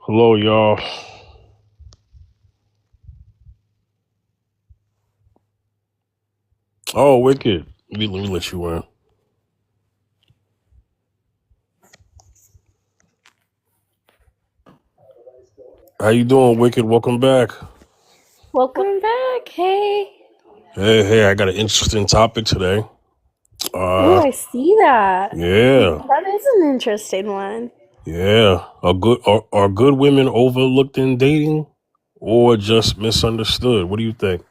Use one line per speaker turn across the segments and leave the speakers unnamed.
Hello, y'all. Oh, wicked. Let me let you in. How you doing, wicked? Welcome back.
Welcome back. Hey.
Hey, I got an interesting topic today.
Oh,
Uh,
I see that.
yeah,
That is an interesting one.
yeah. Are good women overlooked in dating, or just misunderstood? What do you think?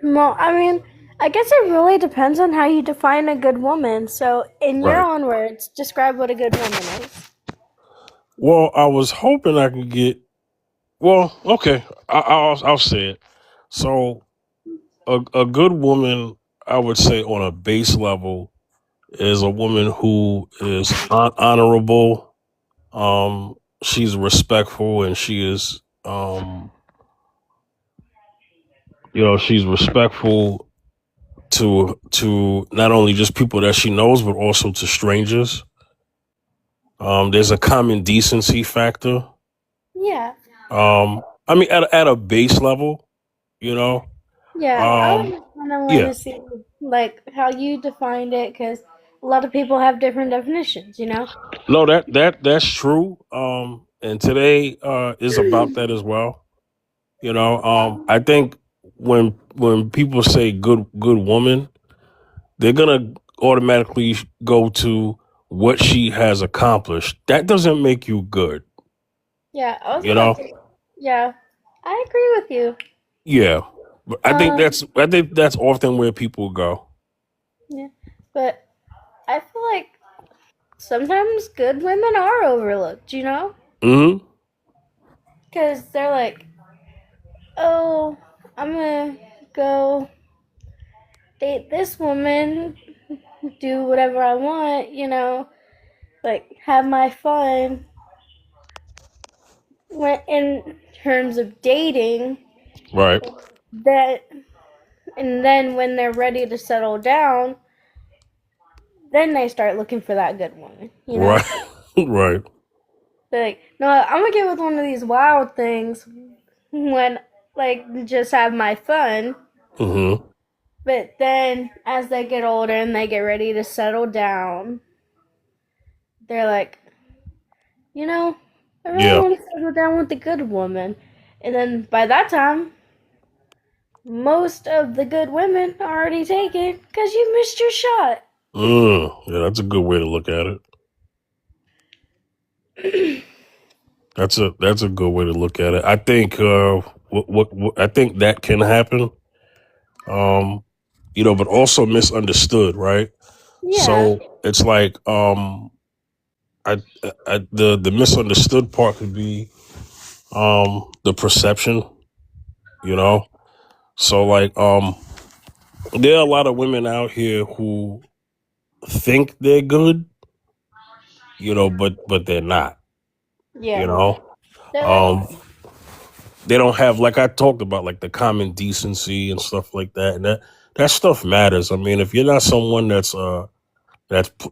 Well, I mean, I guess it really depends on how you define a good woman. So, in your
Right.
own words, describe what a good woman is.
Well, I was hoping I could get. Well, okay. I'll say it. So, a good woman, I would say, on a base level, is a woman who is honorable. She's respectful, and she's respectful to not only just people that she knows, but also to strangers. There's a common decency factor.
Yeah.
I mean, at a base level, you know.
Yeah. I would
Um,
just kind of want
yeah.
to see, like, how you defined it, because a lot of people have different definitions.
No, that's true. And today is about that as well. I think when people say good woman, they're gonna automatically go to what she has accomplished. That doesn't make you good,
Yeah. I was
you
about
know.
to. Yeah. I agree with you.
Yeah, but
Um.
I think that's often where people go.
Yeah. But I feel like sometimes good women are overlooked.
Hmm.
Because they're like, oh, I'm gonna go date this woman, do whatever I want, like have my fun. When in terms of dating,
Right,
that, and then when they're ready to settle down, then they start looking for that good woman.
right, right.
They're like, no, I'm gonna get with one of these wild things when, like, just have my fun.
Hmm.
But then, as they get older and they get ready to settle down, they're like, you know, I really
Yeah.
want to settle down with a good woman. And then by that time, most of the good women are already taken because you missed your shot.
Yeah, that's a good way to look at it. That's a good way to look at it. I think what I think that can happen. Um, but also misunderstood, right?
Yeah,
So it's like the misunderstood part could be the perception, you know. So like there are a lot of women out here who think they're good, but they're not, you
yeah.
know.
They're like,
Um they don't have, like I talked about, like the common decency and stuff like that, and that stuff matters. I mean, if you're not someone that's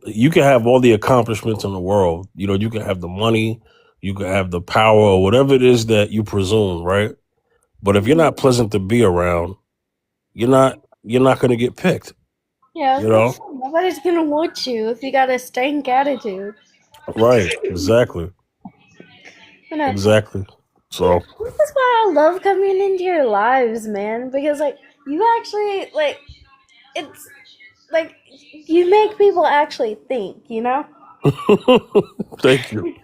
you can have all the accomplishments in the world. You can have the money, you can have the power, or whatever it is that you presume, right? But if you're not pleasant to be around, you're not going to get picked.
yeah,
You
that's
know,
true. Nobody's gonna want you if you got a stank attitude.
right? Exactly,
But no,
exactly. So
this is why I love coming into your lives, man. Because like you actually like it's like you make people actually think.
thank you,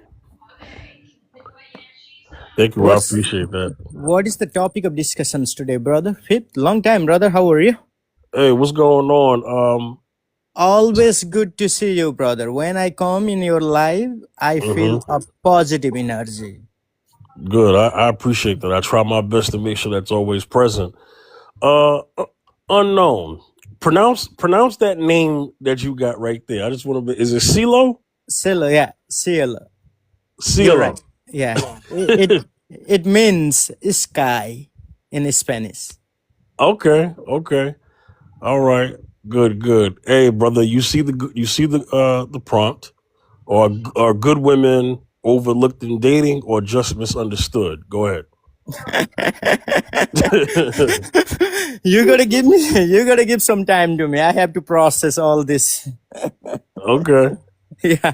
thank you. I
What's
appreciate that.
what is the topic of discussions today, brother? Fit, long time, brother. How are you?
Hey, what's going on?
Always good to see you, brother. When I come in your live, I feel
Mhm.
a positive energy.
Good. I appreciate that. I try my best to make sure that's always present. Unknown. Pronounce that name that you got right there. I just want to be. Is it CeeLo?
Cielo, yeah, cielo. You're
CeeLo.
right. Yeah, it means sky in Spanish.
Okay. Okay. All right. Good. Good. Hey, brother, you see the prompt. Or good women. overlooked in dating or just misunderstood? Go ahead.
You gotta give some time to me. I have to process all this.
Okay.
Yeah.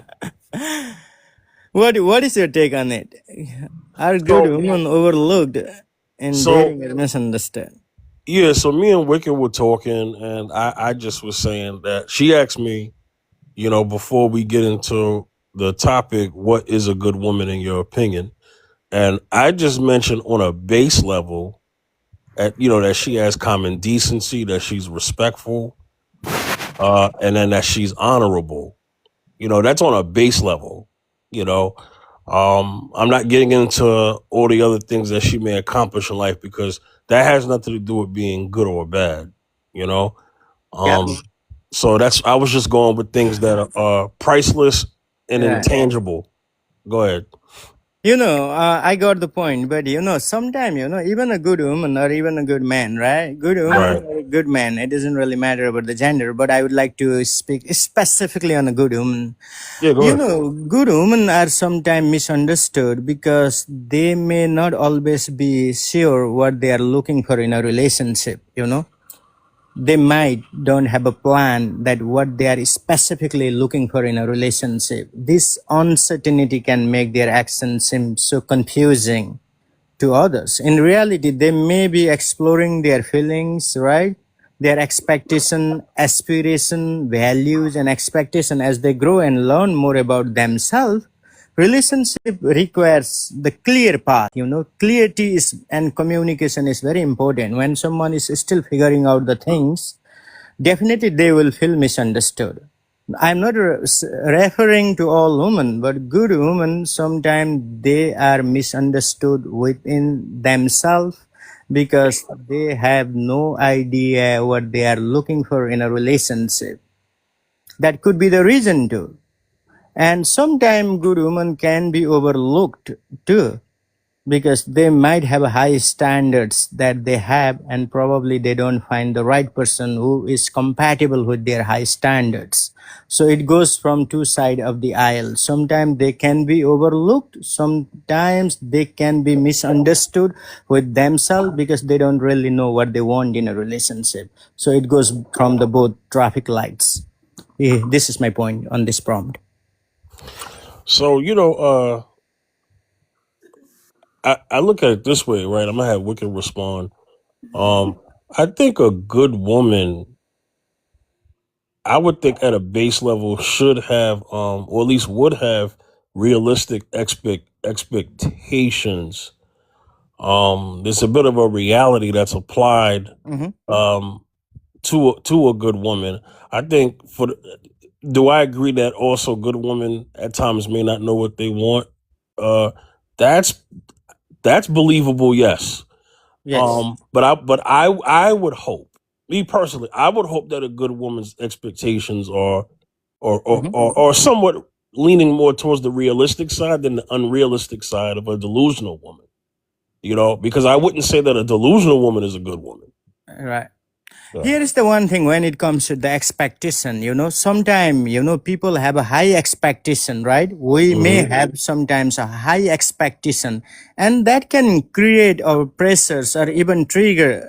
What is your take on it? Are good
So
women overlooked in
so
dating or misunderstood?
yeah, so me and Wicked were talking, and I just was saying that she asked me, before we get into the topic, what is a good woman in your opinion? And I just mentioned on a base level, that she has common decency, that she's respectful, and then that she's honorable. That's on a base level. You know, I'm not getting into all the other things that she may accomplish in life because that has nothing to do with being good or bad. You know,
Yep.
so I was just going with things that are priceless and
Right.
intangible. Go ahead.
I got the point, but sometimes, even a good woman or even a good man, right? Good woman
Right.
or a good man, it doesn't really matter about the gender, but I would like to speak specifically on a good woman.
Yeah. Go ahead.
Good women are sometimes misunderstood because they may not always be sure what they are looking for in a relationship. They might don't have a plan that what they are specifically looking for in a relationship. This uncertainty can make their actions seem so confusing to others. In reality, they may be exploring their feelings, right? Their expectation, aspiration, values, and expectation as they grow and learn more about themselves. Relationship requires the clear path. Clarity is and communication is very important. When someone is still figuring out the things, definitely they will feel misunderstood. I'm not referring to all women, but good women sometimes they are misunderstood within themselves because they have no idea what they are looking for in a relationship. That could be the reason too. And sometimes good women can be overlooked too because they might have high standards that they have and probably they don't find the right person who is compatible with their high standards. So it goes from two sides of the aisle. Sometimes they can be overlooked, sometimes they can be misunderstood with themselves because they don't really know what they want in a relationship. So it goes from the both traffic lights. This is my point on this prompt.
So I look at it this way, right? I'm gonna have Wicked respond. I think a good woman, I would think at a base level, should have, or at least would have, realistic expectations. There's a bit of a reality that's applied to a good woman. I think do I agree that also good women at times may not know what they want? Uh, that's believable, yes.
Yes.
But I would hope, me personally, I would hope that a good woman's expectations are somewhat leaning more towards the realistic side than the unrealistic side of a delusional woman. Because I wouldn't say that a delusional woman is a good woman.
Right.
Yeah.
Here is the one thing when it comes to the expectation, sometimes, people have a high expectation, right? We may have sometimes a high expectation and that can create our pressures or even trigger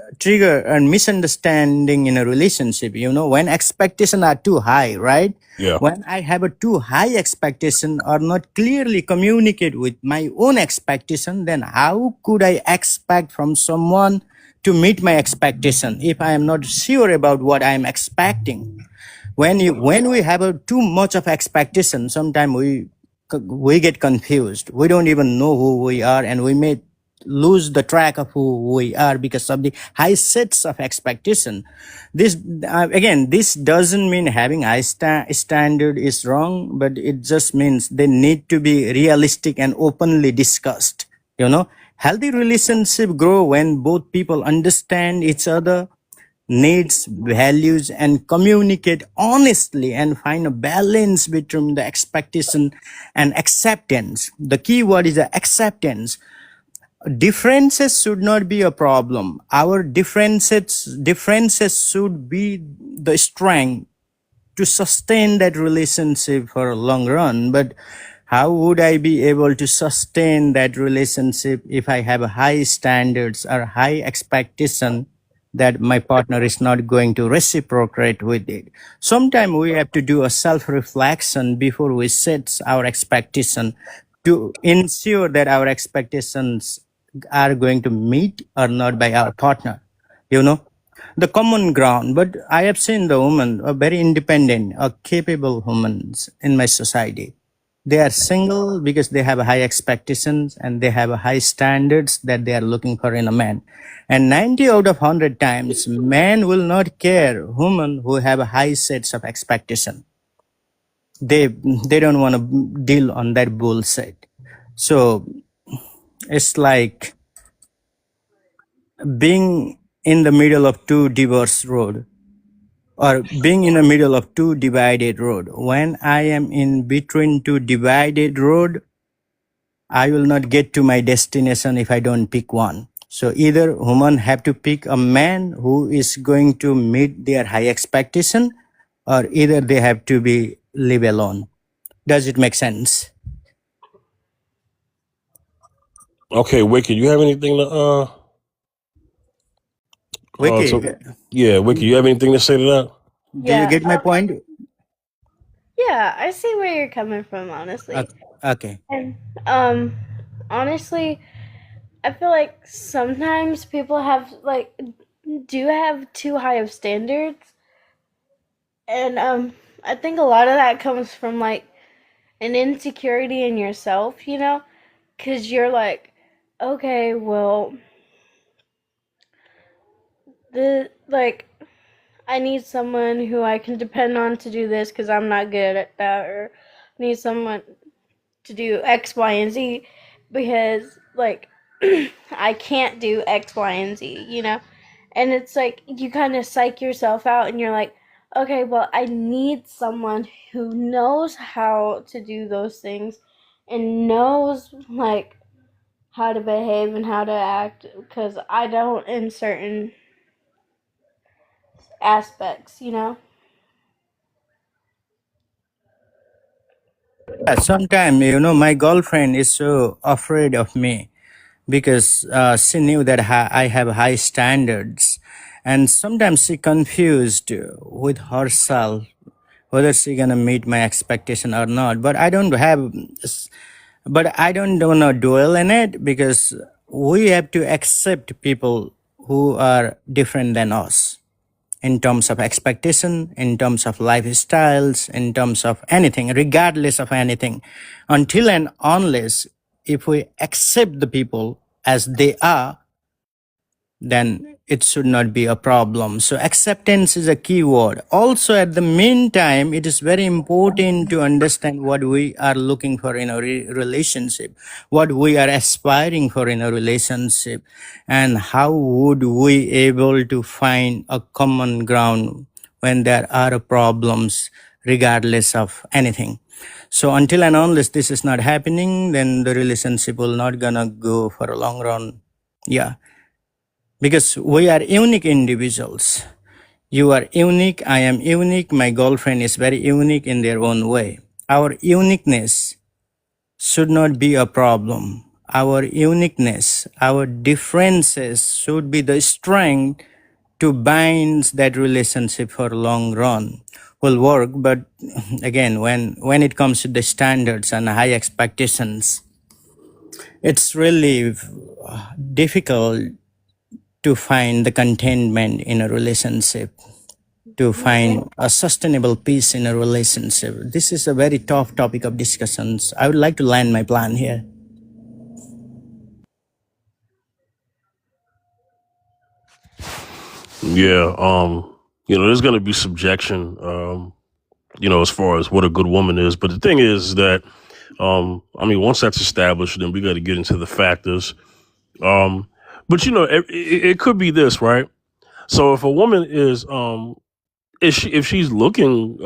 a misunderstanding in a relationship, when expectations are too high, right?
Yeah.
When I have a too high expectation or not clearly communicate with my own expectation, then how could I expect from someone to meet my expectation if I am not sure about what I am expecting? When we have a too much of expectation, sometimes we get confused. We don't even know who we are, and we may lose the track of who we are because of the high sets of expectation. This again, this doesn't mean having high standard is wrong, but it just means they need to be realistic and openly discussed. Healthy relationship grow when both people understand each other needs, values, and communicate honestly and find a balance between the expectation and acceptance. The key word is the acceptance. Differences should not be a problem. Our differences should be the strength to sustain that relationship for a long run. But How would I be able to sustain that relationship if I have high standards or high expectation that my partner is not going to reciprocate with it? Sometimes we have to do a self-reflection before we set our expectation to ensure that our expectations are going to meet or not by our partner. You know, the common ground. But I have seen the women are very independent, are capable humans in my society. They are single because they have high expectations and they have high standards that they are looking for in a man. And 90 out of 100 times, men will not care women who have high sets of expectation. They don't want to deal on that bullshit. So it's like being in the middle of two divorce road or being in the middle of two divided road. When I am in between two divided road, I will not get to my destination if I don't pick one. So either women have to pick a man who is going to meet their high expectation, or either they have to be live alone. Does it make sense?
Okay, Wicked, you have anything
Vicky,
to yeah, Wicked, you have anything to say to that?
do you get my point?
Yeah, I see where you're coming from, honestly.
Okay.
And honestly, I feel like sometimes people do have too high of standards, and I think a lot of that comes from like an insecurity in yourself, you know, because you're like, okay, well, I need someone who I can depend on to do this because I'm not good at that, or I need someone to do X, Y, and Z because like I can't do X, Y, and Z, you know? And it's like you kind of psych yourself out and you're like, okay, well, I need someone who knows how to do those things and knows like how to behave and how to act because I don't in certain aspects, you know?
Sometimes, my girlfriend is so afraid of me because she knew that I have high standards. And sometimes she confused with herself whether she gonna meet my expectation or not. But I don't want to dwell in it because we have to accept people who are different than us in terms of expectation, in terms of lifestyles, in terms of anything, regardless of anything. Until and unless if we accept the people as they are, then it should not be a problem. So acceptance is a key word. Also, at the meantime, it is very important to understand what we are looking for in a relationship, what we are aspiring for in a relationship, and how would we able to find a common ground when there are problems, regardless of anything. So until and unless this is not happening, then the relationship will not gonna go for a long run. Yeah. Because we are unique individuals. You are unique, I am unique, my girlfriend is very unique in their own way. Our uniqueness should not be a problem. Our uniqueness, our differences should be the strength to bind that relationship for a long run. Will work, but again, when it comes to the standards and high expectations, it's really difficult to find the contentment in a relationship, to find a sustainable peace in a relationship. This is a very tough topic of discussions. I would like to land my plan here.
Yeah, there's gonna be subjection, as far as what a good woman is. But the thing is that, once that's established, then we got to get into the factors. But it could be this, right? So if a woman is, if she's looking,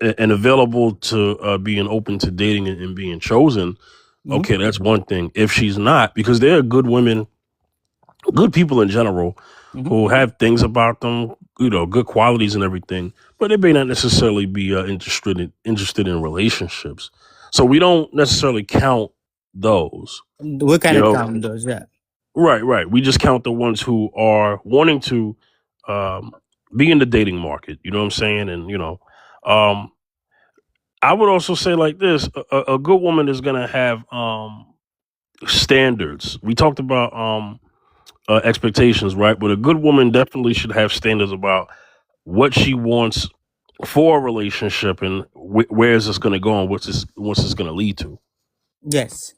and available to being open to dating and being chosen, okay, that's one thing. If she's not, because there are good women, good people in general, who have things about them, good qualities and everything, but they may not necessarily be interested in relationships. So we don't necessarily count those.
We
You
cannot
know,
count those. Yeah.
right. We just count the ones who are wanting to um, be in the dating market. You know what I'm saying? And um, I would also say like this: a good woman is gonna have standards. We talked about expectations, right? But a good woman definitely should have standards about what she wants for a relationship and where is this going to go and what's this going to lead to.
Yes.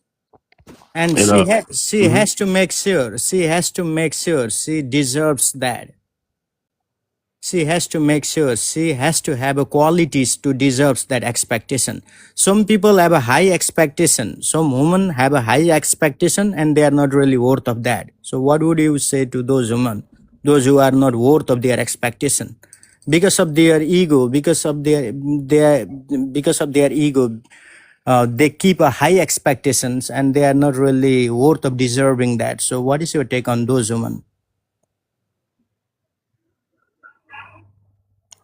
And
And
she
mhm.
has to make sure. She has to make sure she deserves that. She has to make sure she has to have a qualities to deserves that expectation. Some people have a high expectation. Some women have a high expectation and they are not really worth of that. So what would you say to those women, those who are not worth of their expectation? Because of their ego, because of their ego, they keep a high expectations and they are not really worth of deserving that. So what is your take on those women?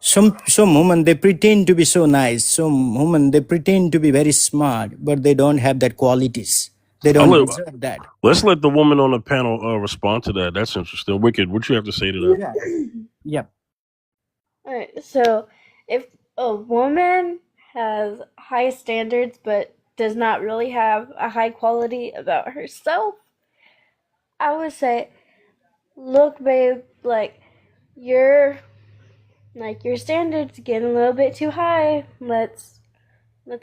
Some women they pretend to be so nice. Some women they pretend to be very smart, but they don't have that qualities. They
I'll
don't
let,
deserve that.
let's let the woman on the panel respond to that. That's interesting. Wicked, what you have to say to that?
Yeah. Yep.
Alright, so if a woman has high standards but does not really have a high quality about herself, I would say, look, babe, like your your standards getting a little bit too high. Let's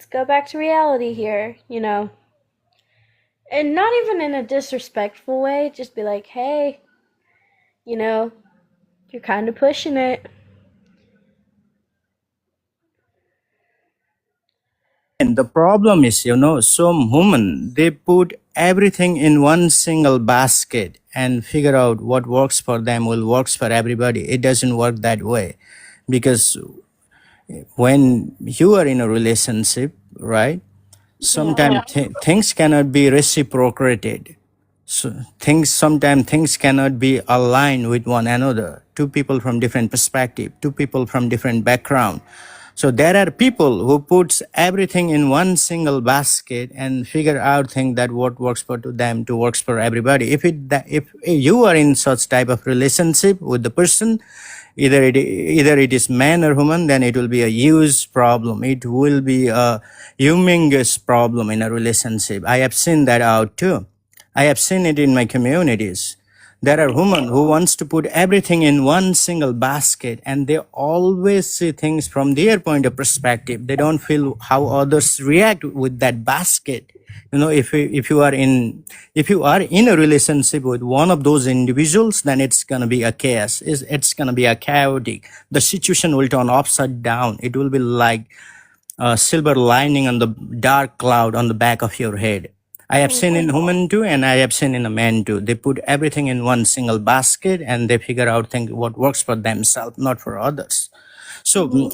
go back to reality here, and not even in a disrespectful way. Just be like, hey, you know, you're kind of pushing it.
And the problem is, some women they put everything in one single basket and figure out what works for them will works for everybody. It doesn't work that way, because when you are in a relationship, right?
Yeah.
Sometimes things cannot be reciprocated. So sometimes things cannot be aligned with one another. Two people from different perspective, two people from different background. So there are people who puts everything in one single basket and figure out things that what works for to them to works for everybody. If you are in such type of relationship with the person, either it is man or woman, then it will be a huge problem. It will be a humongous problem in a relationship. I have seen that out too. I have seen it in my communities. There are women who wants to put everything in one single basket and they always see things from their point of perspective. They don't feel how others react with that basket. If you are in a relationship with one of those individuals, then it's gonna be a chaos. It's gonna be a chaotic. The situation will turn upside down. It will be like a silver lining on the dark cloud on the back of your head. I have seen in women too, and I have seen in a man too. They put everything in one single basket and they figure out what works for themselves, not for others. So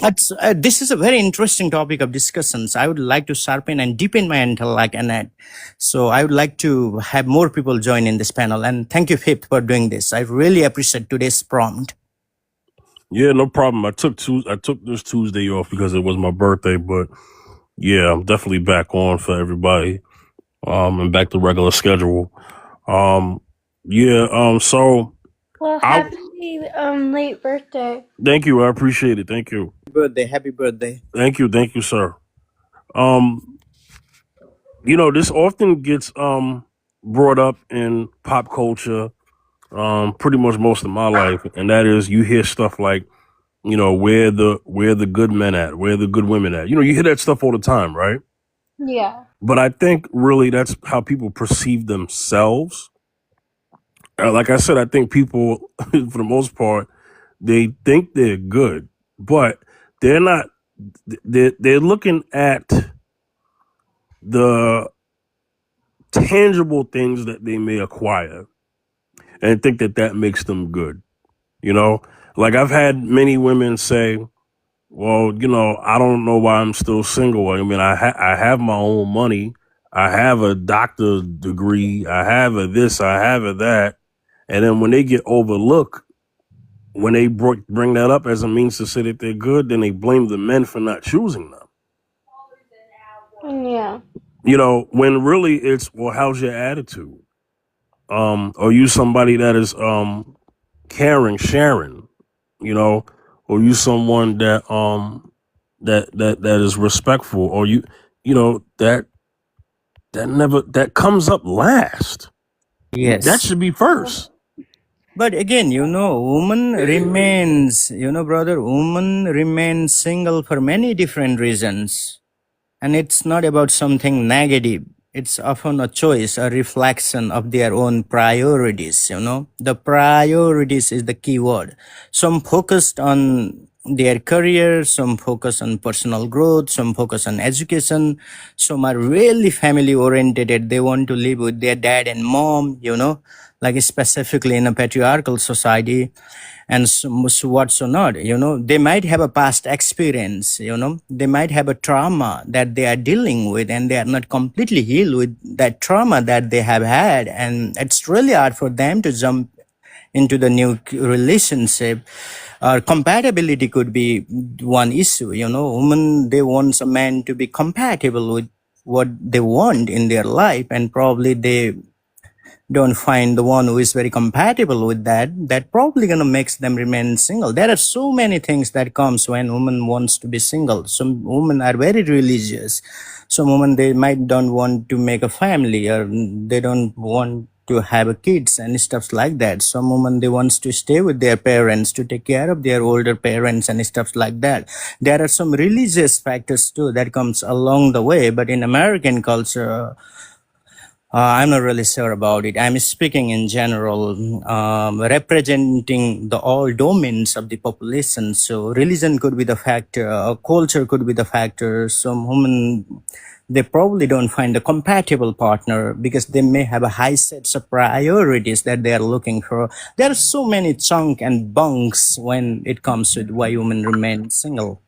this is a very interesting topic of discussions. I would like to sharpen and deepen my intellect and that. So I would like to have more people join in this panel. And thank you, Fifth, for doing this. I really appreciate today's prompt.
Yeah, no problem. I took this Tuesday off because it was my birthday, but yeah, I'm definitely back on for everybody. And back to regular schedule. So
Well,
I
happy late birthday.
thank you. I appreciate it. Thank you.
Happy birthday.
Thank you, sir. Um, this often gets brought up in pop culture, pretty much most of my life, and that is you hear stuff like, where the good men at, where the good women at. You hear that stuff all the time, right?
Yeah.
But I think really that's how people perceive themselves. Like I said, I think people, for the most part, they think they're good, but they're not. They're looking at the tangible things that they may acquire and think that makes them good. Like I've had many women say, well, I don't know why I'm still single. I mean, I have my own money. I have a doctor's degree. I have a this, I have a that. And then when they get overlooked, when they bring that up as a means to say that they're good, then they blame the men for not choosing them.
Yeah.
When really it's, well, how's your attitude? Are you somebody that is caring, sharing, you know, or you someone that is respectful, or that comes up last. That
Yes.
should be first.
But again, woman remains single for many different reasons. And it's not about something negative. It's often a choice, a reflection of their own priorities. The priorities is the key word. Some focused on their career, some focus on personal growth, some focus on education, some are really family oriented. They want to live with their dad and mom, like specifically in a patriarchal society, and so what's or not. They might have a past experience. They might have a trauma that they are dealing with, and they are not completely healed with that trauma that they have had, and it's really hard for them to jump into the new relationship. Or compatibility could be one issue. Women, they want a man to be compatible with what they want in their life, and probably they don't find the one who is very compatible with that probably gonna makes them remain single. There are so many things that comes when woman wants to be single. Some women are very religious. Some women, they might don't want to make a family, or they don't want to have a kids and stuff like that. Some women, they wants to stay with their parents, to take care of their older parents and stuff like that. There are some religious factors too that comes along the way, but in American culture, I'm not really sure about it. I'm speaking in general, representing the all domains of the population. So religion could be the factor, culture could be the factor. Some women, they probably don't find a compatible partner because they may have a high sets of priorities that they are looking for. There are so many chunk and bunks when it comes to why women remain single.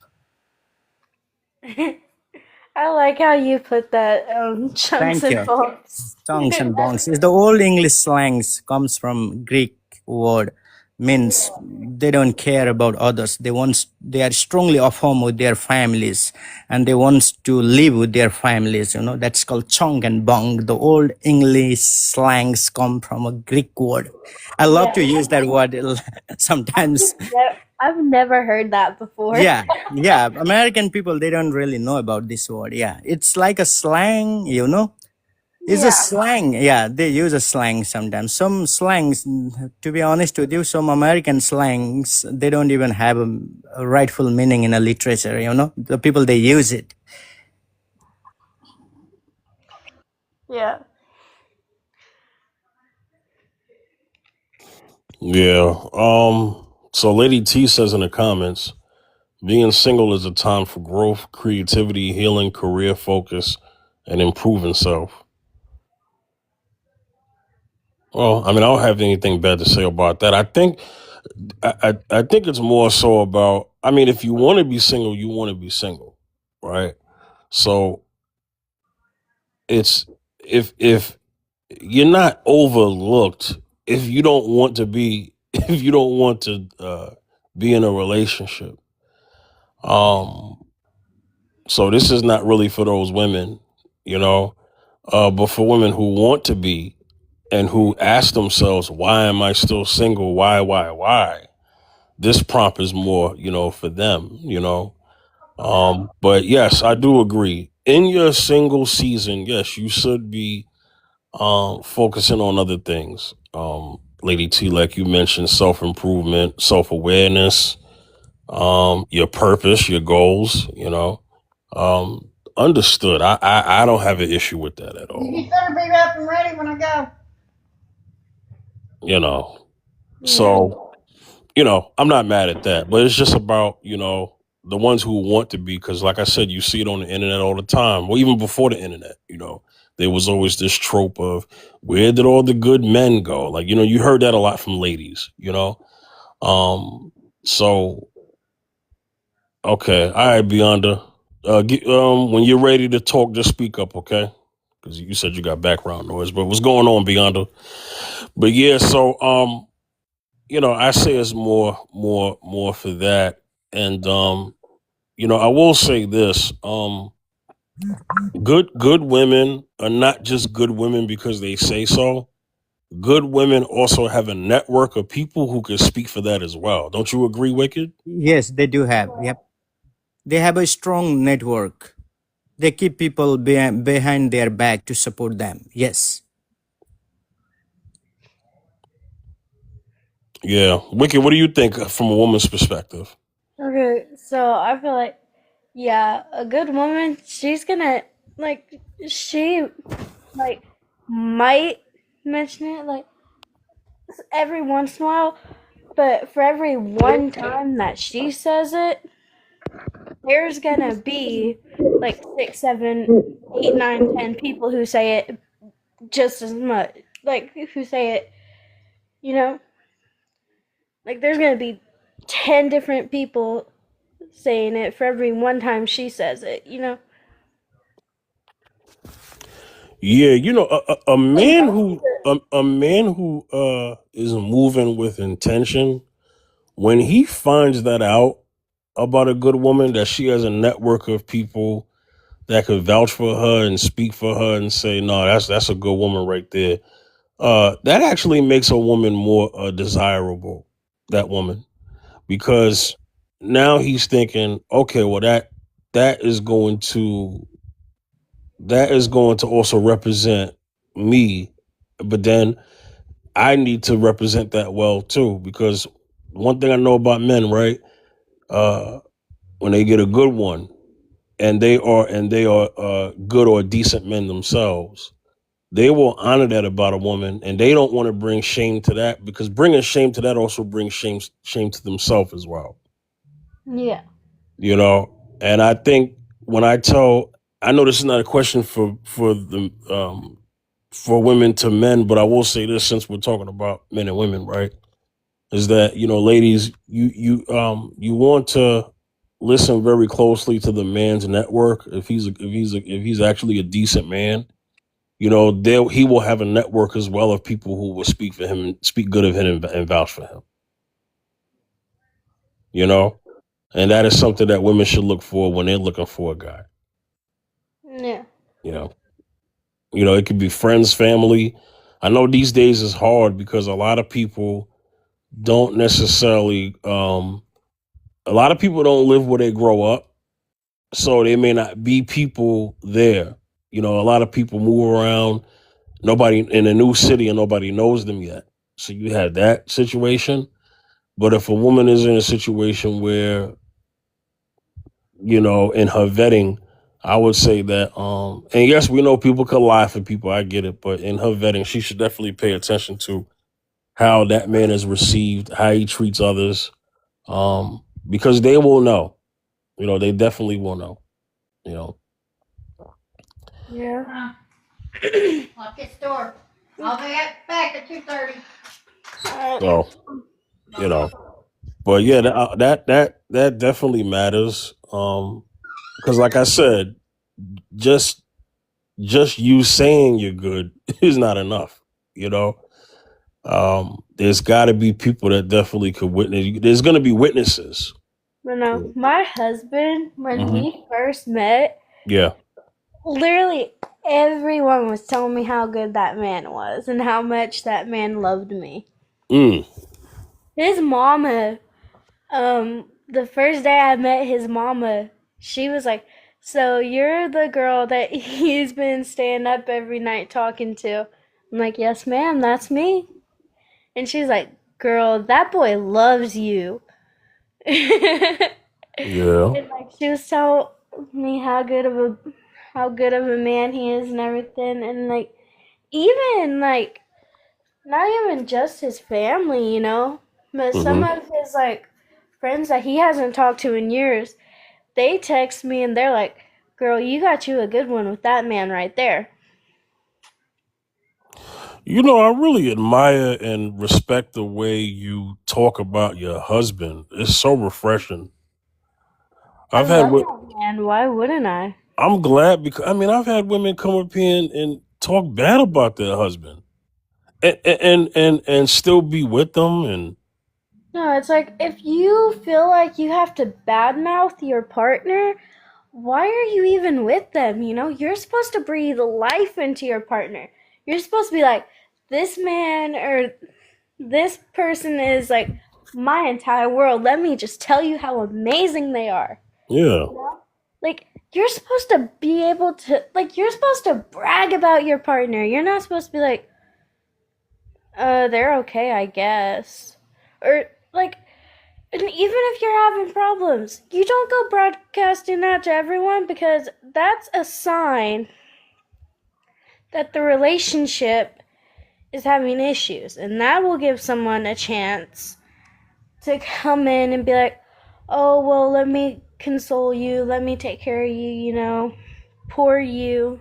I like how you put that, chunks
Thank
and
you.
bumps.
Chunks and bonks is the old English slangs, comes from Greek word, means they don't care about others. They are strongly affirmed with their families, and they want to live with their families. That's called chunk and bong. The old English slangs come from a Greek word. I love to
Yeah.
use that word sometimes.
I've never heard that before.
Yeah. American people, they don't really know about this word. Yeah, it's like a slang. It's a
Yeah.
slang. Yeah, they use a slang sometimes. Some slangs, to be honest with you, some American slangs, they don't even have a rightful meaning in a literature. The people, they use it.
Yeah.
Yeah. So Lady T says in the comments, being single is a time for growth, creativity, healing, career focus, and improving self. Well, I mean, I don't have anything bad to say about that. I think it's more so about. I mean, if you want to be single, you want to be single, right? So it's if you're not overlooked, if you don't want to be, if you don't want to be in a relationship. Um, so this is not really for those women, you know, but for women who want to be and who ask themselves, why am I still single? Why? This prompt is more, for them. But yes, I do agree. In your single season, yes, you should be focusing on other things. Lady T, like you mentioned, self improvement, self awareness, your purpose, your goals. Um, Understood. I don't have an issue with that at all.
You better be up and ready when I go.
You know,
Yeah.
so I'm not mad at that, but it's just about the ones who want to be, because like I said, you see it on the internet all the time. Well, even before the internet, there was always this trope of where did all the good men go? Like you heard that a lot from ladies. So okay, all right, Beyonda. When you're ready to talk, just speak up, okay? Because you said you got background noise. But what's going on, Beyonda? But yeah, so I say it's more for that, and I will say this. Good women are not just good women because they say so. Good women also have a network of people who can speak for that as well. Don't you agree, Wicked?
Yes, they do have. Yep. They have a strong network. They keep people behind their back to support them. Yes.
Yeah. Wicked, what do you think from a woman's perspective?
Okay, so I feel like, yeah, a good woman, she's gonna, like, she, like, might mention it, like, every once in a while, but for every one time that she says it, there's gonna be, like, 6, 7, 8, 9, 10 people who say it just as much, like, who say it, you know? Like, there's gonna be 10 different people saying it for every one time she says it, you know?
Yeah, you know, a
Like,
man
that's
who a man who is moving with intention, when he finds that out about a good woman, that she has a network of people that could vouch for her and speak for her and say, no, that's a good woman right there. That actually makes a woman more desirable, that woman, because now he's thinking, okay, well that is going to that is going to also represent me, but then I need to represent that well too, because one thing I know about men, right? Uh, when they get a good one, and they are good or decent men themselves, they will honor that about a woman, and they don't want to bring shame to that, because bringing shame to that also brings shame to themselves as well.
yeah.
You know, and I think when I know this is not a question for women to men, but I will say this, since we're talking about men and women, right? Is that, ladies, you want to listen very closely to the man's network. If he's actually a decent man, he will have a network as well of people who will speak for him and speak good of him and vouch for him. You know, and that is something that women should look for when they're looking for a guy.
Yeah.
You know, it could be friends, family. I know these days is hard because a lot of people don't necessarily. A lot of people don't live where they grow up, so they may not be people there. A lot of people move around. Nobody in a new city and nobody knows them yet. So you have that situation. But if a woman is in a situation where, in her vetting, I would say that, and yes, we know people could lie for people. I get it. But in her vetting, she should definitely pay attention to how that man is received, how he treats others, because they will know. They definitely will know. You know,
Yeah.
Lock this door. I'll be back at 2:30.
so you know, but yeah, that definitely matters. Because like I said, just you saying you're good is not enough. You know, there's got to be people that definitely could witness. There's going to be witnesses.
But no, my husband, when
Hmm.
we first met,
Yeah.
literally everyone was telling me how good that man was and how much that man loved me.
Mm.
His mama, the first day I met his mama, she was like, "So you're the girl that he's been staying up every night talking to?" I'm like, "Yes, ma'am, that's me." And she's like, "Girl, that boy loves you."
Yeah.
And like she was telling me how good of a man he is and everything, and like even like not even just his family, but some
Hmm.
of his like friends that he hasn't talked to in years, they text me and they're like, "Girl, you got you a good one with that man right there."
I really admire and respect the way you talk about your husband. It's so refreshing.
I
I've had.
love that man. Why wouldn't I?
I'm glad, because I mean I've had women come up here and talk bad about their husband, and still be with them, and
No, it's like if you feel like you have to badmouth your partner, why are you even with them? You know, you're supposed to breathe life into your partner. You're supposed to be like, this man or this person is like my entire world. Let me just tell you how amazing they are.
Yeah.
Like, you're supposed to be able to, like, you're supposed to brag about your partner. You're not supposed to be like, they're okay, I guess. Or, like, and even if you're having problems, you don't go broadcasting that to everyone because that's a sign that the relationship is having issues. And that will give someone a chance to come in and be like, oh, well, let me console you, let me take care of you, you know, poor you,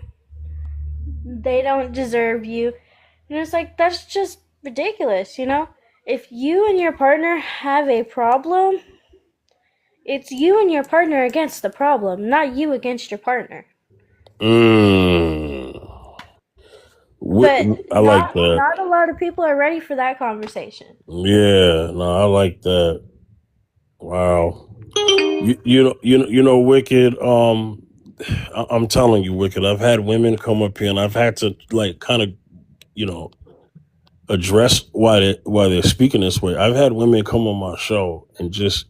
they don't deserve you. And it's like, that's just ridiculous, you know? If you and your partner have a problem, it's you and your partner against the problem, not you against your partner.
Mm.
But
I like that.
not a lot of people are ready for that conversation.
Yeah, no, I like that. Wow. You know, Wicked. I'm telling you, Wicked. I've had women come up here, and I've had to like kind of, you know, address why they're speaking this way. I've had women come on my show and just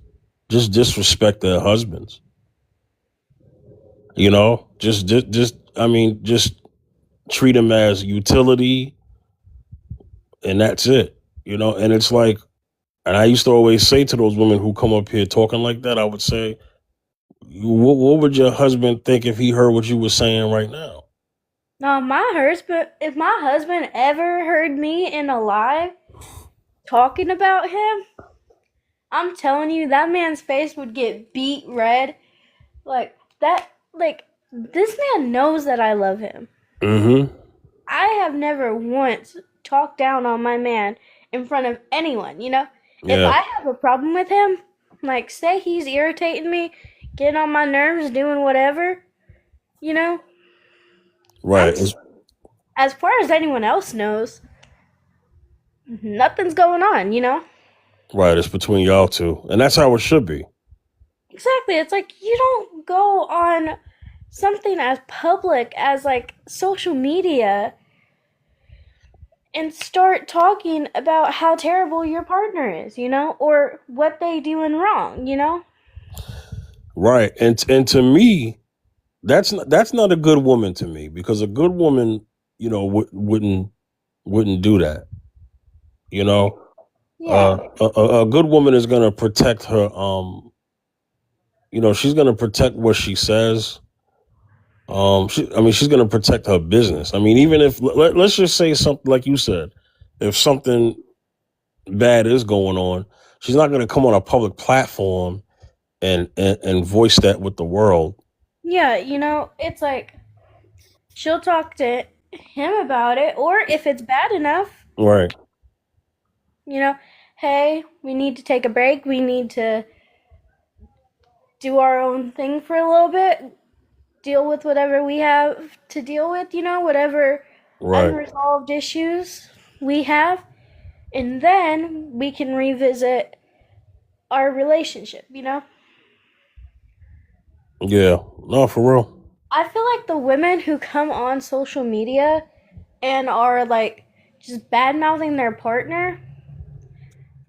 disrespect their husbands. You know, I mean, just treat them as utility, and that's it. You know, and it's like, and I used to always say to those women who come up here talking like that, I would say, what would your husband think if he heard what you were saying right now?
No, if my husband ever heard me in a live talking about him, I'm telling you, that man's face would get beat red. Like, this man knows that I love him.
Mm-hmm.
I have never once talked down on my man in front of anyone, you know? If
Yeah.
I have a problem with him, like, say he's irritating me, getting on my nerves, doing whatever, you know?
Right.
As far as anyone else knows, nothing's going on, you know?
Right. It's between y'all two, and that's how it should be.
Exactly. It's like you don't go on something as public as like social media and start talking about how terrible your partner is, you know, or what they doing wrong, you know?
Right. And to me, that's not a good woman to me, because a good woman, you know, wouldn't do that. You know,
Yeah.
a good woman is gonna protect her. You know, she's gonna protect what she says. She's gonna protect her business. I mean, even if let's just say something like you said, if something bad is going on, she's not gonna come on a public platform and voice that with the world.
Yeah, you know, it's like she'll talk to him about it, or if it's bad enough,
Right.
you know, hey, we need to take a break, we need to do our own thing for a little bit, deal with whatever we have to deal with, you know, whatever
Right.
unresolved issues we have, and then we can revisit our relationship, you know?
Yeah. No, for real.
I feel like the women who come on social media and are like just bad mouthing their partner,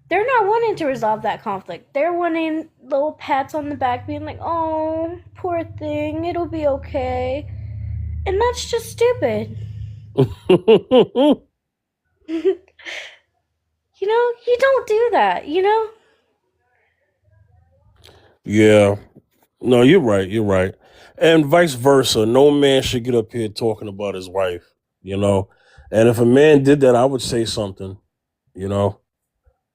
they're not wanting to resolve that conflict. They're wanting little pats on the back, being like, oh, poor thing, it'll be okay. And that's just stupid. You know, you don't do that, you know?
Yeah. No, you're right. You're right. And vice versa. No man should get up here talking about his wife, you know? And if a man did that, I would say something, you know?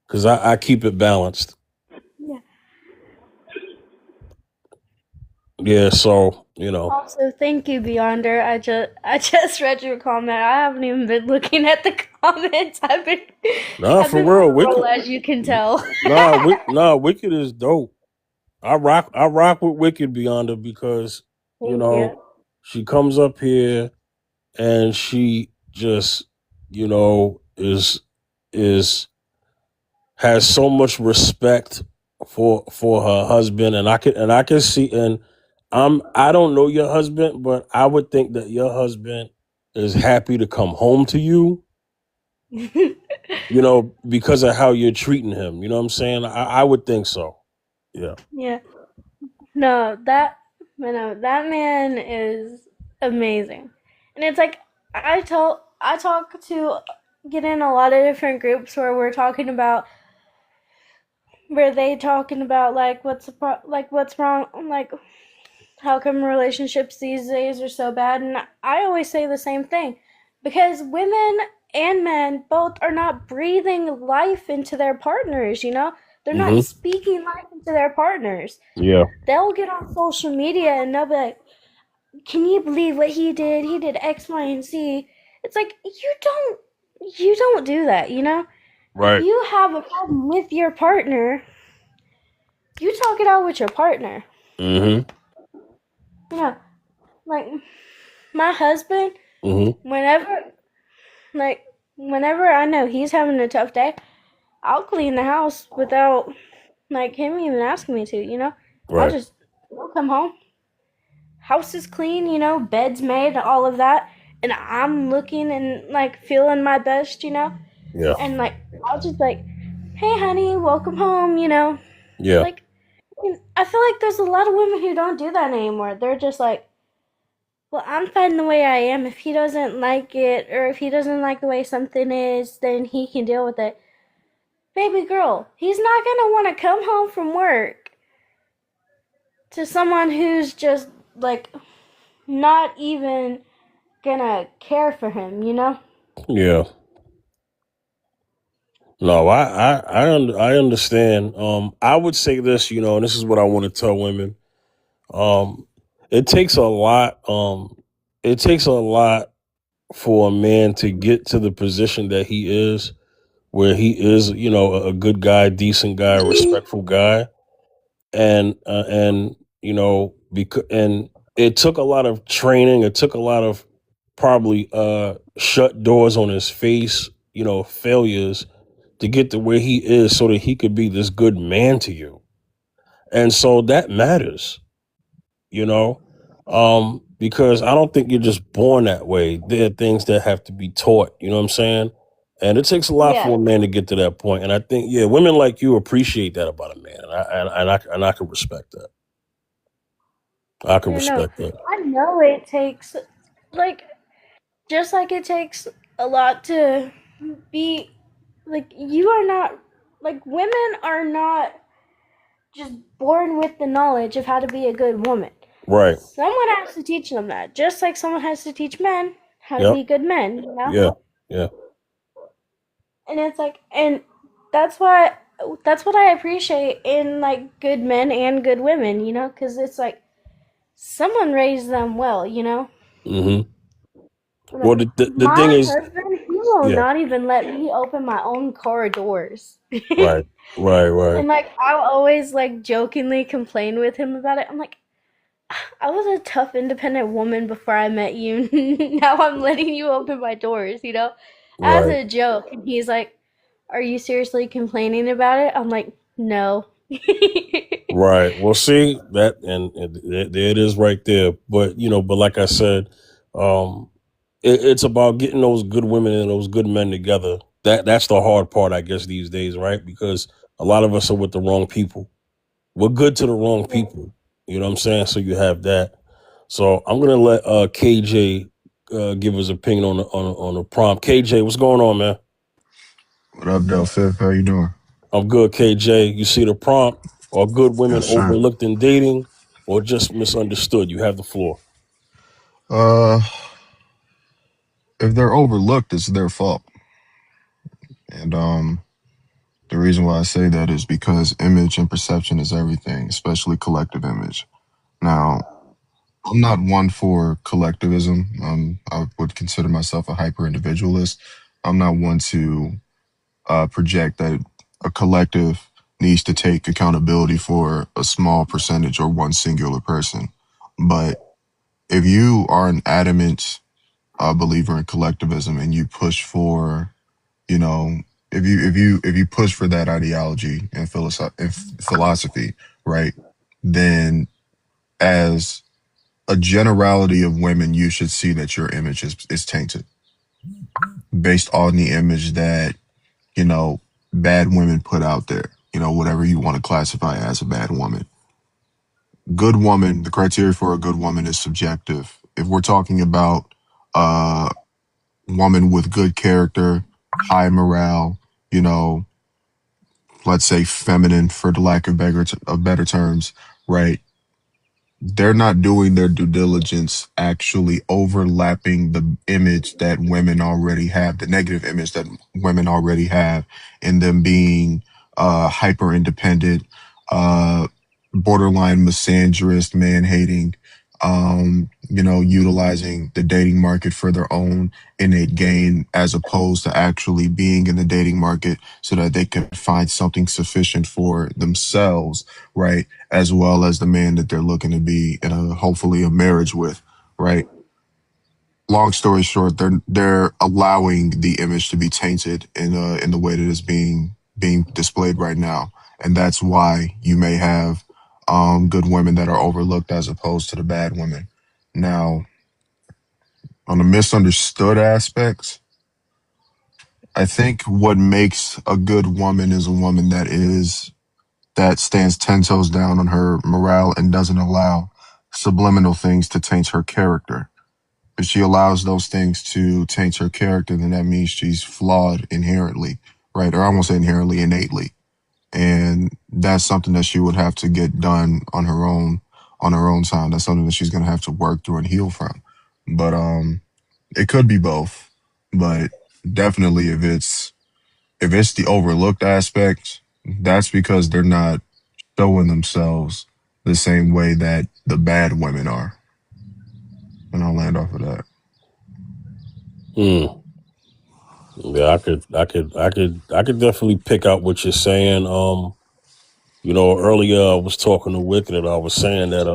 Because I keep it balanced.
Yeah.
Yeah, so, you know.
Also, thank you, Beyonder. I just read your comment. I haven't even been looking at the comments.
Nah,
I've
for
been
real.
on a roll,
Wicked.
as you can tell.
Wicked is dope. I rock with Wicked Beyonder because, you
Thank
know,
you.
she comes up here and she just, you know, is has so much respect for her husband, and I can see, and I don't know your husband, but I would think that your husband is happy to come home to you, because of how you're treating him. You know what I'm saying? I would think so. Yeah.
Yeah. No, that man is amazing. And it's like I talk to get in a lot of different groups where we're talking about where they talking about like what's wrong, like how come relationships these days are so bad, and I always say the same thing, because women and men both are not breathing life into their partners, they're not
Hmm.
speaking life into their partners.
Yeah.
They'll get on social media and they'll be like, can you believe what he did? He did X, Y, and Z. It's like you don't do that, If
Right.
you have a problem with your partner, you talk it out with your partner.
Hmm.
You know, like my husband,
Hmm.
whenever like whenever I know he's having a tough day, I'll clean the house without like him even asking me to. I'll
Right.
just I'll come home, house is clean, bed's made, all of that, and I'm looking and like feeling my best.
Yeah.
And like I'll just like, hey honey, welcome home.
Yeah.
Like, and I feel like there's a lot of women who don't do that anymore. They're just like, well, I'm fine the way I am. If he doesn't like it, or if he doesn't like the way something is, then he can deal with it. Baby girl, he's not gonna want to come home from work to someone who's just like not even gonna care for him.
Yeah. No, I understand. I would say this, and this is what I want to tell women. Um, it takes a lot. It takes a lot for a man to get to the position that he is, where he is, a good guy, decent guy, respectful guy, and because and it took a lot of training. It took a lot of probably shut doors on his face, failures to get to where he is, so that he could be this good man to you. And so that matters, you know, because I don't think you're just born that way. There are things that have to be taught. You know what I'm saying? And it takes a lot
Yeah.
for a man to get to that point. And I think, yeah, women like you appreciate that about a man. And I can respect that. I can
Yeah, no.
respect that.
I know it takes like just like it takes a lot to be like you are not like women are not just born with the knowledge of how to be a good woman.
Right.
Someone has to teach them that. Just like someone has to teach men how to
Yep.
be good men.
Yeah. Yeah.
And it's like and that's why that's what I appreciate in like good men and good women, cuz it's like someone raised them well.
Hmm.
Like,
Well, the thing
my
is,
husband, he will
yeah.
not even let me open my own car doors.
Right. Right. Right.
And like I'll always like jokingly complain with him about it. I'm like, I was a tough independent woman before I met you. Now I'm letting you open my doors, as
Right.
a joke. And he's like, are you seriously complaining about it? I'm like, no.
Right. Well, see that, and there it is right there. But but like I said, um, it's about getting those good women and those good men together. That's the hard part, I guess, these days, right? Because a lot of us are with the wrong people. We're good to the wrong people. You know what I'm saying? So you have that. So I'm gonna let KJ give his opinion on the prompt. KJ, what's going on, man?
What up, Del Fifth? How you doing?
I'm good, KJ. You see the prompt? Are good women
Yes, sir.
overlooked in dating or just misunderstood? You have the floor.
Uh, if they're overlooked, it's their fault. And the reason why I say that is because image and perception is everything, especially collective image. Now, I'm not one for collectivism. I would consider myself a hyper individualist. I'm not one to project that a collective needs to take accountability for a small percentage or one singular person. But if you are an adamant believer in collectivism and you push for, you know, if you push for that ideology and philosophy, right, then as a generality of women, you should see that your image is tainted based on the image that, you know, bad women put out there. You know, whatever you want to classify as a bad woman. Good woman, the criteria for a good woman is subjective. If we're talking about a woman with good character, high morale, you know, let's say feminine for the lack of better terms, right? They're not doing their due diligence actually overlapping the image that women already have, the negative image that women already have, in them being hyper independent, uh, borderline misandrist, man hating, you know, utilizing the dating market for their own innate gain as opposed to actually being in the dating market so that they can find something sufficient for themselves, right? As well as the man that they're looking to be in a hopefully a marriage with, right? Long story short, they're allowing the image to be tainted in the way that it's being displayed right now, and that's why you may have good women that are overlooked as opposed to the bad women. Now, on the misunderstood aspects, I think what makes a good woman is a woman that stands 10 toes down on her morale and doesn't allow subliminal things to taint her character. If she allows those things to taint her character, then that means she's flawed inherently, right? Or I won't say inherently, innately. And that's something that she would have to get done on her own time. That's something that she's gonna have to work through and heal from. But it could be both. But definitely if it's the overlooked aspect, that's because they're not showing themselves the same way that the bad women are. And I'll land off of that.
Hmm. Yeah, I could definitely pick out what you're saying. You know, earlier I was talking to Wicked and I was saying that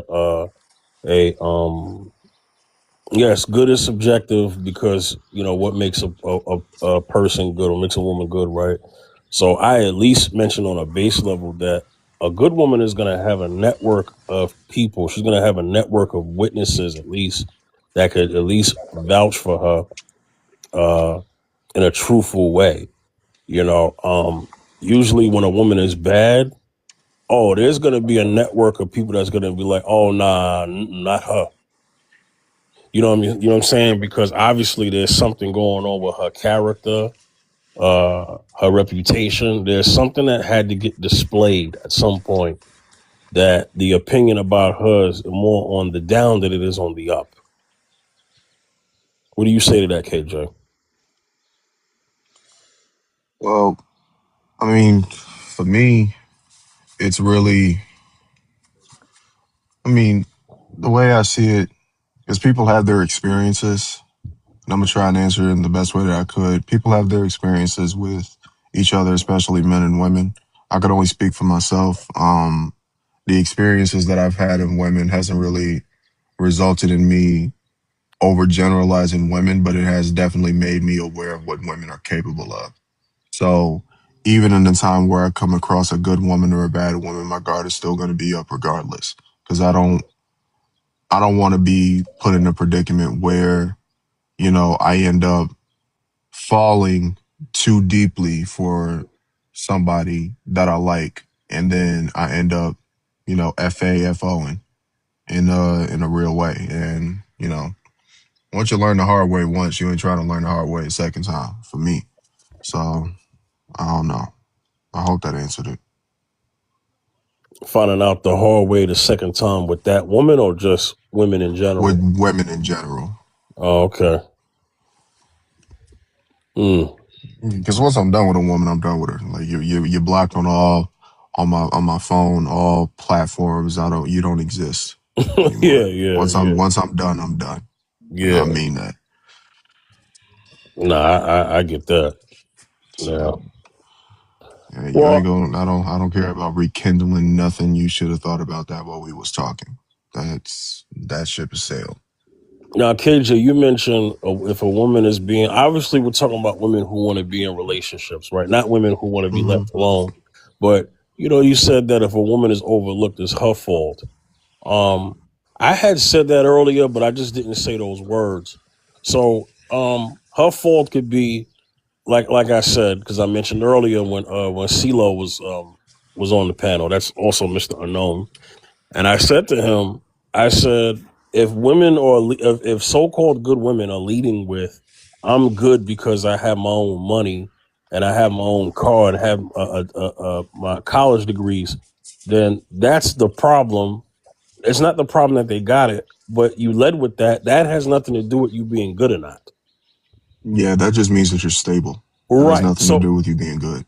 yes, good is subjective because you know what makes a person good or makes a woman good, right? So I at least mentioned on a base level that a good woman is going to have a network of people. She's going to have a network of witnesses at least that could at least vouch for her in a truthful way. You know, usually when a woman is bad, oh, there's going to be a network of people that's going to be like, oh, nah, not her. You know what I mean? You know what I'm saying? Because obviously there's something going on with her character, her reputation. There's something that had to get displayed at some point that the opinion about her is more on the down than it is on the up. What do you say to that, KJ?
Well, I mean, for me, it's really, I mean, the way I see it is people have their experiences, and I'm gonna try and answer it in the best way that I could. People have their experiences with each other, especially men and women. I could only speak for myself. The experiences that I've had in women hasn't really resulted in me overgeneralizing women, but it has definitely made me aware of what women are capable of. So even in the time where I come across a good woman or a bad woman, my guard is still going to be up regardless, because I don't want to be put in a predicament where, you know, I end up falling too deeply for somebody that I like, and then I end up, you know, FOing in a real way. And, you know, once you learn the hard way once, you ain't trying to learn the hard way a second time for me. So I don't know. I hope that answered it.
Finding out the hard way the second time with that woman or just women in general?
With women in general.
Oh, okay.
Because once I'm done with a woman, I'm done with her. Like you're blocked on on my phone, all platforms. You don't exist anymore.
Yeah.
Once I'm done, I'm done.
Yeah.
I mean that.
Nah, I get that. Yeah.
Yeah, you ain't
Well,
going. I don't care about rekindling nothing. You should have thought about that while we was talking. That ship has sailed.
now, KJ, you mentioned if a woman is being, obviously we're talking about women who want to be in relationships, right? Not women who want to be
Hmm.
left alone. But, you know, you said that if a woman is overlooked, it's her fault. I had said that earlier, but I just didn't say those words. So, her fault could be like I said, because I mentioned earlier when CeeLo was on the panel. That's also Mr. Unknown, and I said to him, I said, if women or if so-called good women are leading with, I'm good because I have my own money and I have my own car and have my college degrees, then that's the problem. It's not the problem that they got it, but you led with that. That has nothing to do with you being good or not.
Yeah, that just means that you're stable. That has
Right.
nothing to
So,
do with you being good.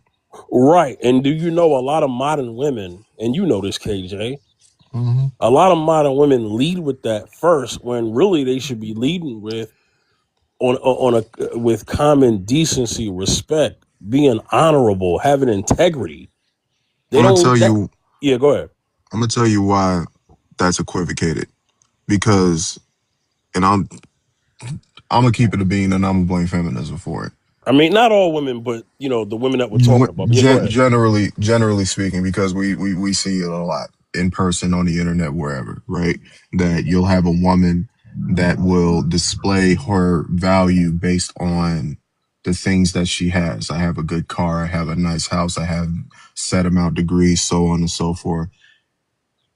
right. And do you know a lot of modern women, and you know this, KJ,
Hmm.
a lot of modern women lead with that first when really they should be leading with with common decency, respect, being honorable, having integrity. They
I'm gonna
don't
tell
that
you.
Yeah, go ahead.
I'm gonna tell you why that's equivocated. Because, and I'm gonna keep it a bean, and I'm gonna blame feminism for it.
I mean, not all women, but the women that we're talking about. Yeah, go ahead.
Generally speaking, because we see it a lot in person, on the internet, wherever, right? That you'll have a woman that will display her value based on the things that she has. I have a good car, I have a nice house, I have set amount degrees, so on and so forth.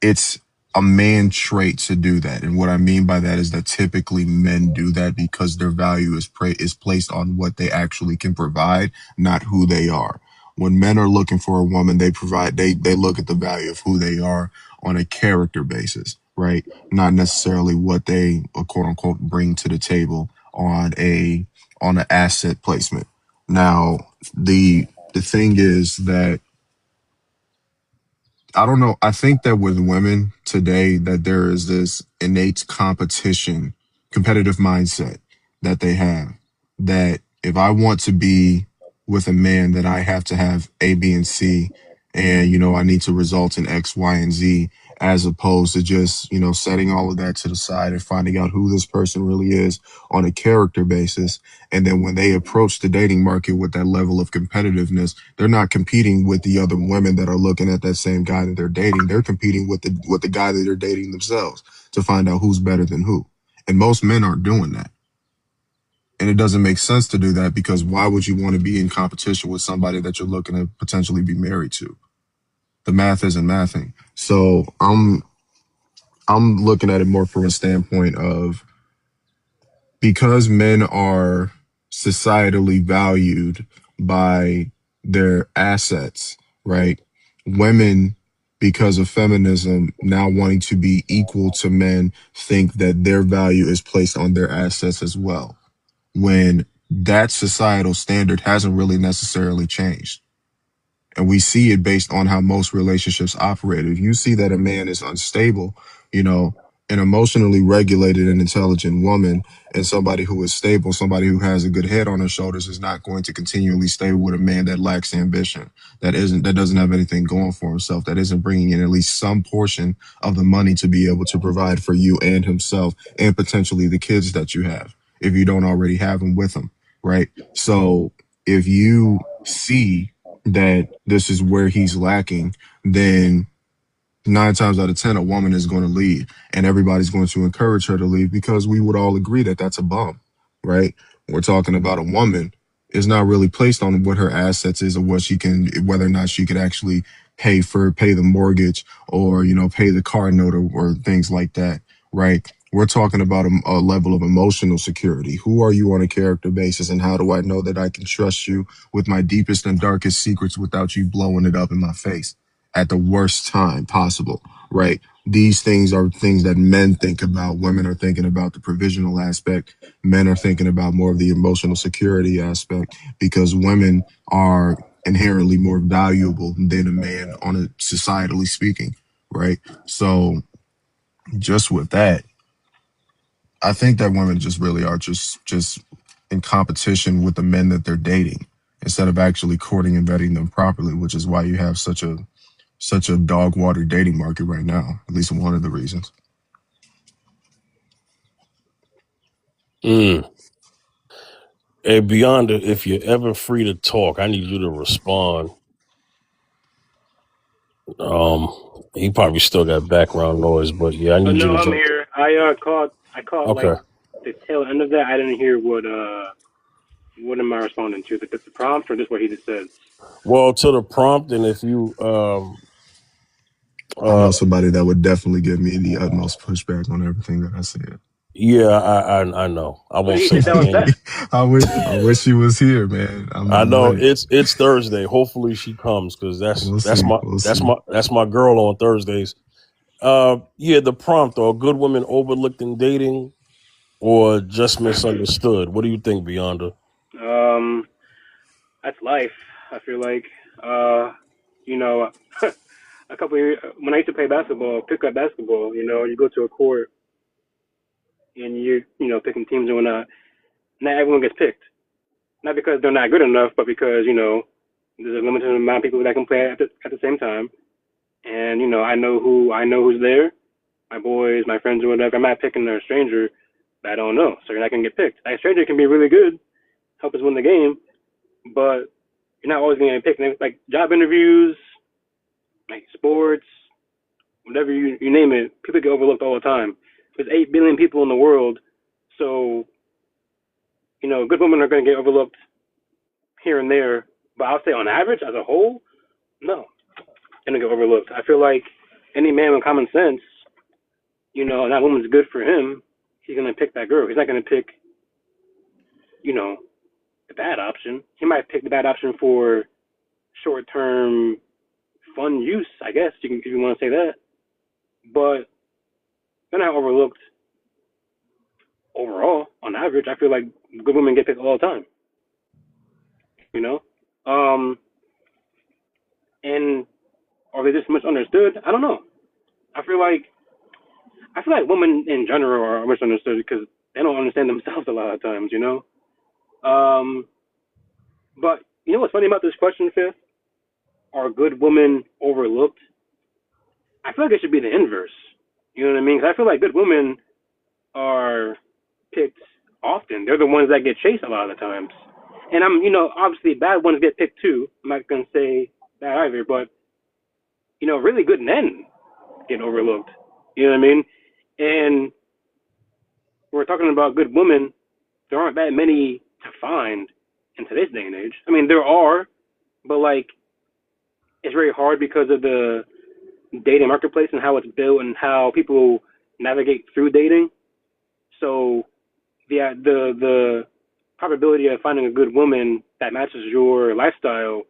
It's a man trait to do that. And what I mean by that is that typically men do that because their value is placed on what they actually can provide, not who they are. When men are looking for a woman, they look at the value of who they are on a character basis, right? Not necessarily what they quote unquote bring to the table on an asset placement. Now, the thing is that I don't know. I think that with women today, that there is this innate competitive mindset that they have. That if I want to be with a man, that I have to have A, B, and C, and I need to result in X, Y, and Z, as opposed to just setting all of that to the side and finding out who this person really is on a character basis. And then when they approach the dating market with that level of competitiveness, they're not competing with the other women that are looking at that same guy that they're dating. They're competing with the guy that they're dating themselves to find out who's better than who. And most men aren't doing that. And it doesn't make sense to do that, because why would you want to be in competition with somebody that you're looking to potentially be married to? The math isn't mathing. So I'm looking at it more from a standpoint of, because men are societally valued by their assets, right? Women, because of feminism now wanting to be equal to men, think that their value is placed on their assets as well, when that societal standard hasn't really necessarily changed. And we see it based on how most relationships operate. If you see that a man is unstable, you know, an emotionally regulated and intelligent woman, and somebody who is stable, somebody who has a good head on her shoulders, is not going to continually stay with a man that lacks ambition, that doesn't have anything going for himself, that isn't bringing in at least some portion of the money to be able to provide for you and himself, and potentially the kids that you have, if you don't already have them with him, right? So if you see that this is where he's lacking, then 9 times out of 10, a woman is going to leave, and everybody's going to encourage her to leave, because we would all agree that that's a bum, right? We're talking about a woman is not really placed on what her assets is, or whether or not she could actually pay the mortgage, or, pay the car note, or things like that, right? We're talking about a level of emotional security. Who are you on a character basis, and how do I know that I can trust you with my deepest and darkest secrets without you blowing it up in my face at the worst time possible, right? These things are things that men think about. Women are thinking about the provisional aspect. Men are thinking about more of the emotional security aspect, because women are inherently more valuable than a man, on a societally speaking, right? So just with that, I think that women just really are just in competition with the men that they're dating, instead of actually courting and vetting them properly, which is why you have such a dog water dating market right now. At least one of the reasons.
Mm. Hey, Beyond, if you're ever free to talk, I need you to respond. He probably still got background noise, but yeah, I need you
No,
to
I'm
jump.
here. I caught
Okay.
like the tail end of that. I didn't hear what am I responding to? The prompt or just what he just said?
Well, to the prompt, and if you
I know
uh
somebody that would definitely give me the utmost pushback on everything that I said.
yeah, I know. I
What
won't
did he
say
think
her
that was
name.
bad?
I wish she was here, man.
I
I'm
know
ready.
it's Thursday. Hopefully she comes because
We'll see. We'll see.
that's my girl on Thursdays. Yeah, the prompt or good women overlooked in dating or just misunderstood. What do you think, Beyonda?
Um, that's life. I feel like, uh, you know, a couple of years, when I used to play basketball, pickup basketball, you go to a court and you're picking teams and whatnot. Not everyone gets picked. Not because they're not good enough, but because there's a limited amount of people that can play at the same time. And I know who's there. My boys, my friends, or whatever. I'm not picking a stranger that I don't know, so you're not gonna get picked. That stranger can be really good, help us win the game, but you're not always gonna get picked. Like job interviews, like sports, whatever you name it, people get overlooked all the time. There's 8 billion people in the world, so good women are gonna get overlooked here and there. But I'll say on average, as a whole, no, gonna get overlooked. I feel like any man with common sense, that woman's good for him. He's gonna pick that girl. He's not gonna pick, you know, the bad option. He might pick the bad option for short-term fun use, I guess if you want to say that. But they're not overlooked overall. On average, I feel like good women get picked all the time. You know, um, and are they just misunderstood? I don't know. I feel like women in general are misunderstood because they don't understand themselves a lot of times. Um, but you know what's funny about this question, Fifth? Are good women overlooked? I feel like it should be the inverse. You know what I mean? Because I feel like good women are picked often. They're the ones that get chased a lot of the times. And obviously bad ones get picked too. I'm not gonna say that either, but really good men get overlooked. You know what I mean? And we're talking about good women. There aren't that many to find in today's day and age. I mean, there are, but like it's very hard because of the dating marketplace and how it's built and how people navigate through dating. So the probability of finding a good woman that matches your lifestyle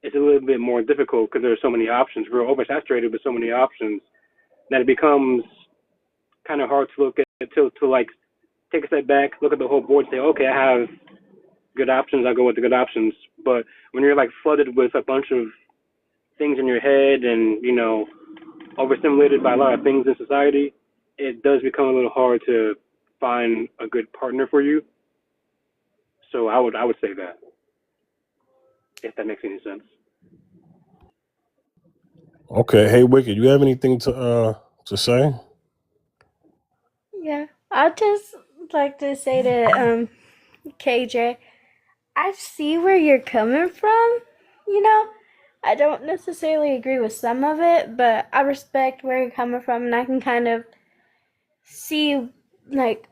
is a little bit more difficult because there's so many options. We're oversaturated with so many options that it becomes kind of hard to look at to like take a step back, look at the whole board, and say, okay, I have good options. I'll go with the good options. But when you're like flooded with a bunch of things in your head and overstimulated by a lot of things in society, it does become a little hard to find a good partner for you. So I would say that, if that makes any sense.
Okay, hey Wicked, you have anything to say?
Yeah, I'd just like to say to KJ, I see where you're coming from. You know, I don't necessarily agree with some of it, but I respect where you're coming from, and I can kind of see like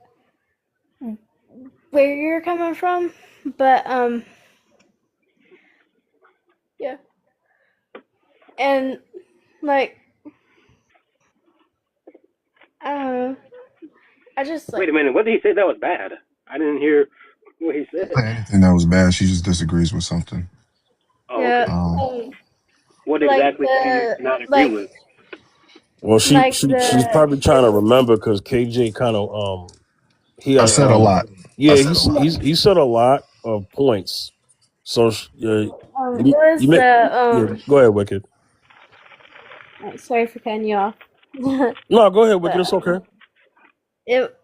where you're coming from. But yeah, and like I don't know. I just
Wait
like
a minute, what did he say that was bad? I didn't hear what he said.
Anything that was bad, she just disagrees with something.
Oh,
yeah,
okay.
Um,
What
like
exactly do you
the
not agree
like
with?
Well,
like
she's
the
probably trying to remember because KJ kind of he
I
had
said a lot. I
yeah
said a lot.
he said a lot of points. So
it was
you make
the
yeah. Go ahead, Wicked.
sorry for cutting you off.
No, go ahead, Wicked.
But
It's okay.
it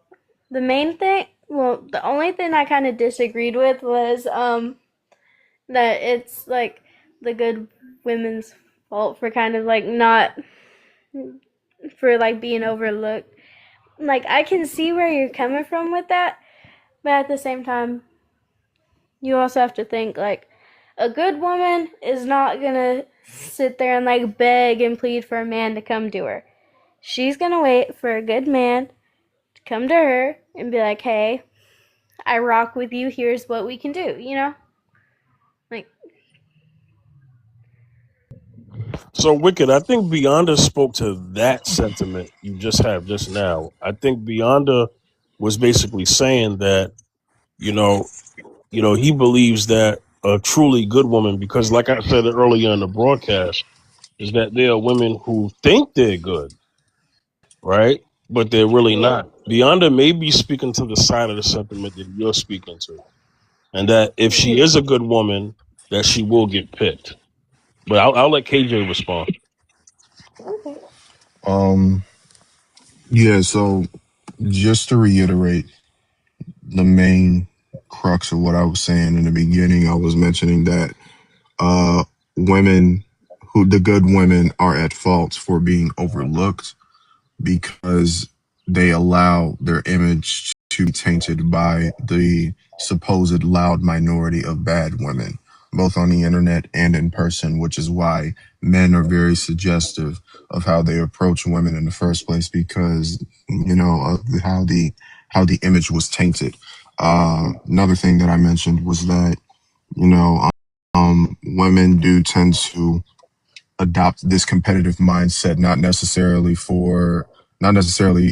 the main thing, well, the only thing I kind of disagreed with was that it's like the good women's fault for kind of like not for like being overlooked. Like I can see where you're coming from with that, but at the same time, you also have to think like a good woman is not gonna sit there and like beg and plead for a man to come to her. She's gonna wait for a good man come to her and be like, hey, I rock with you. Here's what we can do, you know? Like,
So Wicked, I think Beyonce spoke to that sentiment you just have just now. I think Beyonce was basically saying that, you know, he believes that a truly good woman, because like I said earlier in the broadcast, is that there are women who think they're good, right? But they're really not. Beyonce may be speaking to the side of the sentiment that you're speaking to. And that if she is a good woman, that she will get picked. But I'll let KJ respond.
okay.
Um, yeah. So just to reiterate, the main crux of what I was saying in the beginning, I was mentioning that women the good women are at fault for being overlooked because they allow their image to be tainted by the supposed loud minority of bad women, both on the internet and in person, which is why men are very suggestive of how they approach women in the first place because, of how the image was tainted. Another thing that I mentioned was that, you know, women do tend to adopt this competitive mindset, not necessarily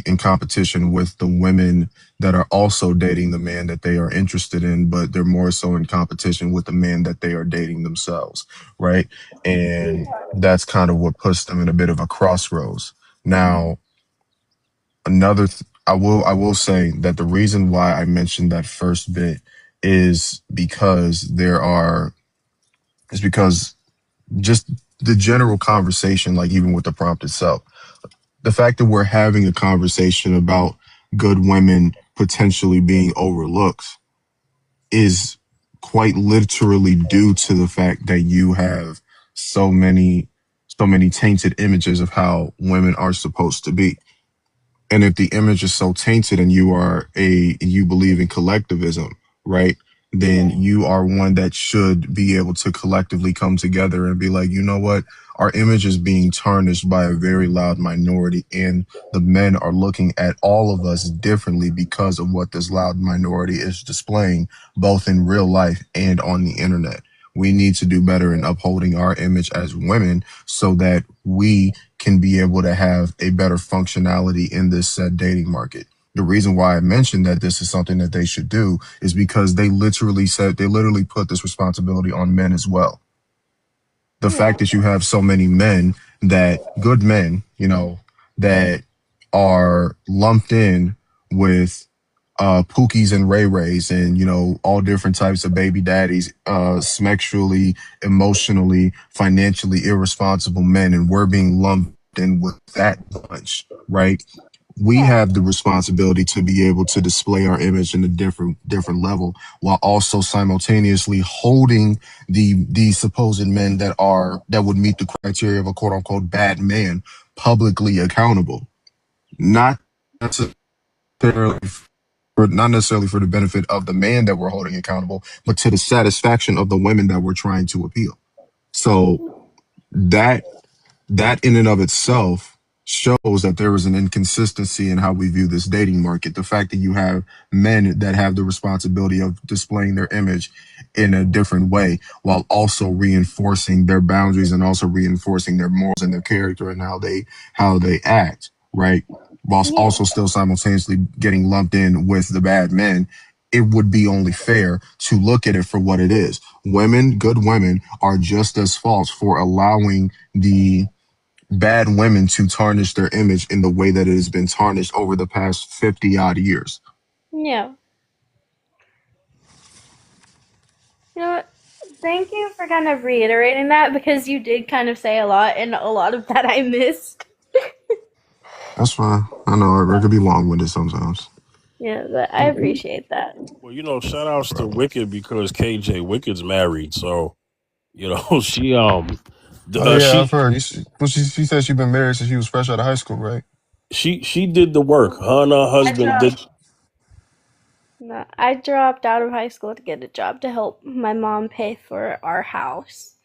in competition with the women that are also dating the man that they are interested in, but they're more so in competition with the man that they are dating themselves, right? And that's kind of what puts them in a bit of a crossroads. Now, I will say that the reason why I mentioned that first bit is because just the general conversation, like even with the prompt itself, the fact that we're having a conversation about good women potentially being overlooked is quite literally due to the fact that you have so many tainted images of how women are supposed to be. And if the image is so tainted and you believe in collectivism, right? Then you are one that should be able to collectively come together and be like, you know what? Our image is being tarnished by a very loud minority, and the men are looking at all of us differently because of what this loud minority is displaying, both in real life and on the internet. We need to do better in upholding our image as women so that we can be able to have a better functionality in this said dating market. The reason why I mentioned that this is something that they should do is because they literally put this responsibility on men as well. The fact that you have so many men good men, that are lumped in with Pookies and Ray Rays and, all different types of baby daddies, sexually, emotionally, financially irresponsible men. And we're being lumped in with that bunch, right? We
Yeah.
have the responsibility to be able to display our image in a different level while also simultaneously holding the supposed men that would meet the criteria of a quote unquote bad man publicly accountable. Not necessarily not necessarily for the benefit of the man that we're holding accountable, but to the satisfaction of the women that we're trying to appeal. So that that in and of itself shows that there is an inconsistency in how we view this dating market. The fact that you have men that have the responsibility of displaying their image in a different way while also reinforcing their boundaries and also reinforcing their morals and their character and how they act, right? Whilst
Yeah.
also still simultaneously getting lumped in with the bad men. It would be only fair to look at it for what it is. Good women, are just as false for allowing the bad women to tarnish their image in the way that it has been tarnished over the past 50 odd years.
Yeah. You know what? Thank you for kind of reiterating that because you did kind of say a lot, and a lot of that I missed.
That's fine. I know it could be long winded sometimes.
Yeah, but I appreciate that.
Well, shout outs to Wicked because KJ Wicked's married. So, she
Oh yeah, I've
she
heard. She said she's been married since she was fresh out of high school, right?
she did the work. Her and her
I
husband did.
dropped. No, I dropped out of high school to get a job to help my mom pay for our house,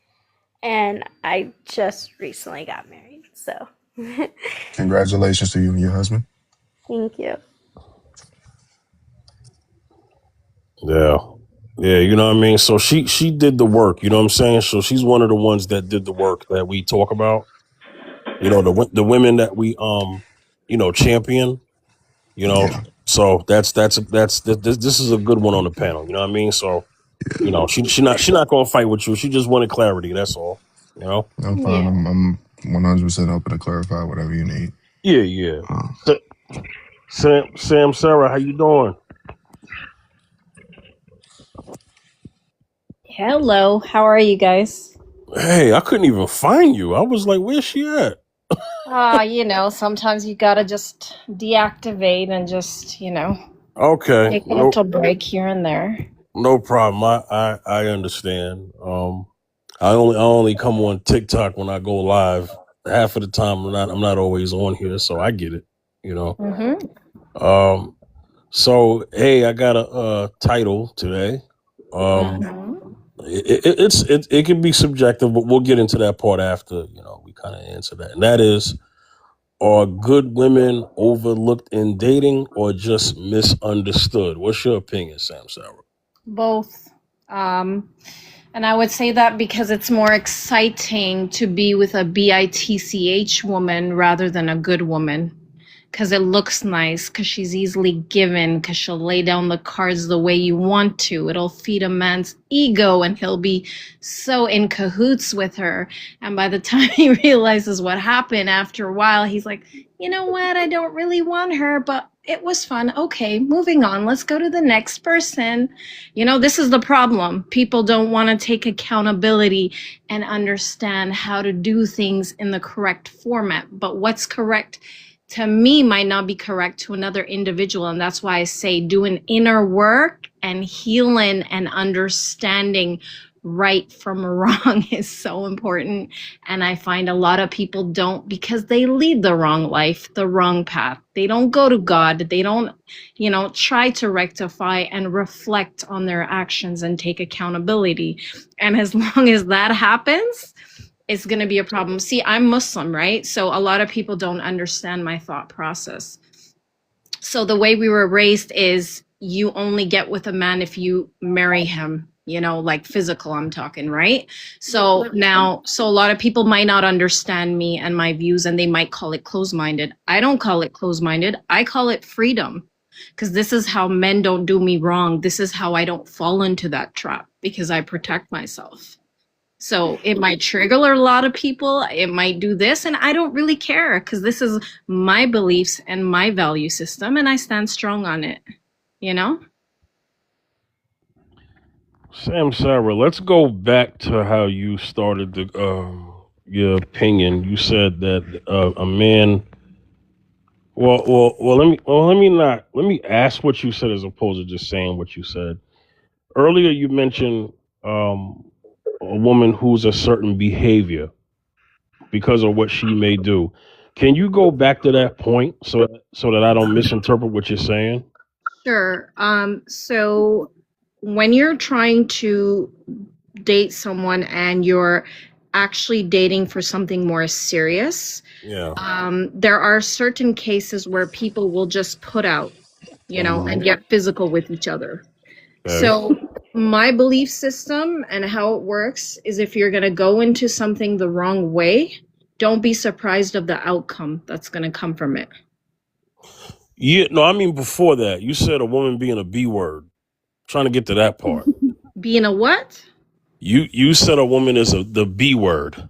and I just recently got married. So,
Congratulations to you and your husband.
thank you.
Yeah. Yeah, you know what I mean? So she did the work, you know what I'm saying? So she's one of the ones that did the work that we talk about. You know, the women that we champion, you know.
Yeah,
So this is a good one on the panel, you know what I mean? So,
yeah.
she not going to fight with you. She just wanted clarity, that's all, you know?
I'm fine.
Yeah.
I'm 100% open to clarify whatever you need.
Yeah, yeah.
Uh,
Sam Sarah, how you doing?
Hello, how are you guys?
Hey, I couldn't even find you. I was like, where's she at?
Sometimes you gotta just deactivate and just,
Okay.
take a little break here and there.
No problem. I understand. I only come on TikTok when I go live. Half of the time I'm not always on here, so I get it. You know.
Mm-hmm.
Um. So hey, I got a title today.
Mm-hmm.
It can be subjective, but we'll get into that part after we kind of answer that. And that is, are good women overlooked in dating or just misunderstood? What's your opinion, Sam Sarah?
Both. And I would say that because it's more exciting to be with a bitch woman rather than a good woman. Because it looks nice, because she's easily given, because she'll lay down the cards the way you want to. It'll feed a man's ego and he'll be so in cahoots with her. And by the time he realizes what happened after a while, he's like, you know what? I don't really want her, but it was fun. Okay, moving on. Let's go to the next person. This is the problem. People don't want to take accountability and understand how to do things in the correct format. But what's correct to me might not be correct to another individual. And that's why I say doing inner work and healing and understanding right from wrong is so important. And I find a lot of people don't, because they lead the wrong life, the wrong path. They don't go to God. They don't, try to rectify and reflect on their actions and take accountability. And as long as that happens, it's going to be a problem. See, I'm Muslim, right? So a lot of people don't understand my thought process. So the way we were raised is you only get with a man if you marry him, like physical, I'm talking, right? So a lot of people might not understand me and my views, and they might call it closed-minded. I don't call it closed-minded. I call it freedom, because this is how men don't do me wrong. This is how I don't fall into that trap, because I protect myself. So it might trigger a lot of people. It might do this, and I don't really care, because this is my beliefs and my value system, and I stand strong on it.
Sam Sarah, let's go back to how you started your opinion. You said that a man. Well. Let me ask what you said as opposed to just saying what you said earlier. You mentioned a woman who's a certain behavior because of what she may do. Can you go back to that point so that I don't misinterpret what you're saying?
Sure. So when you're trying to date someone and you're actually dating for something more serious,
Yeah.
there are certain cases where people will just put out, and get physical with each other.
Okay.
So my belief system and how it works is, if you're going to go into something the wrong way, don't be surprised of the outcome that's going to come from it.
Yeah, no, I mean before that, you said a woman being a B word. Trying to get to that part.
Being a what?
You said a woman is the B word.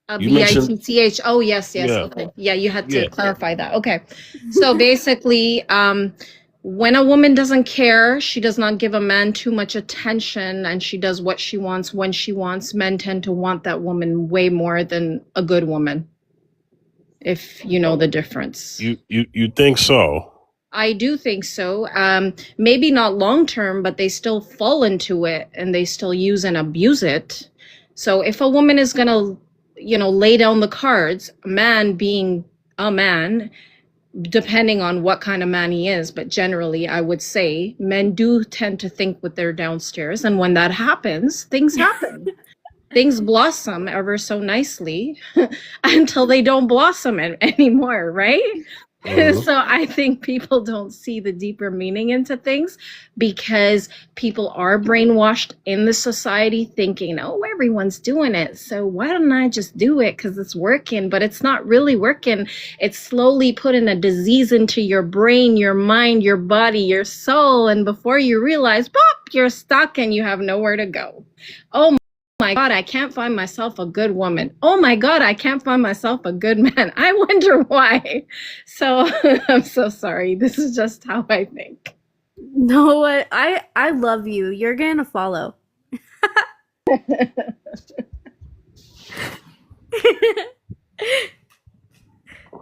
A
You mentioned-
bitch. Oh, yes.
Yeah.
Okay. Yeah, you had to
Yeah.
clarify that. Okay. So basically, when a woman doesn't care, she does not give a man too much attention, and she does what she wants when she wants, men tend to want that woman way more than a good woman, if you know the difference.
You think so?
I do think so. Maybe not long term, but they still fall into it and they still use and abuse it. So if a woman is going to, lay down the cards, a man being a man, depending on what kind of man he is, but generally I would say men do tend to think with their downstairs. And when that happens, things happen. Things blossom ever so nicely until they don't blossom anymore, right?
Hmm.
So I think people don't see the deeper meaning into things because people are brainwashed in the society thinking, oh, everyone's doing it. So why don't I just do it because it's working? But it's not really working. It's slowly putting a disease into your brain, your mind, your body, your soul. And before you realize, pop, you're stuck and you have nowhere to go. Oh my God, I can't find myself a good woman. Oh my God, I can't find myself a good man. I wonder why. So I'm so sorry. This is just how I think.
No, what I love you. You're gonna follow.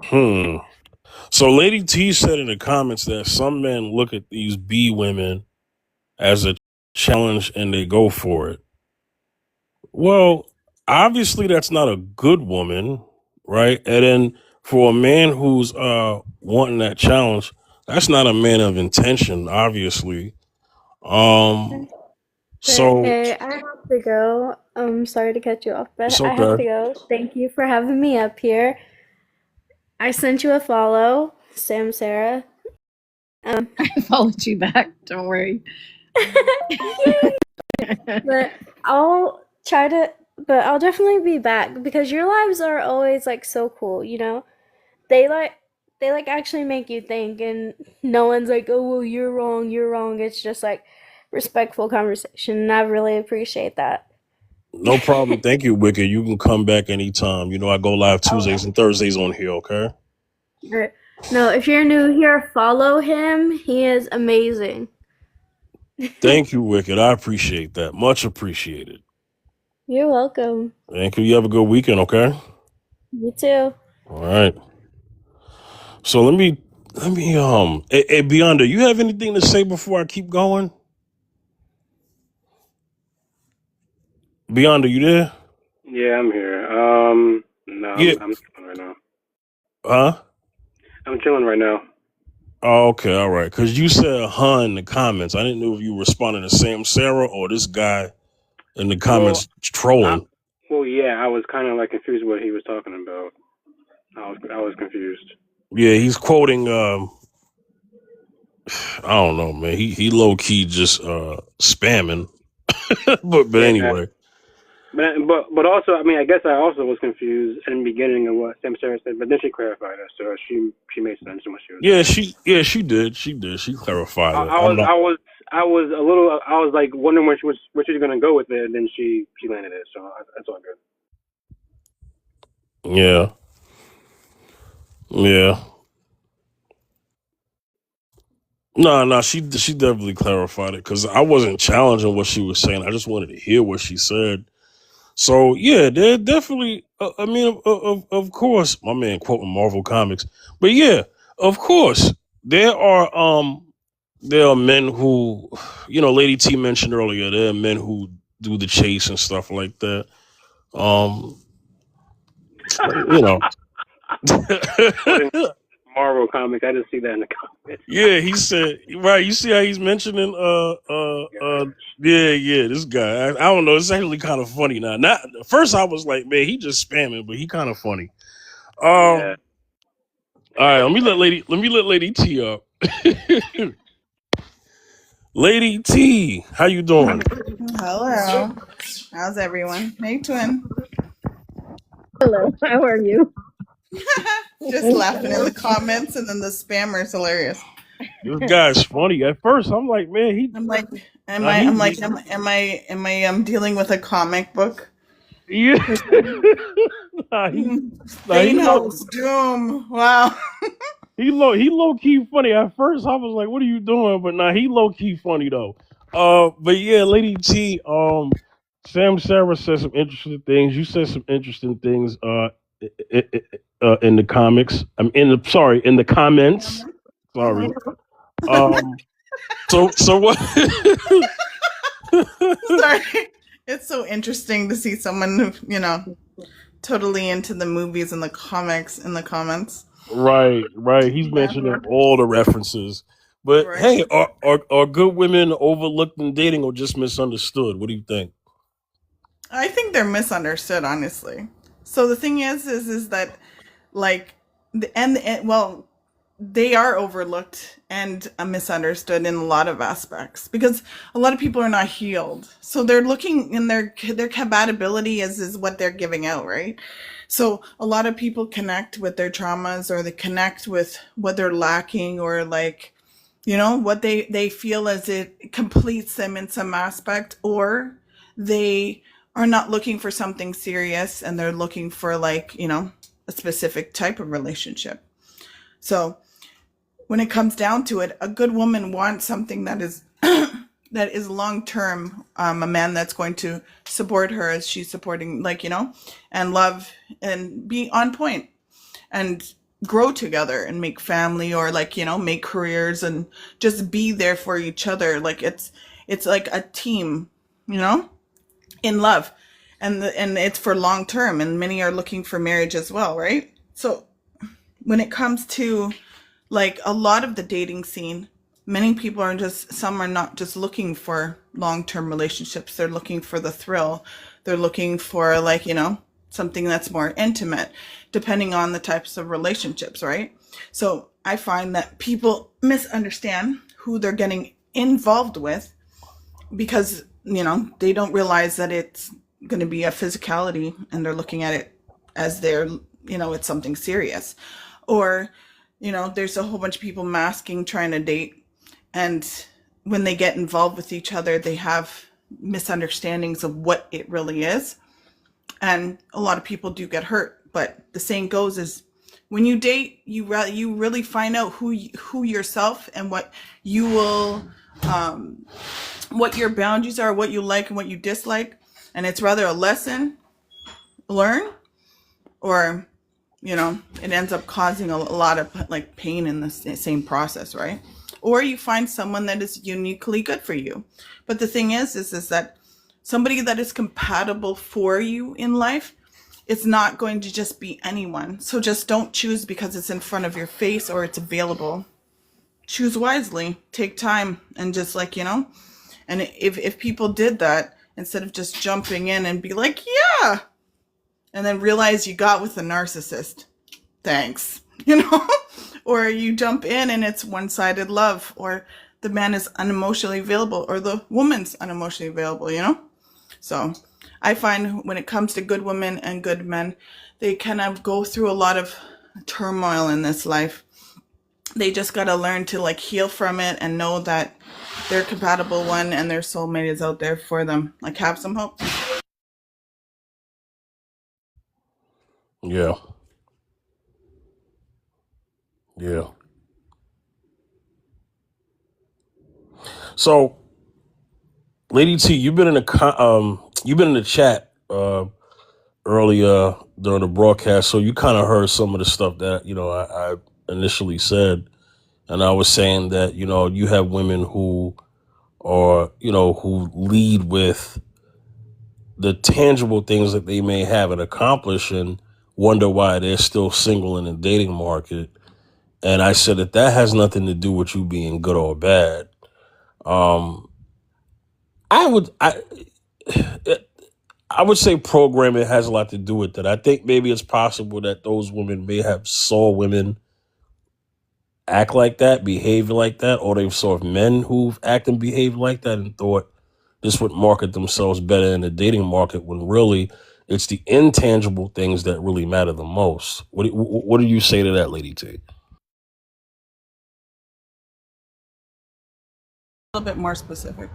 Hmm. So Lady T said in the comments that some men look at these B women as a challenge and they go for it. Well, obviously that's not a good woman, right? And then for a man who's wanting that challenge, that's not a man of intention, obviously. Um
But
so
hey, I have to go. I'm sorry to cut you off,
it's
but I have
okay.
to go. Thank you for having me up here. I sent you a follow, Sam Sarah.
I followed you back. Don't worry.
Yay! But I'll try to, but I'll definitely be back because your lives are always like so cool, you know? They like they like actually make you think and no one's like, "Oh, well, you're wrong, you're wrong." It's just like respectful conversation, and I really appreciate that.
No problem. Thank you, Wicked. You can come back anytime. You know I go live
Oh,
Tuesdays and Thursdays on here, okay?
er, no, if you're new here, follow him. He is amazing.
Thank you, Wicked. I appreciate that. Much appreciated.
You're welcome.
Thank you. You have a good weekend, okay?
You too.
All right. So hey, Beyonda, you have anything to say before I keep going? Beyonda, you there?
Yeah, I'm here. No,
Yeah.
I'm chilling right now.
Huh?
I'm chilling right now.
Oh, okay, all right. Because you said huh in the comments. I didn't know if you were responding to Sam Sarah or this guy in the
Well,
comments
I,
trolling.
yeah, I was kind of like confused what he was talking about. I was confused.
Yeah, he's quoting I don't know, man. He low key just spamming. but
Yeah,
anyway.
but also, I mean, I guess I also was confused in the beginning of what Sam Sarah said, but then she clarified it, so she made sense in what she was
Yeah,
saying.
she did. She did. She clarified it.
I
I'm
was
not
I was I was a little I was like wondering where she was gonna go with it, and then she landed it, so that's all good.
yeah. Yeah. No, she definitely clarified it because I wasn't challenging what she was saying. I just wanted to hear what she said. So yeah, they're definitely. I mean, of course, my man quoting Marvel comics, but yeah, of course, there are men who, Lady T mentioned earlier. There are men who do the chase and stuff like that. Um, you know.
Quoting Marvel comics, I just see that in the comments.
Yeah, he said, right. You see how he's mentioning, yeah, this guy. I don't know. It's actually kind of funny now. Not first, I was like, man, he just spamming, but he kind of funny.
Yeah.
All right, let me let Lady T up. Lady T, how you doing?
Hello. How's everyone? Hey, twin.
Hello. How are you?
Just laughing in the comments, and then the spammer's hilarious.
This guy's funny. At first, I'm like, man,
I'm like,
nah, he,
am I dealing with a comic book?
yeah, nah, he
Steinhouse Doom. Wow.
He low key funny. At first, I was like, "What are you doing?" But nah, he low key funny though. But yeah, Lady T. Sam Sarah said some interesting things. You said some interesting things. In the comics. I'm in the comments. Sorry. Um. So what?
Sorry. It's so interesting to see someone who, totally into the movies and the comics in the comments.
Right. He's
Yeah.
mentioning all the references. But
Right.
hey, are good women overlooked in dating or just misunderstood? What do you think?
I think they're misunderstood, honestly. So the thing is that, like, well, they are overlooked and misunderstood in a lot of aspects because a lot of people are not healed. So they're looking in their compatibility is what they're giving out, right? So a lot of people connect with their traumas, or they connect with what they're lacking, or like, what they feel as it completes them in some aspect, or they are not looking for something serious and they're looking for like, a specific type of relationship. So when it comes down to it, a good woman wants something that is that is long term, a man that's going to support her as she's supporting, like, and love and be on point and grow together and make family, or like, make careers and just be there for each other. Like it's like a team, in love, and it's for long term, and many are looking for marriage as well, right? So when it comes to like a lot of the dating scene, many people some are not just looking for long-term relationships. They're looking for the thrill. They're looking for like, something that's more intimate, depending on the types of relationships, right? So I find that people misunderstand who they're getting involved with because, they don't realize that it's going to be a physicality, and they're looking at it as it's something serious. Or, there's a whole bunch of people masking, trying to date. And when they get involved with each other, they have misunderstandings of what it really is. And a lot of people do get hurt. But the saying goes is, when you date, you really find out who yourself and what you will, what your boundaries are, what you like and what you dislike. And it's rather a lesson learned, or it ends up causing a lot of like pain in the same process, right? Or you find someone that is uniquely good for you. But the thing is that somebody that is compatible for you in life, it's not going to just be anyone. So just don't choose because it's in front of your face or it's available. Choose wisely, take time, and just like, and if people did that, instead of just jumping in and be like, yeah, and then realize you got with a narcissist. Thanks. Or you jump in and it's one-sided love, or the man is unemotionally available, or the woman's unemotionally available, So I find when it comes to good women and good men, they kind of go through a lot of turmoil in this life. They just got to learn to like heal from it and know that their compatible one and their soulmate is out there for them. Like, have some hope.
Yeah. Yeah. So, Lady T, you've been in the chat earlier during the broadcast, so you kind of heard some of the stuff that I initially said, and I was saying that you have women who are who lead with the tangible things that they may have and accomplish, and wonder why they're still single in the dating market. And I said that has nothing to do with you being good or bad. Um, I would say programming has a lot to do with that. I think maybe it's possible that those women may have saw women act like that, behave like that, or they've saw men who've acted and behaved like that and thought this would market themselves better in the dating market, when really it's the intangible things that really matter the most. What do you say to that, Lady T?
A little bit more specific.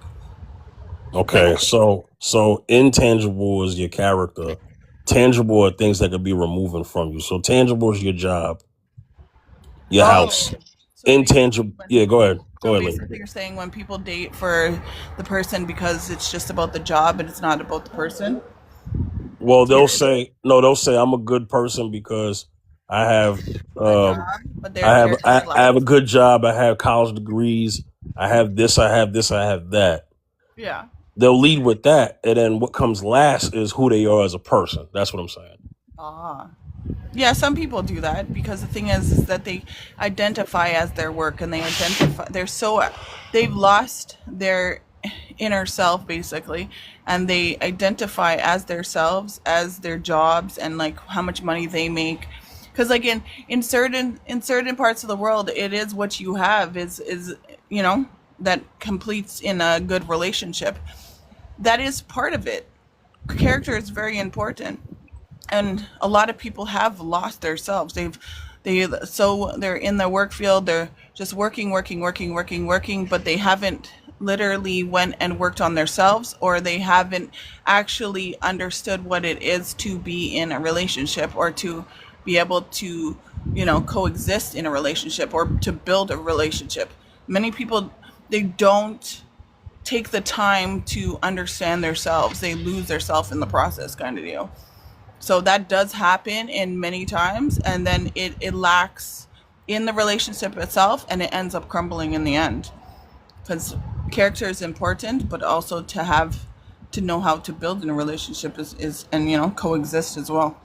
Okay, so intangible is your character. Tangible are things that could be removed from you. So tangible is your job, your house.
So
Intangible, yeah. Go ahead, Lady.
basically you're saying when people date for the person because it's just about the job and it's not about the person.
Well, they'll say I'm a good person because I have
But
I have a good job. I have college degrees. I have this. I have this. I have that.
yeah.
They'll lead with that, and then what comes last is who they are as a person. That's what I'm saying.
Yeah, some people do that because the thing is that they identify as their work, and they've lost their inner self basically, and they identify as themselves, as their jobs, and like how much money they make, because like in certain parts of the world, it is what you have is you know that completes in a good relationship. That is part of it. Character is very important, and a lot of people have lost themselves. They're in their work field, they're just working, but they haven't literally went and worked on themselves, or they haven't actually understood what it is to be in a relationship, or to be able to coexist in a relationship, or to build a relationship. Many people, they don't take the time to understand themselves. They lose themselves in the process, kind of deal. So that does happen in many times, and then it lacks in the relationship itself, and it ends up crumbling in the end. Because character is important, but also to know how to build in a relationship is and coexist as well.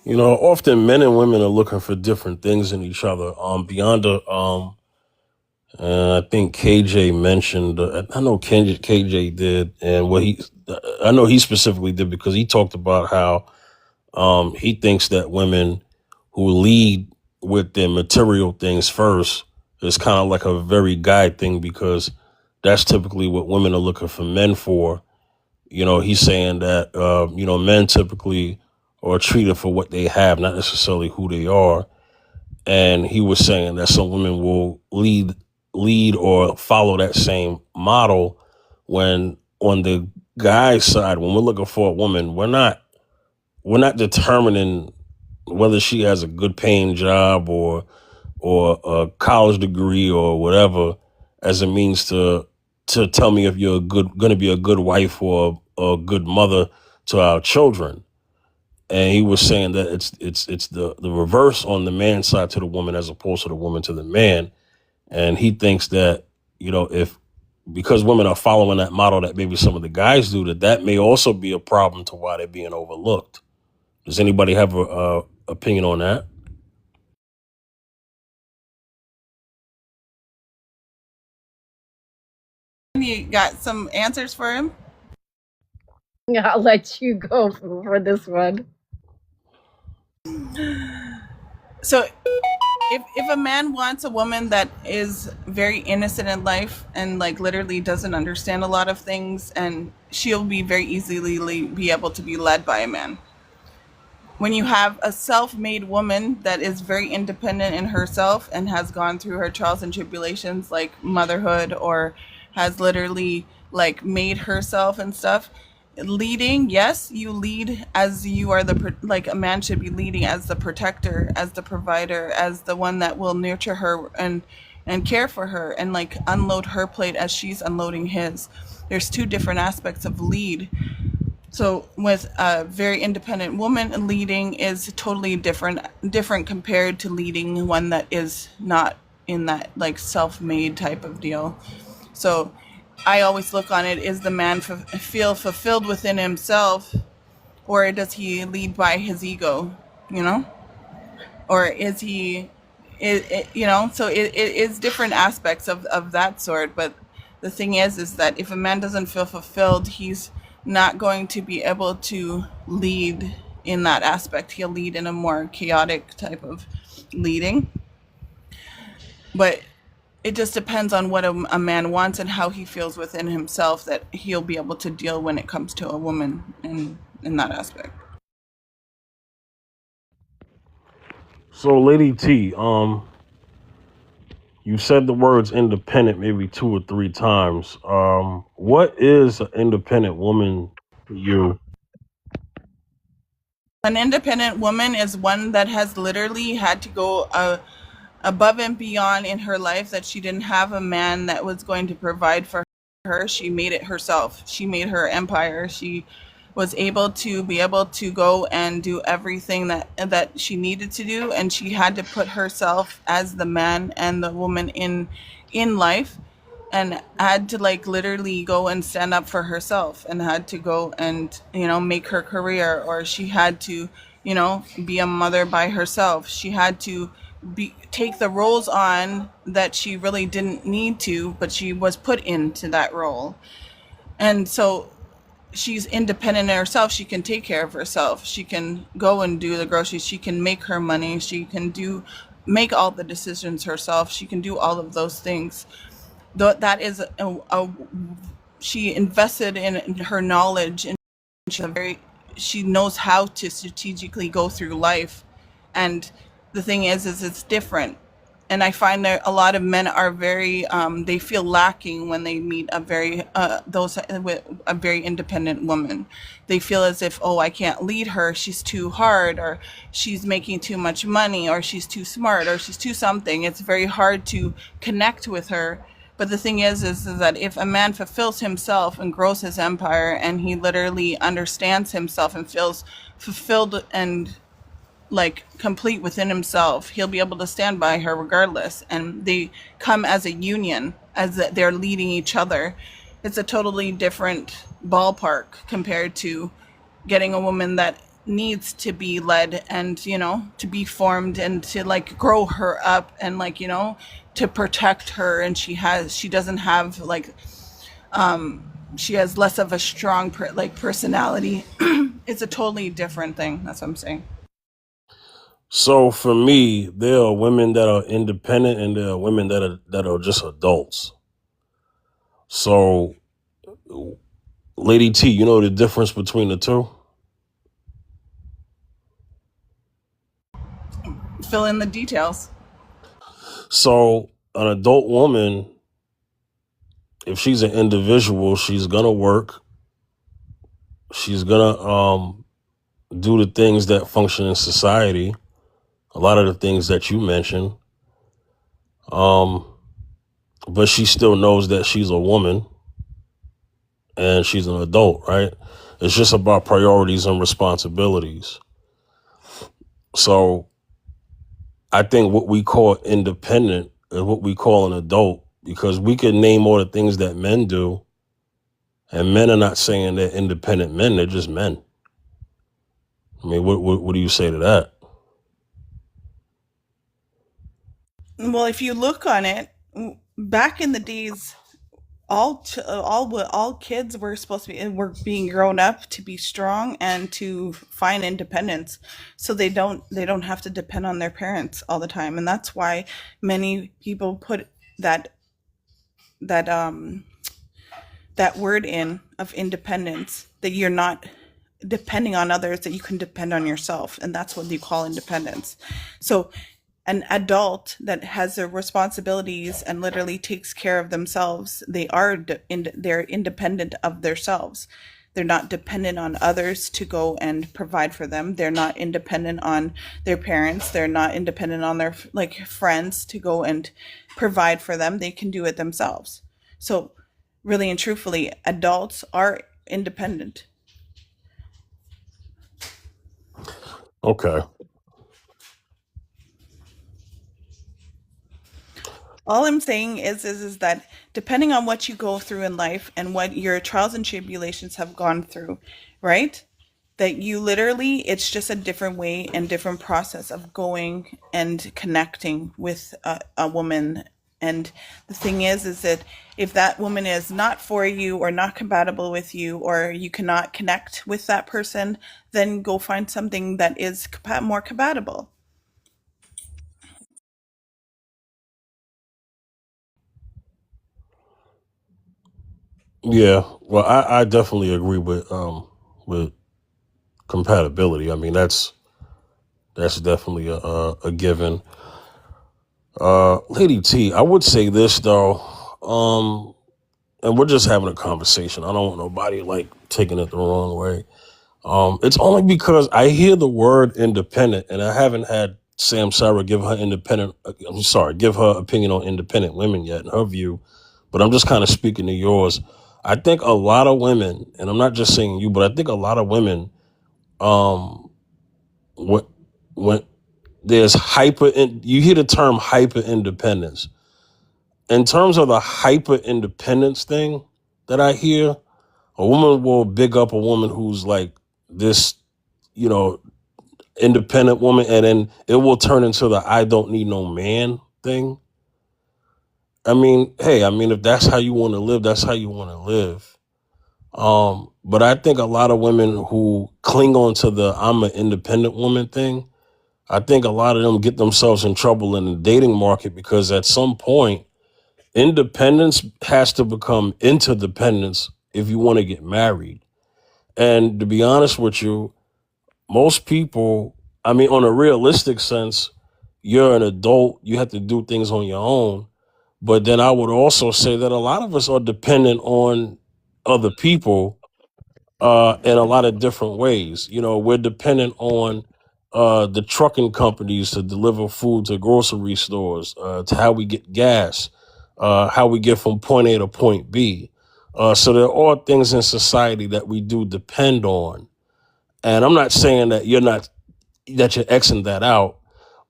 Often men and women are looking for different things in each other. Beyond I think KJ mentioned. I know KJ did, and I know he specifically did because he talked about how he thinks that women who lead with their material things first is kind of like a very guy thing, because that's typically what women are looking for men for. He's saying that men typically are treated for what they have, not necessarily who they are. And he was saying that some women will lead or follow that same model, when on the guy's side, when we're looking for a woman, we're not determining whether she has a good paying job or a college degree or whatever as a means to tell me if you're going to be a good wife or a good mother to our children. And he was saying that it's the reverse on the man's side to the woman as opposed to the woman to the man. And he thinks that, if because women are following that model that maybe some of the guys do, that may also be a problem to why they're being overlooked. Does anybody have a opinion on that?
You got some answers for him?
I'll let you go for this one.
So if a man wants a woman that is very innocent in life and like literally doesn't understand a lot of things, and she'll be very easily be able to be led by a man. When you have a self-made woman that is very independent in herself and has gone through her trials and tribulations like motherhood, or has literally like made herself and stuff, leading, yes, you lead as you are like a man should be leading as the protector, as the provider, as the one that will nurture her and care for her, and like unload her plate as she's unloading his. There's two different aspects of lead. So with a very independent woman, leading is totally different compared to leading one that is not in that like self-made type of deal. So I always look on it, is the man feel fulfilled within himself, or does he lead by his ego, or is he, so it is different aspects of that sort. But the thing is that if a man doesn't feel fulfilled, he's not going to be able to lead in that aspect. He'll lead in a more chaotic type of leading. But it just depends on what a man wants and how he feels within himself, that he'll be able to deal when it comes to a woman in that aspect.
So, Lady T, you said the words independent maybe 2 or 3 times. What is an independent woman to you?
An independent woman is one that has literally had to go above and beyond in her life, that she didn't have a man that was going to provide for her. She made it herself. She made her empire. She was able to go and do everything that she needed to do, and she had to put herself as the man and the woman in life, and had to like literally go and stand up for herself, and had to go and make her career, or she had to be a mother by herself. She had to take the roles on that she really didn't need to, but she was put into that role. And so she's independent in herself. She can take care of herself. She can go and do the groceries. She can make her money. She can make all the decisions herself. She can do all of those things. That is she invested in her knowledge, and she knows how to strategically go through life. And the thing is it's different. And I find that a lot of men are very they feel lacking when they meet a very those with a very independent woman. They feel as if, oh, I can't lead her, she's too hard, or she's making too much money, or she's too smart, or she's too something. It's very hard to connect with her. But the thing is that if a man fulfills himself and grows his empire, and he literally understands himself and feels fulfilled and like complete within himself, he'll be able to stand by her regardless. And they come as a union, as they're leading each other. It's a totally different ballpark compared to getting a woman that needs to be led and, you know, to be formed and to like grow her up and like, you know, to protect her. And she doesn't have like she has less of a strong personality. It's a totally different thing. That's what I'm saying.
So for me, there are women that are independent and there are women that are just adults. So, Lady T, you know the difference between the two?
Fill in the details.
So an adult woman, if she's an individual, she's gonna work. She's gonna do the things that function in society. A lot of the things that you mentioned. But she still knows that she's a woman and she's an adult, right? It's just about priorities and responsibilities. So I think what we call independent is what we call an adult, because we can name all the things that men do, and men are not saying they're independent men, they're just men. I mean, what do you say to that?
Well, if you look on it, back in the days, all kids were supposed to be were being grown up to be strong and to find independence, so they don't have to depend on their parents all the time. And that's why many people put that that um that word in of independence, that you're not depending on others, that you can depend on yourself, and that's what you call independence. So an adult that has their responsibilities and literally takes care of themselves, they're independent of themselves. They're not dependent on others to go and provide for them. They're not independent on their parents. They're not independent on their like friends to go and provide for them. They can do it themselves. So really and truthfully, adults are independent.
Okay.
All I'm saying is that depending on what you go through in life and what your trials and tribulations have gone through, right? That you literally, it's just a different way and different process of going and connecting with a woman. And the thing is that if that woman is not for you or not compatible with you, or you cannot connect with that person, then go find something that is more compatible.
Yeah. Well, I definitely agree with compatibility. I mean, that's definitely a given. Lady T, I would say this though, and we're just having a conversation. I don't want nobody like taking it the wrong way. It's only because I hear the word independent, and I haven't had Sam Sarah give her opinion on independent women yet, in her view. But I'm just kind of speaking to yours. I think a lot of women, and I'm not just saying you, but I think a lot of women, um, when when there's you hear the term hyper independence. In terms of the hyper independence thing that I hear, a woman will big up a woman who's like this, you know, independent woman, and then it will turn into the I don't need no man thing. I mean, hey, I mean, if that's how you want to live, that's how you want to live. But I think a lot of women who cling on to the I'm an independent woman thing, I think a lot of them get themselves in trouble in the dating market because at some point, independence has to become interdependence if you want to get married. And to be honest with you, most people, I mean, on a realistic sense, you're an adult, you have to do things on your own. But then I would also say that a lot of us are dependent on other people in a lot of different ways. You know, we're dependent on the trucking companies to deliver food to grocery stores, to how we get gas, how we get from point A to point B. So there are things in society that we do depend on. And I'm not saying that you're Xing that out,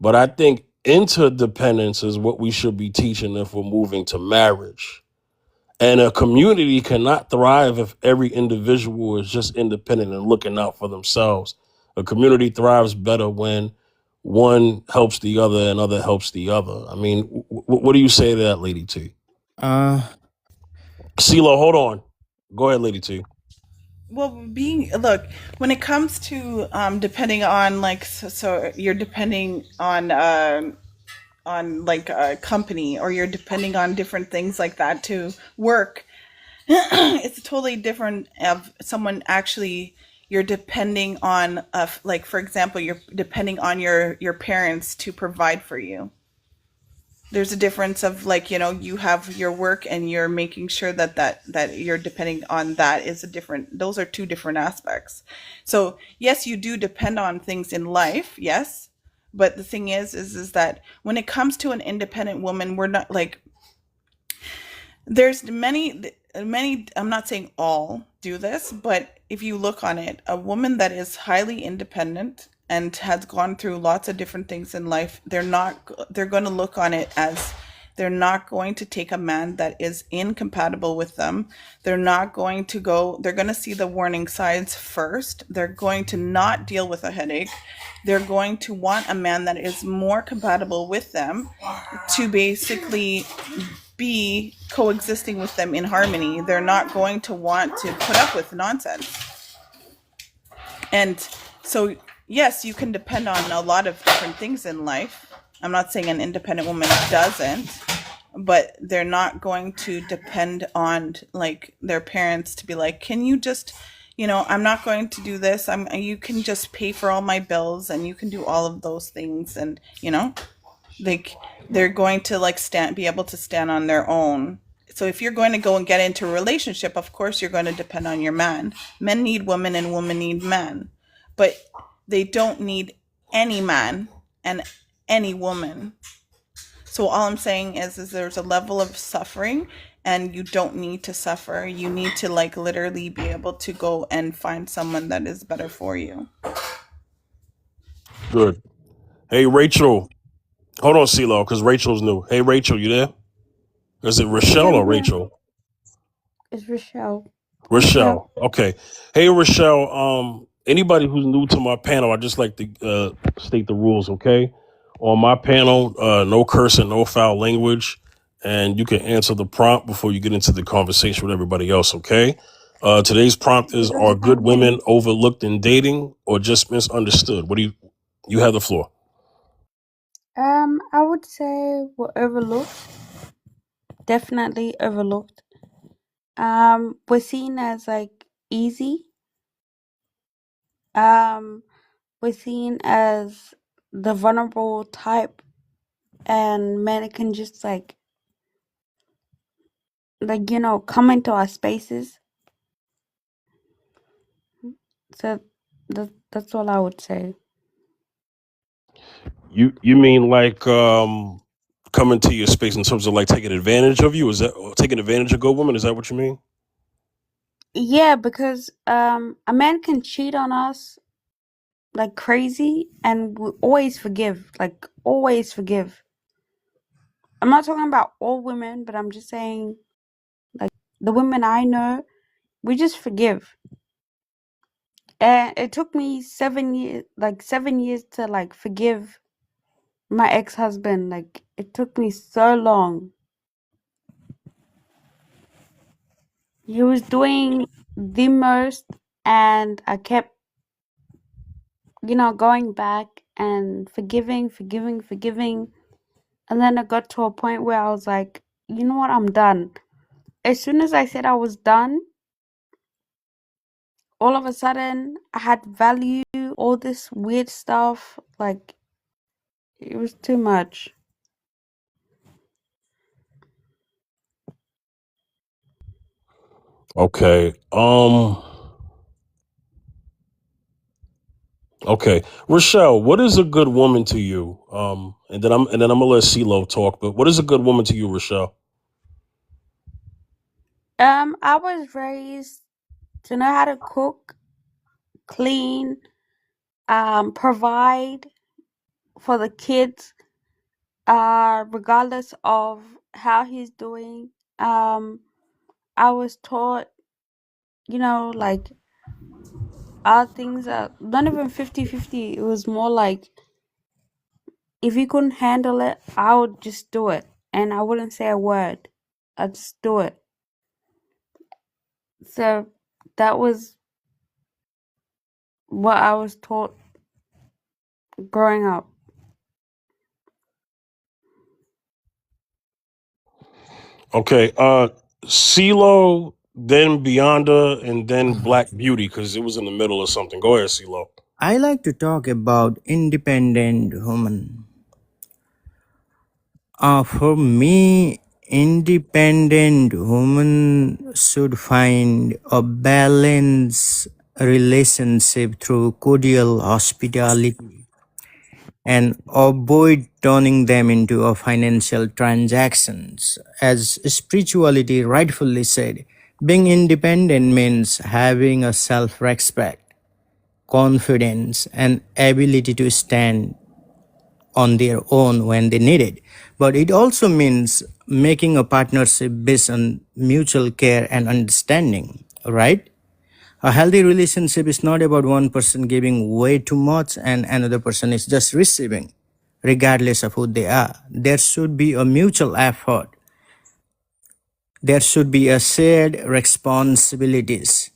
but I think interdependence is what we should be teaching if we're moving to marriage. And a community cannot thrive if every individual is just independent and looking out for themselves. A community thrives better when one helps the other and other helps the other. I mean, what do you say to that, Lady T?
Uh,
CeeLo, hold on. Go ahead, Lady T.
Well, look, when it comes to depending on like so you're depending on like a company, or you're depending on different things like that to work. It's totally different of someone actually you're depending on like, for example, you're depending on your parents to provide for you. There's a difference of, like, you have your work and you're making sure that you're depending on that. Is a different Those are two different aspects. So yes, you do depend on things in life, yes, but the thing is that when it comes to an independent woman, we're not like, there's many, I'm not saying all do this, but if you look on it, a woman that is highly independent and has gone through lots of different things in life, they're going to look on it as, they're not going to take a man that is incompatible with them. They're going to see the warning signs first. They're going to not deal with a headache. They're going to want a man that is more compatible with them to basically be coexisting with them in harmony. They're not going to want to put up with nonsense. And so, yes, you can depend on a lot of different things in life. I'm not saying an independent woman doesn't, but they're not going to depend on like their parents to be like, can you just, I'm not going to do this. You can just pay for all my bills and you can do all of those things. And, like, they're going to like be able to stand on their own. So if you're going to go and get into a relationship, of course you're going to depend on your man. Men need women and women need men, but they don't need any man and any woman. So all I'm saying is there's a level of suffering, and you don't need to suffer. You need to like literally be able to go and find someone that is better for you.
Good. Hey, Rachel. Hold on, CeeLo, because Rachel's new. Hey, Rachel, you there? Is it Rochelle
Yeah,
or
yeah.
Rachel?
It's Rochelle.
Rochelle. Okay. Hey, Rochelle. Anybody who's new to my panel, I just like to state the rules. Okay. On my panel, no cursing, no foul language, and you can answer the prompt before you get into the conversation with everybody else. Okay. Today's prompt is: are good women overlooked in dating or just misunderstood? What do you have the floor?
I would say we're overlooked. Definitely overlooked. We're seen as like easy. We're seen as the vulnerable type, and men can just like come into our spaces. So that's all I would say.
You mean like coming to your space in terms of like taking advantage of you? Is that taking advantage of good women? Is that what you mean?
Yeah, because a man can cheat on us like crazy, and we always forgive. Like always forgive. I'm not talking about all women, but I'm just saying like the women I know, we just forgive. And it took me 7 years to like forgive my ex-husband. Like it took me so long. He was doing
the most, and I kept, going back and forgiving. And then I got to a point where I was like, you know what, I'm done. As soon as I said I was done, all of a sudden I had value, all this weird stuff. Like, it was too much.
Okay. Okay. Rochelle, what is a good woman to you? And then I'm gonna let CeeLo talk, but what is a good woman to you, Rochelle?
I was raised to know how to cook, clean, provide for the kids, regardless of how he's doing. I was taught, like, our things are not even 50-50. It was more like, if you couldn't handle it, I would just do it. And I wouldn't say a word. I'd just do it. So that was what I was taught growing up.
Okay. CeeLo, then Beyonda, and then Black Beauty, because it was in the middle of something. Go ahead, CeeLo.
I like to talk about independent women. For me, independent women should find a balanced relationship through cordial hospitality and avoid turning them into a financial transactions. As spirituality rightfully said, being independent means having a self-respect, confidence, and ability to stand on their own when they need it. But it also means making a partnership based on mutual care and understanding, right? A healthy relationship is not about one person giving way too much and another person is just receiving, regardless of who they are. There should be a mutual effort. There should be a shared responsibilities.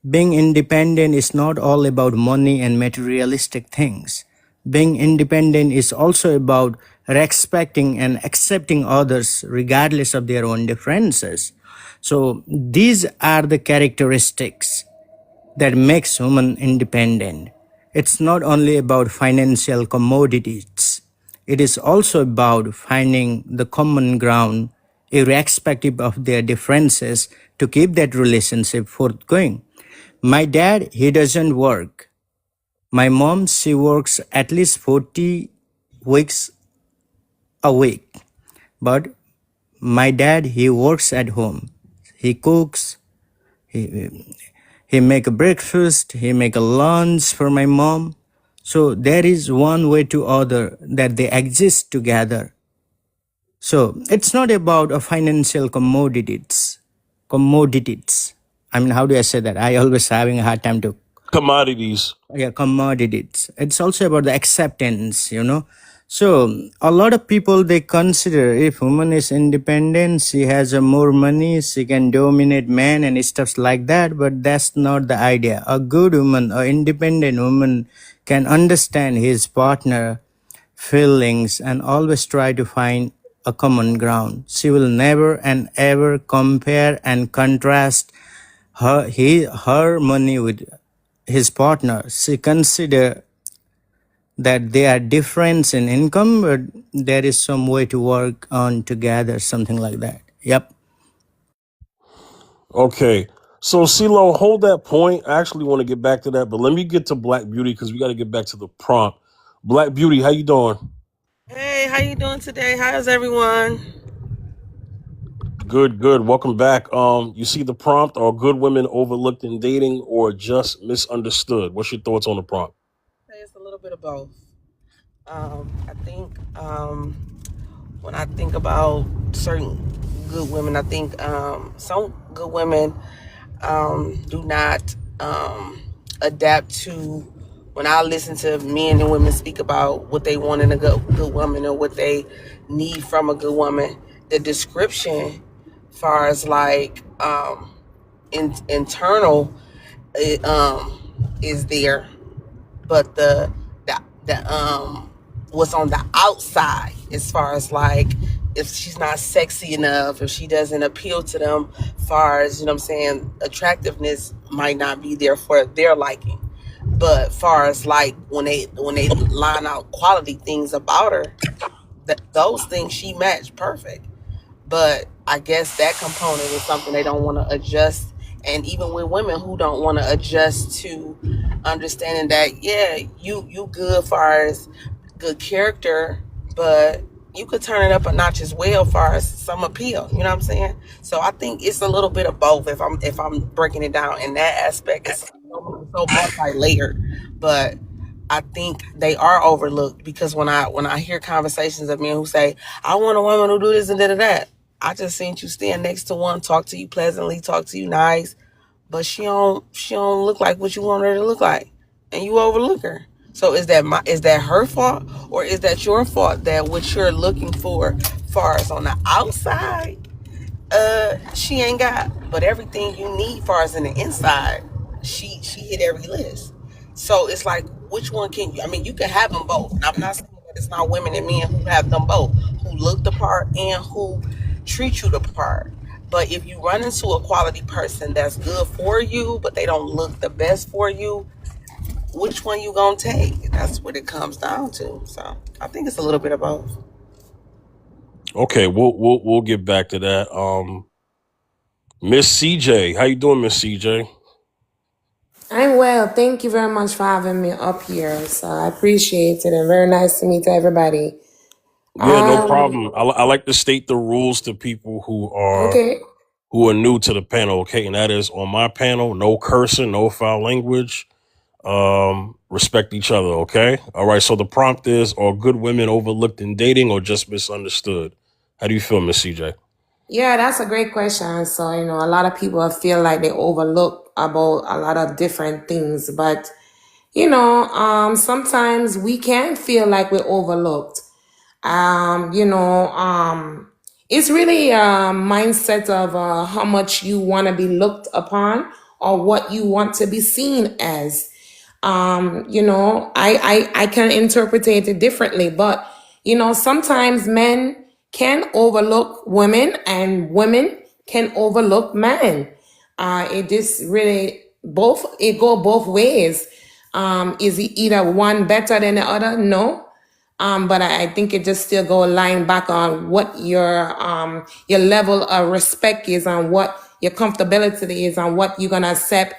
Being independent is not all about money and materialistic things. Being independent is also about respecting and accepting others regardless of their own differences. So these are the characteristics that makes women independent. It's not only about financial commodities. It is also about finding the common ground, irrespective of their differences, to keep that relationship forthgoing. My dad, he doesn't work. My mom, she works at least 40 weeks a week. But my dad, he works at home. He cooks, he make a breakfast, he make a lunch for my mom. So there is one way to other that they exist together. So it's not about a financial commodities. I mean, how do I say that? I always having a hard time to
Commodities.
commodities. It's also about the acceptance. So a lot of people, they consider if woman is independent, she has a more money, she can dominate men and stuff like that. But that's not the idea. A good woman, an independent woman, can understand his partner feelings and always try to find a common ground. She will never and ever compare and contrast her money with his partner. She consider that they are different in income, but there is some way to work on together, something like that. Yep.
Okay. So CeeLo, hold that point. I actually want to get back to that, but let me get to Black Beauty because we got to get back to the prompt. Black Beauty, how you doing?
Hey, how you doing today? How's everyone?
Good, good. Welcome back. You see the prompt: are good women overlooked in dating or just misunderstood? What's your thoughts on the prompt?
Hey, it's a little bit of both. I think when I think about certain good women, I think some good women do not adapt to. When I listen to men and women speak about what they want in a good woman or what they need from a good woman, the description, far as like internal is there, but the what's on the outside, as far as like if she's not sexy enough, if she doesn't appeal to them, far as, you know what I'm saying, attractiveness might not be there for their liking. But far as like when they line out quality things about her, those things she matched perfect. But I guess that component is something they don't want to adjust. And even with women who don't want to adjust to understanding that, yeah, you good far as good character, but you could turn it up a notch as well far as some appeal. You know what I'm saying? So I think it's a little bit of both. If I'm breaking it down in that aspect, it's so multi-layered. But I think they are overlooked, because when I hear conversations of men who say, I want a woman who do this and that, I just seen you stand next to one, talk to you pleasantly, talk to you nice, but she don't look like what you want her to look like, and you overlook her. So is that her fault, or is that your fault that what you're looking for, far as on the outside, she ain't got, but everything you need far as in the inside, she hit every list. So it's like, which one can you? I mean, you can have them both. And I'm not saying that it's not women and men who have them both, who look the part and who treat you the part. But if you run into a quality person that's good for you, but they don't look the best for you, which one you gonna take? That's what it comes down to. So I think it's a little bit of both.
Okay, we'll get back to that. Miss CJ, how you doing, Miss CJ?
I'm well. Thank you very much for having me up here. So I appreciate it, and very nice to meet everybody.
Yeah, no problem. I like to state the rules to people who are new to the panel. Okay, and that is, on my panel, no cursing, no foul language. Respect each other. Okay. All right. So the prompt is: are good women overlooked in dating or just misunderstood? How do you feel, Miss CJ?
Yeah, that's a great question. So, a lot of people feel like they overlook about a lot of different things, but sometimes we can feel like we're overlooked. It's really a mindset of how much you want to be looked upon, or what you want to be seen as. I can interpret it differently, but sometimes men can overlook women and women can overlook men. It just really it go both ways. Is it either one better than the other? No. But I think it just still go line back on what your level of respect is, and what your comfortability is, and what you're gonna accept.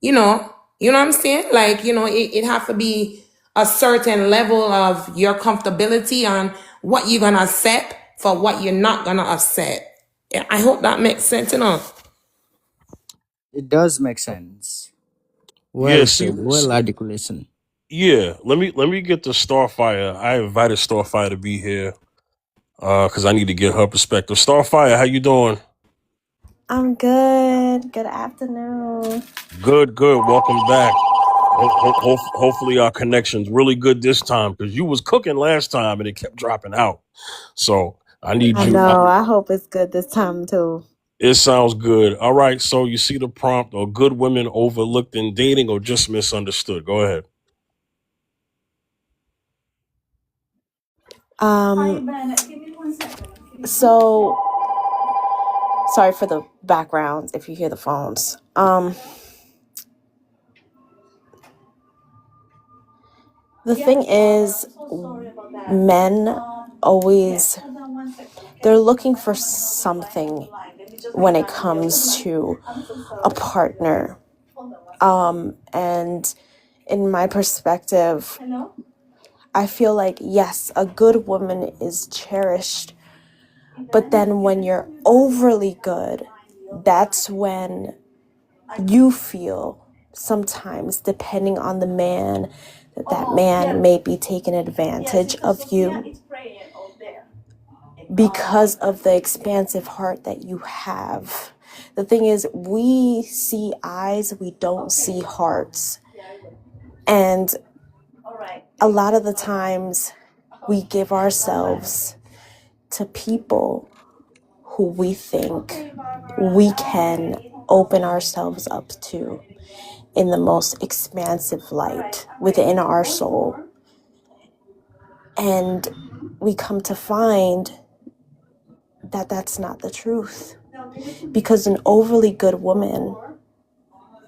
You know what I'm saying? Like, it have to be a certain level of your comfortability on what you're gonna accept for what you're not gonna accept. Yeah, I hope that makes sense,
It does make sense. Well
Yes.
said. Well articulation.
Yeah. Let me get to Starfire. I invited Starfire to be here because I need to get her perspective. Starfire, how you doing?
I'm good. Good afternoon.
Good. Welcome back. Hopefully our connection's really good this time, because you was cooking last time and it kept dropping out. So I need
I
you.
know. I hope it's good this time too.
It sounds good. All right. So you see the prompt: are good women overlooked in dating or just misunderstood? Go ahead.
So sorry for the background if you hear the phones. The thing is, men always, they're looking for something when it comes to a partner. And in my perspective, I feel like, yes, a good woman is cherished, but then when you're overly good, that's when you feel sometimes, depending on the man, that man may be taking advantage of you because of the expansive heart that you have. The thing is, we see eyes, we don't see hearts. And a lot of the times we give ourselves to people who we think we can open ourselves up to in the most expansive light within our soul. And we come to find that that's not the truth. Because an overly good woman,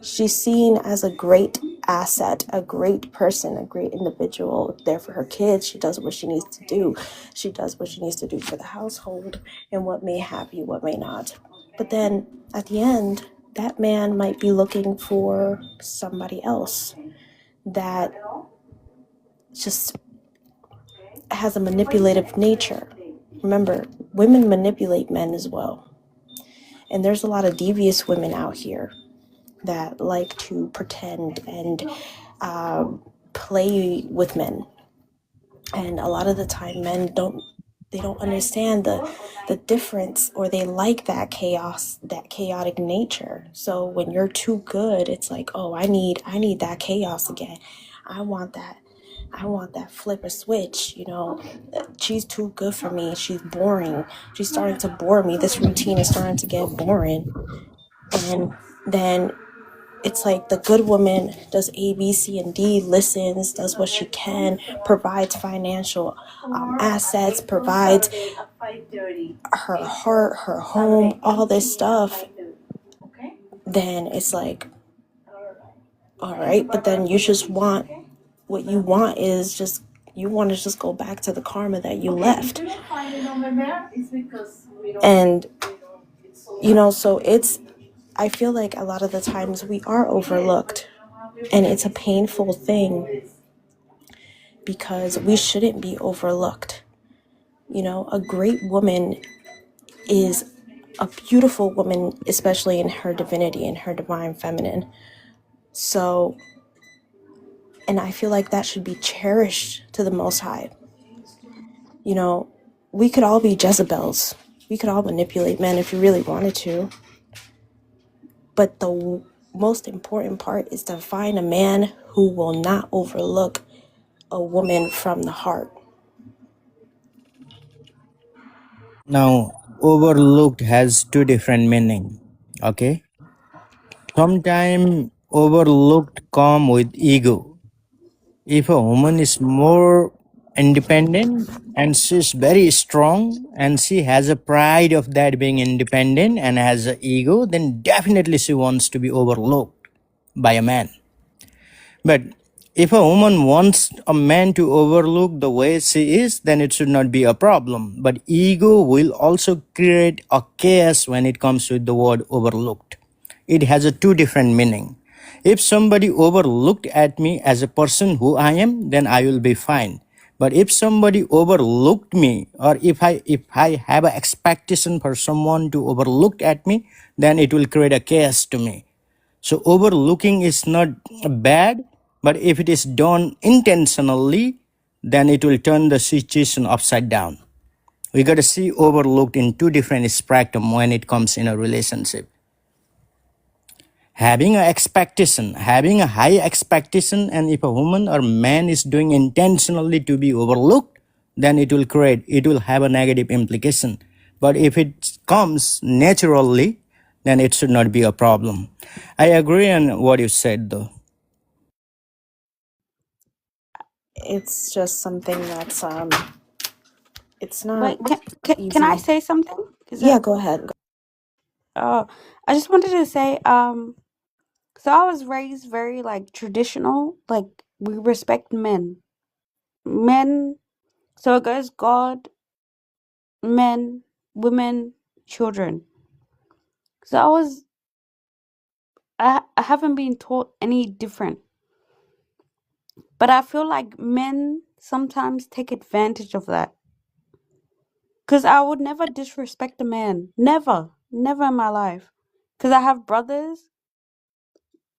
she's seen as a great asset, a great person, a great individual there for her kids. She does what she needs to do. She does what she needs to do for the household and what may have you, what may not. But then at the end, that man might be looking for somebody else that just has a manipulative nature. Remember, women manipulate men as well. And there's a lot of devious women out here that like to pretend and play with men. And a lot of the time men don't understand the difference, or they like that chaos, that chaotic nature. So when you're too good, it's like, oh, I need that chaos again. I want that flip or switch, she's too good for me. She's boring. She's starting to bore me. This routine is starting to get boring. And then it's like the good woman does A, B, C, and D, listens, does what she can, provides financial assets, provides her heart, her home, all this stuff. Then it's like, all right, but then you just want, what you want is just, you want to just go back to the karma that you left. And, so it's, I feel like a lot of the times we are overlooked, and it's a painful thing because we shouldn't be overlooked. A great woman is a beautiful woman, especially in her divinity and her divine feminine. So, and I feel like that should be cherished to the Most High. We could all be Jezebels. We could all manipulate men if we really wanted to. But the most important part is to find a man who will not overlook a woman from the heart.
Now, overlooked has two different meaning. Okay. Sometimes overlooked come with ego. If a woman is more independent and she's very strong and she has a pride of that being independent and has an ego, then definitely she wants to be overlooked by a man. But if a woman wants a man to overlook the way she is, then it should not be a problem. But ego will also create a chaos when it comes with the word overlooked. It has a two different meaning. If somebody overlooked at me as a person who I am, then I will be fine. But if somebody overlooked me, or if I have an expectation for someone to overlook at me, then it will create a chaos to me. So overlooking is not bad, but if it is done intentionally, then it will turn the situation upside down. We got to see overlooked in two different spectrum when it comes in a relationship. Having a expectation, having a high expectation, and if a woman or man is doing intentionally to be overlooked, then it will have a negative implication. But if it comes naturally, then it should not be a problem. I agree on what you said though.
It's just something that's it's not
Wait, can I
easy.
say something?
Yeah, go ahead.
I just wanted to say, so I was raised very like traditional, like we respect men. Men, so it goes God, men, women, children. So I haven't been taught any different. But I feel like men sometimes take advantage of that. Because I would never disrespect a man. Never. Never in my life. Because I have brothers.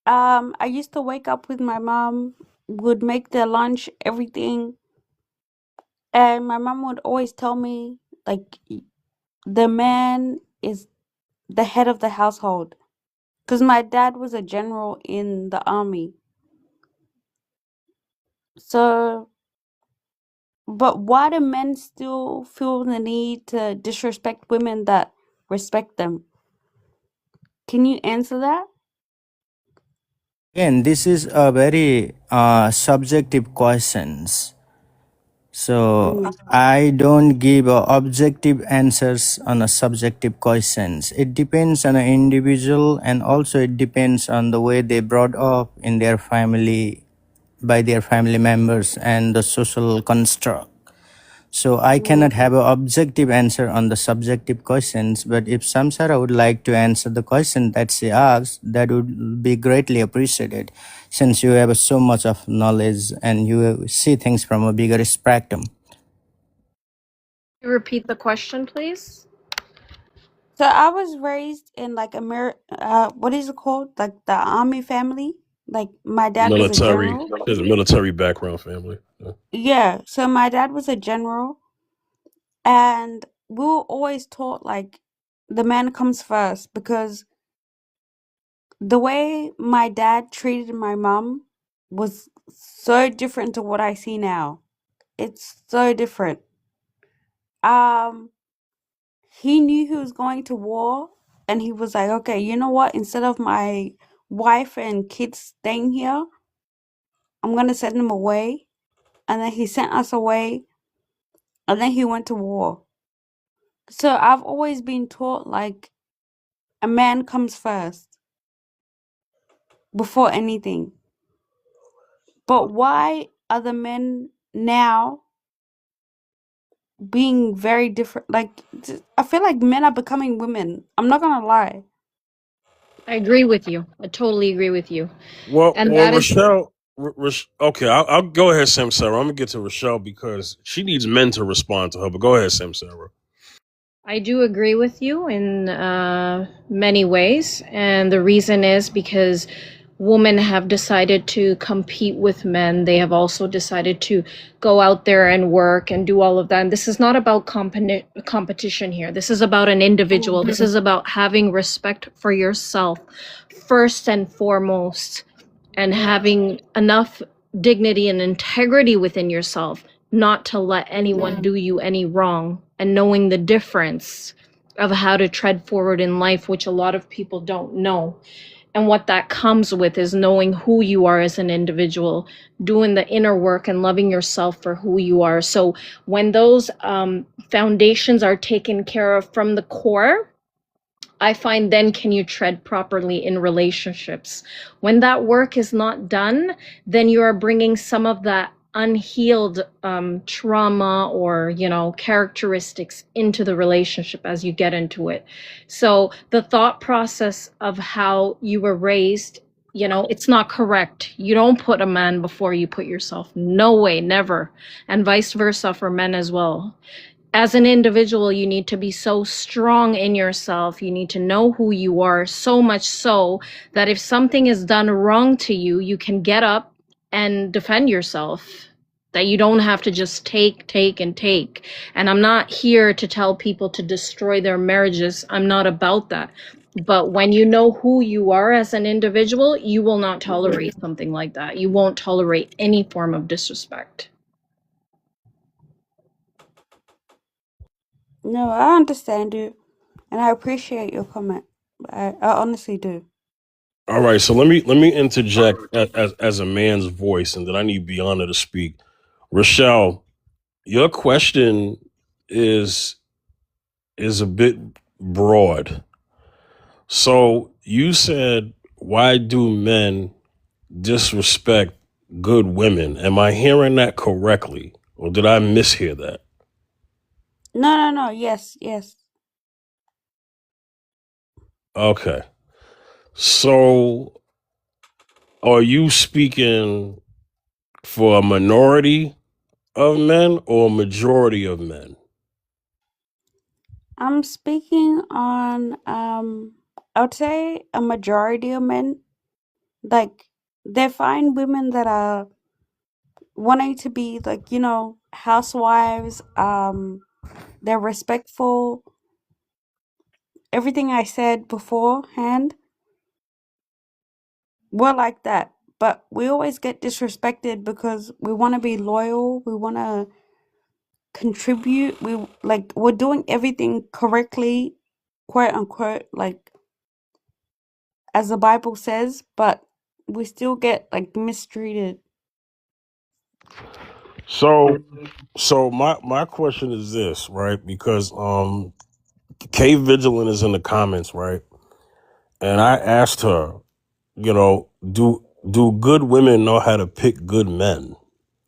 I used to wake up with my mom, would make their lunch, everything. And my mom would always tell me, like, the man is the head of the household. Because my dad was a general in the army. So, but why do men still feel the need to disrespect women that respect them? Can you answer that?
Again, this is a very subjective questions. So
Mm.
I don't give objective answers on a subjective questions. It depends on an individual, and also it depends on the way they brought up in their family, by their family members, and the social construct. So I cannot have an objective answer on the subjective questions, but if Samsara would like to answer the question that she asked, that would be greatly appreciated, since you have so much of knowledge and you see things from a bigger spectrum.
Repeat the question, please.
So I was raised in like what is it called? Like the army family. Like my dad was a
Military.
general.
There's a military background family. Yeah.
Yeah. So my dad was a general, and we were always taught like the man comes first, because the way my dad treated my mom was so different to what I see now. It's so different. Um, he knew he was going to war, and he was like, okay, you know what? Instead of my wife and kids staying here, I'm gonna send them away. And then he sent us away, and then he went to war. So I've always been taught like a man comes first before anything. But why are the men now being very different? Like, I feel like men are becoming women. I'm not gonna lie.
I agree with you. I totally agree with you.
Well,
And that is
Rochelle. Okay, I'll go ahead, Sam Sarah. I'm gonna get to Rochelle because she needs men to respond to her. But go ahead, Sam Sarah.
I do agree with you in many ways. And the reason is because women have decided to compete with men. They have also decided to go out there and work and do all of that. And this is not about competition here. This is about an individual. This is about having respect for yourself first and foremost, and having enough dignity and integrity within yourself not to let anyone do you any wrong, and knowing the difference of how to tread forward in life, which a lot of people don't know. And what that comes with is knowing who you are as an individual, doing the inner work and loving yourself for who you are. So when those foundations are taken care of from the core, I find then can you tread properly in relationships. When that work is not done, then you are bringing some of that unhealed trauma or characteristics into the relationship as you get into it. So the thought process of how you were raised, it's not correct. You don't put a man before you put yourself. No way, never. And vice versa for men as well. As an individual, you need to be so strong in yourself. You need to know who you are, so much so that if something is done wrong to you, you can get up and defend yourself. That you don't have to just take. And I'm not here to tell people to destroy their marriages. I'm not about that. But when you know who you are as an individual, you will not tolerate something like that. You won't tolerate any form of disrespect.
No, I understand you, and I appreciate your comment. I honestly do.
All right, so let me interject as a man's voice, and then I need Bianca to speak. Rochelle, your question is a bit broad. So you said, why do men disrespect good women? Am I hearing that correctly, or did I mishear that?
No. Yes.
Okay, so are you speaking for a minority of men or a majority of men?
I'm speaking on I would say a majority of men. Like, they find women that are wanting to be like, housewives, they're respectful, everything I said beforehand. We're like that, but we always get disrespected because we want to be loyal, we want to contribute, we're doing everything correctly, quote unquote, like as the Bible says, but we still get like mistreated.
So my question is this, right? Because K Vigilant is in the comments, right? And I asked her, do good women know how to pick good men?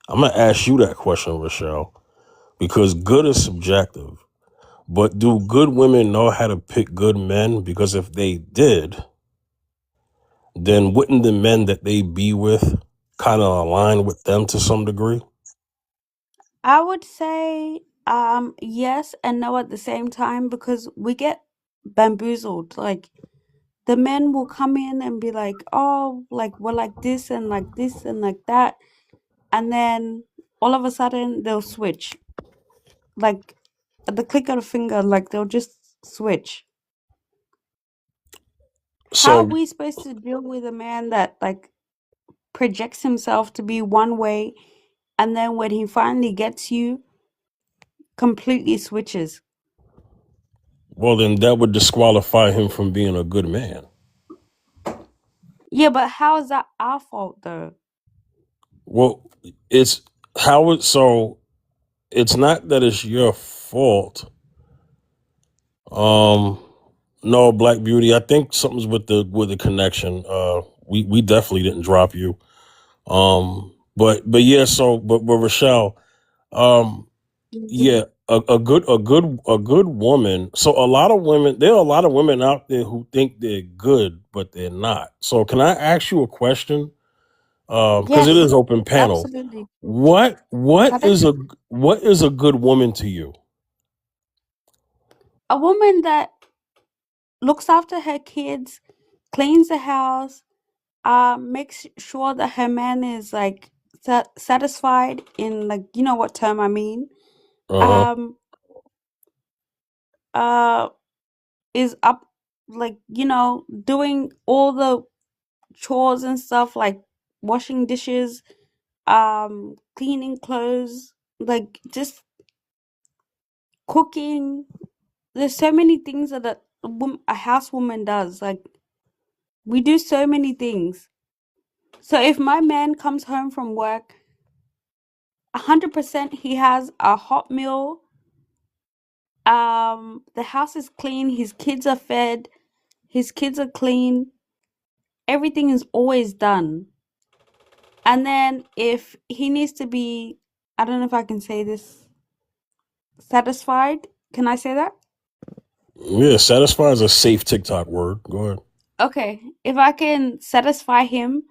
I'm gonna ask you that question, Rochelle, because good is subjective. But do good women know how to pick good men? Because if they did, then wouldn't the men that they be with kind of align with them to some degree?
I would say yes and no at the same time, because we get bamboozled. Like the men will come in and be like, oh, like we're like this and like this and like that, and then all of a sudden they'll switch. Like at the click of a finger, like they'll just switch. How are
So,
we supposed to deal with a man that like projects himself to be one way, and then when he finally gets you, completely switches?
well, then that would disqualify him from being a good man.
Yeah, but how is that our fault though?
Well, it's so it's not that it's your fault. No, Black Beauty. I think something's with the connection. We definitely didn't drop you. But yeah. But Rochelle. Yeah. A good woman. So there are a lot of women out there who think they're good, but they're not. So can I ask you a question? Because it
Yes,
is open panel.
absolutely.
What
Pardon?
is a good woman to you?
A woman that looks after her kids, cleans the house, makes sure that her man is like satisfied in, like, you know what term I mean.
Uh-huh.
Is up, like, doing all the chores and stuff, like washing dishes, cleaning clothes, like just cooking. There's so many things that a housewoman does. Like we do so many things. So if my man comes home from work, 100% he has a hot meal. The house is clean. His kids are fed. His kids are clean. Everything is always done. And then if he needs to be, I don't know if I can say this, satisfied. Can I say that?
Yeah, satisfy is a safe TikTok word. Go ahead.
Okay. If I can satisfy him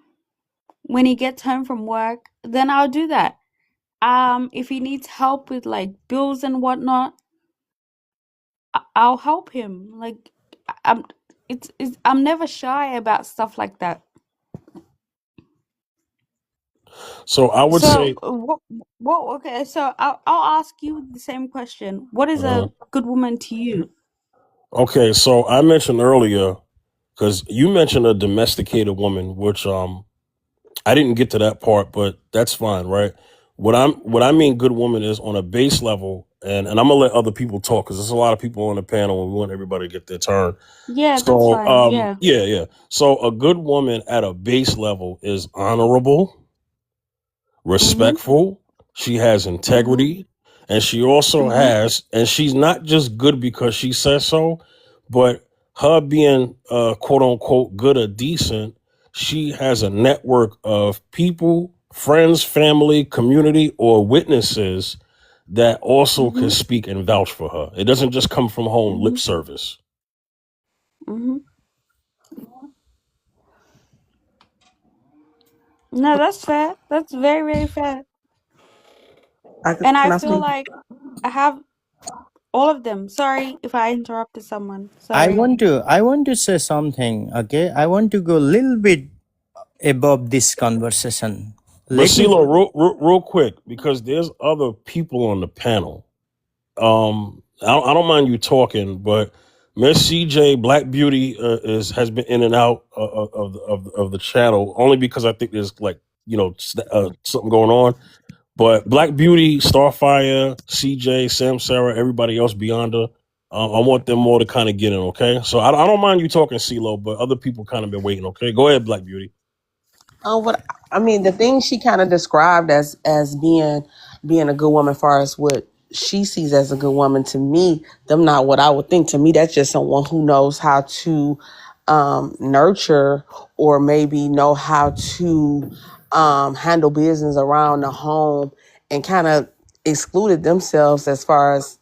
when he gets home from work, then I'll do that. If he needs help with like bills and whatnot, I'll help him. Like I'm I'm never shy about stuff like that.
So I would
So
say,
okay, so I'll ask you the same question. What is a good woman to you?
okay. So I mentioned earlier, because you mentioned a domesticated woman, which I didn't get to that part, but that's fine, right? What I mean good woman is on a base level, and I'm gonna let other people talk because there's a lot of people on the panel and we want everybody to get their turn.
Yeah, that's
So
fine. Yeah.
yeah. So a good woman at a base level is honorable, respectful, she has integrity, and she also has, and she's not just good because she says so, but her being quote unquote good or decent, she has a network of people, friends, family, community, or witnesses that also can speak and vouch for her. It doesn't just come from home lip service.
No, that's fair. That's very, very fair. And
Can
I
I
feel
speak?
like I have all of them. Sorry if I interrupted someone.
I
Sorry.
want to say something. Okay, I want to go a little bit above this conversation.
But
Let me.
CeeLo, real quick, because there's other people on the panel. I don't mind you talking, but Miss CJ Black Beauty has been in and out of the channel only because I think there's like something going on. But Black Beauty, Starfire, CJ, Sam, Sarah, everybody else beyond her, I want them more to kind of get in, okay? So I don't mind you talking, CeeLo, but other people kind of been waiting, okay? Go ahead, Black Beauty.
What I mean, the thing she kind of described as being a good woman, far as what she sees as a good woman, to me, them not what I would think. To me, that's just someone who knows how to nurture, or maybe know how to handle business around the home, and kind of excluded themselves as far as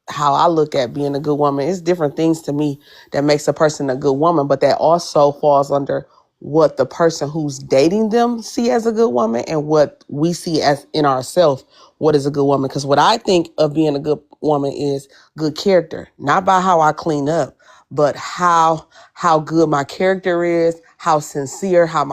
how I look at being a good woman. It's different things to me that makes a person a good woman, but that also falls under what the person who's dating them see as a good woman, and what we see as in ourselves what is a good woman. Because what I think of being a good woman is good character, not by how I clean up, but how good my character is, how sincere, how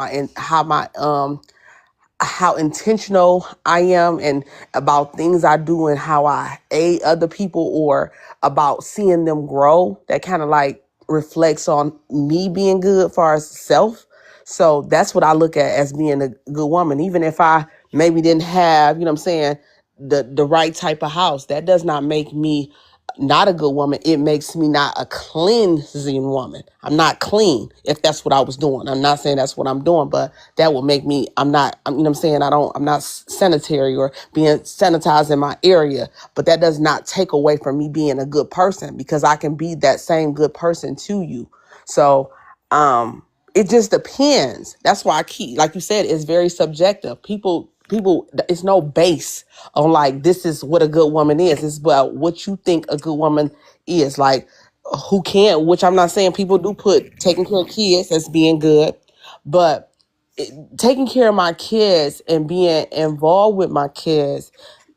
intentional I am, and about things I do, and how I aid other people, or about seeing them grow. That kind of like reflects on me being good for as self. So that's what I look at as being a good woman. Even if I maybe didn't have, you know what I'm saying, the right type of house, that does not make me not a good woman. It makes me not a cleansing woman. I'm not clean if that's what I was doing. I'm not saying that's what I'm doing, but that will make me, you know what I'm saying? I'm not sanitary or being sanitized in my area, but that does not take away from me being a good person, because I can be that same good person to you. So, it just depends. That's why I keep, like you said, it's very subjective. People, it's no base on like, this is what a good woman is. It's about what you think a good woman is. Like, who can't, which I'm not saying people do put taking care of kids as being good, but taking care of my kids and being involved with my kids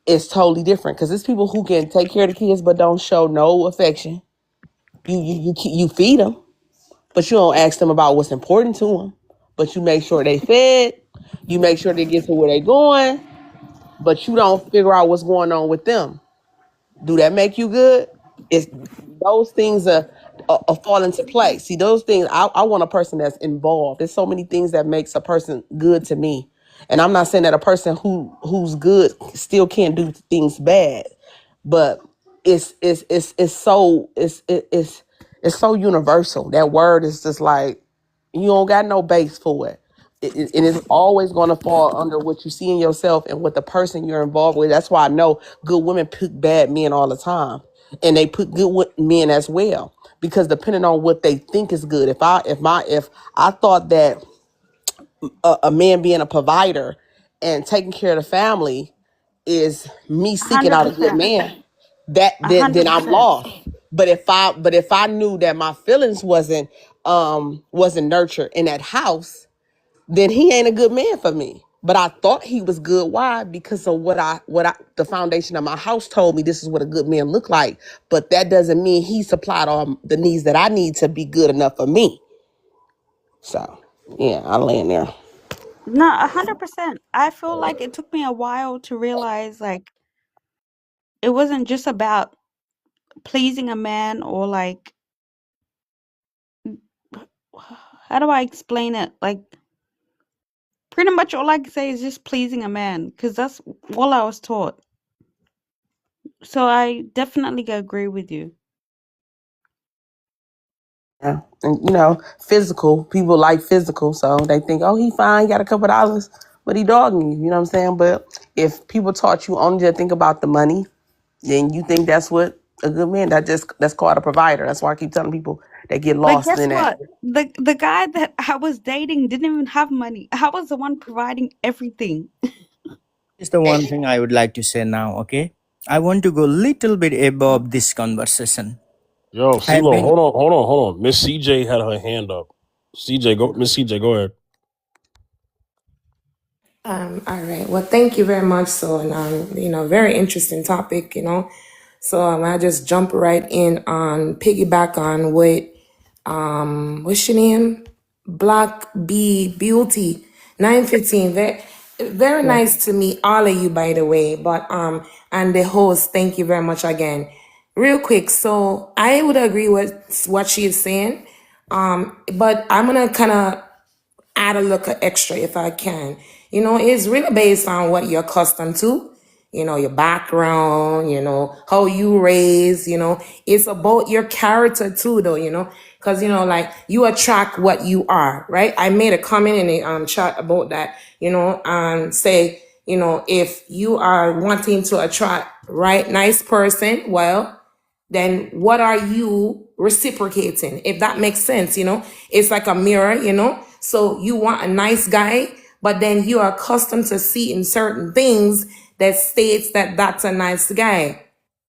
is totally different. Because there's people who can take care of the kids but don't show no affection. You feed them, but you don't ask them about what's important to them. But you make sure they fed. You make sure they get to where they're going. But you don't figure out what's going on with them. Do that make you good? It's those things are fall into place. See, those things, I want a person that's involved. There's so many things that makes a person good to me. And I'm not saying that a person who's good still can't do things bad, but it's so universal. That word is just like, you don't got no base for it. And it's always going to fall under what you see in yourself and what the person you're involved with. That's why I know good women pick bad men all the time, and they put good men as well, because depending on what they think is good. If I thought that a man being a provider and taking care of the family is me seeking out a good
100%.
man, then I'm
100%.
lost. But if I knew that my feelings wasn't nurtured in that house, then he ain't a good man for me. But I thought he was good. Why? Because of the foundation of my house told me this is what a good man look like. But that doesn't mean he supplied all the needs that I need to be good enough for me. So yeah, I land there.
No, 100%. I feel like it took me a while to realize, like, it wasn't just about pleasing a man, or like, how do I explain it? Like, pretty much all I can say is just pleasing a man, because that's all I was taught. So I definitely agree with you.
Yeah. And physical, people like physical, so they think, oh, he fine, got a couple dollars, but he dogging you, you know what I'm saying? But if people taught you only to think about the money, then you think that's what a good man, that's called a provider. That's why I keep telling people they get
But
lost
guess
in that.
what? The guy that I was dating didn't even have money. I was the one providing everything.
Is the one thing I would like to say now, okay? I want to go little bit above this conversation.
Yo,
I've
CeeLo,
been
hold on. Miss CJ had her hand up. Miss CJ, go ahead.
All right. Well, thank you very much. So, and very interesting topic. So I just jump right in on piggyback on what what's your name? Black Bee Beauty 915. Very
yeah.
nice to meet all of you, by the way. But and the host, thank you very much again. Real quick, so I would agree with what she is saying. But I'm gonna kind of add a little extra if I can. It's really based on what you're accustomed to. your background, how you raised, it's about your character too, though, because, like you attract what you are, right? I made a comment in the chat about that, and say, if you are wanting to attract right, nice person, well, then what are you reciprocating? If that makes sense, it's like a mirror, so you want a nice guy, but then you are accustomed to seeing certain things that states that that's a nice guy.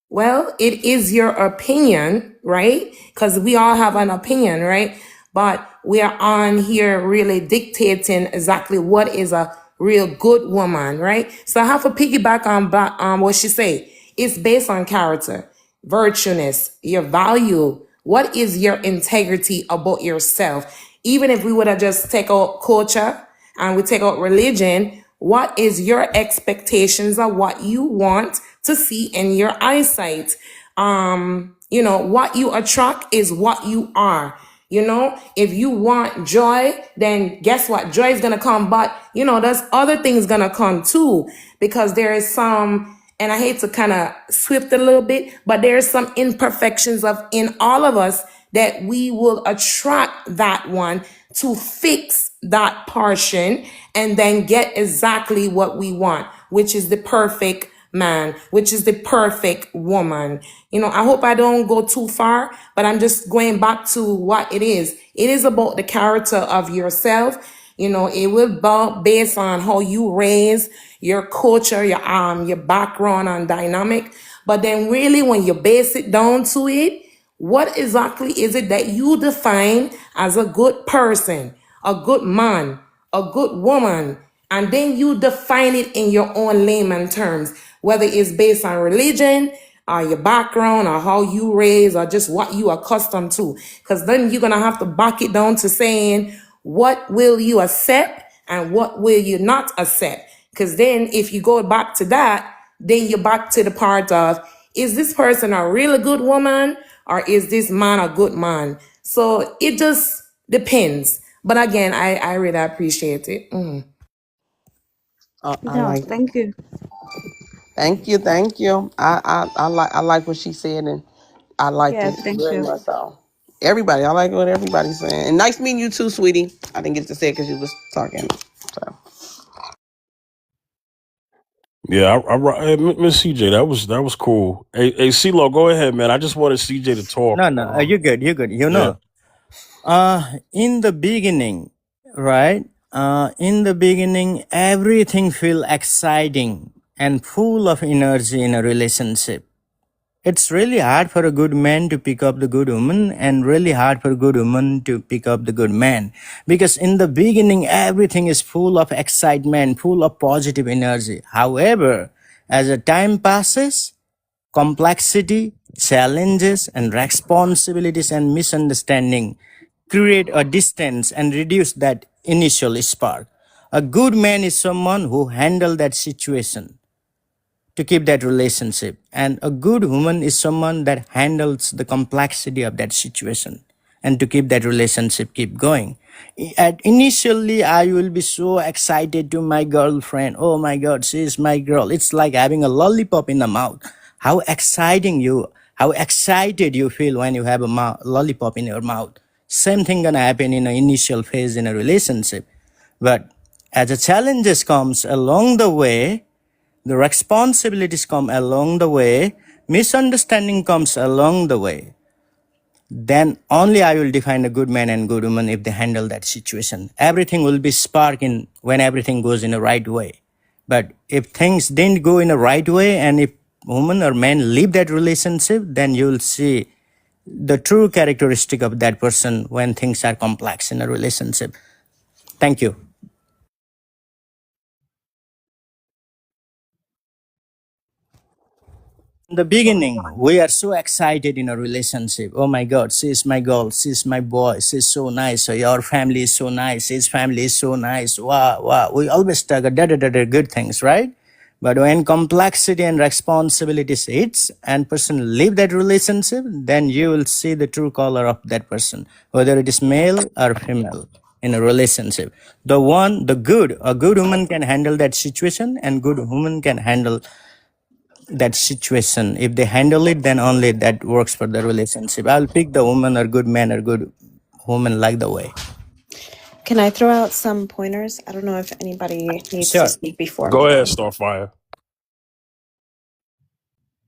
Well, it is your opinion, right? Because we all have an opinion, right? But we are on here really dictating exactly what is a real good woman, right? So I have to piggyback on what she said. It's based on character, virtueness, your value. What is your integrity about yourself? Even if we would have just take out culture and we take out religion, what is your expectations of what you want to see in your eyesight? What you attract is what you are. If you want joy, then guess what? Joy is going to come, but there's other things going to come too, because there is some, and I hate to kind of swift a little bit, but there's some imperfections in all of us that we will attract that one to fix that portion and then get exactly what we want, which is the perfect man, which is the perfect woman. I hope I don't go too far, but I'm just going back to what it is. It is about the character of yourself. It will be based on how you raise, your culture, your background and dynamic. But then really when you base it down to it, what exactly is it that you define as a good person, a good man, a good woman? And then you define it in your own layman terms, whether it's based on religion or your background or how you raise or just what you are accustomed to. Because then you're going to have to back it down to saying, what will you accept and what will you not accept? Because then if you go back to that, then you're back to the part of, is this person a really good woman or is this man a good man? So it just depends. But again, I really appreciate it.
I
No,
like.
thank you.
Thank you, thank you. I like what she said, and I liked
Yeah,
it
thank
very
you.
much. So everybody, I like what everybody's saying. And nice meeting you too, sweetie. I didn't get to say it because you was talking. So
Yeah, Miss CJ, that was cool. Hey, CeeLo, go ahead, man. I just wanted CJ to talk.
No, you're good. You're good.
Yeah.
In the beginning, right? In the beginning, everything feel exciting and full of energy in a relationship. It's really hard for a good man to pick up the good woman and really hard for a good woman to pick up the good man. Because in the beginning, everything is full of excitement, full of positive energy. However, as the time passes, complexity, challenges, and responsibilities and misunderstanding create a distance and reduce that initial spark. A good man is someone who handle that situation to keep that relationship, and a good woman is someone that handles the complexity of that situation and to keep that relationship keep going. At initially I will be so excited to my girlfriend, oh my god, she is my girl. It's like having a lollipop in the mouth. How excited you feel when you have a lollipop in your mouth. Same thing gonna happen in an initial phase in a relationship. But as the challenges comes along the way, the responsibilities come along the way, misunderstanding comes along the way, then only I will define a good man and good woman if they handle that situation. Everything will be sparking when everything goes in the right way. But if things didn't go in the right way and if woman or man leave that relationship, then you will see the true characteristic of that person when things are complex in a relationship. Thank you. In the beginning, we are so excited in a relationship. Oh my God, she's my girl, she's my boy, she's so nice. So your family is so nice, his family is so nice. Wow, wow. We always talk good things, right? But when complexity and responsibilities hits and person leave that relationship, then you will see the true color of that person, whether it is male or female in a relationship. A good woman can handle that situation and good woman can handle that situation. If they handle it, then only that works for the relationship. I'll pick the woman or good man or good woman like the way.
Can I throw out some pointers? I don't know if anybody needs to
Sure.
speak before
Go
me.
ahead, Starfire.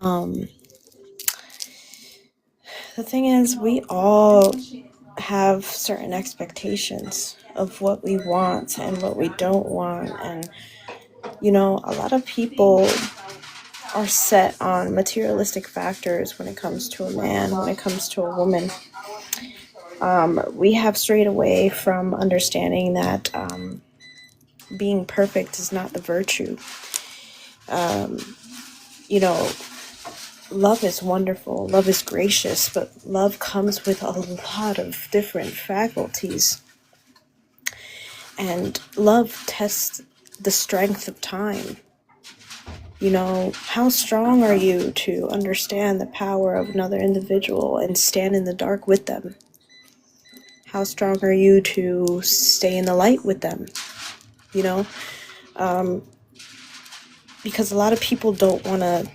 Um, the thing is, we all have certain expectations of what we want and what we don't want. And, you know, a lot of people are set on materialistic factors when it comes to a man, when it comes to a woman. We have strayed away from understanding that being perfect is not the virtue. You know, love is wonderful, love is gracious, but love comes with a lot of different faculties. And love tests the strength of time. You know, how strong are you to understand the power of another individual and stand in the dark with them? How strong are you to stay in the light with them? You know, because a lot of people don't want to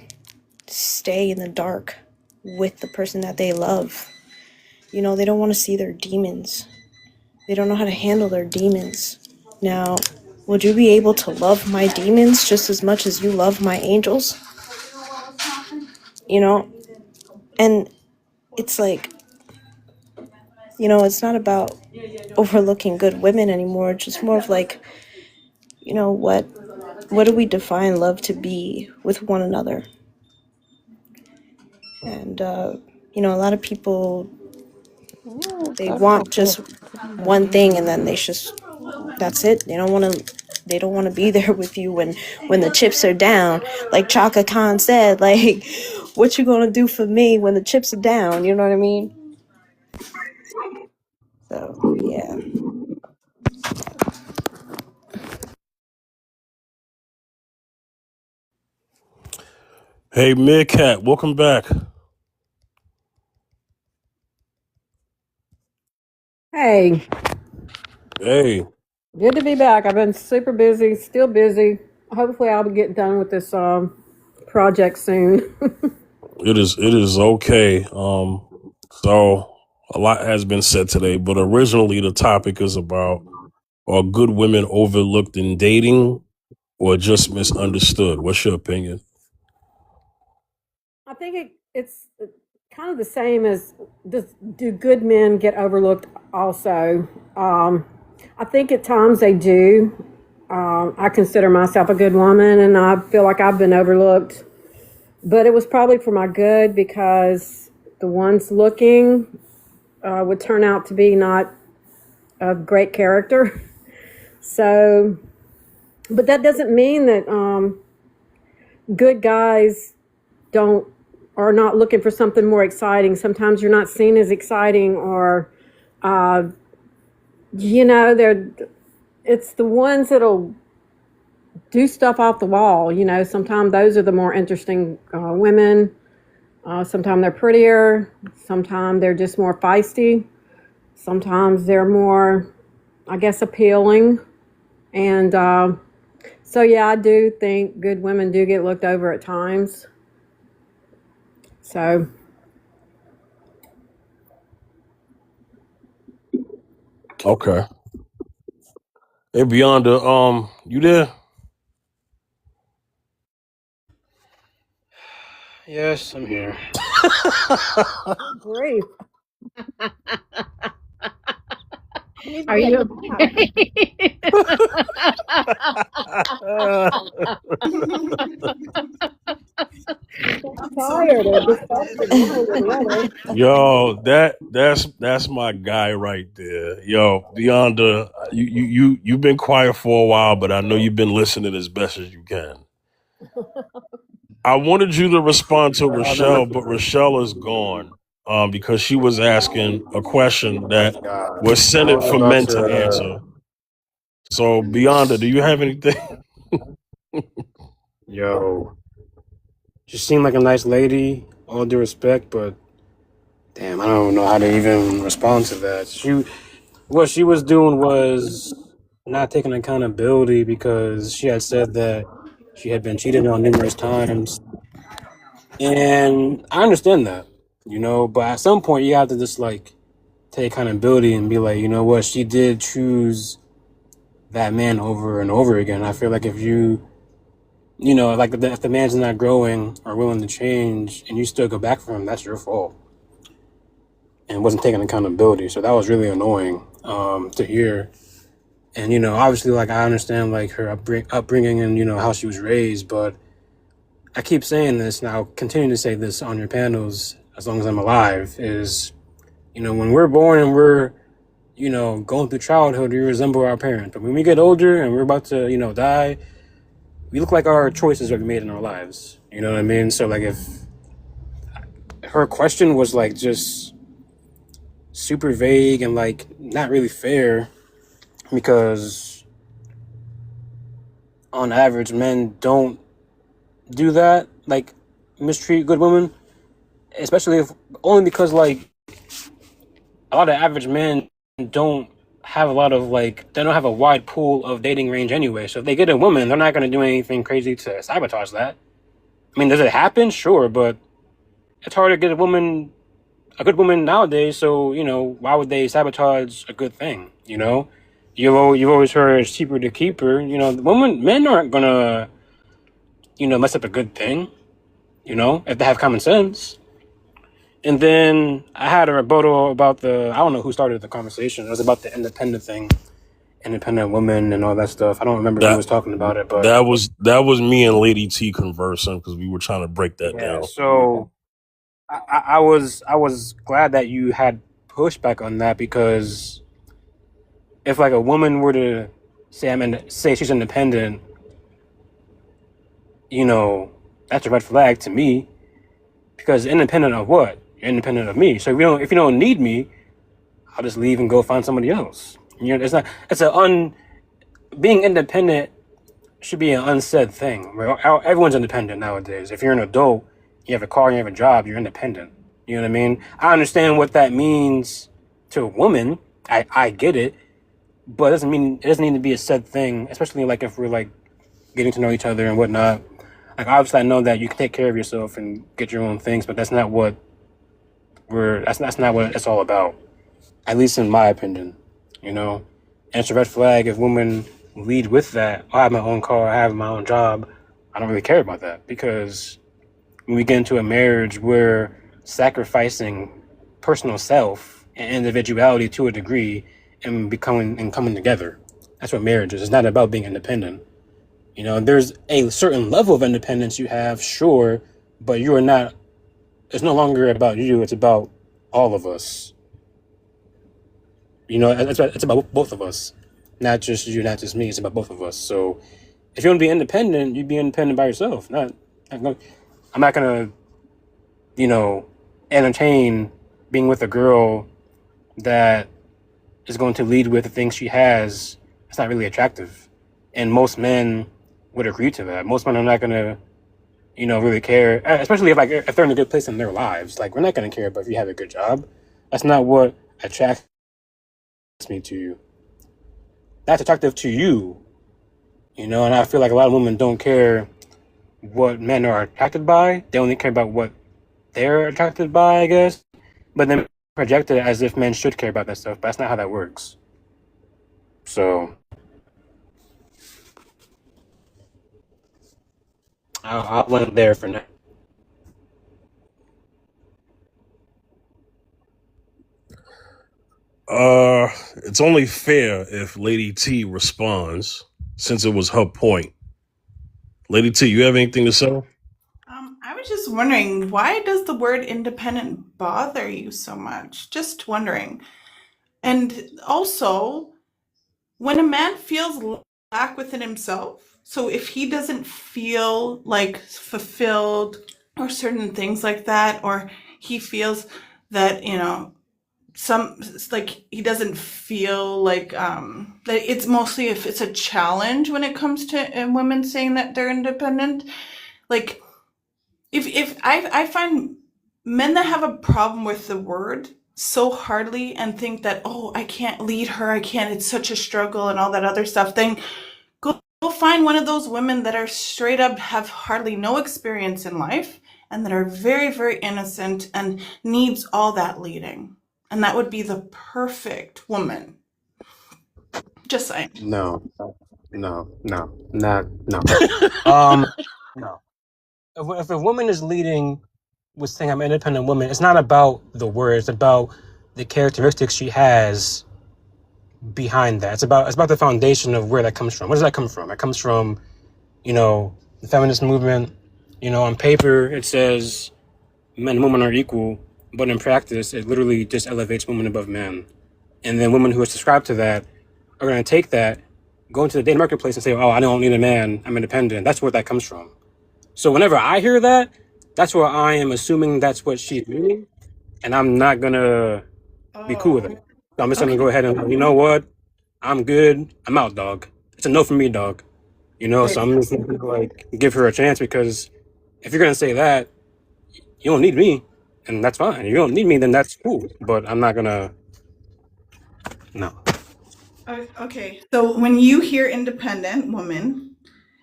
stay in the dark with the person that they love. You know, they don't want to see their demons. They don't know how to handle their demons. Now, would you be able to love my demons just as much as you love my angels? You know, and it's like, you know, it's not about overlooking good women anymore. It's just more of like, you know, what do we define love to be with one another? And, you know, a lot of people, they want just one thing and then that's it. They don't want to be there with you when the chips are down. Like Chaka Khan said, like, what you gonna do for me when the chips are down? You know what I mean? So, yeah.
Hey, Meerkat, welcome back.
Hey,
Hey,
good to be back. I've been super busy, still busy. Hopefully, I'll be getting done with this project soon.
it is okay. So a lot has been said today, but originally the topic is about, are good women overlooked in dating or just misunderstood? What's your opinion?
I think it's kind of the same as do good men get overlooked also? I think at times they do. I consider myself a good woman and I feel like I've been overlooked. But it was probably for my good because the ones looking would turn out to be not of great character. So, but that doesn't mean that good guys are not looking for something more exciting. Sometimes you're not seen as exciting, or you know, it's the ones that'll do stuff off the wall. You know, sometimes those are the more interesting women. Sometimes they're prettier. Sometimes they're just more feisty. Sometimes they're more, I guess, appealing. And so, yeah, I do think good women do get looked over at times. So,
Okay. Hey, Beyonda, you there?
Yes, I'm here.
grief.
Are you okay?
Tired of this.
Yo, that's my guy right there. Yo, Beyonda, you've been quiet for a while, but I know you've been listening as best as you can. I wanted you to respond to Rochelle, but Rochelle is gone because she was asking a question that was Senate for men to answer. So, Beyonda, do you have anything?
Yo, she seemed like a nice lady, all due respect, but damn, I don't know how to even respond to that. What she was doing was not taking accountability because she had said that she had been cheated on numerous times, And I understand that, but at some point you have to just like take accountability and be like, you know what, she did choose that man over and over again. I feel like if like if the man's not growing or willing to change and you still go back for him, that's your fault. And wasn't taking accountability. So that was really annoying to hear. And, obviously, like, I understand, like, her upbringing and, how she was raised, but I keep saying this, and I'll continue to say this on your panels as long as I'm alive, is, when we're born and we're, going through childhood, we resemble our parents. But when we get older and we're about to, die, we look like our choices that we made in our lives. You know what I mean? So, like, if her question was, like, just super vague and, like, not really fair, because on average, men don't do that, like mistreat good women, especially only because like a lot of average men don't have a lot of like they don't have a wide pool of dating range anyway. So if they get a woman, they're not going to do anything crazy to sabotage that. I mean, does it happen? Sure, but it's hard to get a good woman nowadays. So why would they sabotage a good thing? You've always heard it's cheaper to keep her. Men aren't gonna mess up a good thing. If they have common sense. And then I had a rebuttal about I don't know who started the conversation. It was about the independent thing, independent women and all that stuff. I don't remember who
That
was talking about it, but
that was me and Lady T conversing because we were trying to break that
yeah.
down.
So I was glad that you had pushback on that, because if like a woman were to say she's independent, that's a red flag to me. Because independent of what? You're independent of me. So if you don't need me, I'll just leave and go find somebody else. Being independent should be an unsaid thing. Everyone's independent nowadays. If you're an adult, you have a car, you have a job, you're independent. You know what I mean? I understand what that means to a woman. I get it, but it doesn't need to be a said thing. Especially like if we're like getting to know each other and whatnot. Like, obviously, I know that you can take care of yourself and get your own things, but that's not what that's not what it's all about. At least in my opinion, And it's a red flag if women lead with that. I have my own car, I have my own job. I don't really care about that, because when we get into a marriage, we're sacrificing personal self and individuality to a degree and coming together. That's what marriage is. It's not about being independent. There's a certain level of independence you have, sure, but it's no longer about you, it's about all of us. It's about both of us. Not just you, not just me, it's about both of us. So if you want to be independent, you be independent by yourself. I'm not gonna, entertain being with a girl that is going to lead with the things she has. It's not really attractive. And most men would agree to that. Most men are not gonna, really care, especially if they're in a good place in their lives. Like, we're not gonna care about if you have a good job. That's not what attracts me to you. That's attractive to you, and I feel like a lot of women don't care what men are attracted by. They only care about what they're attracted by, I guess. But then project it as if men should care about that stuff. But that's not how that works. So I'll end there for now.
It's only fair if Lady T responds, since it was her point. Lady T, you have anything to say?
I was just wondering, why does the word independent bother you so much? Just wondering. And also, when a man feels lack within himself, so if he doesn't feel like fulfilled or certain things like that, or he feels that, like he doesn't feel like that, it's mostly if it's a challenge when it comes to women saying that they're independent. Like, if I find men that have a problem with the word so hardly and think that, oh, I can't lead her, I can't, it's such a struggle and all that other stuff, then go find one of those women that are straight up have hardly no experience in life and that are very, very innocent and needs all that leading. And that would be the perfect woman. Just saying.
No, no, no, not no. Um, no. If a woman is leading with saying I'm an independent woman, it's not about the words. It's about the characteristics she has behind that. It's about the foundation of where that comes from. Where does that come from? It comes from, the feminist movement. On paper it says men and women are equal, but in practice it literally just elevates women above men. And then women who are subscribed to that are going to take that, go into the dating marketplace and say, oh, I don't need a man, I'm independent. That's where that comes from. So whenever I hear that, that's where I am assuming that's what she's meaning, and I'm not going to be cool with it. So I'm just going to go ahead and, you know what? I'm good. I'm out, dog. It's a no for me, dog. So I'm just going to give her a chance, because if you're going to say that, you don't need me, and that's fine. If you don't need me, then that's cool. But I'm not going to, no.
Okay, so when you hear independent woman,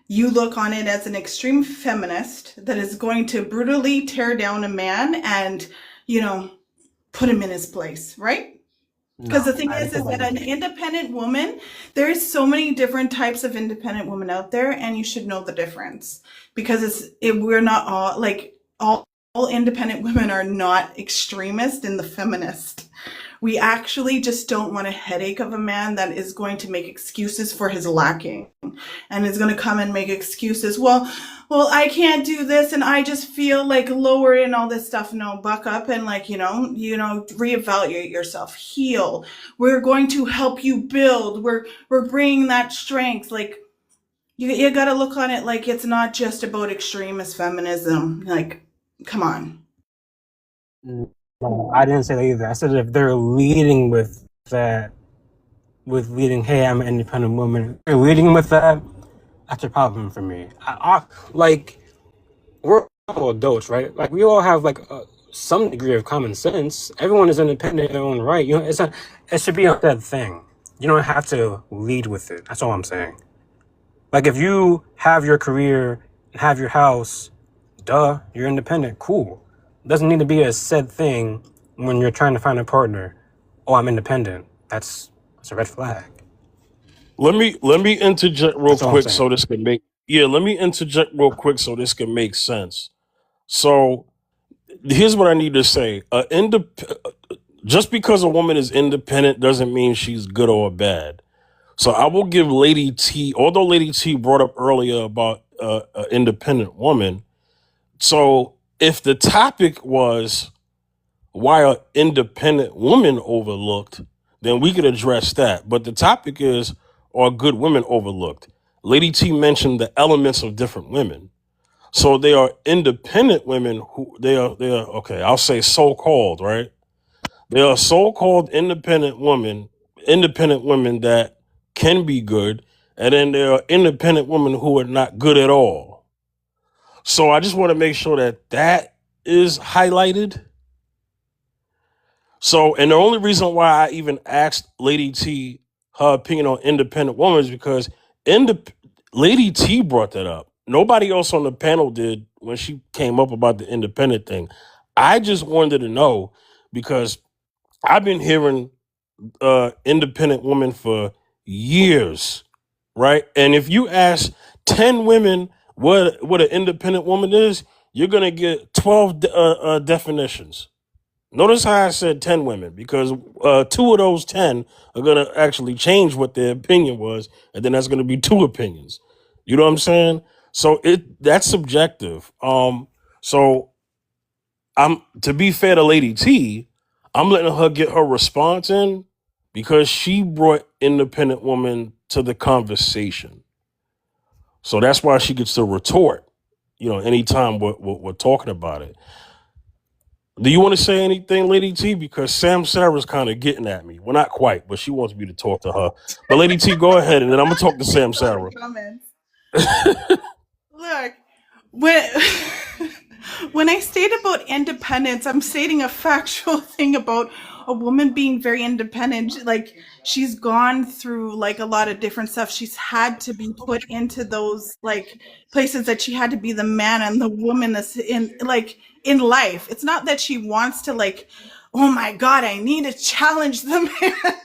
you look on it as an extreme feminist that is going to brutally tear down a man and, put him in his place, right? Because the thing is that an independent woman, there's so many different types of independent women out there, and you should know the difference, because we're not all independent women are not extremist in the feminist. We actually just don't want a headache of a man that is going to make excuses for his lacking, and is going to come and make excuses. Well, I can't do this, and I just feel like lower and all this stuff. No, buck up and reevaluate yourself, heal. We're going to help you build. We're bringing that strength. Like you got to look on it like it's not just about extremist feminism. Like, come on.
No, I didn't say that either. I said if they're leading with that, hey, I'm an independent woman, if they're leading with that, that's a problem for me. We're all adults, right? Like, we all have some degree of common sense. Everyone is independent in their own right. It should be a that thing. You don't have to lead with it. That's all I'm saying. Like, if you have your career and have your house, duh, you're independent. Cool. It doesn't need to be a said thing when you're trying to find a partner. Oh, I'm independent. That's a red flag.
Let me interject real
That's all I'm
quick
saying.
so this can make let me interject real quick so this can make sense. So here's what I need to say. Just because a woman is independent doesn't mean she's good or bad. So I will give Lady T, although Lady T brought up earlier about an independent woman. So if the topic was why are independent women overlooked, then we could address that. But the topic is, are good women overlooked? Lady T mentioned the elements of different women. So they are independent women they are okay, I'll say so-called, right? They are so-called independent women that can be good, and then there are independent women who are not good at all. So I just want to make sure that is highlighted. So, and the only reason why I even asked Lady T her opinion on independent women is because Lady T brought that up. Nobody else on the panel did when she came up about the independent thing. I just wanted to know, because I've been hearing independent women for years, right? And if you ask 10 women what an independent woman is, you're going to get 12 definitions. Notice how I said 10 women, because 2 of those 10 are going to actually change what their opinion was, and then that's going to be 2 opinions. You know what I'm saying? So that's subjective. So to be fair to Lady T, I'm letting her get her response in because she brought independent women to the conversation. So that's why she gets to retort, anytime we're talking about it. Do you want to say anything, Lady T? Because Sam Sarah's kind of getting at me. Well, not quite, but she wants me to talk to her. But Lady T, go ahead, and then I'm going to talk to Sam Sarah.
Look, when I state about independence, I'm stating a factual thing about a woman being very independent, like she's gone through like a lot of different stuff. She's had to be put into those like places that she had to be the man and the woman that's in like in life. It's not that she wants to like, oh my God, I need to challenge the man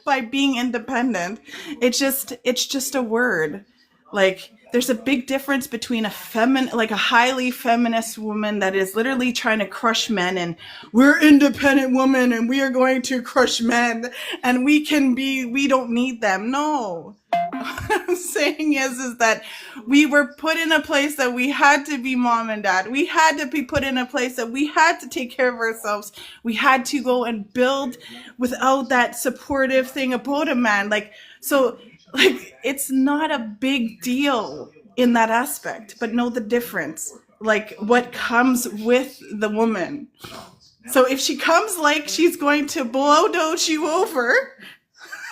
by being independent. It's just a word. Like there's a big difference between like a highly feminist woman that is literally trying to crush men and we're independent women and we are going to crush men and we don't need them. No. What I'm saying is that we were put in a place that we had to be mom and dad. We had to be put in a place that we had to take care of ourselves. We had to go and build without that supportive thing about a man. Like, so like it's not a big deal in that aspect, but know the difference, like what comes with the woman. So if she comes like she's going to bulldoze you over,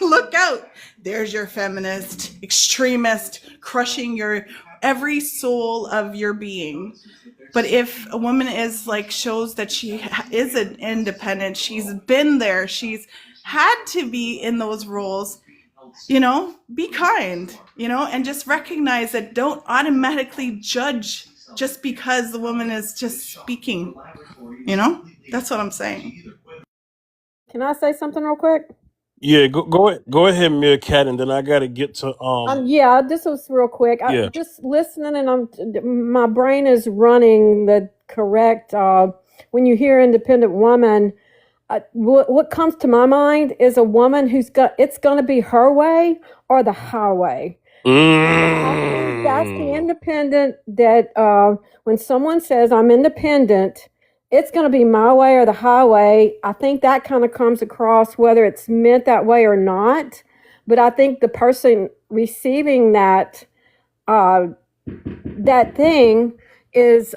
look out. There's your feminist extremist crushing your every soul of your being. But if a woman is like shows that she is an independent, she's been there, she's had to be in those roles, you know, be kind, you know, and just recognize that don't automatically judge just because the woman is just speaking, you know, that's what I'm saying.
Can I say something real quick?
Yeah, go ahead, Meerkat, and then I gotta get to
Yeah, this was real quick.
yeah.
Just listening, and my brain is running the correct. When you hear independent woman, what comes to my mind is a woman it's going to be her way or the highway. I think that's the independent that when someone says I'm independent, it's going to be my way or the highway. I think that kind of comes across whether it's meant that way or not. But I think the person receiving that thing is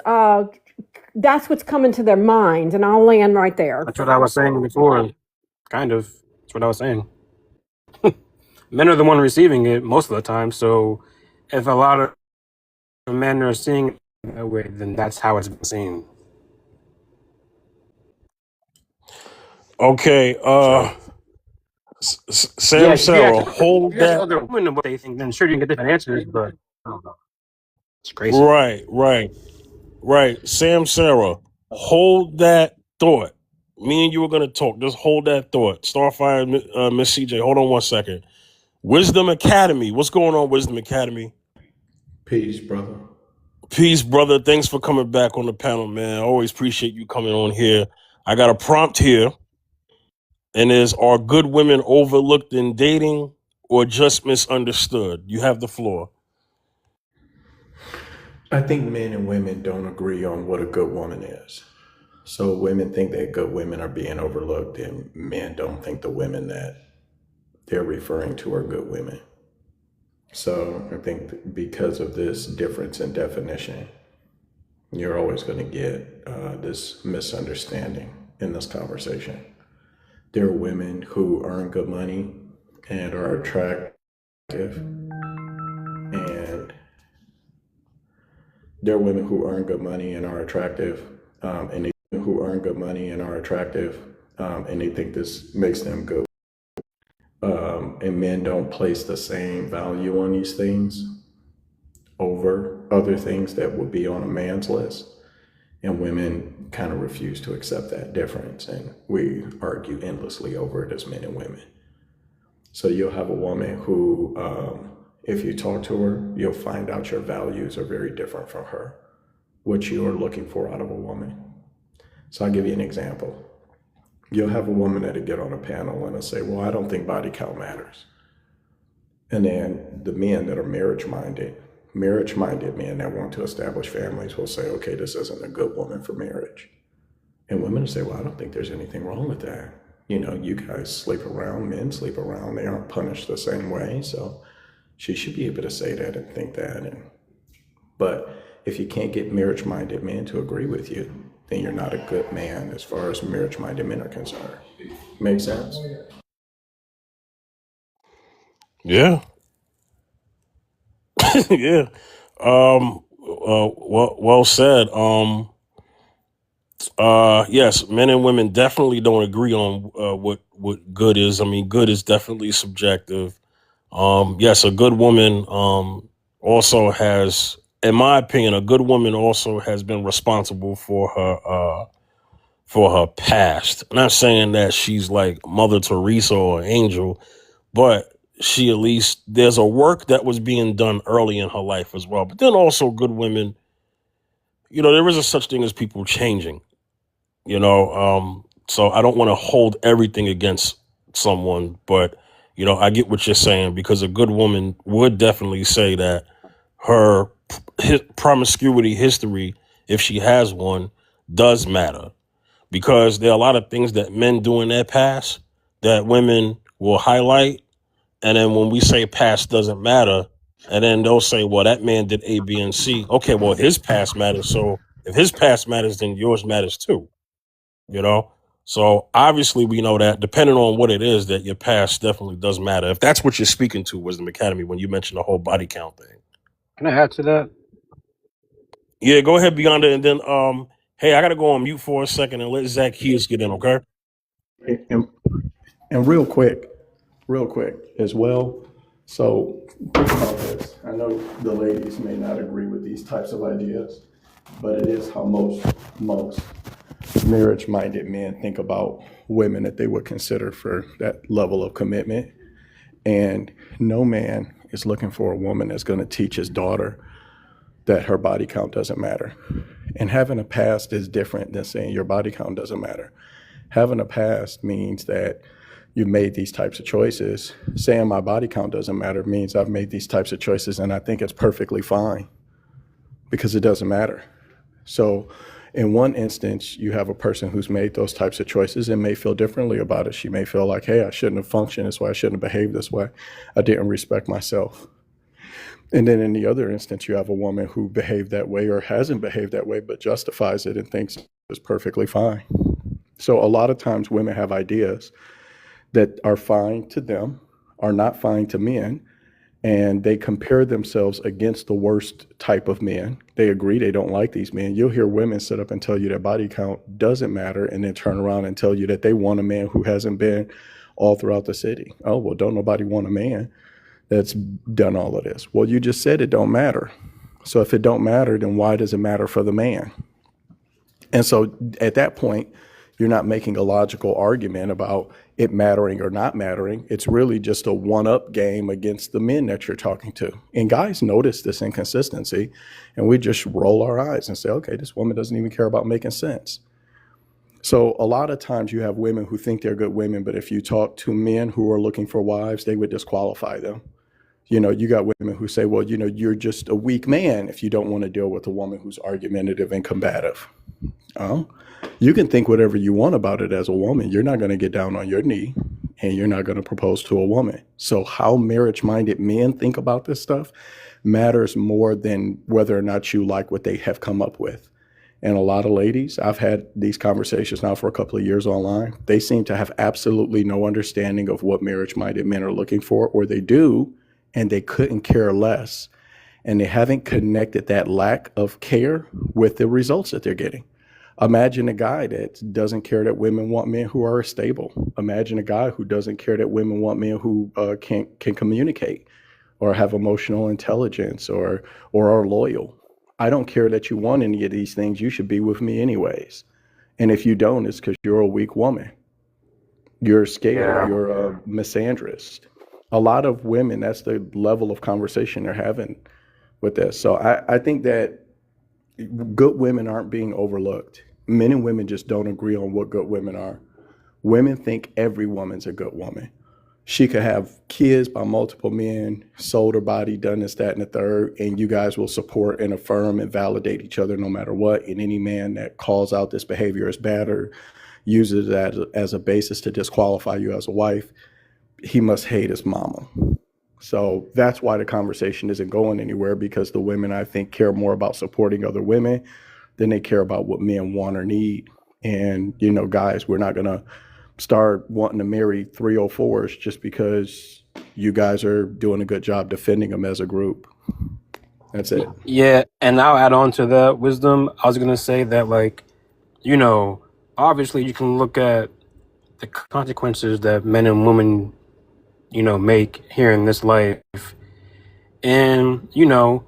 that's what's coming to their mind, and I'll land right there.
That's what I was saying before. Kind of. That's what I was saying. Men are the one receiving it most of the time. So if a lot of men are seeing it that way, then that's how it's been seen.
Okay, Sam
Yeah,
Sarah, hold
if you ask
that.
other women what they think, then sure you can get different answers, but I don't know. It's crazy.
Right. Sam Sarah, hold that thought. Me and you were gonna talk. Just hold that thought. Starfire, Miss CJ, hold on one second. Wisdom Academy. What's going on, Wisdom Academy?
Peace, brother.
Peace, brother. Thanks for coming back on the panel, man. I always appreciate you coming on here. I got a prompt here, and are good women overlooked in dating or just misunderstood? You have the floor.
I think men and women don't agree on what a good woman is. So women think that good women are being overlooked, and men don't think the women that they're referring to are good women. So I think because of this difference in definition, you're always going to get this misunderstanding in this conversation. There are women who earn good money and are attractive, and there are women who earn good money and are attractive, and they think this makes them good. And men don't place the same value on these things over other things that would be on a man's list. And women kind of refuse to accept that difference. And we argue endlessly over it as men and women. So you'll have a woman who, if you talk to her, you'll find out your values are very different from her, what you are looking for out of a woman. So I'll give you an example. You'll have a woman that'll get on a panel and will say, well, I don't think body count matters. And then the men that are marriage-minded men that want to establish families will say, okay, this isn't a good woman for marriage. And women will say, well, I don't think there's anything wrong with that. You know, you guys sleep around, men sleep around, they aren't punished the same way. So she should be able to say that and think that. But if you can't get marriage-minded men to agree with you, then you're not a good man as far as marriage-minded men are concerned. Make sense?
Yeah. Yeah. Well said. Yes, men and women definitely don't agree on what good is. I mean, good is definitely subjective. Yes, a good woman also has, in my opinion, a good woman also has been responsible for her past. I'm not saying that she's like Mother Teresa or Angel, but she at least there's a work that was being done early in her life as well. But then also good women, there is a such thing as people changing. So I don't want to hold everything against someone, but I get what you're saying, because a good woman would definitely say that her promiscuity history, if she has one, does matter, because there are a lot of things that men do in their past that women will highlight. And then when we say past doesn't matter, and then they'll say, well, that man did A, B, and C. Okay, well, his past matters. So if his past matters, then yours matters too, you know? So obviously we know that depending on what it is, that your past definitely does matter. If that's what you're speaking to, Wisdom Academy, when you mentioned the whole body count thing.
Can I add to that?
Yeah, go ahead, Beyonda. And then, hey, I got to go on mute for a second and let Zacchaeus get in, okay?
And real quick as well. So think about this. I know the ladies may not agree with these types of ideas, but it is how most marriage-minded men think about women that they would consider for that level of commitment. And no man is looking for a woman that's going to teach his daughter that her body count doesn't matter. And having a past is different than saying your body count doesn't matter. Having a past means that you've made these types of choices. Saying my body count doesn't matter means I've made these types of choices and I think it's perfectly fine, because it doesn't matter. So in one instance, you have a person who's made those types of choices and may feel differently about it. She may feel like, hey, I shouldn't have functioned this way. I shouldn't have behaved this way. I didn't respect myself. And then in the other instance, you have a woman who behaved that way or hasn't behaved that way, but justifies it and thinks it's perfectly fine. So a lot of times women have ideas that are fine to them, are not fine to men, and they compare themselves against the worst type of men. They agree they don't like these men. You'll hear women sit up and tell you their body count doesn't matter, and then turn around and tell you that they want a man who hasn't been all throughout the city. Oh, well, don't nobody want a man that's done all of this. Well, you just said it don't matter. So if it don't matter, then why does it matter for the man? And so at that point, you're not making a logical argument about it mattering or not mattering. It's really just a one-up game against the men that you're talking to. And guys notice this inconsistency, and we just roll our eyes and say, okay, this woman doesn't even care about making sense. So a lot of times you have women who think they're good women, but if you talk to men who are looking for wives, they would disqualify them. You got women who say, well, you're just a weak man if you don't want to deal with a woman who's argumentative and combative. You can think whatever you want about it as a woman. You're not going to get down on your knee, and you're not going to propose to a woman. So how marriage-minded men think about this stuff matters more than whether or not you like what they have come up with. And a lot of ladies, I've had these conversations now for a couple of years online. They seem to have absolutely no understanding of what marriage-minded men are looking for, or they do, and they couldn't care less. And they haven't connected that lack of care with the results that they're getting. Imagine a guy that doesn't care that women want men who are stable. Imagine a guy who doesn't care that women want men who can communicate or have emotional intelligence or are loyal. I don't care that you want any of these things. You should be with me anyways. And if you don't, it's because you're a weak woman. You're scared. Yeah. You're a misandrist. A lot of women, that's the level of conversation they're having with this. So I think that good women aren't being overlooked. Men and women just don't agree on what good women are. Women think every woman's a good woman. She could have kids by multiple men, sold her body, done this, that, and the third, and you guys will support and affirm and validate each other no matter what. And any man that calls out this behavior as bad or uses that as a basis to disqualify you as a wife, he must hate his mama. So that's why the conversation isn't going anywhere, because the women, I think, care more about supporting other women than they care about what men want or need. And, guys, we're not going to start wanting to marry 304s just because you guys are doing a good job defending them as a group. That's it.
Yeah, and I'll add on to that, Wisdom. I was going to say that, you know, obviously you can look at the consequences that men and women, you know, make here in this life. And, you know,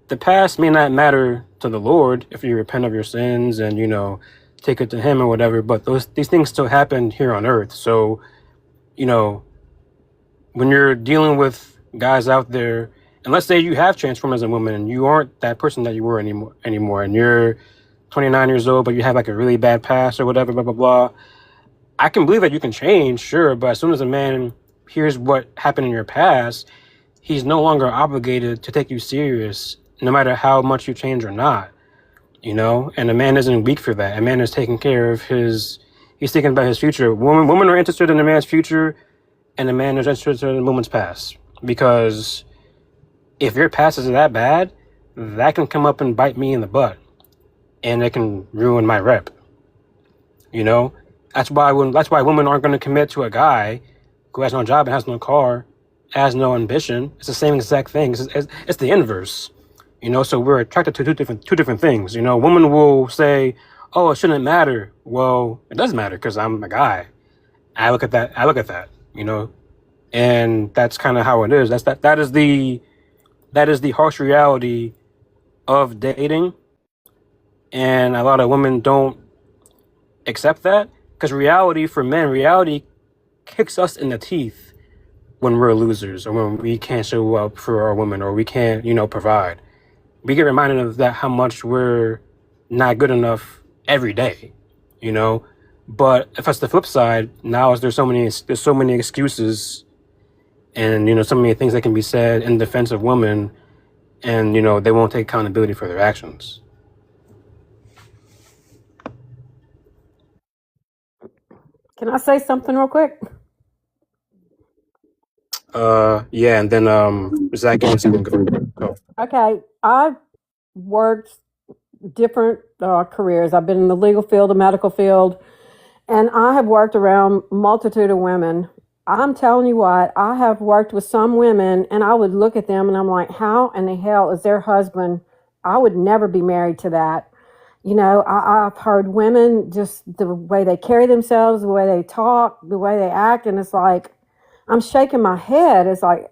the past may not matter to the Lord if you repent of your sins and, you know, take it to him or whatever, but these things still happen here on earth. So, you know, when you're dealing with guys out there, and let's say you have transformed as a woman and you aren't that person that you were anymore, and you're 29 years old, but you have like a really bad past or whatever, blah, blah, blah. I can believe that you can change, sure, but as soon as a man hears what happened in your past, he's no longer obligated to take you serious, no matter how much you change or not, you know? And a man isn't weak for that. A man is taking care of he's thinking about his future. Women are interested in a man's future, and a man is interested in a woman's past. Because if your past is that bad, that can come up and bite me in the butt, and it can ruin my rep, you know? That's why women aren't going to commit to a guy who has no job and has no car, has no ambition. It's the same exact thing. It's the inverse, you know. So we're attracted to two different things. You know, a woman will say, "Oh, it shouldn't matter." Well, it does matter because I'm a guy. I look at that, you know, and that's kind of how it is. That is the harsh reality of dating, and a lot of women don't accept that. Because reality kicks us in the teeth when we're losers or when we can't show up for our women or we can't, you know, provide. We get reminded of that, how much we're not good enough every day, you know. But if that's the flip side, now there's so many excuses and, you know, so many things that can be said in defense of women, and, you know, they won't take accountability for their actions.
Can I say something real quick?
Yeah, and then Zach and Sam can go.
Okay, I've worked different careers. I've been in the legal field, the medical field, and I have worked around multitude of women. I'm telling you what, I have worked with some women, and I would look at them and I'm like, how in the hell is their husband? I would never be married to that. You know, I've heard women, just the way they carry themselves, the way they talk, the way they act, and it's like, I'm shaking my head. It's like,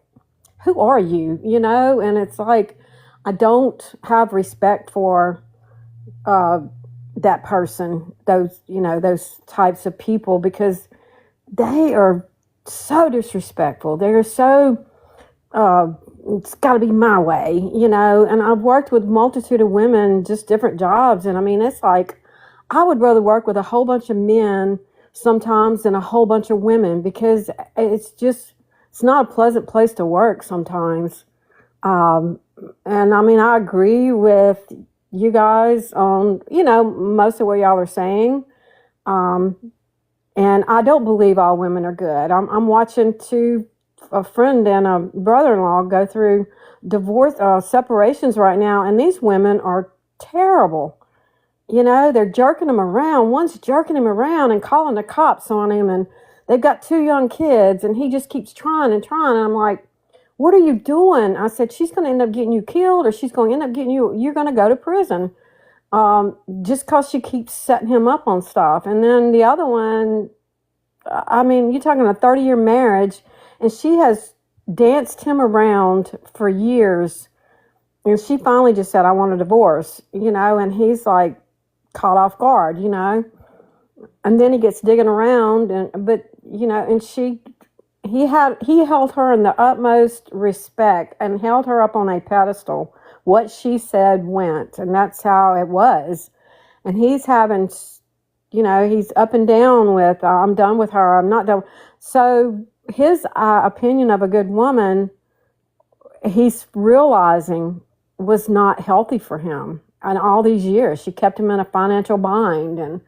who are you? You know, and it's like, I don't have respect for that person, those types of people, because they are so disrespectful. They're so, it's got to be my way, you know. And I've worked with multitude of women, just different jobs. And I mean, it's like, I would rather work with a whole bunch of men sometimes than a whole bunch of women, because it's not a pleasant place to work sometimes. And I mean, I agree with you guys on, you know, most of what y'all are saying. And I don't believe all women are good. I'm watching a friend and a brother-in-law go through divorce, separations right now, and these women are terrible. You know, they're jerking him around. One's jerking him around and calling the cops on him, and they've got 2 young kids, and he just keeps trying and trying. And I'm like, what are you doing? I said, she's going to end up getting you killed, or she's going to end up getting you, you're going to go to prison. Just because she keeps setting him up on stuff. And then the other one, I mean, you're talking a 30-year marriage, and she has danced him around for years. And she finally just said, I want a divorce, you know, and he's like caught off guard, you know. And then he gets digging around, but you know, and he held her in the utmost respect and held her up on a pedestal. What she said went, and that's how it was. And he's having, you know, he's up and down with, I'm done with her, I'm not done. So his opinion of a good woman, he's realizing was not healthy for him. And all these years, she kept him in a financial bind and,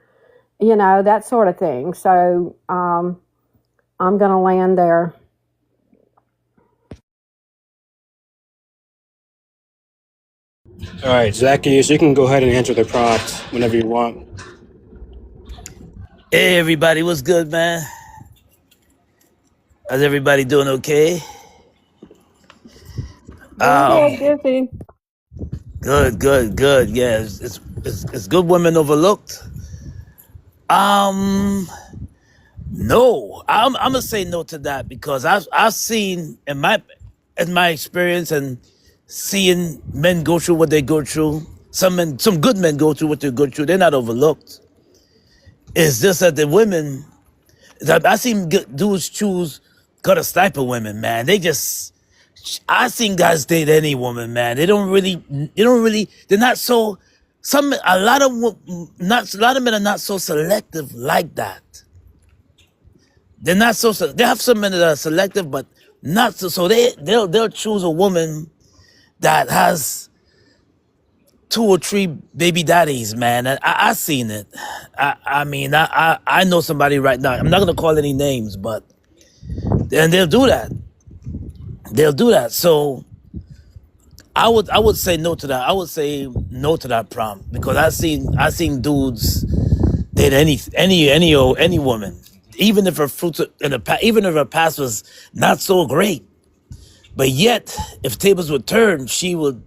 you know, that sort of thing. So I'm going to land there.
All right, Zacchaeus, you can go ahead and answer the prompt whenever you want.
Hey everybody, what's good, man? How's everybody doing? Okay.
Busy.
Good. Yeah, it's good women overlooked. Um, no, I'm gonna say no to that because I've seen in my experience and seeing men go through what they go through. Some good men go through what they go through. They're not overlooked. It's just that the women, I seen dudes choose gutter sniper women, man. I seen guys date any woman, man. They're not so, a lot of, not, a lot of men are not so selective like that. They're not so, they have some men that are selective, but not so they'll choose a woman that has 2 or 3 baby daddies, man. And I seen it. I know somebody right now. I'm not gonna call any names, but and they'll do that. They'll do that. So I would say no to that. I would say no to that prompt because I seen dudes date any woman, even if even if her past was not so great. But yet, if tables would turn, she would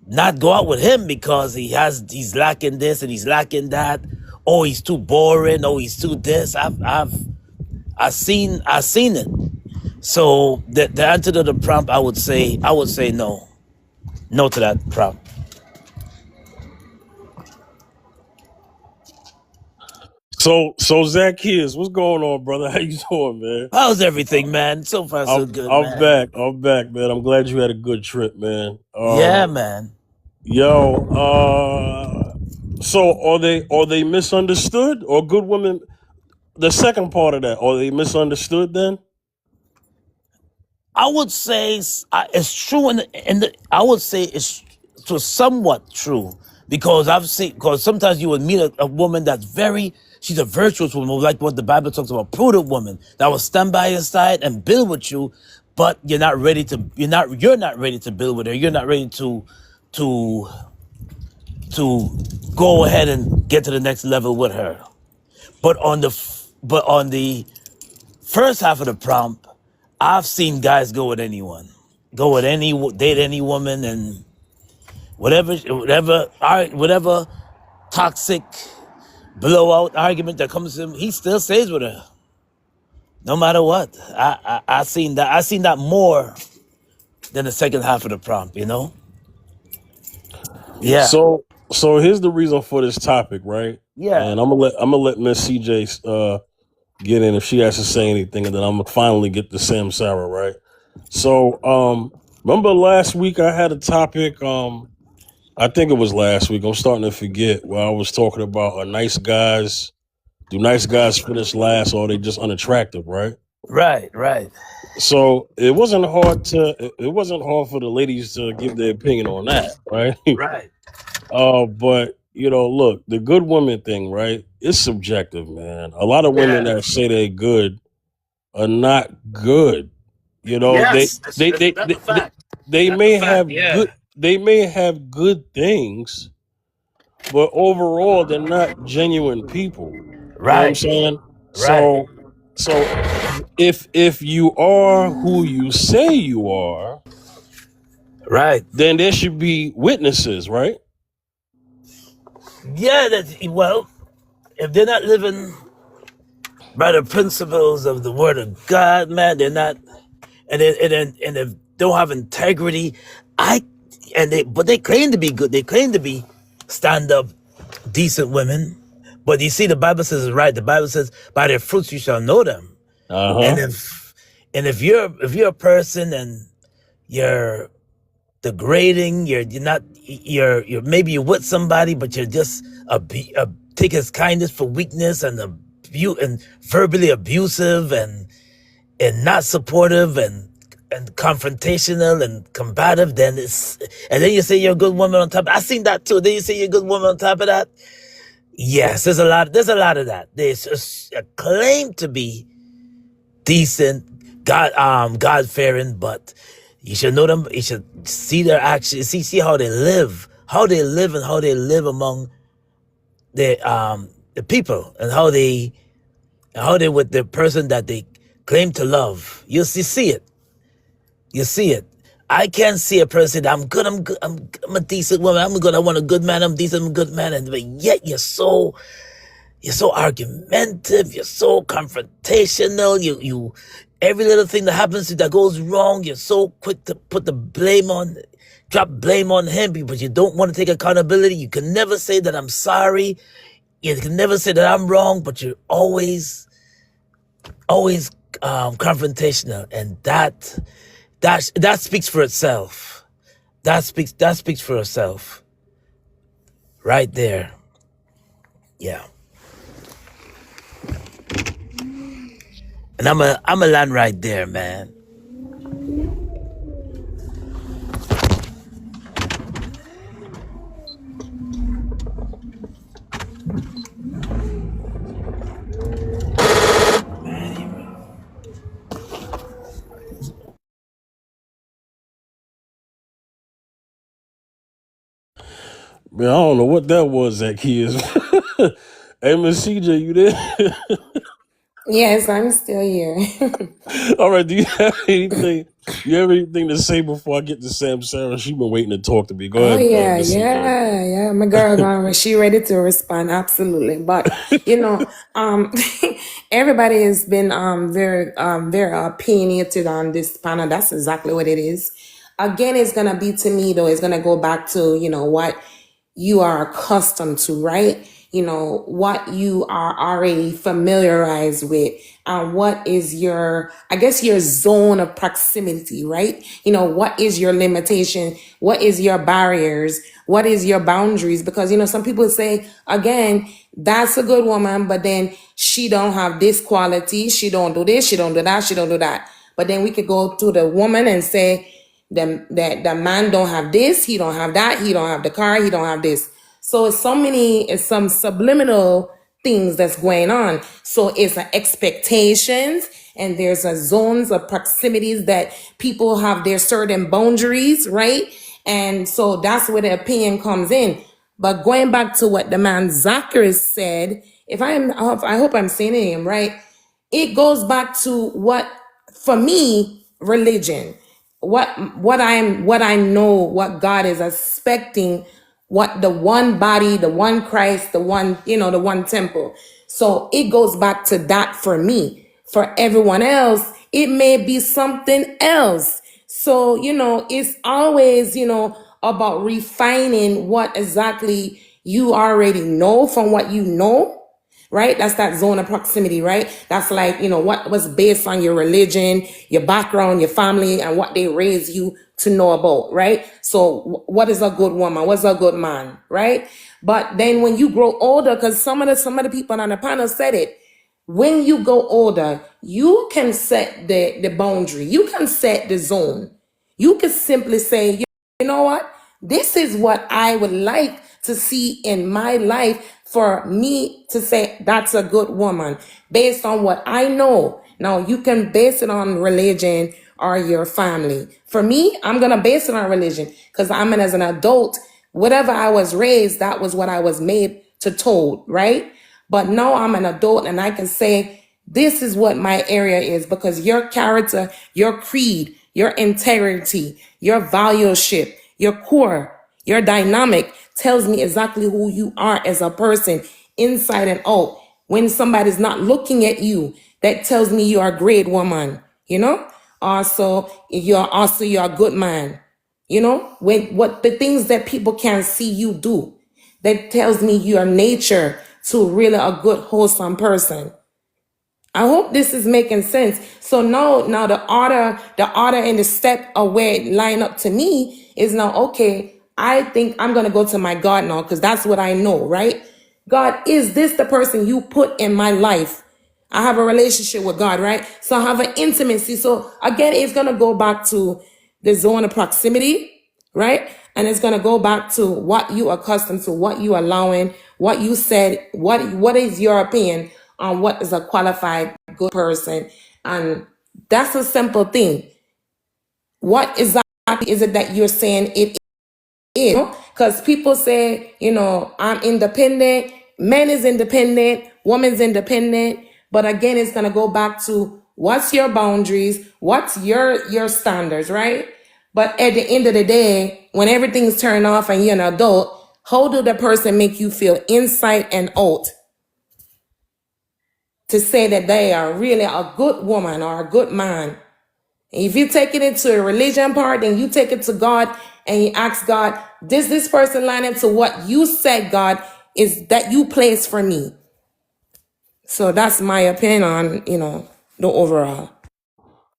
not go out with him because he's lacking this and he's lacking that. Oh, he's too boring. Oh, he's too this. I've seen it. So the answer to the prompt, I would say no to that prompt.
So Zacchaeus, what's going on, brother? How you doing, man?
How's everything, man? So far so good,
I'm
man.
back. I'm back, man. I'm glad you had a good trip, man.
Yeah, man.
Yo, so are they misunderstood or good women? The second part of that, are they misunderstood then?
I would say it's true, I would say it's somewhat true because sometimes you would meet a woman she's a virtuous woman, like what the Bible talks about, prudent woman that will stand by your side and build with you, but you're not ready to build with her. You're not ready to go ahead and get to the next level with her. But on the first half of the prompt, I've seen guys go with anyone, date any woman, and whatever toxic blowout argument that comes to him, he still stays with her, no matter what. I seen that more than the second half of the prompt, Yeah,
So here's the reason for this topic, right?
yeah,
And I'm gonna let Miss CJ get in if she has to say anything, and then I'm gonna finally get to Sam Sarah, right? So remember last week I had a topic. I think it was last week. I'm starting to forget where I was talking about do nice guys finish last or are they just unattractive, right?
right,
So it wasn't hard for the ladies to give their opinion on that, right?
right,
But look, the good woman thing, right? It's subjective, man. A lot of women that say they're good are not good.
yes,
They
that's a fact.
they
That's a
may
fact.
have
Yeah,
good things, but overall they're not genuine people. You know what I'm
right,
saying?
right,
So if you are who you say you are,
right.
then there should be witnesses, right?
Yeah, if they're not living by the principles of the Word of God, man, they're not, and if they don't have integrity, but they claim to be good. They claim to be stand up, decent women. But you see, the Bible says it's right. The Bible says, "By their fruits you shall know them." And if you're a person and you're degrading, you're maybe you're with somebody, but you're just take his kindness for weakness and verbally abusive and not supportive and confrontational and combative, then you say you're a good woman on top. I seen that too. Then you say you're a good woman on top of that. Yes, there's a lot of that. There's a claim to be decent, God fearing, but you should know them. You should see their actions, see how they live, and how they live among the people, and how they with the person that they claim to love. You see it. You see it. I can't see a person that I'm good. I'm a decent woman. I'm good. I want a good man. I'm decent. I'm a good man. But yet you're so You're so argumentative. You're so confrontational. You, every little thing that happens to you that goes wrong, you're so quick to drop blame on him, but you don't want to take accountability. You can never say that I'm sorry. You can never say that I'm wrong, but you're always confrontational, and that speaks for itself. That speaks for itself, right there. Yeah. And I'm a land right there, man.
Man, I don't know what that was, Zacchaeus. Hey, Miss CJ, you there?
Yes, I'm still here.
All right. Do you have anything? You have anything to say before I get to Sam Sarah? She's been waiting to talk to me. Go
Oh
ahead,
yeah,
Miss CJ.
yeah. My girl gone. She ready to respond. Absolutely. But everybody has been very opinionated on this panel. That's exactly what it is. Again, it's gonna be to me though. It's gonna go back to what you are accustomed to, right? What you are already familiarized with, and what is your, I guess, your zone of proximity, right? What is your limitation? What is your barriers? What is your boundaries? Because, some people say, again, that's a good woman, but then she don't have this quality. She don't do this. She don't do that. She don't do that. But then we could go to the woman and say, that the man don't have this, he don't have that, he don't have the car, he don't have this. So it's some subliminal things that's going on. So it's expectations, and there's a zones of proximities that people have their certain boundaries, right? And so that's where the opinion comes in. But going back to what the man Zachary said, I hope I'm saying him right. It goes back to what, for me, religion. What I know, what God is expecting, what the one body, the one Christ, the one temple. So it goes back to that for me. For everyone else, it may be something else. So, it's always, about refining what exactly you already know from what you know, right? That's that zone of proximity, right? That's like, what was based on your religion, your background, your family, and what they raised you to know about, right? So what is a good woman? What's a good man, right? But then when you grow older, because some of the people on the panel said it, when you go older, you can set the boundary. You can set the zone. You can simply say, you know what? This is what I would like to see in my life for me to say that's a good woman based on what I know. Now, you can base it on religion or your family. For me, I'm going to base it on religion because as an adult, whatever I was raised, that was what I was made to told, right? But now I'm an adult and I can say, this is what my area is, because your character, your creed, your integrity, your valueship, your core, your dynamic tells me exactly who you are as a person, inside and out. When somebody's not looking at you, that tells me you are a great woman, Also, you're a good man, what the things that people can see you do, that tells me your nature to really a good, wholesome person. I hope this is making sense. So now the order and the step of where it line up to me is now, okay, I think I'm going to go to my God now because that's what I know, right? God, is this the person you put in my life? I have a relationship with God, right? So I have an intimacy. So again, it's going to go back to the zone of proximity, right? And it's going to go back to what you are accustomed to, what you are allowing, what you said, what is your opinion on what is a qualified good person. And that's a simple thing. What exactly is it that you're saying it is? Because people say, I'm independent, man is independent, woman's independent. But again, it's going to go back to what's your boundaries, what's your standards, right? But at the end of the day, when everything's turned off and you're an adult, how do the person make you feel inside and out? to say that they are really a good woman or a good man. If you take it into a religion part, then you take it to God and you ask God, does this person line up to what you said, God, is that you place for me? So that's my opinion on, the overall.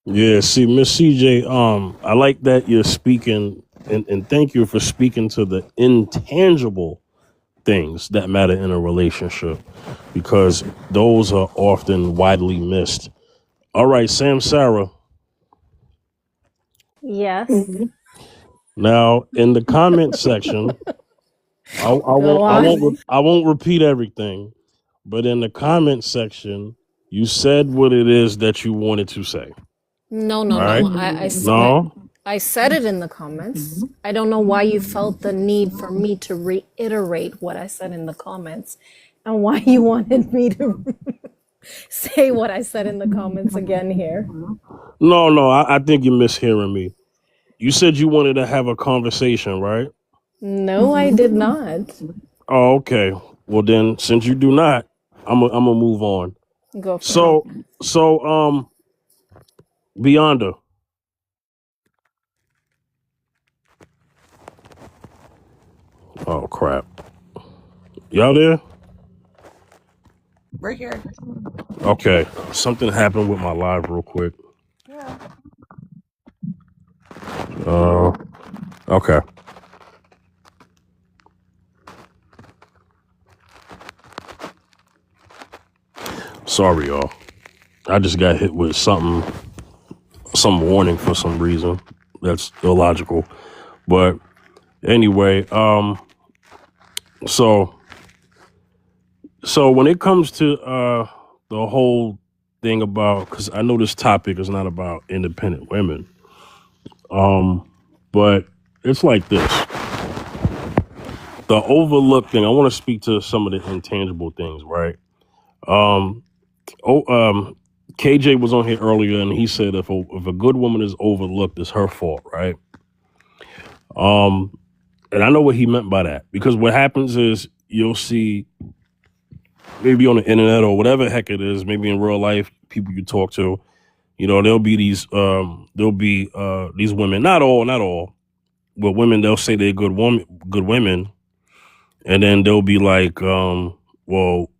Yeah, see, Miss CJ, I like that you're speaking, and thank you for speaking to the intangible things that matter in a relationship, because those are often widely missed. All right, Sam Sarah.
Yes.
Now, in the comment section,
Go on.
I won't repeat everything, but in the comment section, you said what it is that you wanted to say.
No,
All
no,
right?
no.
No.
I said it in the comments. I don't know why you felt the need for me to reiterate what I said in the comments and why you wanted me to say what I said in the comments again here.
No, I think you're mishearing me. You said you wanted to have a conversation, right?
No, I did not.
Oh, okay. Well, then, since you do not, I'm gonna move on.
Go for it.
So, Beyonda. Oh crap! Y'all there?
We're here.
Okay. Something happened with my live real quick. Okay. Sorry, y'all. I just got hit with some warning for some reason. That's illogical. But anyway, so when it comes to the whole thing about, because I know this topic is not about independent women, but it's like this. The overlooked thing, I want to speak to some of the intangible things, right? KJ was on here earlier and he said if a good woman is overlooked, it's her fault, right? And I know what he meant by that, because what happens is you'll see, maybe on the internet or whatever the heck it is, maybe in real life, people you talk to, there'll be these women, not all, but women, they'll say they're good women, and then they'll be like, well,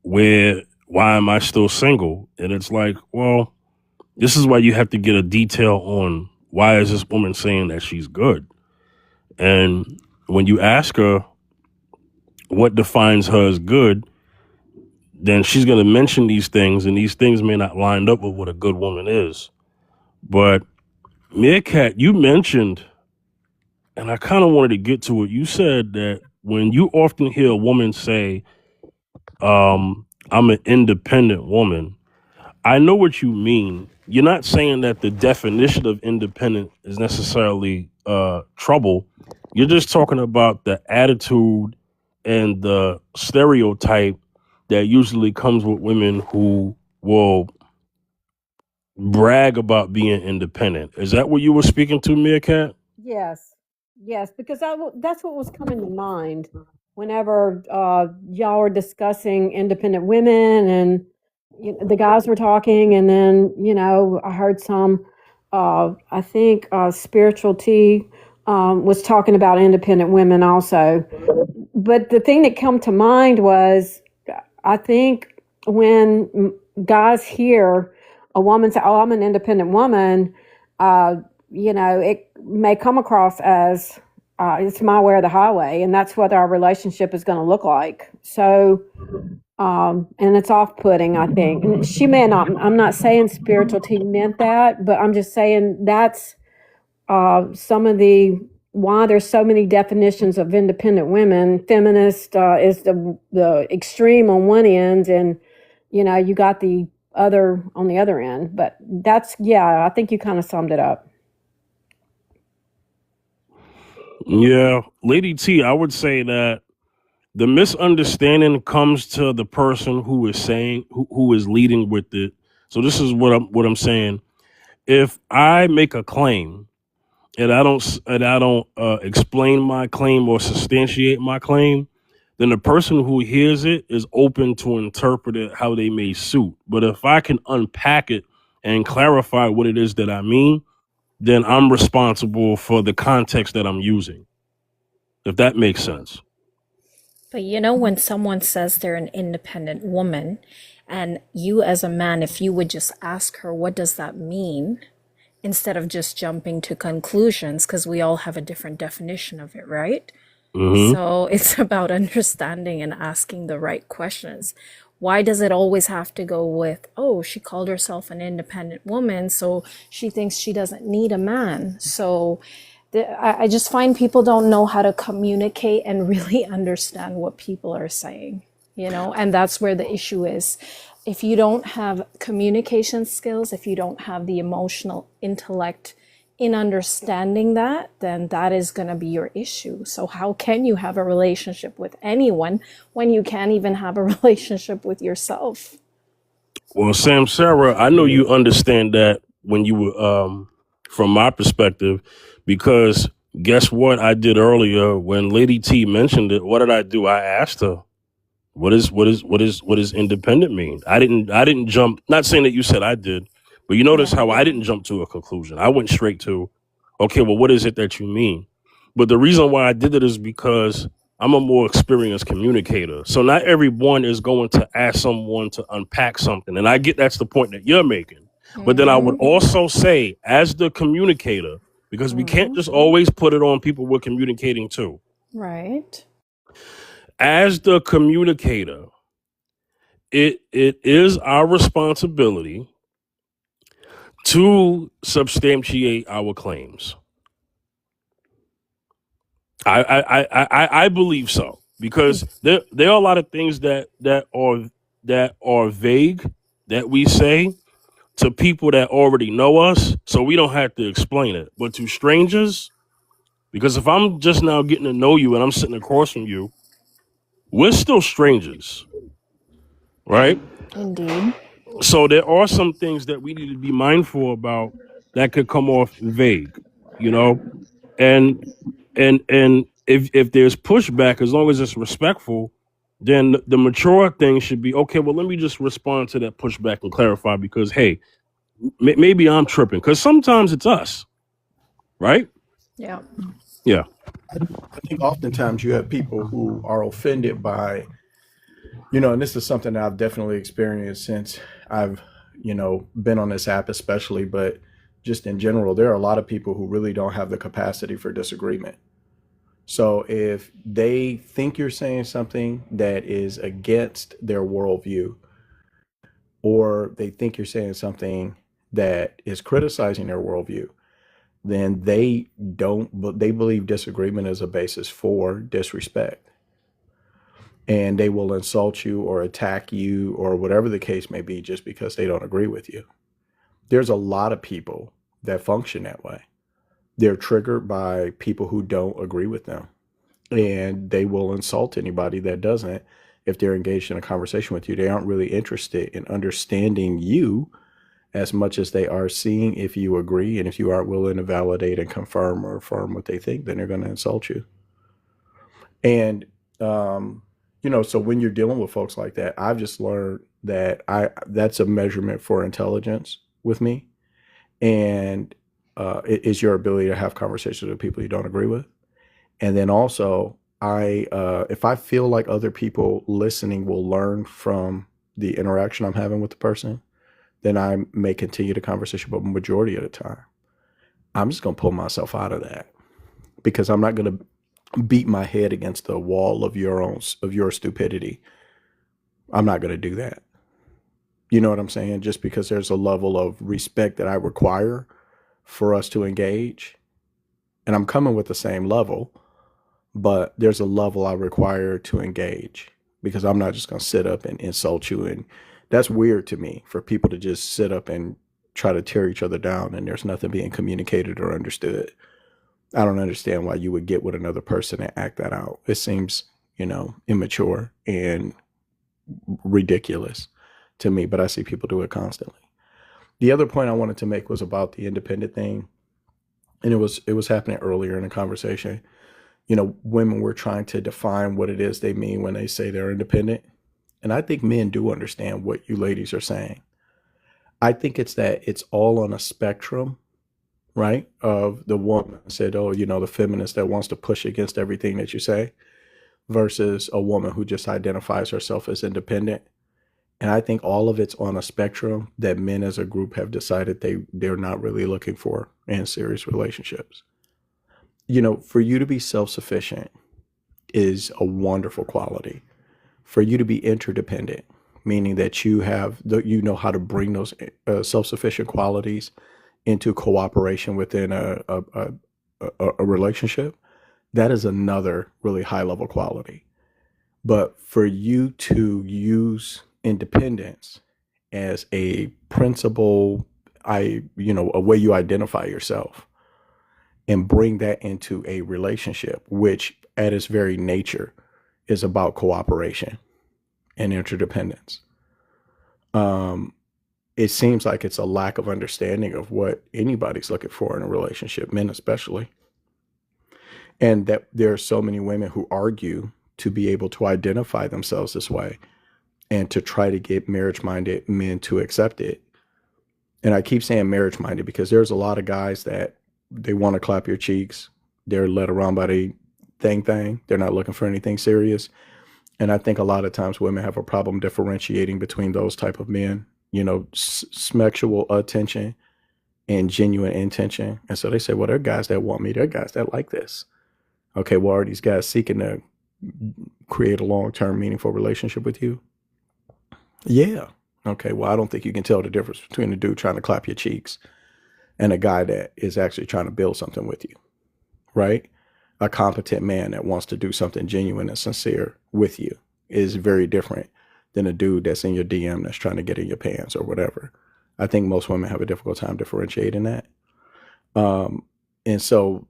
why am I still single? And it's like, well, this is why you have to get a detail on why is this woman saying that she's good. And when you ask her what defines her as good, then she's going to mention these things, and these things may not line up with what a good woman is. But Meerkat, you mentioned, and I kind of wanted to get to it. You said that when you often hear a woman say, I'm an independent woman, I know what you mean. You're not saying that the definition of independent is necessarily trouble. You're just talking about the attitude and the stereotype that usually comes with women who will brag about being independent. Is that what you were speaking to, Meerkat?
Yes, yes, because that's what was coming to mind whenever y'all were discussing independent women and the guys were talking, and then I heard some. I think Spiritual T was talking about independent women also. But the thing that came to mind was, I think when guys hear a woman say, "Oh, I'm an independent woman," it may come across as it's my way or the highway, and that's what our relationship is going to look like. So, and it's off-putting, I think. And she may not. I'm not saying Spiritual T meant that, but I'm just saying that's some of the why there's so many definitions of independent women. Feminist is the extreme on one end, and you got the other on the other end. But I think you kind of summed it up.
Yeah, Lady T, I would say that the misunderstanding comes to the person who is saying, who is leading with it. So this is what I'm saying. If I make a claim and I don't explain my claim or substantiate my claim, then the person who hears it is open to interpret it how they may suit. But if I can unpack it and clarify what it is that I mean, then I'm responsible for the context that I'm using, if that makes sense.
But you know, when someone says they're an independent woman, and you as a man, if you would just ask her, what does that mean? Instead of just jumping to conclusions, because we all have a different definition of it, right?
Hmm.
So it's about understanding and asking the right questions. Why does it always have to go with, oh, she called herself an independent woman, so she thinks she doesn't need a man? So I just find people don't know how to communicate and really understand what people are saying, you know, and that's where the issue is. If you don't have communication skills, if you don't have the emotional intellect in understanding that, then that is going to be your issue. So how can you have a relationship with anyone when you can't even have a relationship with yourself?
Well, Sam Sarah, I know you understand that when you were, from my perspective, because guess what I did earlier when Lady T mentioned it? What did I do? I asked her, what does independent mean? I didn't jump, not saying that you said I did, but you notice how I didn't jump to a conclusion. I went straight to, okay, well, what is it that you mean? But the reason why I did it is because I'm a more experienced communicator. So not everyone is going to ask someone to unpack something. And I get that's the point that you're making. But then I would also say, as the communicator, because we can't just always put it on people we're communicating to.
Right.
As the communicator, it is our responsibility to substantiate our claims. I believe so, because there are a lot of things that are vague that we say to people that already know us, so we don't have to explain it. But to strangers, because if I'm just now getting to know you and I'm sitting across from you, we're still strangers, right?
Indeed.
So there are some things that we need to be mindful about that could come off vague, you know, and if there's pushback, as long as it's respectful, then the mature thing should be, okay, well, let me just respond to that pushback and clarify, because hey, maybe I'm tripping, because sometimes it's us, right?
Yeah.
Yeah.
I think oftentimes you have people who are offended by, and this is something that I've definitely experienced since I've, been on this app especially, but just in general, there are a lot of people who really don't have the capacity for disagreement. So if they think you're saying something that is against their worldview, or they think you're saying something that is criticizing their worldview, then they believe disagreement is a basis for disrespect. And they will insult you or attack you or whatever the case may be just because they don't agree with you. There's a lot of people that function that way. They're triggered by people who don't agree with them. And they will insult anybody that doesn't if they're engaged in a conversation with you. They aren't really interested in understanding you as much as they are seeing if you agree. And if you aren't willing to validate and confirm or affirm what they think, then they're going to insult you. And, so when you're dealing with folks like that, I've just learned that that's a measurement for intelligence with me. And it is your ability to have conversations with people you don't agree with. And then also, if I feel like other people listening will learn from the interaction I'm having with the person, then I may continue the conversation, but majority of the time, I'm just going to pull myself out of that, because I'm not going to beat my head against the wall of your stupidity. I'm not going to do that. You know what I'm saying? Just because there's a level of respect that I require for us to engage, and I'm coming with the same level, but there's a level I require to engage, because I'm not just going to sit up and insult you. And that's weird to me, for people to just sit up and try to tear each other down and there's nothing being communicated or understood. I don't understand why you would get with another person and act that out. It seems, immature and ridiculous to me, but I see people do it constantly. The other point I wanted to make was about the independent thing. And it was happening earlier in the conversation. women were trying to define what it is they mean when they say they're independent. And I think men do understand what you ladies are saying. I think it's that it's all on a spectrum, right? Of the woman said, oh, the feminist that wants to push against everything that you say versus a woman who just identifies herself as independent. And I think all of it's on a spectrum that men as a group have decided they're not really looking for in serious relationships. For you to be self-sufficient is a wonderful quality. For you to be interdependent, meaning that you know how to bring those self-sufficient qualities into cooperation within a relationship, that is another really high level quality. But for you to use independence as a principle, a way you identify yourself, and bring that into a relationship, which at its very nature is about cooperation and interdependence. It seems like it's a lack of understanding of what anybody's looking for in a relationship, men especially. And that there are so many women who argue to be able to identify themselves this way and to try to get marriage-minded men to accept it. And I keep saying marriage-minded because there's a lot of guys that they want to clap your cheeks. They're led around by the thing. They're not looking for anything serious. And I think a lot of times women have a problem differentiating between those type of men, sexual attention and genuine intention. And so they say, well, there are guys that want me. There are guys that like this. Okay, well, are these guys seeking to create a long-term meaningful relationship with you? Yeah. Okay, well, I don't think you can tell the difference between a dude trying to clap your cheeks and a guy that is actually trying to build something with you, right? A competent man that wants to do something genuine and sincere with you is very different than a dude that's in your DM that's trying to get in your pants or whatever. I think most women have a difficult time differentiating that. And so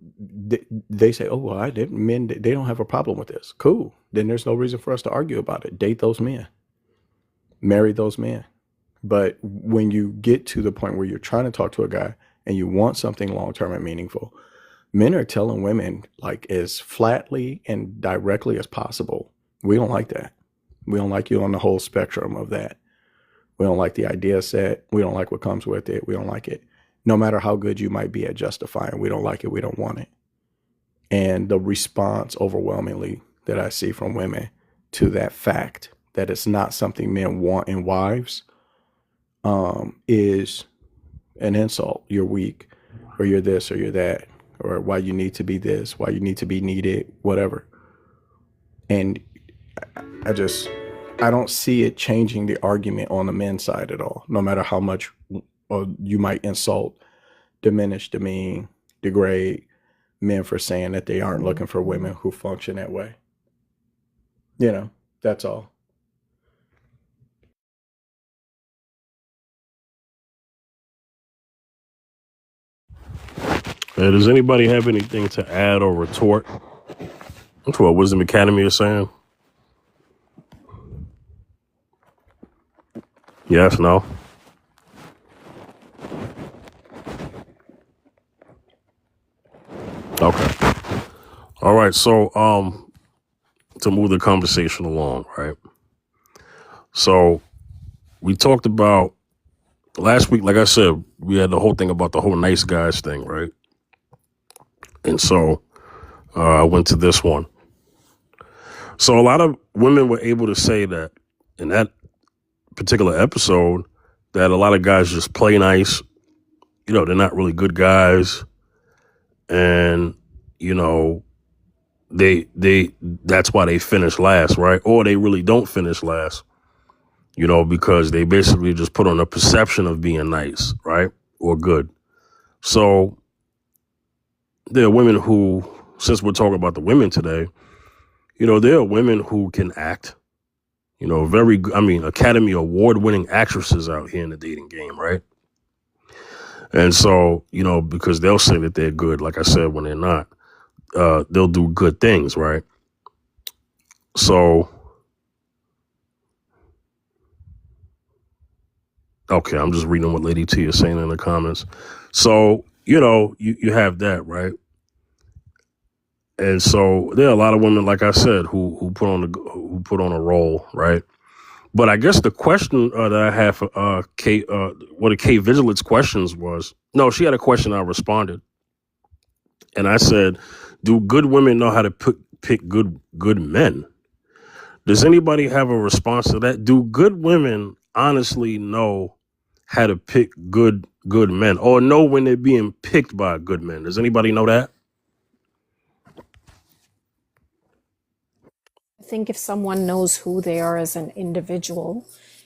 they say, oh, well, men, they don't have a problem with this. Cool. Then there's no reason for us to argue about it. Date those men. Marry those men. But when you get to the point where you're trying to talk to a guy and you want something long-term and meaningful, men are telling women like as flatly and directly as possible, we don't like that. We don't like you on the whole spectrum of that. We don't like the idea set. We don't like what comes with it. We don't like it. No matter how good you might be at justifying, we don't like it. We don't want it. And the response overwhelmingly that I see from women to that fact that it's not something men want in wives is an insult. You're weak, or you're this, or you're that, or why you need to be this, why you need to be needed, whatever. And I don't see it changing the argument on the men's side at all, no matter how much you might insult, diminish, demean, degrade men for saying that they aren't looking for women who function that way. That's all.
Does anybody have anything to add or retort to what Wisdom Academy is saying? Yes, no? Okay. All right. So, to move the conversation along, right? So we talked about last week, like I said, we had the whole thing about the whole nice guys thing, right? And so I went to this one. So a lot of women were able to say that in that particular episode that a lot of guys just play nice. They're not really good guys. And, that's why they finish last, right? Or they really don't finish last, because they basically just put on a perception of being nice, right? Or good. So there are women who, since we're talking about the women today, there are women who can act, Academy Award winning actresses out here in the dating game, right? And so, because they'll say that they're good, like I said, when they're not, they'll do good things, right? So, okay, I'm just reading what Lady T is saying in the comments. So, you have that, right? And so there are a lot of women, like I said, who put on a role, right? But I guess the question that I had for Kate, one of Kate Vigilant's questions was, no, she had a question. I responded, and I said, "Do good women know how to pick good men?" Does anybody have a response to that? Do good women honestly know how to pick good men, or know when they're being picked by good men? Does anybody know that?
I think if someone knows who they are as an individual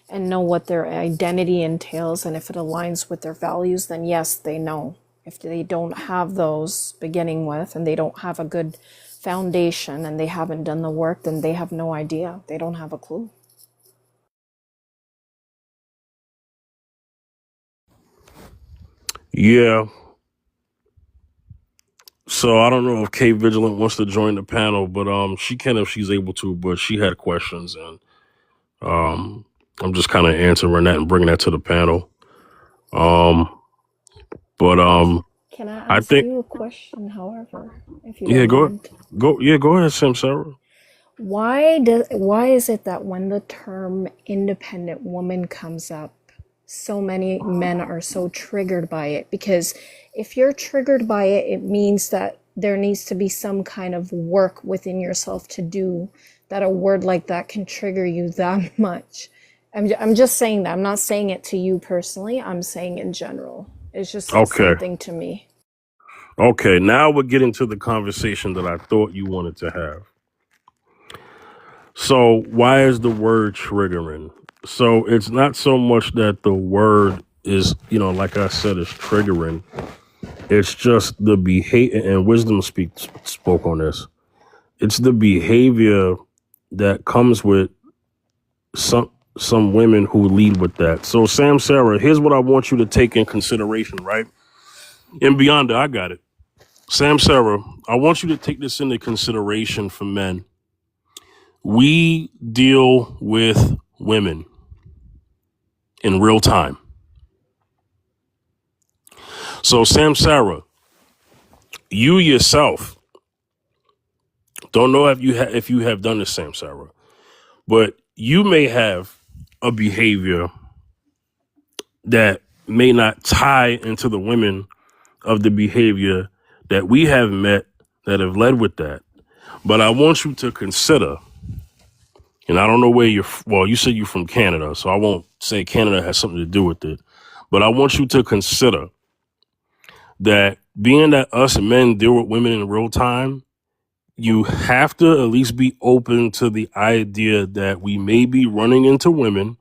and know what their identity entails and if it aligns with their values, then yes, they know. If they don't have those beginning with and they don't have a good foundation and they haven't done the work, then they have no idea. They don't have a clue.
Yeah. So I don't know if Kate Vigilant wants to join the panel, but she can if she's able to. But she had questions, and I'm just kind of answering that and bringing that to the panel. Um, but
Can I
I
ask
think
you a question, however, if you
yeah,
don't mind?
go ahead, Sam Sarah.
Why is it that when the term independent woman comes up, so many men are so triggered by it? Because if you're triggered by it, it means that there needs to be some kind of work within yourself to do that a word like that can trigger you that much. I'm just saying that. I'm not saying it to you personally. I'm saying in general. It just says
Okay,
something to me.
okay. Now we're getting to the conversation that I thought you wanted to have. So why is the word triggering? So it's not so much that the word is, like I said, is triggering. It's just the behavior, and Wisdom spoke on this. It's the behavior that comes with some women who lead with that. So Sam Sarah, here's what I want you to take in consideration, right? And beyond that, I got it. Sam Sarah, I want you to take this into consideration for men. We deal with women in real time. So Sam Sarah, you yourself don't know if you have done this, Sam Sarah, but you may have a behavior that may not tie into the women of the behavior that we have met that have led with that. But I want you to consider, and I don't know where you said you're from Canada, so I won't say Canada has something to do with it. But I want you to consider that being that us men deal with women in real time, you have to at least be open to the idea that we may be running into women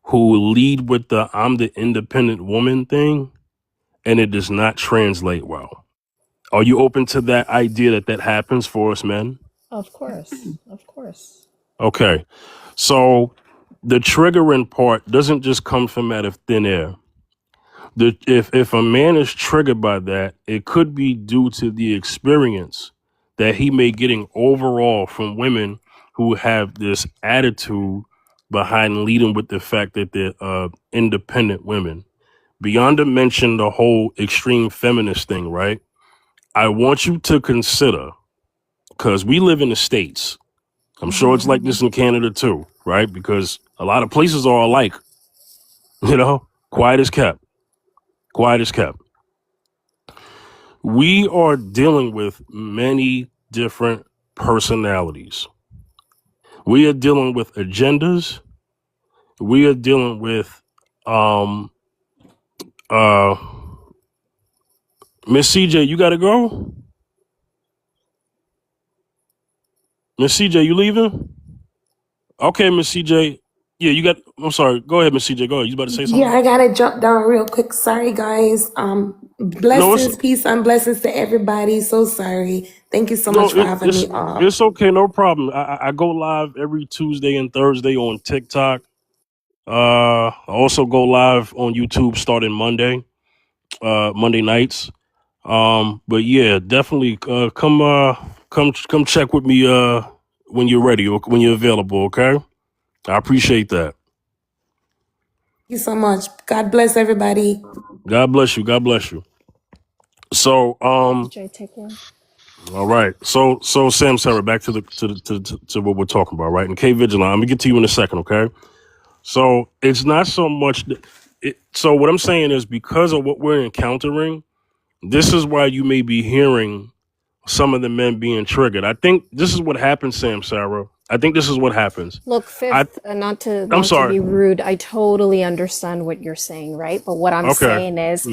who lead with the "I'm the independent woman" thing, and it does not translate well. Are you open to that idea that happens for us men?
Of course. Of course.
Okay. So the triggering part doesn't just come from out of thin air. If a man is triggered by that, it could be due to the experience that he may getting overall from women who have this attitude behind leading with the fact that they're independent women. Beyond to mention the whole extreme feminist thing, right? I want you to consider, because we live in the States. I'm sure it's like this in Canada too, right? Because a lot of places are alike, quiet as kept, quiet as kept. We are dealing with many different personalities. We are dealing with agendas. We are dealing with um Miss CJ, you gotta go? Miss CJ, you leaving? Okay, Miss CJ. Yeah, I'm sorry. Go ahead, Miss CJ. Go ahead. You about to say
Yeah,
something?
I gotta jump down real quick. Sorry, guys.
No, it's
Blessings, peace, and blessings to everybody. So sorry. Thank you so
no,
much for having me
it's
up.
okay, no problem. I go live every Tuesday and Thursday on TikTok. I also go live on YouTube starting Monday nights. But yeah, definitely come check with me when you're ready or when you're available, okay? I appreciate that.
Thank you so much. God bless everybody.
God bless you. God bless you. So
DJ, take one.
All right. So Sam Sarah, back to to what we're talking about, right? And K Vigilant, I'm gonna get to you in a second, okay? So it's not so much. So what I'm saying is because of what we're encountering, this is why you may be hearing some of the men being triggered. I think this is what happens, Sam Sarah. I think this is what happens.
Look,
I
fifth,
I'm
not to
sorry.
be rude, I totally understand what you're saying, right? But what I'm
Okay.
saying is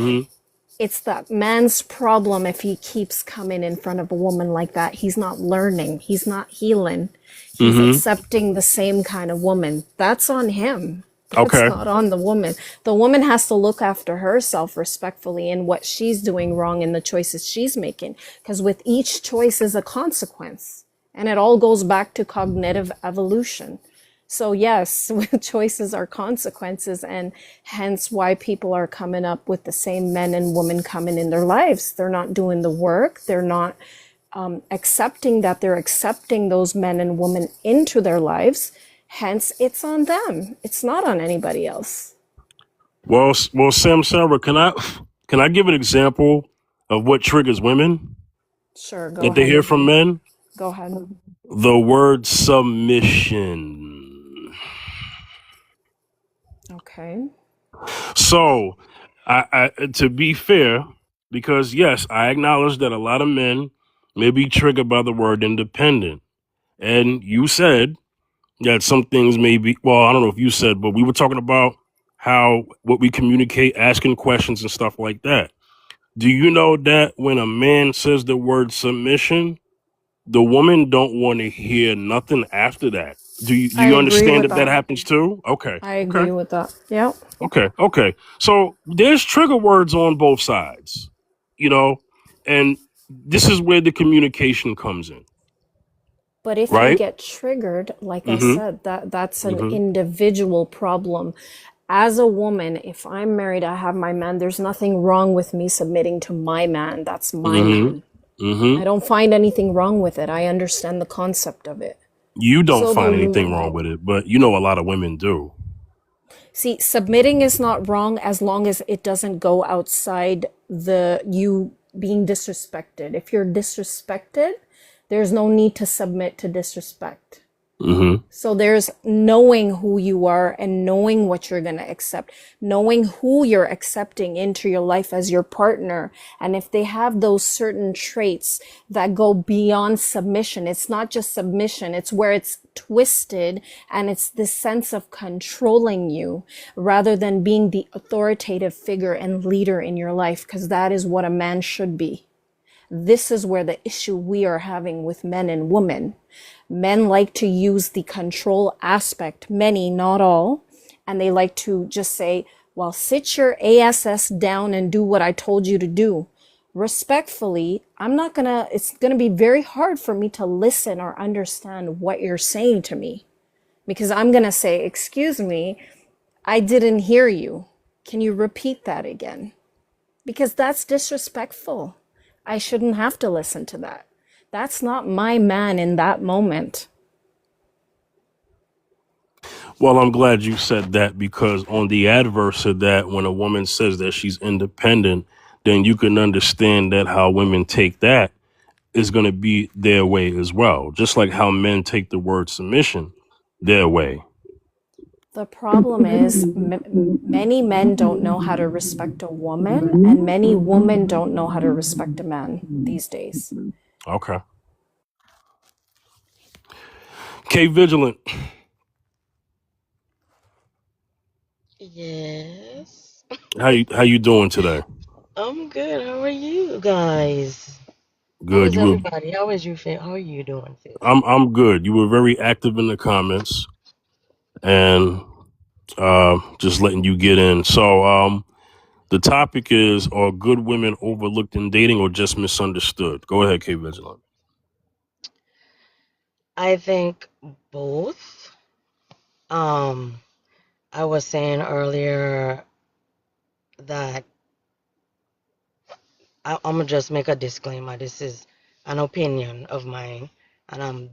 it's that man's problem if he keeps coming in front of a woman like that. He's not learning, he's not healing, he's accepting the same kind of woman. That's on him. That's
Okay.
not on the woman. The woman has to look after herself respectfully in what she's doing wrong and the choices she's making. Because with each choice is a consequence. And it all goes back to cognitive evolution. So yes, choices are consequences, and hence why people are coming up with the same men and women coming in their lives. They're not doing the work. They're not accepting that they're accepting those men and women into their lives. Hence, it's on them. It's not on anybody else.
Well, Sam Sarah, can I give an example of what triggers women
Sure, go
that they hear
ahead.
from men?
Go ahead.
The word submission.
Okay.
So, I to be fair, because yes, I acknowledge that a lot of men may be triggered by the word independent, and you said that some things may be. Well, I don't know if you said, but we were talking about how what we communicate, asking questions and stuff like that. Do you know that when a man says the word submission, the woman don't want to hear nothing after that? Do
I
you
agree
understand
with
that that
that.
happens too? Okay.
I
Okay.
agree with that. Yep.
Okay. So there's trigger words on both sides, you know, and this is where the communication comes in,
But if you
right?
get triggered, like I
Mm-hmm.
said, that's an
Mm-hmm.
individual problem. As a woman, if I'm married, I have my man, there's nothing wrong with me submitting to my man. That's my man.
Mm-hmm. Mm-hmm.
I don't find anything wrong with it. I understand the concept of it.
You don't
So
find anything
the
wrong with it, but you know a lot of women do.
see, submitting is not wrong as long as it doesn't go outside the you being disrespected. If you're disrespected, there's no need to submit to disrespect.
Mm-hmm.
So there's knowing who you are and knowing what you're going to accept, knowing who you're accepting into your life as your partner. And if they have those certain traits that go beyond submission, it's not just submission, it's where it's twisted and it's this sense of controlling you rather than being the authoritative figure and leader in your life, because that is what a man should be. This is where the issue we are having with men and women. Men like to use the control aspect, many, not all, and they like to just say, well, sit your ass down and do what I told you to do. Respectfully, it's gonna be very hard for me to listen or understand what you're saying to me, because I'm gonna say, excuse me, I didn't hear you. Can you repeat that again? Because that's disrespectful. I shouldn't have to listen to that. That's not my man in that moment.
Well, I'm glad you said that because on the adverse of that, when a woman says that she's independent, then you can understand that how women take that is going to be their way as well. Just like how men take the word submission their way.
The problem is many men don't know how to respect a woman, and many women don't know how to respect a man these days.
Okay. K Vigilant,
Yes.
how you doing today?
I'm good. How are you guys? How
Good.
is everybody? How is you feel? How are you doing, sis?
I'm good. You were very active in the comments and just letting you get in. So the topic is, are good women overlooked in dating or just misunderstood? Go ahead, K Vigilant.
I think both. Um, I was saying earlier that I'm gonna just make a disclaimer. This is an opinion of mine, and I'm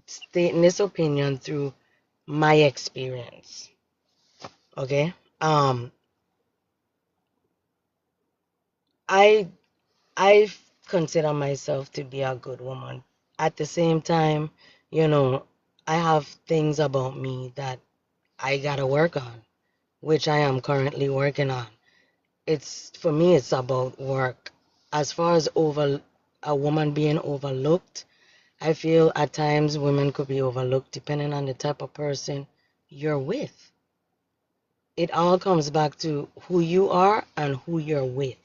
stating this opinion through my experience. Okay. I I consider myself to be a good woman. At the same time, you know, I have things about me that I gotta work on, which I am currently working on. It's for me, it's about work. As far as over a woman being overlooked, I feel at times women could be overlooked depending on the type of person you're with. It all comes back to who you are and who you're with.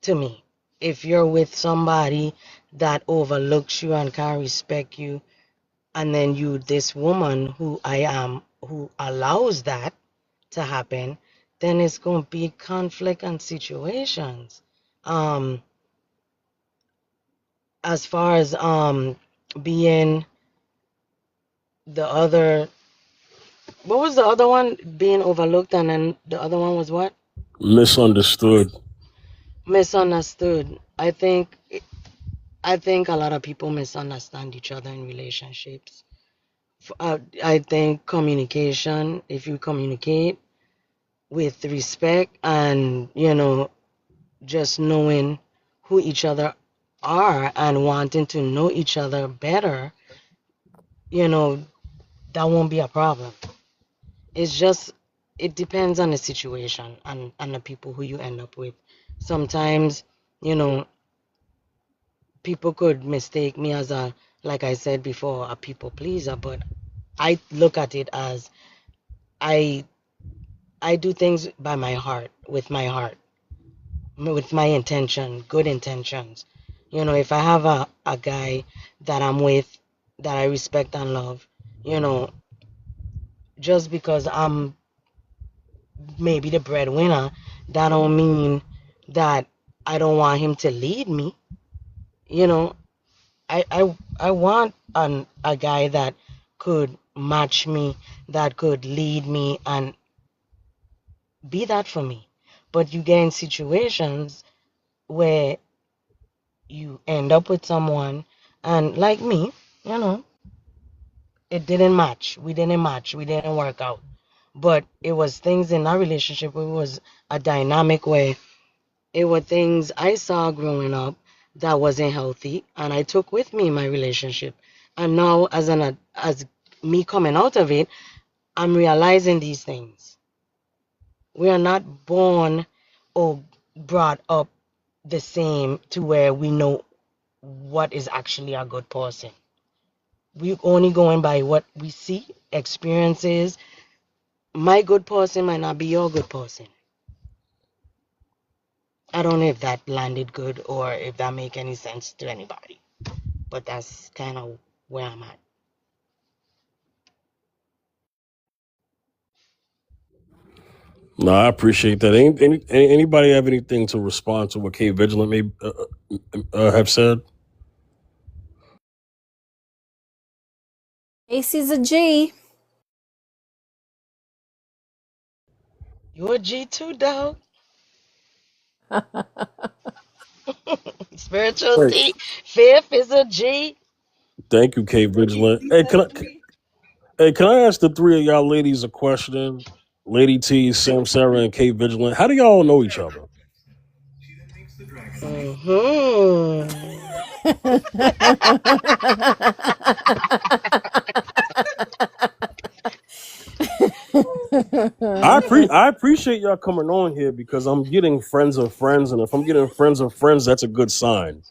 To me, if you're with somebody that overlooks you and can't respect you, and then this woman who I am, who allows that to happen, then it's going to be conflict and situations. Um, as far as being the other, what was the other one? Being overlooked, and then the other one was what?
Misunderstood.
Misunderstood. I think a lot of people misunderstand each other in relationships. I think communication, if you communicate with respect and, just knowing who each other are and wanting to know each other better, that won't be a problem. It's just, it depends on the situation and the people who you end up with. Sometimes, you know, people could mistake me as like I said before, a people pleaser, but I look at it as I I do things by my heart, with my heart, with my intention, good intentions. If I have a guy that I'm with that I respect and love, you know, just because I'm maybe the breadwinner, that don't mean that I don't want him to lead me. You know, I want a guy that could match me, that could lead me and be that for me. But you get in situations where you end up with someone, and like me, it didn't match. We didn't match. We didn't work out. But it was things in our relationship where it was a dynamic where it were things I saw growing up that wasn't healthy, and I took with me in my relationship. And now, as me coming out of it, I'm realizing these things. We are not born or brought up the same to where we know what is actually a good person. We only going by what we see, experiences. My good person might not be your good person. I don't know if that landed good or if that make any sense to anybody, but that's kind of where I'm at.
No, I appreciate that. Anybody have anything to respond to what K Vigilant may have said?
Casey's a G.
You're a G2, dog. Spiritual
Right.
C. Fifth is a G.
Thank you, K Vigilant. Hey, can I ask the three of y'all ladies a question? Lady T, Sam Sarah, and K Vigilant. How do y'all know each other? I appreciate y'all coming on here because I'm getting friends of friends, and if I'm getting friends of friends, that's a good sign.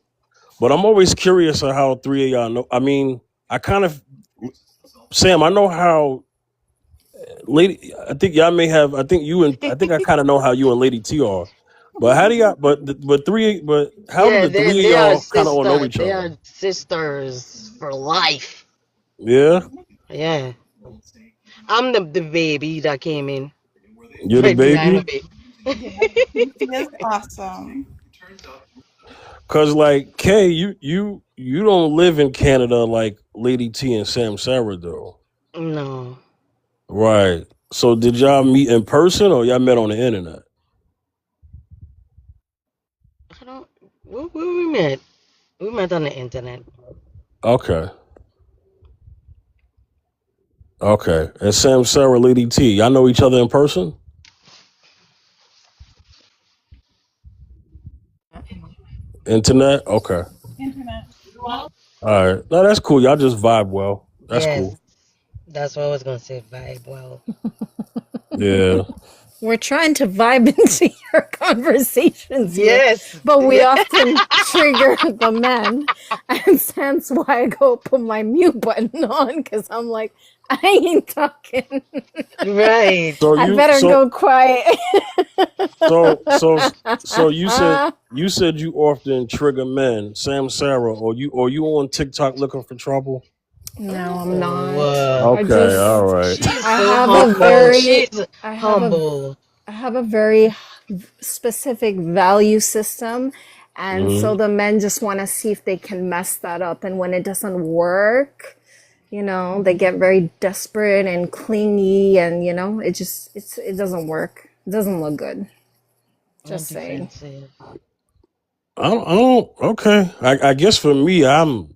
But I'm always curious of how three of y'all know. I mean, Sam, I know how Lady. I think y'all may have. I think I kind of know how you and Lady T are. But how do y'all? But how do
Yeah,
the three of
they are
y'all kind of all know
sister.
each
They
other?
are sisters for life.
Yeah,
Yeah, I'm the baby that came in
you're the
right behind
baby.
the
He
baby.
is awesome.
Cause like Kay, you don't live in Canada like Lady T and Sam Sarah do.
No,
Right. So did y'all meet in person or y'all met on the internet?
I don't. Where we met? We met on the internet.
Okay. Okay. And Sam Sarah, Lady T, y'all know each other in person? Internet? Okay.
Internet.
All right. No, that's cool. Y'all just vibe well. That's
Yes,
cool.
that's what I was gonna say. Vibe well.
Yeah.
We're trying to vibe into your conversations here,
Yes.
but we
Yeah.
often trigger the men, and hence why I go put my mute button on, because I'm like, I ain't talking.
Right.
So
I
you
better go quiet.
so you said you often trigger men, Sam Sarah, or you on TikTok looking for trouble?
No, I'm not.
Whoa.
I
Okay, all
just
right.
She's
I
so
have a
humble.
very
She's
I have a
humble.
I have a very specific value system, and so
Hmm.
the men just want to see if they can mess that up, and when it doesn't work, they get very desperate and clingy, and it doesn't work. It doesn't look good.
I'm
Just saying.
defensive.
I don't. Okay. I guess for me, I'm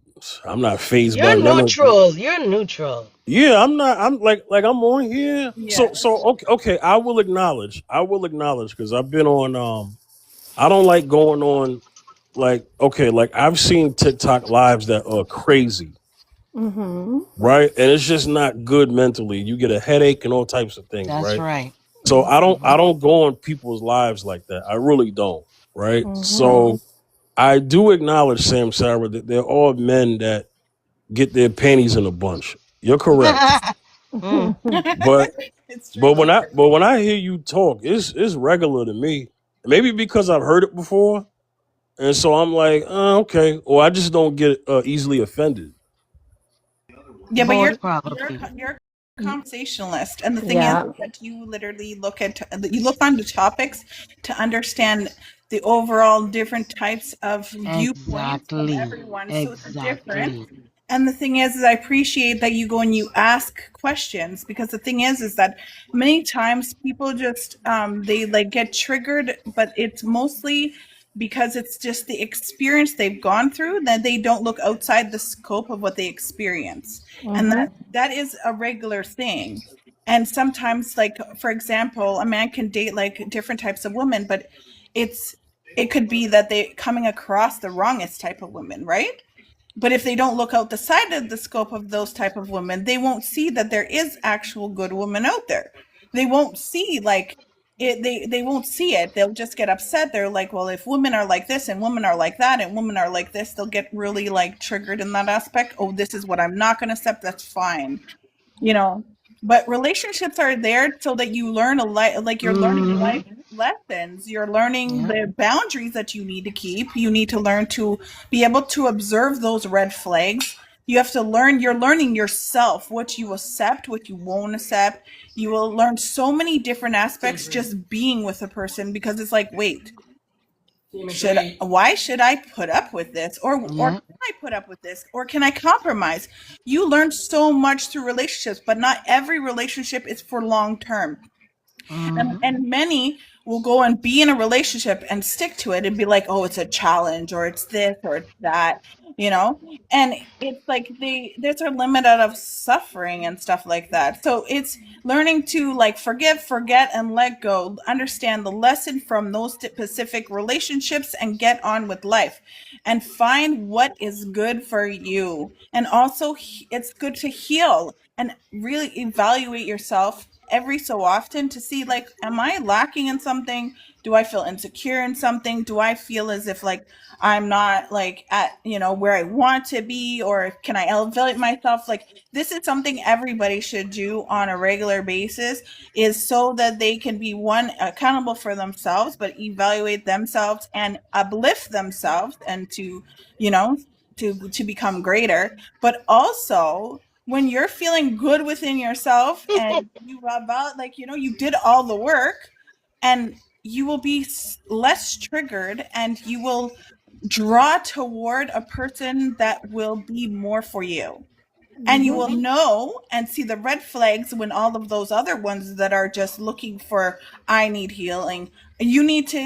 not phased by
You're
none of.
neutral. You're neutral.
Yeah, I'm not. I'm like I'm on here. So
Yes.
so okay. I will acknowledge. Because I've been on. I don't like going on. Like okay, like I've seen TikTok lives that are crazy,
Mm-hmm.
right? And it's just not good mentally. You get a headache and all types of things,
That's
right?
right.
So I don't go on people's lives like that. I really don't, right?
Mm-hmm.
So I do acknowledge Sam Sarah that they're all men that get their panties in a bunch. You're correct.
Mm.
But
It's
but
true.
when I hear you talk, it's regular to me. Maybe because I've heard it before, and so I'm like, okay, or I just don't get easily offended.
Yeah, but
Both
you're
probably.
you're a conversationalist, and the thing is
Yeah.
that you literally you look onto topics to understand the overall different types of viewpoints from
Exactly.
everyone. So it's different.
Exactly.
And the thing is I appreciate that you go and you ask questions, because the thing is that many times people just they like get triggered, but it's mostly because it's just the experience they've gone through that they don't look outside the scope of what they experience, and
Mm-hmm.
that is a regular thing. And sometimes, like for example, a man can date like different types of women, but it could be that they coming across the wrongest type of women, right? But if they don't look out the side of the scope of those type of women, they won't see that there is actual good women out there. They won't see like it. They won't see it. They'll just get upset. They're like, well, if women are like this and women are like that and women are like this, they'll get really like triggered in that aspect. Oh, this is what I'm not going to accept. That's fine, you know. But relationships are there so that you learn like you're learning
Mm-hmm.
life lessons. You're learning
Yeah.
the boundaries that you need to keep. You need to learn to be able to observe those red flags. You have to learn, you're learning yourself, what you accept, what you won't accept. You will learn so many different aspects just being with a person, because it's like, wait, why should I put up with this, or
Yeah.
can I put up with this, or can I compromise? You learn so much through relationships, but not every relationship is for long term.
Mm-hmm.
And many will go and be in a relationship and stick to it and be like, oh, it's a challenge, or it's this or it's that, you know. And it's like there's a limit out of suffering and stuff like that. So it's learning to like forgive, forget, and let go, understand the lesson from those specific relationships, and get on with life and find what is good for you. And also it's good to heal and really evaluate yourself every so often to see, like, am I lacking in something? Do I feel insecure in something? Do I feel as if like I'm not like at where I want to be, or can I elevate myself? Like, this is something everybody should do on a regular basis, is so that they can be one, accountable for themselves, but evaluate themselves and uplift themselves, and to you know to become greater. But also, when you're feeling good within yourself and you about like you did all the work, and you will be less triggered, and you will draw toward a person that will be more for you. And you will
Mm-hmm.
know and see the red flags when all of those other ones that are just looking for, I need healing, you need to,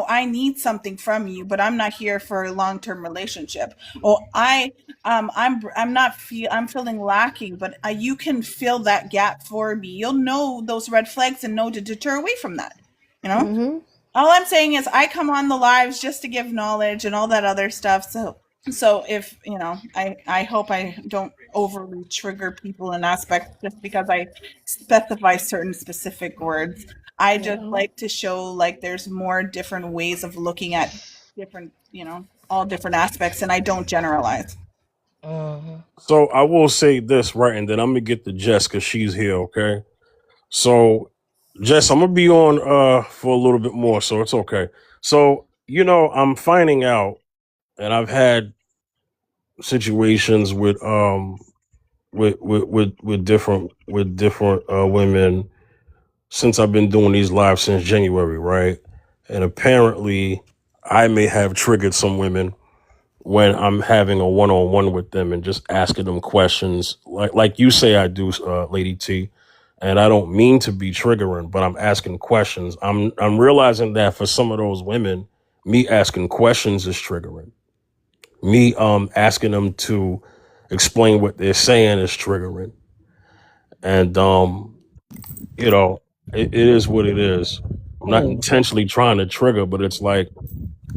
I need something from you, but I'm not here for a long-term relationship. Or I'm not I'm feeling lacking, but you can fill that gap for me. You'll know those red flags and know to deter away from that, you know.
Mm-hmm.
All I'm saying is I come on the lives just to give knowledge and all that other stuff. So if I hope I don't overly trigger people in aspects just because I specify certain specific words. I just
Yeah.
like to show like there's more different ways of looking at different, all different aspects, and I don't generalize.
Mhm.
So I will say this, right, and then I'm gonna get to Jess because she's here, okay? So Jess, I'm gonna be on for a little bit more, so it's okay. So, I'm finding out, and I've had situations with different women since I've been doing these lives since January, right? And apparently I may have triggered some women when I'm having a one-on-one with them and just asking them questions like you say I do, Lady T. And I don't mean to be triggering, but I'm asking questions. I'm realizing that for some of those women, me asking questions is triggering. Me asking them to explain what they're saying is triggering. And you know, it is what it is. I'm not
Mm.
intentionally trying to trigger, but it's like,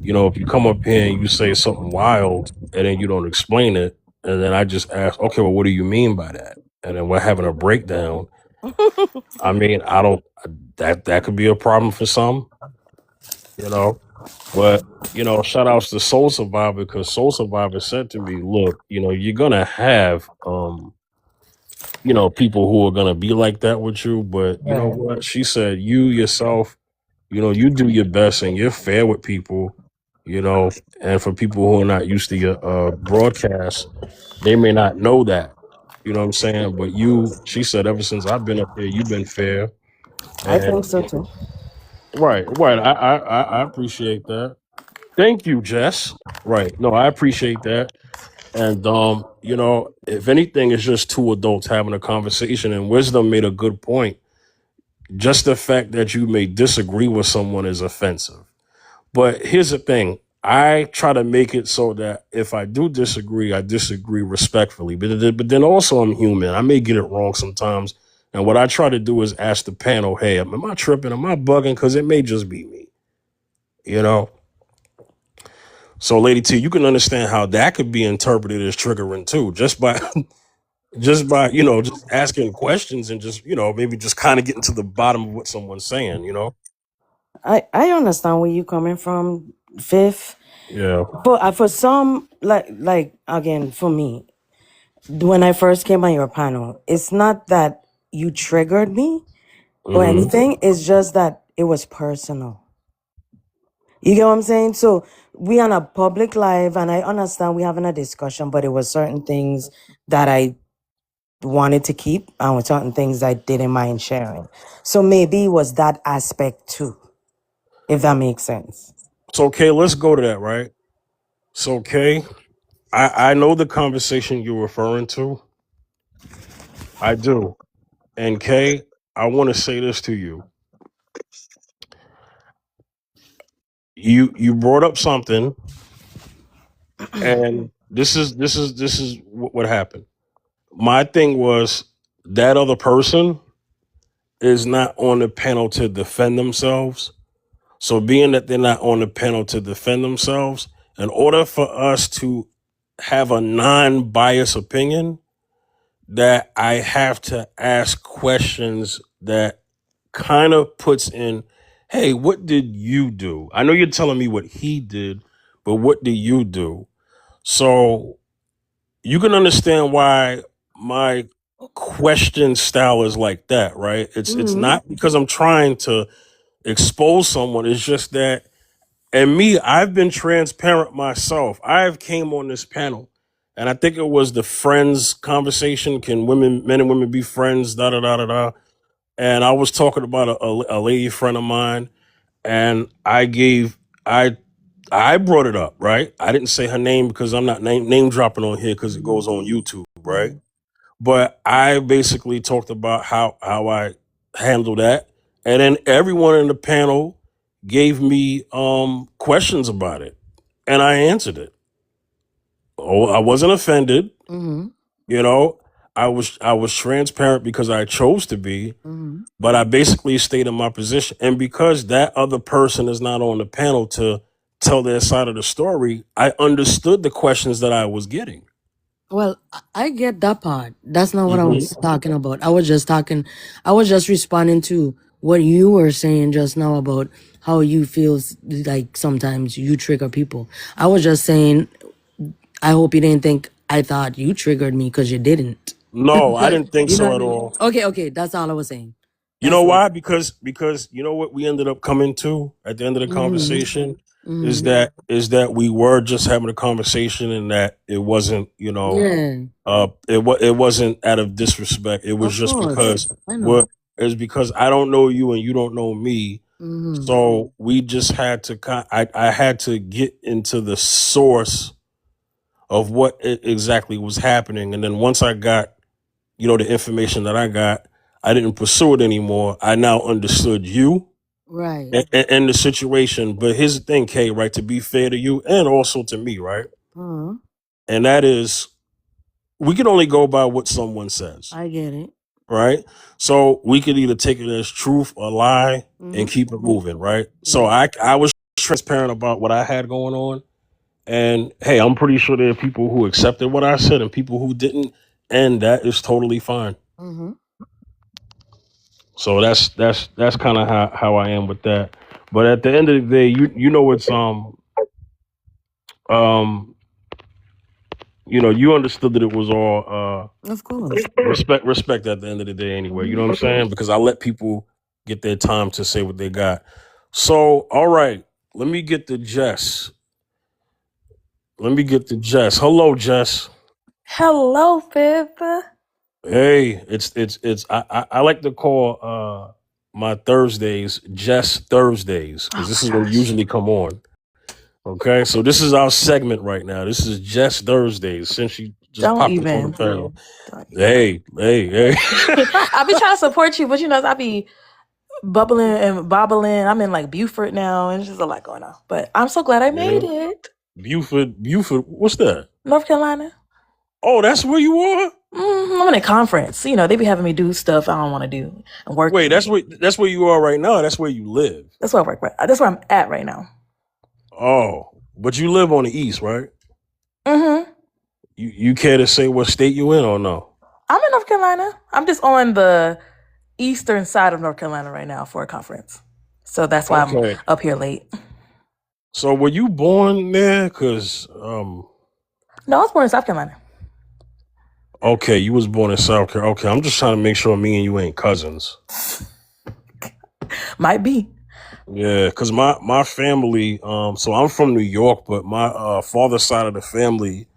if you come up here and you say something wild and then you don't explain it, and then I just ask, okay, well, what do you mean by that? And then we're having a breakdown. I mean, I don't that could be a problem for some, you know. But shout outs to Soul Survivor because Soul Survivor said to me, look, you're gonna have people who are gonna be like that with you, but you know
Right.
what? She said you yourself, you do your best and you're fair with people, and for people who are not used to your broadcast, they may not know that. You know what I'm saying? But she said, ever since I've been up here, you've been fair.
I
And
think so too.
right, right. I appreciate that. Thank you, Jess. Right. No, I appreciate that. And if anything, it's just two adults having a conversation. And Wisdom made a good point. Just the fact that you may disagree with someone is offensive. But here's the thing. I try to make it so that if I do disagree, I disagree respectfully. But then also I'm human. I may get it wrong sometimes. And what I try to do is ask the panel, hey, am I tripping? Am I bugging? Because it may just be me, you know? So, Lady T, you can understand how that could be interpreted as triggering too, just by just asking questions and just maybe just kind of getting to the bottom of what someone's saying.
I understand where you're coming from, Fifth.
Yeah.
But for some, like again, for me, when I first came on your panel, it's not that you triggered me or
Hmm.
anything. It's just that it was personal. You get what I'm saying? So we on a public live, and I understand we having a discussion, but it was certain things that I wanted to keep, and with certain things I didn't mind sharing. So maybe it was that aspect too, if that makes sense.
So, Kay, let's go to that, right? So, Kay, I know the conversation you're referring to. I do. And Kay, I want to say this to you. You brought up something, and this is what happened. My thing was that other person is not on the panel to defend themselves. So being that they're not on the panel to defend themselves, in order for us to have a non-biased opinion, that I have to ask questions that kind of puts in, hey, what did you do? I know you're telling me what he did, but what did you do? So you can understand why my question style is like that, right? It's
Hmm.
not because I'm trying to expose someone. It's just that, and me, I've been transparent myself. I've came on this panel, and I think it was the friends conversation. Can men and women be friends? Da da da da da. And I was talking about a lady friend of mine, and I I brought it up, right? I didn't say her name because I'm not name dropping on here because it goes on YouTube, right? But I basically talked about how I handle that, and then everyone in the panel gave me questions about it, and I answered it. Oh, I wasn't offended,
Hmm.
you know. I was transparent because I chose to be,
Mm-hmm.
but I basically stayed in my position. And because that other person is not on the panel to tell their side of the story, I understood the questions that I was getting.
Well, I get that part. That's not what I
hmm
was talking about. I was just responding to what you were saying just now about how you feel like sometimes you trigger people. I was just saying, I hope you didn't think I thought you triggered me because you didn't.
No, I didn't think
You know
so
what I
at
mean?
all.
Okay, that's all I was saying.
You know
That's it.
why? Because you know what we ended up coming to at the end of the
Mm-hmm.
conversation
Mm-hmm.
is that we were just having a conversation and that it wasn't,
Yeah,
it wasn't out of disrespect. It was
of
just
course.
because
I know.
what is because I don't know you and you don't know me.
Mm-hmm.
So we just had to I had to get into the source of what exactly was happening. And then once I got, the information that I got, I didn't pursue it anymore. I now understood you
Right.
and the situation. But here's the thing, Kay, right? To be fair to you and also to me, right?
Uh-huh.
And that is, we can only go by what someone says,
I get it.
right? So we could either take it as truth or lie
Mm-hmm.
and keep it moving, right? So
Right.
I was transparent about what I had going on. And hey, I'm pretty sure there are people who accepted what I said and people who didn't. And that is totally fine.
Mm-hmm.
So that's kind of how I am with that. But at the end of the day, you know it's um you understood that it was all
Of course.
respect at the end of the day anyway. You know what I'm saying? Because I let people get their time to say what they got. So all right, let me get to Jess. Hello, Jess.
Hello, Pip.
Hey, it's I like to call my Thursdays Jess Thursdays because
Oh
this
my
is when we
gosh.
usually come on. Okay, so this is our segment right now. This is Jess Thursdays since she just
Don't
popped up on the
even.
panel.
Don't even.
Hey.
I be trying to support you, but I be bubbling and bobbling. I'm in like Buford now, and it's just a lot going on. But I'm so glad I
Yeah.
made it.
Buford, what's that?
North Carolina.
Oh, that's where you are?
I'm in a conference. They be having me do stuff I don't want to do and work.
Wait, that's where you are right now. That's where you live.
That's where I work. Right. That's where I'm at right now.
Oh, but you live on the east, right?
Mm-hmm.
You care to say what state you in or no?
I'm in North Carolina. I'm just on the eastern side of North Carolina right now for a conference. So that's why I'm
Okay.
up here late.
So were you born there? Cause
No, I was born in South Carolina.
okay, you was born in South Carolina. Okay, I'm just trying to make sure me and you ain't cousins.
Might be.
Yeah, cause my family, so I'm from New York, but my father's side of the family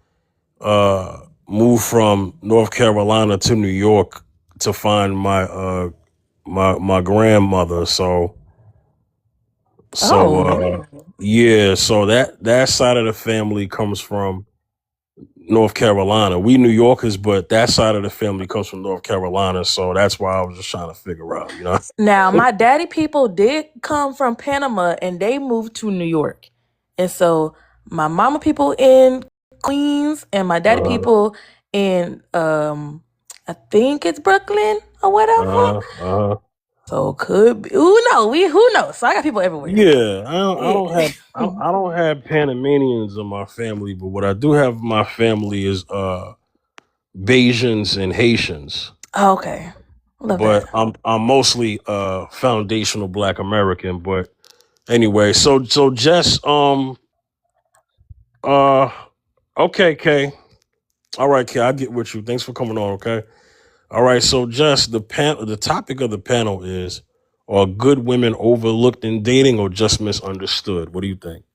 moved from North Carolina to New York to find my grandmother. So
Oh.
yeah, so that side of the family comes from North Carolina. We New Yorkers, but that side of the family comes from North Carolina. So that's why I was just trying to figure out,
Now, my daddy people did come from Panama and they moved to New York. And so my mama people in Queens and my daddy people in I think it's Brooklyn or whatever. So could be, who knows? So I got people everywhere.
Yeah, I don't have Panamanians in my family, but what I do have in my family is Bajans and Haitians.
Oh, okay. Love
But
that.
I'm mostly foundational Black American. But anyway, so Jess, okay, Kay. All right, Kay, I'll get with you. Thanks for coming on, okay? All right, so Jess, the topic of the panel is, are good women overlooked in dating or just misunderstood? What do you think?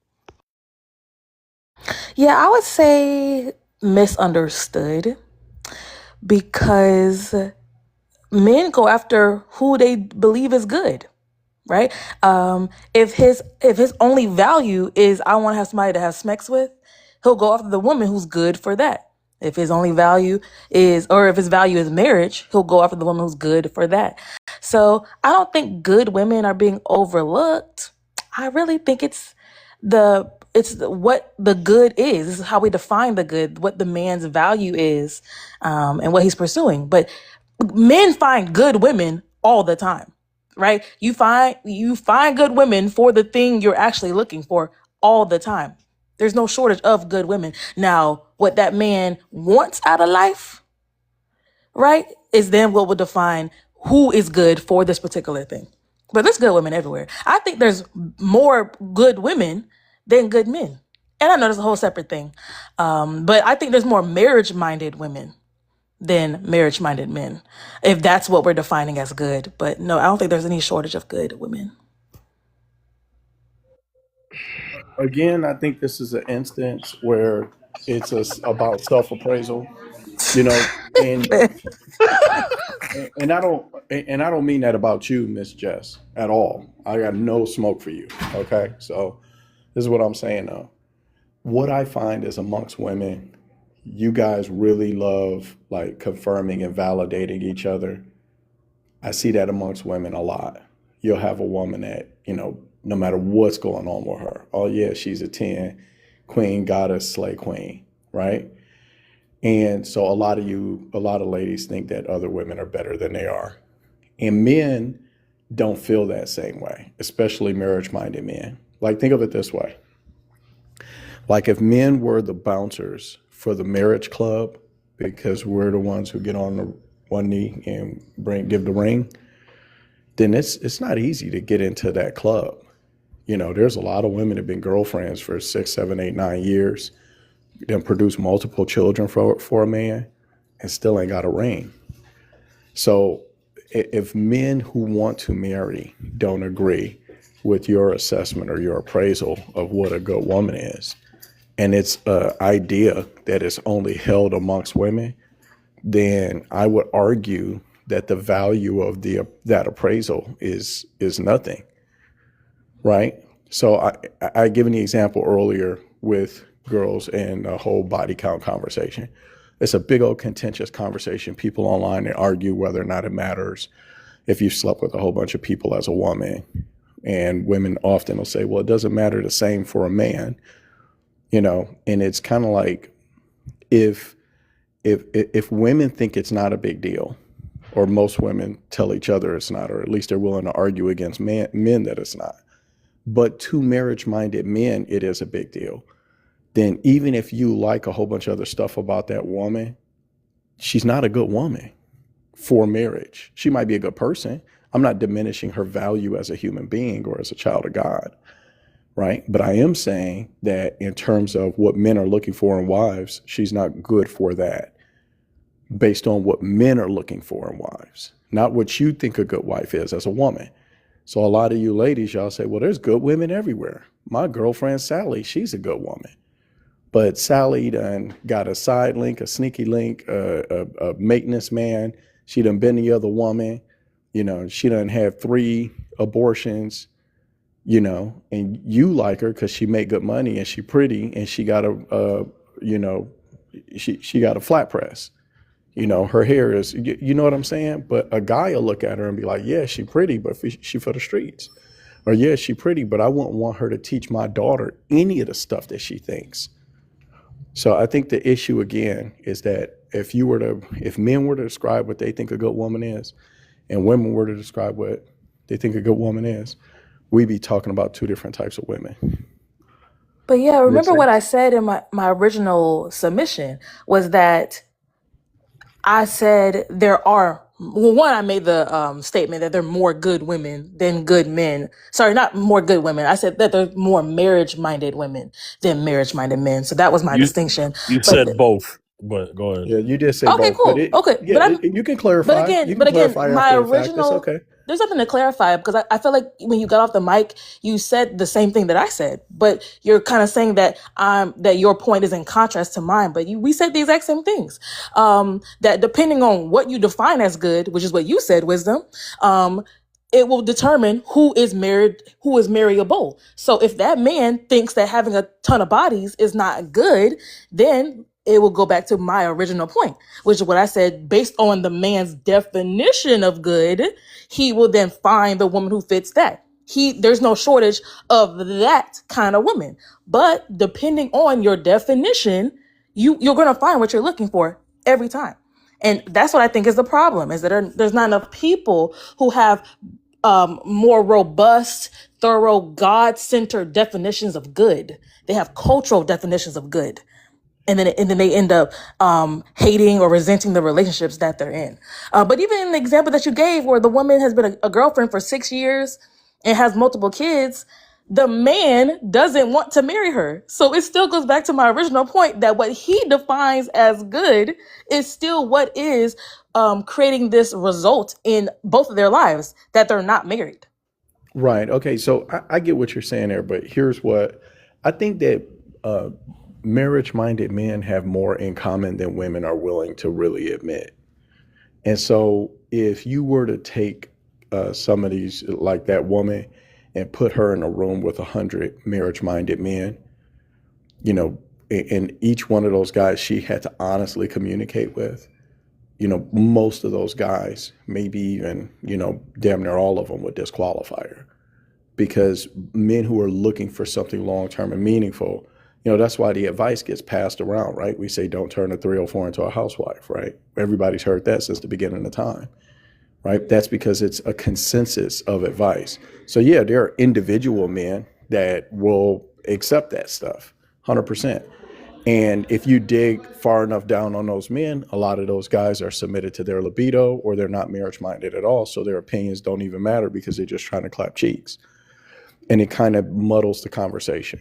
Yeah, I would say misunderstood because men go after who they believe is good, right? If his only value is I want to have somebody to have sex with, he'll go after the woman who's good for that. If his only value is, or if his value is marriage, he'll go after the woman who's good for that. So I don't think good women are being overlooked. I really think it's the it's what the good is. This is how we define the good, what the man's value is, and what he's pursuing. But men find good women all the time, right? You find good women for the thing you're actually looking for all the time. There's no shortage of good women. Now, what that man wants out of life, right, is then what will define who is good for this particular thing. But there's good women everywhere. I think there's more good women than good men. And I know that's a whole separate thing. But I think there's more marriage-minded women than marriage-minded men, if that's what we're defining as good. But no, I don't think there's any shortage of good women.
Again, I think this is an instance where it's about self-appraisal, you know, and I don't mean that about you, Miss Jess, at all. I got no smoke for you. Okay, so this is what I'm saying though. What I find is amongst women, you guys really love like confirming and validating each other. I see that amongst women a lot. You'll have a woman that, you know, no matter what's going on with her, oh yeah, she's a 10, queen, goddess, slay queen, right? And so a lot of ladies think that other women are better than they are. And men don't feel that same way, especially marriage-minded men. Like, think of it this way. Like, if men were the bouncers for the marriage club, because we're the ones who get on the one knee and give the ring, then it's not easy to get into that club. You know, there's a lot of women that have been girlfriends for 6, 7, 8, 9 years, then produce multiple children for a man and still ain't got a ring. So if men who want to marry don't agree with your assessment or your appraisal of what a good woman is, and it's an idea that is only held amongst women, then I would argue that the value of that appraisal is nothing, right? So I given the example earlier with girls and the whole body count conversation. It's a big old contentious conversation. People online, they argue whether or not it matters if you slept with a whole bunch of people as a woman. And women often will say, well, it doesn't matter the same for a man, you know? And it's kind of like, if women think it's not a big deal, or most women tell each other it's not, or at least they're willing to argue against men that it's not, but to marriage-minded men, it is a big deal. Then even if you like a whole bunch of other stuff about that woman, she's not a good woman for marriage. She might be a good person. I'm not diminishing her value as a human being or as a child of God, right? But I am saying that in terms of what men are looking for in wives, she's not good for that, based on what men are looking for in wives, not what you think a good wife is as a woman. So a lot of you ladies, y'all say, well, there's good women everywhere. My girlfriend, Sally, she's a good woman. But Sally done got a side link, a sneaky link, a maintenance man. She done been the other woman. You know, she done had 3 abortions, you know, and you like her because she make good money and she pretty and she got she got a flat press. You know, her hair is, you know what I'm saying? But a guy will look at her and be like, yeah, she pretty, but she for the streets. Or yeah, she pretty, but I wouldn't want her to teach my daughter any of the stuff that she thinks. So I think the issue again is that if men were to describe what they think a good woman is, and women were to describe what they think a good woman is, we'd be talking about 2 different types of women.
But yeah, remember what I said in my original submission was that I said there are, well, one, I made the statement that there are more good women than good men. Sorry, not more good women. I said that there are more marriage-minded women than marriage-minded men. So that was my distinction.
You said both, but go ahead.
Yeah, you did say
Okay,
both.
cool.
But
Okay,
you can clarify.
but again,
You can clarify
my
after the fact. It's
original,
okay.
there's nothing to clarify because I feel like when you got off the mic, you said the same thing that I said, but you're kind of saying that that your point is in contrast to mine, but we said the exact same things. That depending on what you define as good, which is what you said, Wisdom, it will determine who is marryable. So if that man thinks that having a ton of bodies is not good, then it will go back to my original point, which is what I said, based on the man's definition of good, he will then find the woman who fits that. There's no shortage of that kind of woman. But depending on your definition, you're going to find what you're looking for every time. And that's what I think is the problem, is that there's not enough people who have more robust, thorough, God-centered definitions of good. They have cultural definitions of good. And then they end up hating or resenting the relationships that they're in. But even in the example that you gave, where the woman has been a girlfriend for 6 years and has multiple kids, the man doesn't want to marry her. So it still goes back to my original point that what he defines as good is still what is creating this result in both of their lives, that they're not married.
Right. Okay. So I get what you're saying there, but here's what I think that marriage-minded men have more in common than women are willing to really admit. And so if you were to take some of these, like that woman, and put her in a room with 100 marriage-minded men, you know, and each one of those guys she had to honestly communicate with, you know, most of those guys, maybe even, you know, damn near all of them would disqualify her. Because men who are looking for something long-term and meaningful, you know, that's why the advice gets passed around, right? We say, don't turn a 304 into a housewife, right? Everybody's heard that since the beginning of time, right? That's because it's a consensus of advice. So yeah, there are individual men that will accept that stuff, 100%. And if you dig far enough down on those men, a lot of those guys are submitted to their libido, or they're not marriage-minded at all. So their opinions don't even matter because they're just trying to clap cheeks. And it kind of muddles the conversation.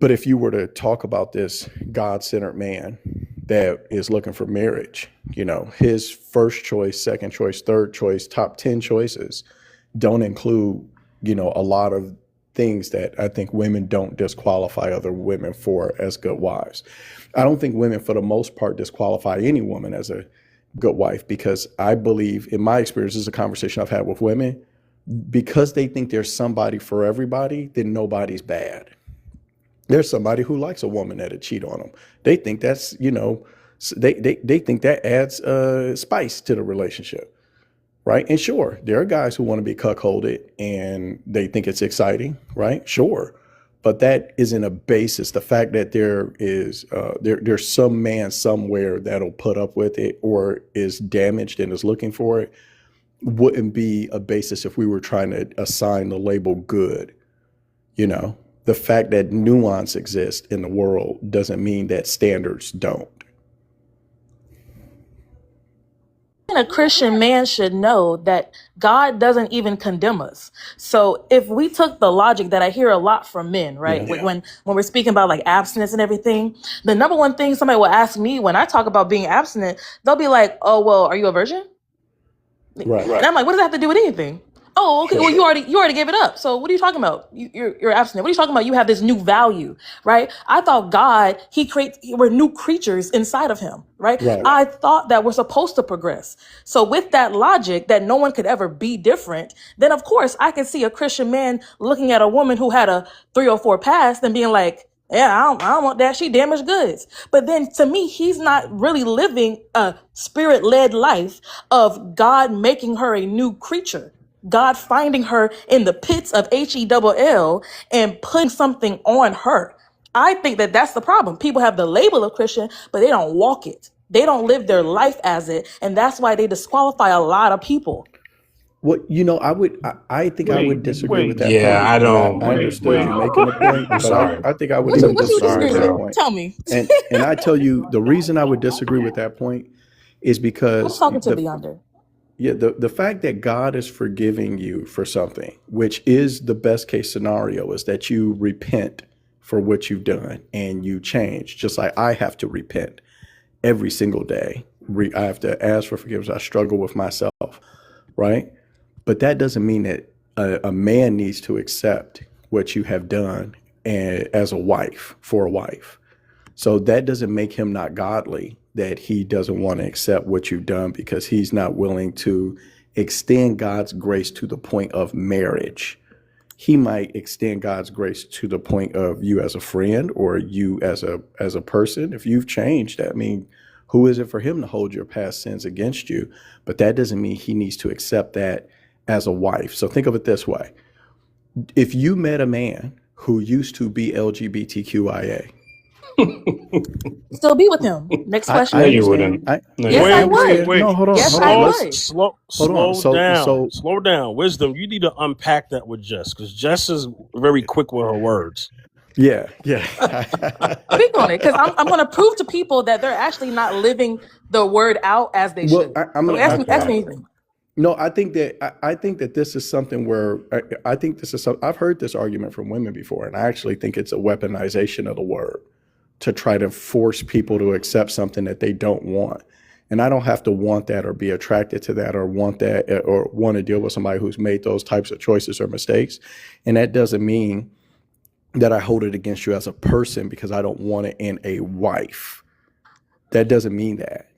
But if you were to talk about this God-centered man that is looking for marriage, you know, his first choice, second choice, third choice, top 10 choices don't include, you know, a lot of things that I think women don't disqualify other women for as good wives. I don't think women, for the most part, disqualify any woman as a good wife, because I believe, in my experience, this is a conversation I've had with women, because they think there's somebody for everybody, then nobody's bad. There's somebody who likes a woman that'll cheat on them. They think that's, you know, they think that adds spice to the relationship, right? And sure, there are guys who want to be cuckolded and they think it's exciting, right? Sure. But that isn't a basis. The fact that there is there's some man somewhere that'll put up with it or is damaged and is looking for it wouldn't be a basis if we were trying to assign the label good. You know, the fact that nuance exists in the world doesn't mean that standards don't.
And a Christian man should know that God doesn't even condemn us. So if we took the logic that I hear a lot from men, right?
Yeah.
When we're speaking about like abstinence and everything, the number one thing somebody will ask me when I talk about being abstinent, they'll be like, "Oh, well, are you a virgin?"
Right.
And I'm like, "What does that have to do with anything?" "Oh, okay. Well, you already gave it up. So what are you talking about? You're abstinent. What are you talking about? You have this new value, right?" I thought God, we're new creatures inside of him, right?
Right.
I thought that we're supposed to progress. So with that logic that no one could ever be different, then of course I can see a Christian man looking at a woman who had a 304 past and being like, "Yeah, I don't want that. She damaged goods." But then to me, he's not really living a spirit-led life of God making her a new creature. God finding her in the pits of HELL and putting something on her. I think that that's the problem. People have the label of Christian, but they don't walk it. They don't live their life as it. And that's why they disqualify a lot of people.
Well, you know, I think I would disagree with that
Yeah,
point.
I don't.
I understood you making the point, but
sorry.
I think I would
What
even
you
disagree
disagree
with that
with?
point.
Tell me.
And I tell you, the reason I would disagree with that point is
I'm
because
talking to Beyonder.
the fact that God is forgiving you for something, which is the best case scenario, is that you repent for what you've done and you change. Just like I have to repent every single day. I have to ask for forgiveness. I struggle with myself, right? But that doesn't mean that a man needs to accept what you have done as a wife, for a wife. So that doesn't make him not godly, that he doesn't want to accept what you've done because he's not willing to extend God's grace to the point of marriage. He might extend God's grace to the point of you as a friend or you as a person. If you've changed, I mean, who is it for him to hold your past sins against you? But that doesn't mean he needs to accept that as a wife. So think of it this way. If you met a man who used to be LGBTQIA,
Still be with him. Next
I
No, you
question.
understand.
wouldn't. No, you
Yes, I
Wait,
wouldn't.
wait,
would.
wait.
No, hold on,
Yes,
hold
I
on.
Slow,
would.
slow,
Hold on.
slow down.
So
Slow down. Wisdom, you need to unpack that with Jess, because Jess is very quick with her words.
yeah.
Speak on it, because I'm going to prove to people that they're actually not living the word out as they
Well,
should.
I'm
So
gonna.
ask
Okay.
me anything.
No, I think that this is something where I think this is some. I've heard this argument from women before, and I actually think it's a weaponization of the word to try to force people to accept something that they don't want. And I don't have to want that or be attracted to that or want that or want to deal with somebody who's made those types of choices or mistakes. And that doesn't mean that I hold it against you as a person because I don't want it in a wife. That doesn't mean that.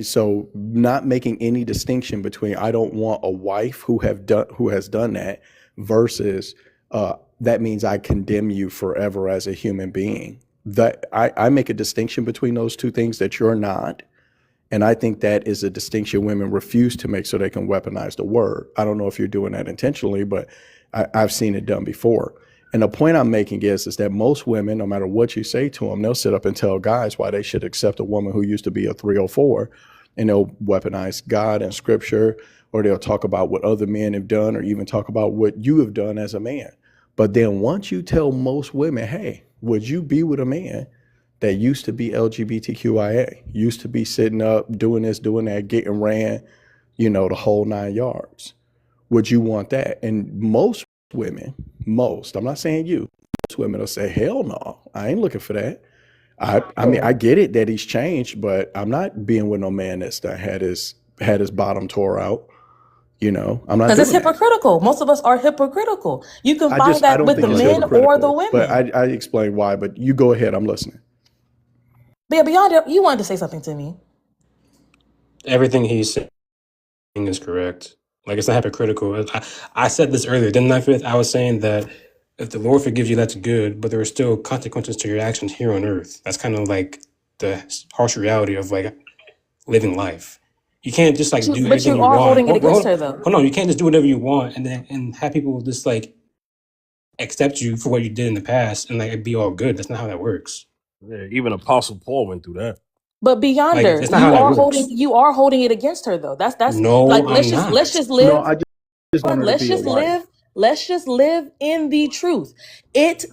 So not making any distinction between I don't want a wife who has done that versus that means I condemn you forever as a human being. That I make a distinction between those two things that you're not. And I think that is a distinction women refuse to make so they can weaponize the word. I don't know if you're doing that intentionally, but I've seen it done before. And the point I'm making is that most women, no matter what you say to them, they'll sit up and tell guys why they should accept a woman who used to be a 304, and they'll weaponize God and scripture, or they'll talk about what other men have done, or even talk about what you have done as a man. But then once you tell most women, hey, would you be with a man that used to be LGBTQIA, used to be sitting up, doing this, doing that, getting ran, the whole 9 yards? Would you want that? And most women, I'm not saying you, most women will say, hell no, I ain't looking for that. I mean, I get it that he's changed, but I'm not being with no man that's had his bottom tore out. I'm not
Because it's
doing that.
hypocritical. Most of us are hypocritical. You can
I
find that
don't
with
think
the
it's
men or the
hypocritical, but
women.
I explain why, but you go ahead, I'm listening.
But yeah, beyond it, you wanted to say something to me.
Everything he's saying is correct. Like, it's not hypocritical. I said this earlier, didn't I, Fifth? I was saying that if the Lord forgives you, that's good, but there are still consequences to your actions here on earth. That's kind of like the harsh reality of like living life. You can't just like do
But
everything
you
you
are
want.
holding it against her, though.
Hold on, you can't just do whatever you want and have people just like accept you for what you did in the past and like it'd be all good. That's not how that works.
Yeah, even Apostle Paul went through that.
But
Like,
beyonder,
that's not how that works.
you are holding it against her, though. That's like
No, I'm not.
let's just
No,
live.
I just want her to
Let's
be a
just
wife.
live in the truth. It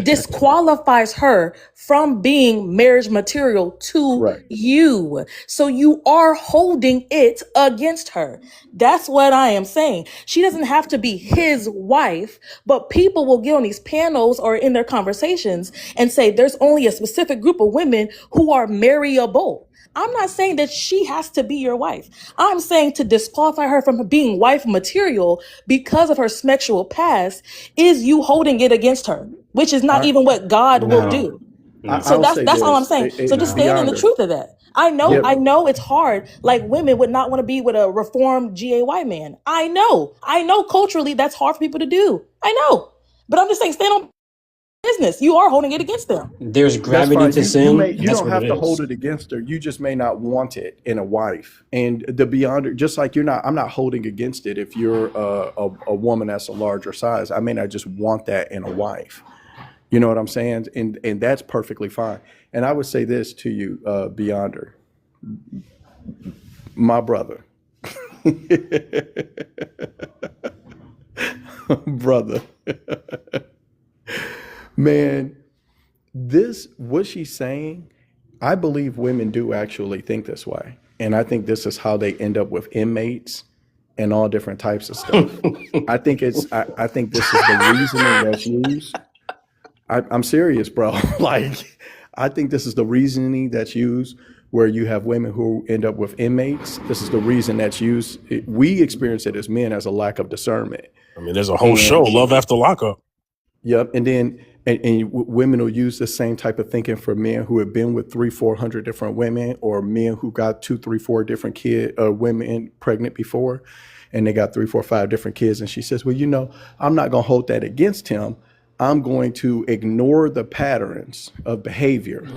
disqualifies her from being marriage material to
Correct.
you. So you are holding it against her. That's what I am saying. She doesn't have to be his wife, but people will get on these panels or in their conversations and say there's only a specific group of women who are marryable. I'm not saying that she has to be your wife. I'm saying to disqualify her from being wife material because of her sexual past is you holding it against her, which is not even what God will
No.
do.
No.
So
I'll say
that's all I'm
this,
saying. So just stand in the
Beyonder.
truth of that. I
Yep.
know it's hard. Like women would not want to be with a reformed GAY man. I know culturally that's hard for people to do. I know. But I'm just saying, stand on business. You are holding it against them.
There's
That's
gravity
fine.
to sin, and
You
that's
don't
what
have
it
to
is.
hold it against her. You just may not want it in a wife. And the beyond, just like I'm not holding against it if you're a woman that's a larger size. I may not just want that in a wife. You know what I'm saying? And that's perfectly fine. And I would say this to you, Beyonder, my brother, brother, man. What she's saying, I believe women do actually think this way. And I think this is how they end up with inmates and all different types of stuff. I think this is the reasoning that's used. I'm serious, bro. Like, I think this is the reasoning that's used where you have women who end up with inmates. This is the reason that's used. We experience it as men as a lack of discernment.
I mean, there's a whole show, Love After Lockup.
Yep. And then women will use the same type of thinking for men who have been with 300-400 different women, or men who got 2, 3, 4 different women pregnant before, and they got 3, 4, 5 different kids. And she says, well, I'm not going to hold that against him. I'm going to ignore the patterns of behavior.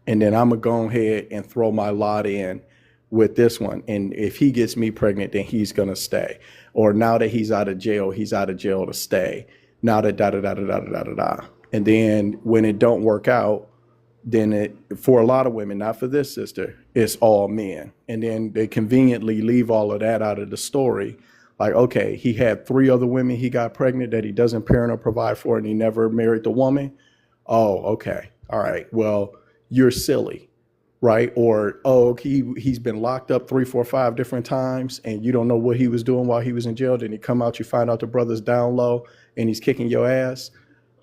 And then I'm going to go ahead and throw my lot in with this one. And if he gets me pregnant, then he's going to stay. Or now that he's out of jail to stay. Now that da da da da da da da da. And then when it don't work out, then it, for a lot of women, not for this sister, it's all men. And then they conveniently leave all of that out of the story. Like, okay, he had 3 other women he got pregnant that he doesn't parent or provide for, and he never married the woman. Oh, okay. All right. Well, you're silly, right? Or, oh, he's been locked up 3, 4, 5 different times, and you don't know what he was doing while he was in jail. Then you come out, you find out the brother's down low, and he's kicking your ass.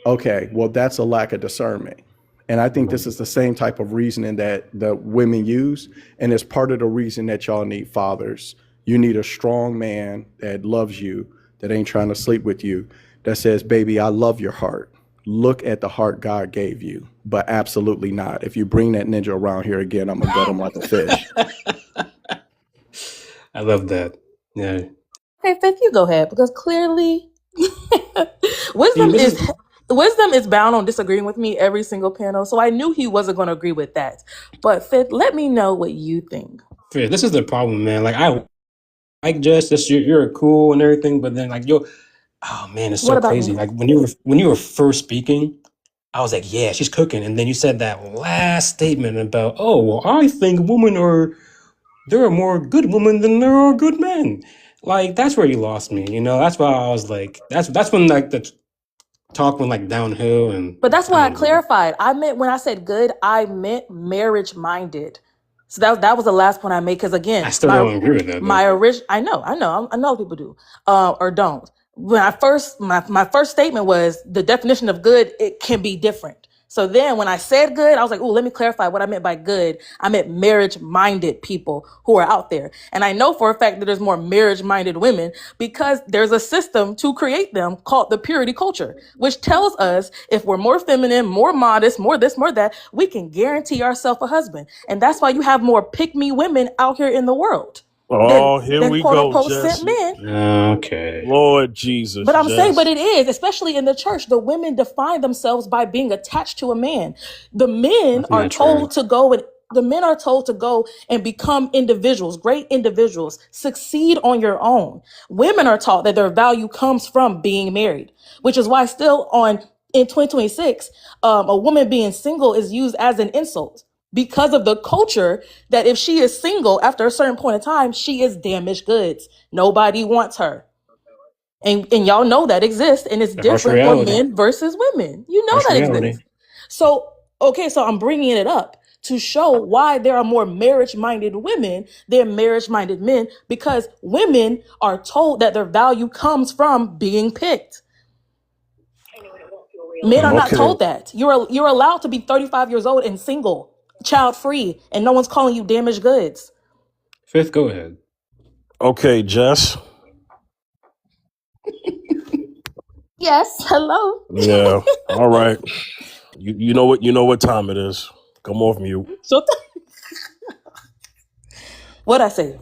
Okay, well, that's a lack of discernment. And I think this is the same type of reasoning that the women use. And it's part of the reason that y'all need fathers. You need a strong man that loves you, that ain't trying to sleep with you, that says, baby, I love your heart. Look at the heart God gave you. But absolutely not. If you bring that ninja around here again, I'm going to gut him like a fish.
I love that. Yeah.
Okay, Fifth, you go ahead, because clearly
See,
wisdom
this
is
is
wisdom is bound on disagreeing with me every single panel. So I knew he wasn't going to agree with that. But Fifth, let me know what you think.
fair. This is the problem, man. Like I like Jess, this you're cool and everything, but then like oh man, it's
What
so
about
crazy.
me?
Like when you were first speaking, I was like, yeah, she's cooking, and then you said that last statement about, oh, well, I think there are more good women than there are good men. Like that's where you lost me. That's why I was like, that's when like the talk went like downhill, and
But that's
I
why I
don't know.
clarified. I meant when I said good, I meant marriage minded. So that was the last point I made. Because
I
again,
still don't agree with that
my
though.
original, I know other people do, or don't. When my first statement was the definition of good, it can be different. So then when I said good, I was like, oh, let me clarify what I meant by good. I meant marriage minded people who are out there. And I know for a fact that there's more marriage minded women because there's a system to create them called the purity culture, which tells us if we're more feminine, more modest, more this, more that, we can guarantee ourselves a husband. And that's why you have more pick me women out here in the world
Oh, here
than
we
quote
go,
unquote sent
Jesse.
men.
Okay.
Lord Jesus,
But I'm saying,
Jess.
but it is, especially in the church, the women define themselves by being attached to a man. The men
That's
are
not true.
told to go and the men are told to go and become individuals, great individuals, succeed on your own. Women are taught that their value comes from being married, which is why still in 2026, a woman being single is used as an insult because of the culture that if she is single after a certain point in time, she is damaged goods. Nobody wants her. And y'all know that exists, and it's
The harsh
different for
reality.
men versus women. You know
Harsh
that
reality.
exists. So, okay, so I'm bringing it up to show why there are more marriage-minded women than marriage-minded men, because women are told that their value comes from being picked. Men are not
Okay.
told that. You're allowed to be 35 years old and single, child-free, and no one's calling you damaged goods.
Fifth, go ahead.
Okay, Jess.
Yes, hello.
Yeah. All right. You know what time it is. Come off mute.
So what I say?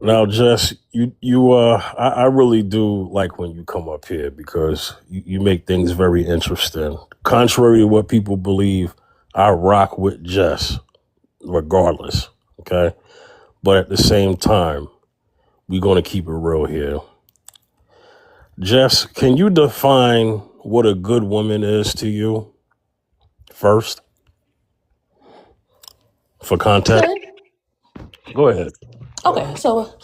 Now, Jess, I really do like when you come up here because you make things very interesting. Contrary to what people believe, I rock with Jess regardless. Okay. But at the same time, we're going to keep it real here. Jess, can you define what a good woman is to you first for context?
Good.
Go ahead.
Okay, so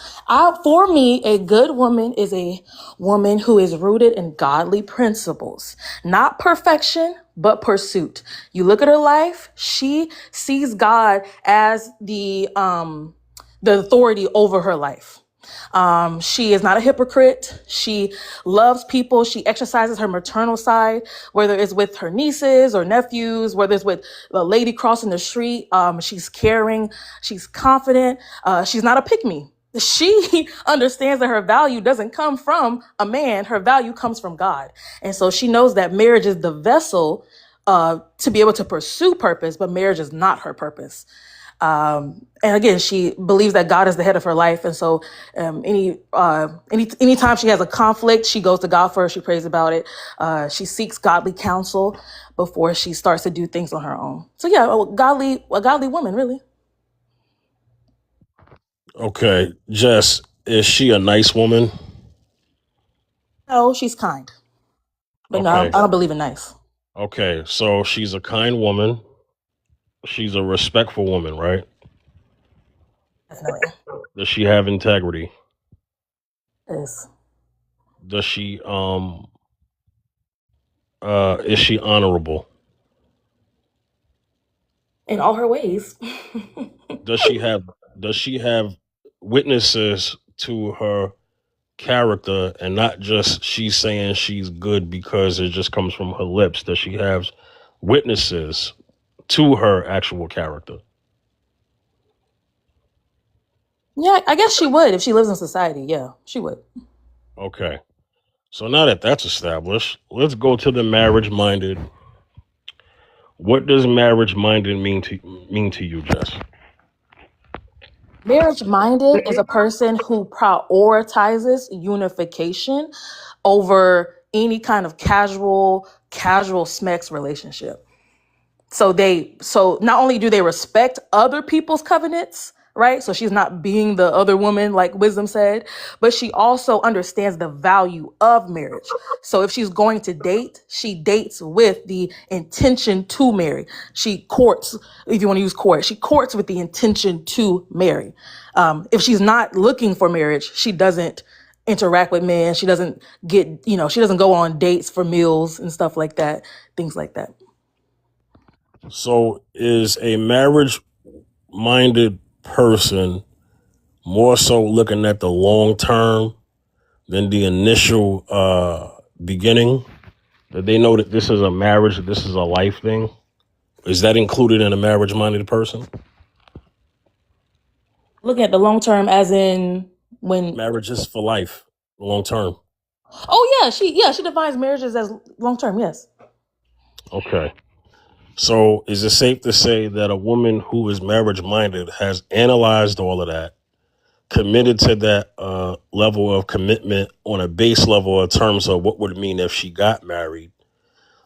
for me, a good woman is a woman who is rooted in godly principles, not perfection, but pursuit. You look at her life; she sees God as the authority over her life. She is not a hypocrite. She loves people. She exercises her maternal side, whether it's with her nieces or nephews, whether it's with a lady crossing the street. She's caring. She's confident. She's not a pick-me. She understands that her value doesn't come from a man. Her value comes from God. And so she knows that marriage is the vessel to be able to pursue purpose, but marriage is not her purpose. And again, she believes that God is the head of her life. And so anytime she has a conflict, she goes to God first. She prays about it. She seeks godly counsel before she starts to do things on her own. So yeah, a godly woman, really.
Okay, Jess, is she a nice woman?
No, she's kind, but no,
Okay,
I don't believe in nice.
okay, so she's a kind woman. She's a respectful woman, right?
Definitely.
Does she have integrity?
Is
Does she is she honorable?
in all her ways.
Does she have does she have witnesses to her character and not just she's saying she's good because it just comes from her lips? Does she have witnesses to her actual character?
Yeah, I guess she would if she lives in society. Yeah, she would.
Okay. So now that that's established, let's go to the marriage minded. What does marriage minded mean to you, Jess?
Marriage minded is a person who prioritizes unification over any kind of casual sex relationship. So not only do they respect other people's covenants, right? So she's not being the other woman like Wisdom said, but she also understands the value of marriage. So if she's going to date, she dates with the intention to marry. She courts, if you want to use court, she courts with the intention to marry. If she's not looking for marriage, she doesn't interact with men. She doesn't she doesn't go on dates for meals and stuff like that, things like that.
So is a marriage minded person more so looking at the long term than the initial beginning? That they know that this is a marriage, that this is a life thing? Is that included in a marriage minded person?
Looking at the long term as in when
Marriage is for life, long term.
she defines marriages as long term, yes.
Okay. So is it safe to say that a woman who is marriage minded has analyzed all of that, committed to that level of commitment on a base level in terms of what would it mean if she got married?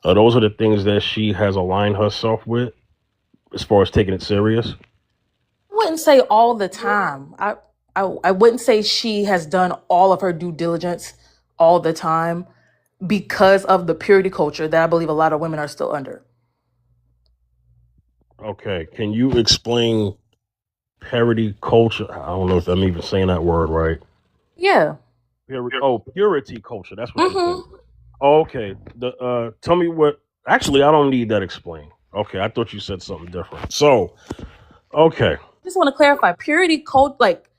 Those are the things that she has aligned herself with as far as taking it serious?
I wouldn't say all the time. I wouldn't say she has done all of her due diligence all the time because of the purity culture that I believe a lot of women are still under.
Okay. Can you explain parity culture? I don't know if I'm even saying that word right.
Yeah.
Purity culture. That's what you
Mm-hmm.
said. Okay. Tell me what. Actually, I don't need that explained. Okay, I thought you said something different. So, okay,
Just want to clarify, purity cult like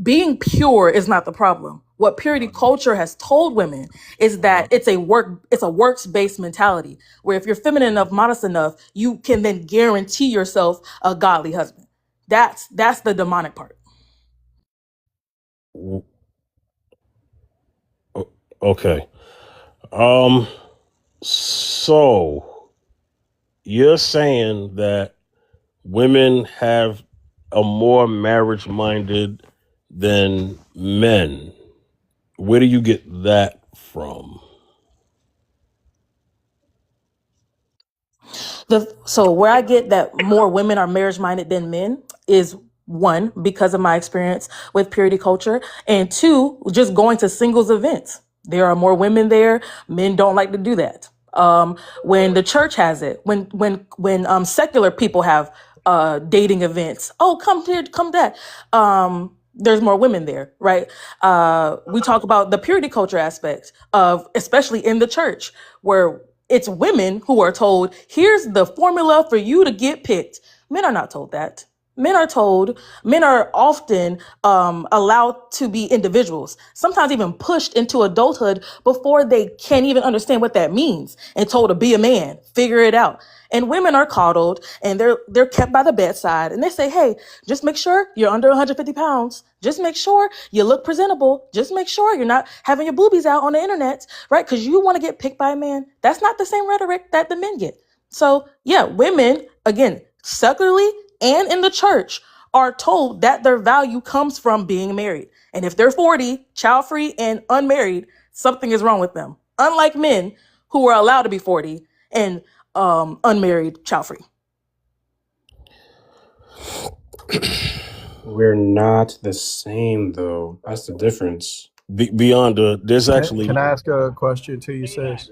being pure is not the problem. What purity culture has told women is that it's a works-based mentality where if you're feminine enough, modest enough, you can then guarantee yourself a godly husband. That's the demonic part.
okay. So you're saying that women have a more marriage minded than men. Where do you get that from?
So where I get that more women are marriage minded than men is one, because of my experience with purity culture, and two, just going to singles events. There are more women there. Men don't like to do that. When the church has it, when secular people have dating events, oh, come here, come that. There's more women there, right? We talk about the purity culture aspect of, especially in the church, where it's women who are told, here's the formula for you to get picked. Men are not told that. Men are often allowed to be individuals, sometimes even pushed into adulthood before they can even understand what that means and told to be a man, figure it out. And women are coddled and they're kept by the bedside and they say, hey, just make sure you're under 150 pounds. Just make sure you look presentable. Just make sure you're not having your boobies out on the internet, right? Because you want to get picked by a man. That's not the same rhetoric that the men get. So yeah, women, again, secularly and in the church, are told that their value comes from being married. And if they're 40, child free, and unmarried, something is wrong with them. Unlike men who are allowed to be 40 and unmarried, child free.
We're not the same, though. That's the difference.
Beyond there's
Can
actually
I ask a question to you, sis?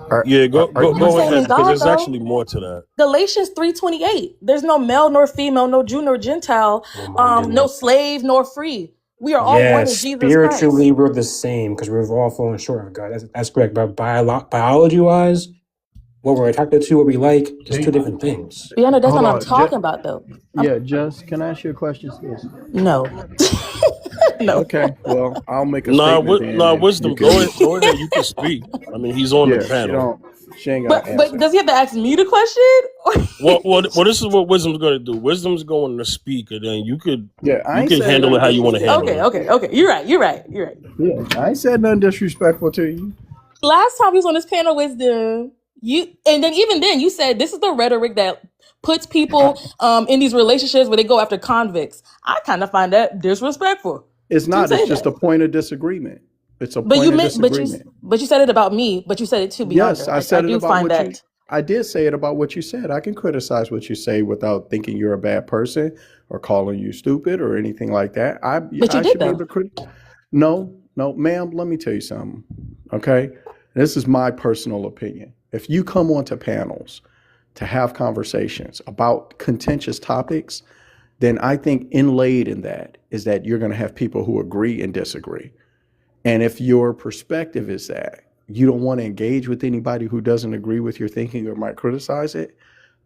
Are,
yeah.
are
Go
We're the
you
go
same
ahead
in
because
God,
there's
though.
actually more to that.
Galatians 3:28. There's no male nor female, no Jew nor Gentile,
Oh my
no
goodness.
slave nor free. We are all
Yeah,
one in Jesus Christ.
spiritually we're the same because we've all fallen short of God. That's correct. But biology wise, what we're attracted to, what we like, just two different things.
But that's
hold
not what I'm
on?
talking about, though.
Yeah, just can I ask you a question, sis?
No. No.
Okay, well, I'll make a statement then,
Nah,
and you
wisdom.
can.
Go ahead. You can speak. I mean, he's on the
Yeah,
panel.
she ain't
But
gotta answer.
does he have to ask me the question?
Well, this is what wisdom's going to do. Wisdom's going to speak, and then
Yeah, I
you
ain't
can
said
handle
nothing
it how you want to handle
disrespectful.
it.
Okay. You're right.
Yeah, I ain't said nothing disrespectful to you.
Last time he was on this panel, Wisdom, and then even then you said this is the rhetoric that puts people in these relationships where they go after convicts. I kind of find that disrespectful
It's
to
not. It's
say
just
that.
a point of disagreement. It's a
But you
point of
meant,
disagreement.
but you said it about me. But you said it too,
Yes,
Beyonder.
I
I
said it
do
about
find
what you.
that.
I did say it about what you said. I can criticize what you say without thinking you're a bad person or calling you stupid or anything like that.
But you
I
did
should be able
though.
to No, ma'am. Let me tell you something. Okay, this is my personal opinion. If you come onto panels to have conversations about contentious topics, then I think inlaid in that is that you're going to have people who agree and disagree. And if your perspective is that you don't want to engage with anybody who doesn't agree with your thinking or might criticize it,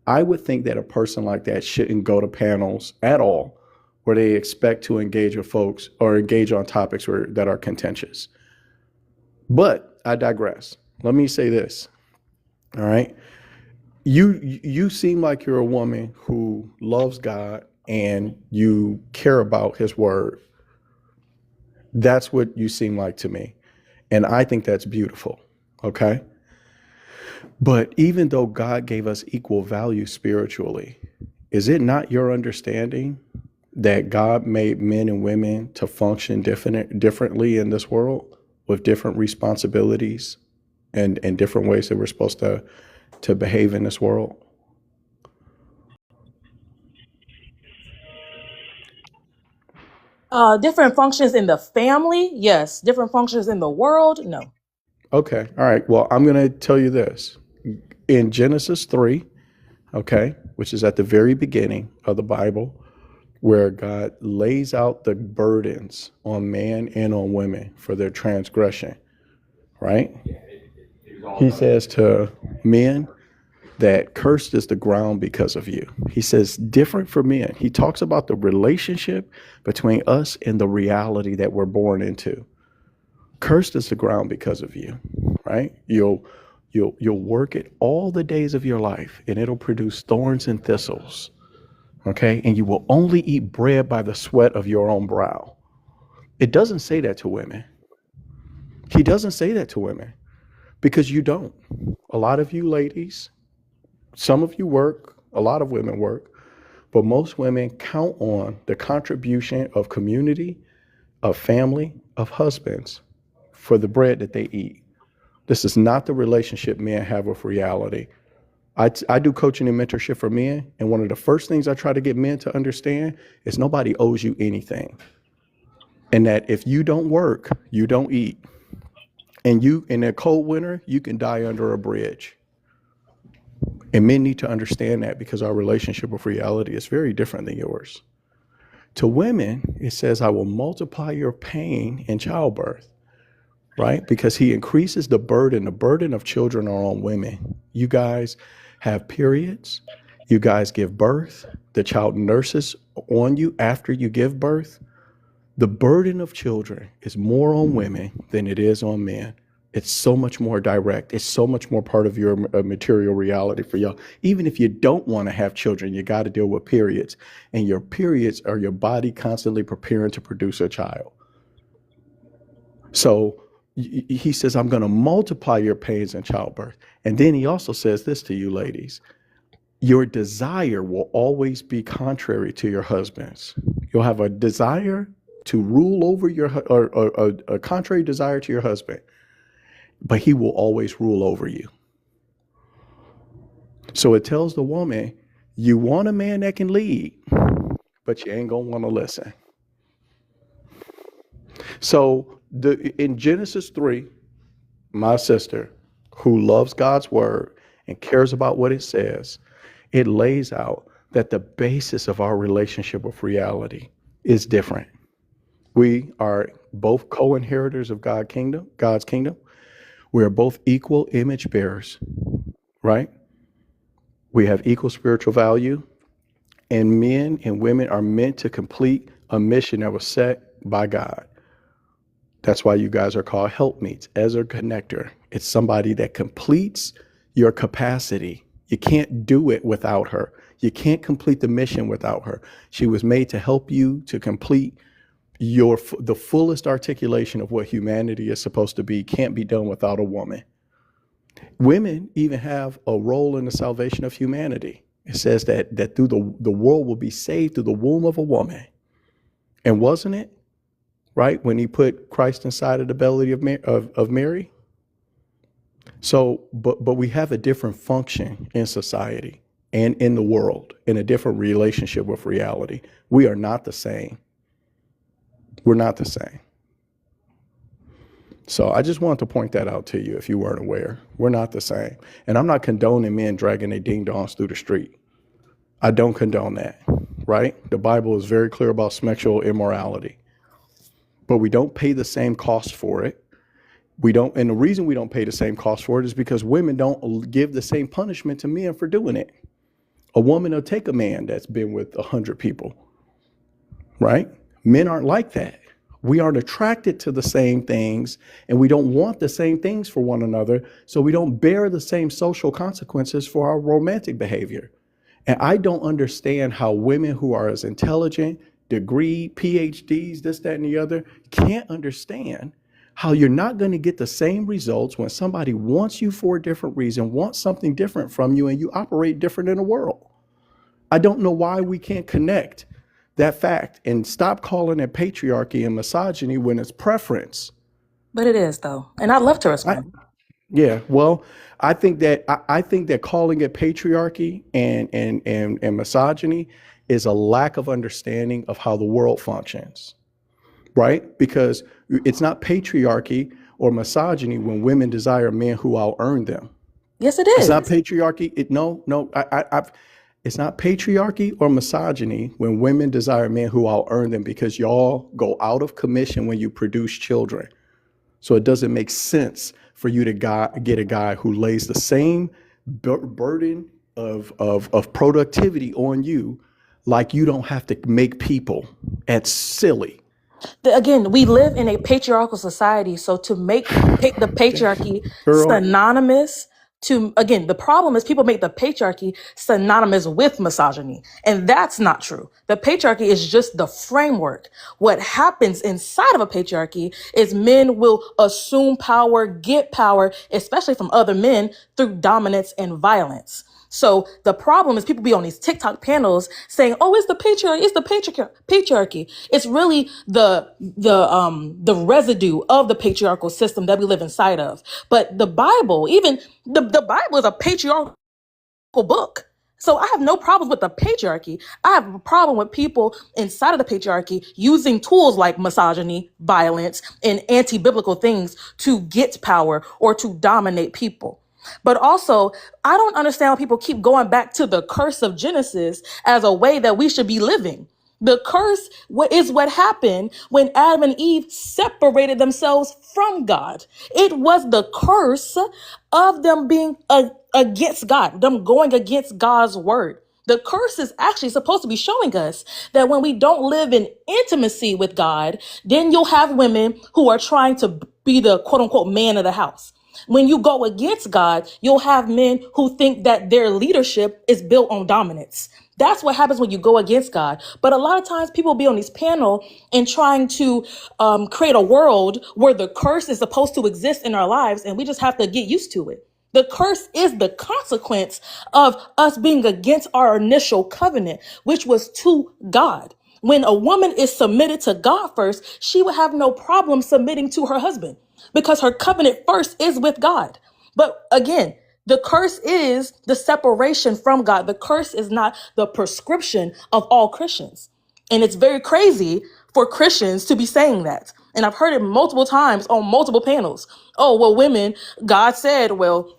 I would think that a person like that shouldn't go to panels at all where they expect to engage with folks or engage on topics that are contentious. But I digress. Let me say this. All right. You seem like you're a woman who loves God and you care about his word. That's what you seem like to me. And I think that's beautiful. Okay. But even though God gave us equal value spiritually, is it not your understanding that God made men and women to function differently in this world with different responsibilities and different ways that we're supposed to behave in this world?
Different functions in the family, yes. Different functions in the world, no.
Okay. All right. Well, I'm going to tell you this. In Genesis 3, okay, which is at the very beginning of the Bible, where God lays out the burdens on man and on women for their transgression, right? He says to men that cursed is the ground because of you. He says different for men. He talks about the relationship between us and the reality that we're born into. Cursed is the ground because of you, right? You'll work it all the days of your life and it'll produce thorns and thistles. Okay. And you will only eat bread by the sweat of your own brow. It doesn't say that to women. He doesn't say that to women because you don't. A lot of you ladies, some of you work, a lot of women work, but most women count on the contribution of community, of family, of husbands for the bread that they eat. This is not the relationship men have with reality. I do coaching and mentorship for men, and one of the first things I try to get men to understand is nobody owes you anything. And that if you don't work, you don't eat. And you, in a cold winter, you can die under a bridge. And men need to understand that because our relationship with reality is very different than yours. To women, it says, I will multiply your pain in childbirth, right? Because he increases the burden. The burden of children are on women. You guys have periods. You guys give birth. The child nurses on you after you give birth. The burden of children is more on women than it is on men. It's so much more direct. It's so much more part of your material reality for y'all. Even if you don't want to have children, you got to deal with periods. And your periods are your body constantly preparing to produce a child. So he says, I'm going to multiply your pains in childbirth. And then he also says this to you ladies. Your desire will always be contrary to your husband's. You'll have a desire to rule over a contrary desire to your husband. But he will always rule over you. So it tells the woman, you want a man that can lead, but you ain't gonna want to listen. So in Genesis 3, my sister, who loves God's word and cares about what it says, it lays out that the basis of our relationship with reality is different. We are both co-inheritors of God's kingdom. We are both equal image bearers, right? We have equal spiritual value, and men and women are meant to complete a mission that was set by God. That's why you guys are called helpmeets, as a connector. It's somebody that completes your capacity. You can't do it without her. You can't complete the mission without her. She was made to help you to complete the fullest articulation of what humanity is supposed to be. Can't be done without a woman. Women even have a role in the salvation of humanity. It says that through the world will be saved through the womb of a woman. And wasn't it right when he put Christ inside of the belly of Mary? So, but we have a different function in society and in the world, in a different relationship with reality. We are not the same. We're not the same. So I just wanted to point that out to you if you weren't aware. We're not the same. And I'm not condoning men dragging their ding-dongs through the street. I don't condone that, right? The Bible is very clear about sexual immorality. But we don't pay the same cost for it. And the reason we don't pay the same cost for it is because women don't give the same punishment to men for doing it. A woman will take a man that's been with 100 people, right? Men aren't like that. We aren't attracted to the same things, and we don't want the same things for one another, so we don't bear the same social consequences for our romantic behavior. And I don't understand how women who are as intelligent, degree, PhDs, this, that, and the other, can't understand how you're not going to get the same results when somebody wants you for a different reason, wants something different from you, and you operate different in the world. I don't know why we can't connect that fact and stop calling it patriarchy and misogyny when it's preference.
But it is though, and I'd love to respond.
Well, I think that calling it patriarchy and misogyny is a lack of understanding of how the world functions, right? Because it's not patriarchy or misogyny when women desire men who out earn them.
Yes, it is.
It's not patriarchy. It's not patriarchy or misogyny when women desire men who out earn them, because y'all go out of commission when you produce children. So it doesn't make sense for you to get a guy who lays the same burden of productivity on you, like you don't have to make people. That's silly.
Again, we live in a patriarchal society, so to make the patriarchy synonymous to, again, the problem is people make the patriarchy synonymous with misogyny, and that's not true. The patriarchy is just the framework. What happens inside of a patriarchy is men will assume power, get power, especially from other men, through dominance and violence. So the problem is people be on these TikTok panels saying, "Oh, it's the patriarchy. It's the patriarchy." It's really the residue of the patriarchal system that we live inside of. But the Bible, even the Bible, is a patriarchal book. So I have no problems with the patriarchy. I have a problem with people inside of the patriarchy using tools like misogyny, violence, and anti-biblical things to get power or to dominate people. But also, I don't understand why people keep going back to the curse of Genesis as a way that we should be living. The curse is what happened when Adam and Eve separated themselves from God. It was the curse of them being against God, them going against God's word. The curse is actually supposed to be showing us that when we don't live in intimacy with God, then you'll have women who are trying to be the quote unquote man of the house. When you go against God, you'll have men who think that their leadership is built on dominance. That's what happens when you go against God. But a lot of times people be on these panel and trying to create a world where the curse is supposed to exist in our lives, and we just have to get used to it. The curse is the consequence of us being against our initial covenant, which was to God. When a woman is submitted to God first, she would have no problem submitting to her husband because her covenant first is with God. But again, the curse is the separation from God. The curse is not the prescription of all Christians. And it's very crazy for Christians to be saying that. And I've heard it multiple times on multiple panels. Oh, well, women, God said, well,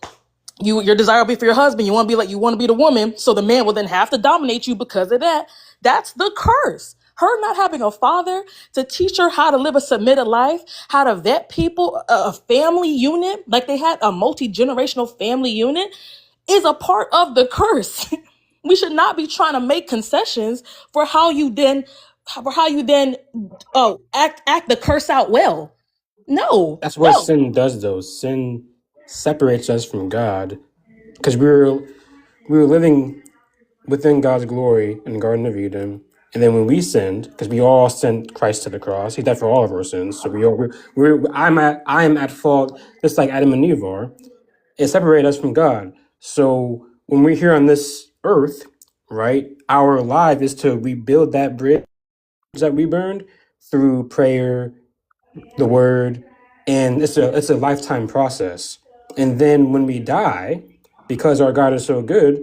your desire will be for your husband. You want to be the woman. So the man will then have to dominate you because of that. That's the curse. Her not having a father to teach her how to live a submitted life, how to vet people, a family unit, like they had a multi-generational family unit, is a part of the curse. We should not be trying to make concessions for how you then act the curse out well. No,
That's what sin does, though. Sin separates us from God because we were living within God's glory in the Garden of Eden. And then when we sinned, because we all sent Christ to the cross, He died for all of our sins. So I am at fault, just like Adam and Eve are. It separated us from God. So when we're here on this earth, right, our life is to rebuild that bridge that we burned through prayer, the Word, and it's a lifetime process. And then when we die, because our God is so good,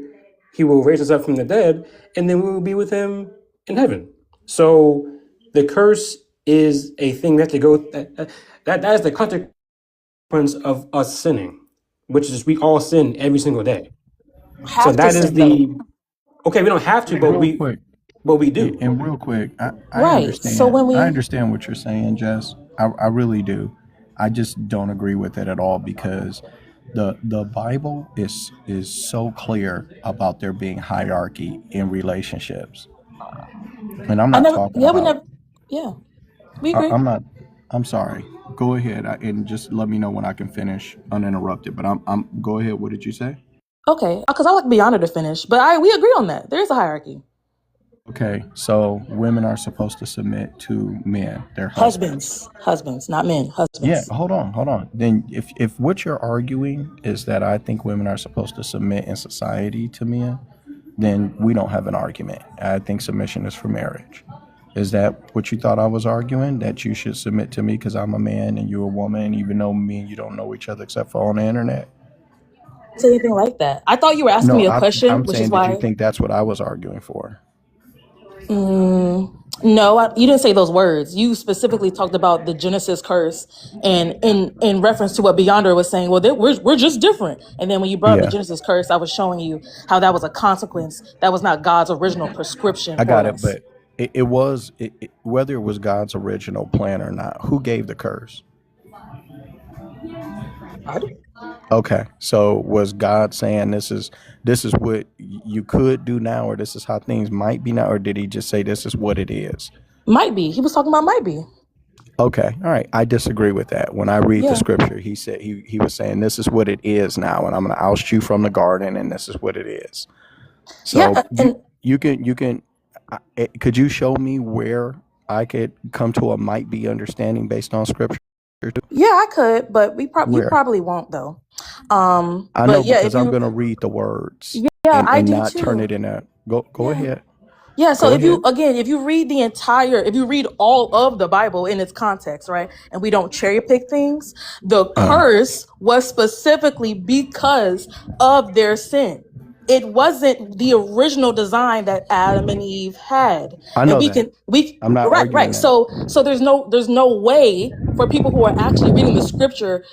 He will raise us up from the dead, and then we will be with Him in heaven. So the curse is a thing we have to go. That is the consequence of us sinning, which is we all sin every single day. So
have to
that is
sin though.
okay. We don't have to, but
Real quick,
we do.
and real quick, I
Right. So when
I
we
understand what you're saying, Jess. I really do. I just don't agree with it at all because the Bible is so clear about there being hierarchy in relationships. And I'm
I
not
never
talking
yeah, we
about
never yeah, we agree.
I'm not. I'm sorry. Go ahead and just let me know when I can finish uninterrupted. But I'm. Go ahead. What did you say?
Okay. Because I like Beyonce to finish, but we agree on that. There is a hierarchy.
Okay. So women are supposed to submit to men, their husbands.
Husbands, not men.
Yeah.
Husbands.
Hold on. Then if what you're arguing is that I think women are supposed to submit in society to men, then we don't have an argument. I think submission is for marriage. Is that what you thought I was arguing? That you should submit to me because I'm a man and you're a woman, even though me and you don't know each other except for on the internet?
Say anything like that. I thought you were asking
No,
me a question,
I'm
which is
saying, did you
why.
think that's what I was arguing for?
No, you didn't say those words. You specifically talked about the Genesis curse, and in reference to what Beyonder was saying. Well, we're just different. And then when you brought up the
Yeah,
Genesis curse, I was showing you how that was a consequence. That was not God's original prescription
I got
for
it.
us.
But it was, whether it was God's original plan or not, who gave the curse?
I do.
Okay, so was God saying this is what you could do now, or this is how things might be now, or did He just say this is what it is?
Might be. He was talking about might be.
Okay, all right. I disagree with that. When I read the
Yeah.
scripture, He said he was saying this is what it is now, and I'm going to oust you from the garden, and this is what it is.
Yeah.
So
And
you can could you show me where I could come to a might be understanding based on scripture?
yeah, I could, but you
Where?
probably won't though.
I
But
know
yeah,
because
if
I'm
you
going to read the words
yeah, I
and
do
not turn
too.
it in a go
Yeah.
ahead.
Yeah, so
Go
if you
ahead.
if you read if you read all of the Bible in its context, right, and we don't cherry pick things, the curse was specifically because of their sin. It wasn't the original design that Adam and Eve had.
I
And
know
we
that.
can we
I'm not
right,
arguing
right.
that.
So there's no way for people who are actually reading the scripture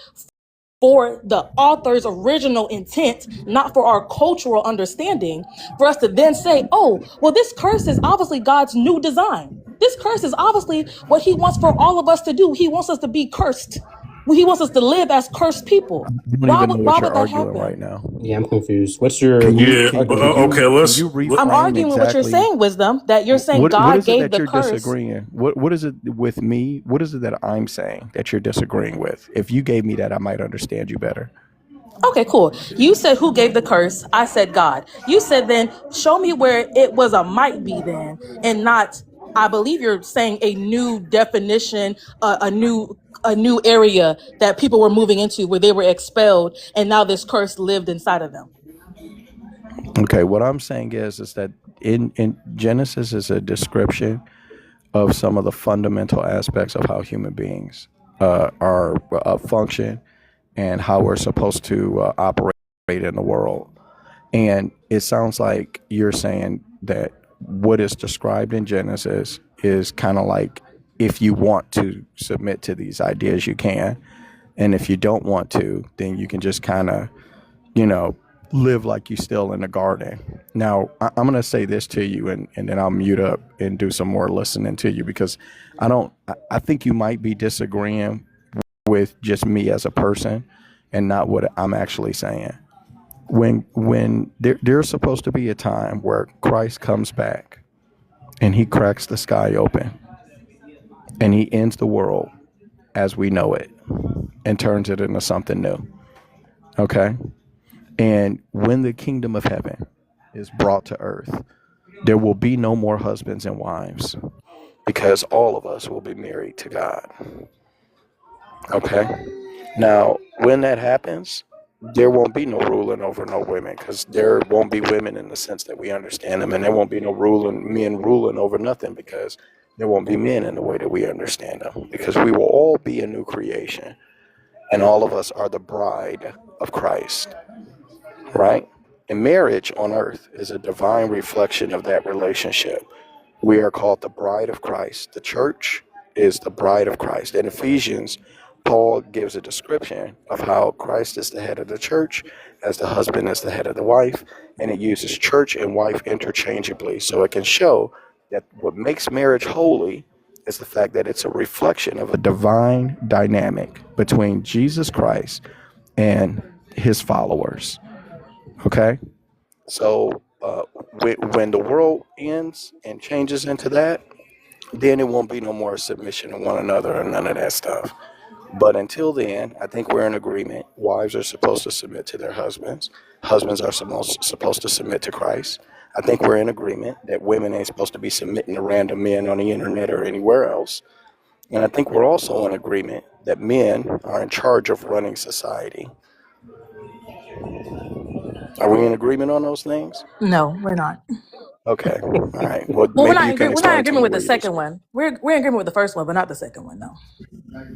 for the author's original intent, not for our cultural understanding, for us to then say, oh, well, this curse is obviously God's new design. This curse is obviously what He wants for all of us to do. He wants us to be cursed. He wants us to live as cursed people.
I don't even know
Why
what you're
would that
arguing
happen?
right now.
Yeah, I'm confused. What's your
Can you
Yeah,
can,
but
can
argument?
you
okay.
can you
I'm
reframe
arguing with what you're
exactly
saying, Wisdom, that you're saying
what
God
is it
gave
that
the
you're
curse.
disagreeing? What is it with me? What is it that I'm saying that you're disagreeing with? If you gave me that, I might understand you better.
Okay, cool. You said who gave the curse? I said God. You said then show me where it was a might be then, and not. I believe you're saying a new definition, a new area that people were moving into where they were expelled, and now this curse lived inside of them.
Okay, what I'm saying is that in Genesis is a description of some of the fundamental aspects of how human beings are function and how we're supposed to operate in the world. And it sounds like you're saying that what is described in Genesis is kind of like, if you want to submit to these ideas, you can. And if you don't want to, then you can just kind of, live like you're still in the garden. Now, I'm going to say this to you, and then I'll mute up and do some more listening to you, because I think you might be disagreeing with just me as a person and not what I'm actually saying. When there's supposed to be a time where Christ comes back and he cracks the sky open and he ends the world as we know it and turns it into something new. Okay? And when the kingdom of heaven is brought to earth, there will be no more husbands and wives, because all of us will be married to God. Okay? Now, when that happens, there won't be no ruling over no women, because there won't be women in the sense that we understand them, and there won't be no men ruling over nothing, because there won't be men in the way that we understand them, because we will all be a new creation, and all of us are the bride of Christ. Right? And marriage on earth is a divine reflection of that relationship. We are called the bride of Christ. The church is the bride of Christ. In Ephesians, Paul gives a description of how Christ is the head of the church, as the husband is the head of the wife, and it uses church and wife interchangeably. So it can show that what makes marriage holy is the fact that it's a reflection of a divine dynamic between Jesus Christ and his followers. Okay, so when the world ends and changes into that, then it won't be no more submission to one another and none of that stuff. But until then, I think we're in agreement. Wives are supposed to submit to their husbands. Husbands are supposed to submit to Christ. I think we're in agreement that women ain't supposed to be submitting to random men on the internet or anywhere else. And I think we're also in agreement that men are in charge of running society. Are we in agreement on those things?
No, we're not.
Okay. All right. Well,
Well,
maybe you can
we're not in
explain to
agreement
me
with
where
the
you
second
disagree.
one. We're in agreement with the first one, but not the second one. No.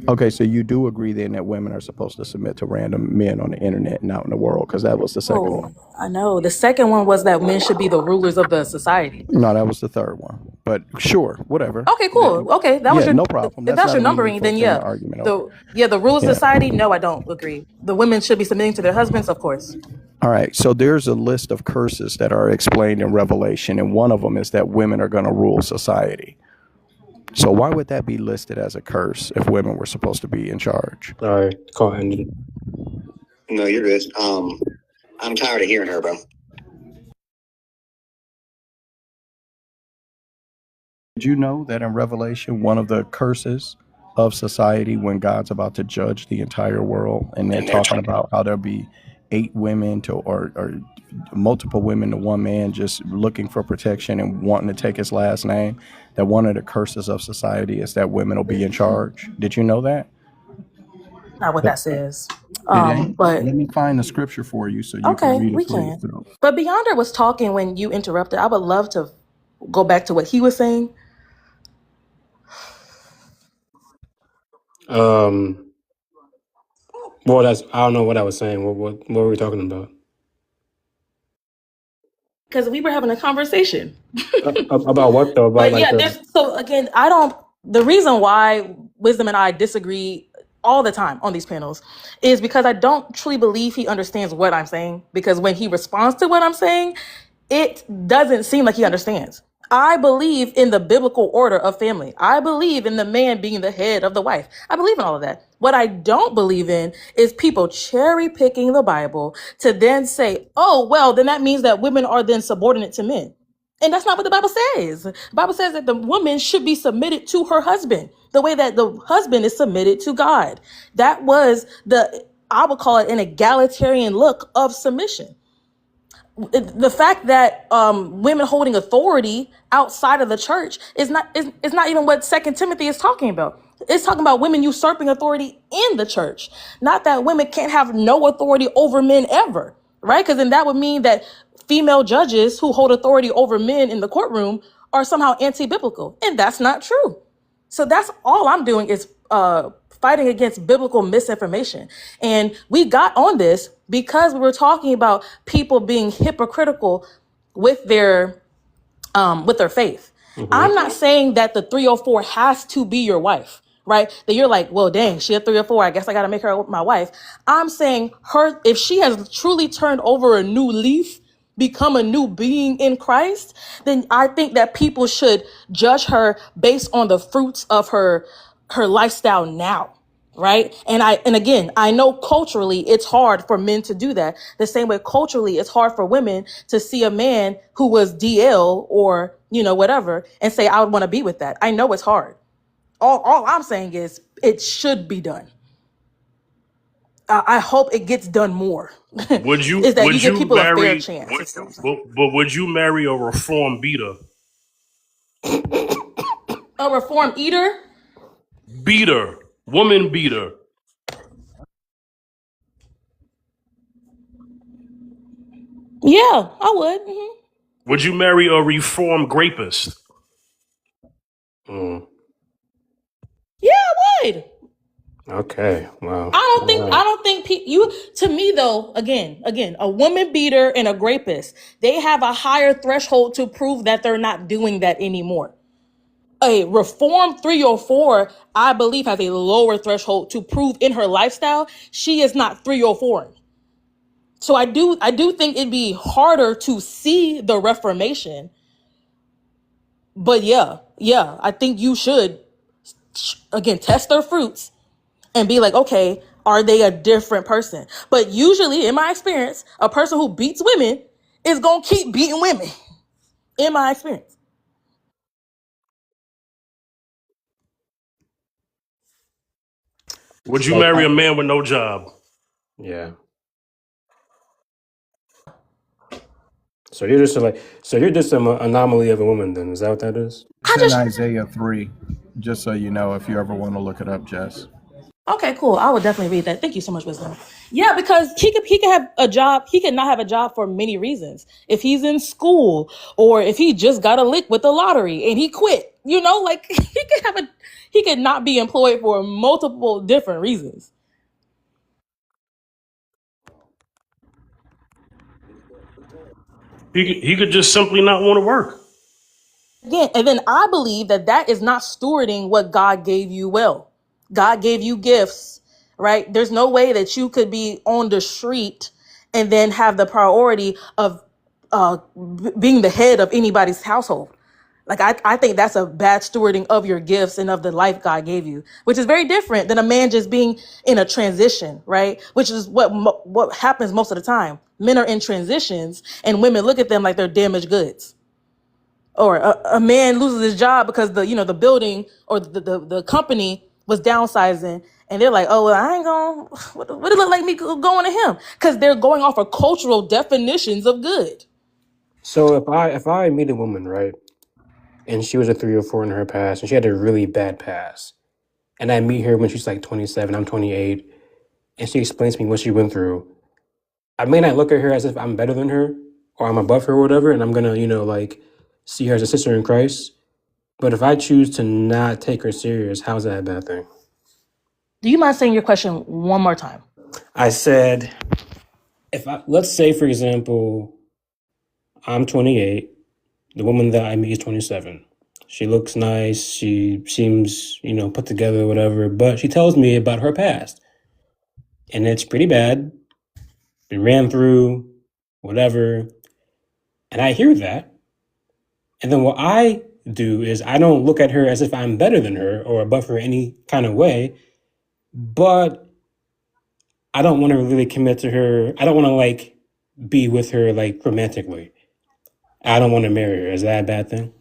Okay, so you do agree then that women are supposed to submit to random men on the internet and out in the world, because that was the second one.
Oh, I know. The second one was that men should be the rulers of the society.
No, that was the third one. But sure, whatever.
Okay, cool. Okay, that was
Yeah,
your.
no problem.
If
That's
that's
not
your
a
numbering,
meaningful
then
thing
yeah.
to argument over.
The rulers of
Yeah.
society. No, I don't agree. The women should be submitting to their husbands, of course.
All right, so there's a list of curses that are explained in Revelation, and one of them is that women are going to rule society. So why would that be listed as a curse if women were supposed to be in charge?
Sorry, call ended.
No, you're good. I'm tired of hearing her, bro.
Did you know that in Revelation, one of the curses of society, when God's about to judge the entire world, and they're talking about how there'll be 8 women to or multiple women to one man just looking for protection and wanting to take his last name, that one of the curses of society is that women will be in charge? Did you know that?
Not what that says.
It ain't.
But
Let me find the scripture for you so you
okay,
can read
we
it for
can.
yourself.
But Beyonder was talking when you interrupted. I would love to go back to what he was saying.
Well, I don't know what I was saying. What were we talking about?
Because we were having a conversation.
About what though? About
But
like
yeah, so again, the reason why Wisdom and I disagree all the time on these panels is because I don't truly believe he understands what I'm saying. Because when he responds to what I'm saying, it doesn't seem like he understands. I believe in the biblical order of family. I believe in the man being the head of the wife. I believe in all of that. What I don't believe in is people cherry picking the Bible to then say, oh, well, then that means that women are then subordinate to men. And that's not what the Bible says. The Bible says that the woman should be submitted to her husband the way that the husband is submitted to God. That was I would call it an egalitarian look of submission. The fact that women holding authority outside of the church is not even what 2 Timothy is talking about. It's talking about women usurping authority in the church, not that women can't have no authority over men ever, right? Because then that would mean that female judges who hold authority over men in the courtroom are somehow anti-biblical, and that's not true. So that's all I'm doing is fighting against biblical misinformation. And we got on this because we were talking about people being hypocritical with their faith.
Hmm.
I'm not saying that the 304 has to be your wife, right? That you're like, well, dang, she a 304. I guess I got to make her my wife. I'm saying her, if she has truly turned over a new leaf, become a new being in Christ, then I think that people should judge her based on the fruits of her lifestyle now. Right. And again, I know culturally it's hard for men to do that. The same way culturally it's hard for women to see a man who was DL or, whatever and say, I would want to be with that. I know it's hard. All I'm saying is it should be done. I hope it gets done more.
Would you
Is that you
would
give
you
people a fair
marry?
chance. Is what I'm saying.
But would you marry a reform beater?
A reform eater?
Beater, woman beater.
Yeah, I would.
Would you marry a reformed grapist?
Mm.
Yeah, I would.
Okay. Wow.
I don't
All
think
right.
you to me though, again, a woman beater and a rapist, they have a higher threshold to prove that they're not doing that anymore. A reformed 304, I believe, has a lower threshold to prove in her lifestyle she is not 304. So I do think it'd be harder to see the reformation. But yeah, I think you should again test their fruits and be like, okay, are they a different person? But usually, in my experience, a person who beats women is gonna keep beating women. In my experience,
Would you
So,
marry a man with no job?
yeah. So you're just an anomaly of a woman. Then is that what that is?
It's in Isaiah 3, just so you know if you ever want to look it up, Jess.
okay, cool. I would definitely read that. Thank you so much, Wisdom. Yeah, because he could have a job. He could not have a job for many reasons. If he's in school or if he just got a lick with the lottery and he quit, like he could not be employed for multiple different reasons.
He could just simply not want to work.
Again, and then I believe that that is not stewarding what God gave you well. God gave you gifts, right? There's no way that you could be on the street and then have the priority of being the head of anybody's household. Like I think that's a bad stewarding of your gifts and of the life God gave you, which is very different than a man just being in a transition, right? Which is what happens most of the time. Men are in transitions, and women look at them like they're damaged goods. Or a man loses his job because the building or the company was downsizing, and they're like, oh, well, I ain't going. What it look like me going to him? Because they're going off of cultural definitions of good.
So if I meet a woman, right, and she was a 304 in her past, and she had a really bad past, and I meet her when she's like 27, I'm 28, and she explains to me what she went through, I may not look at her as if I'm better than her or I'm above her or whatever, and I'm gonna, like see her as a sister in Christ. But if I choose to not take her serious, how's that a bad thing?
Do you mind saying your question one more time?
I said, let's say, for example, I'm 28, the woman that I meet is 27. She looks nice, she seems, put together, whatever, but she tells me about her past. And it's pretty bad. Been ran through, whatever. And I hear that. And then what I do is I don't look at her as if I'm better than her or above her any kind of way, but I don't want to really commit to her. I don't want to be with her romantically. I don't want to marry her. Is that a bad thing?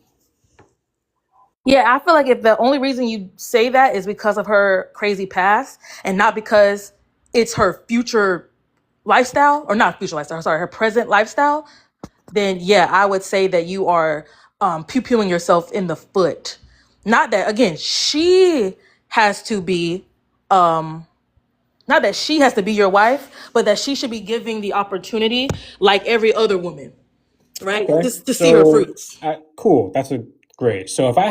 Yeah, I feel like if the only reason you say that is because of her crazy past and not because it's her future lifestyle, or not future lifestyle, sorry, her present lifestyle, then yeah, I would say that you are pew-pewing yourself in the foot. Not that, again, she has to be, not that she has to be your wife, but that she should be giving the opportunity like every other woman, right?
Okay.
Just to see her fruits.
Cool. That's great. So if I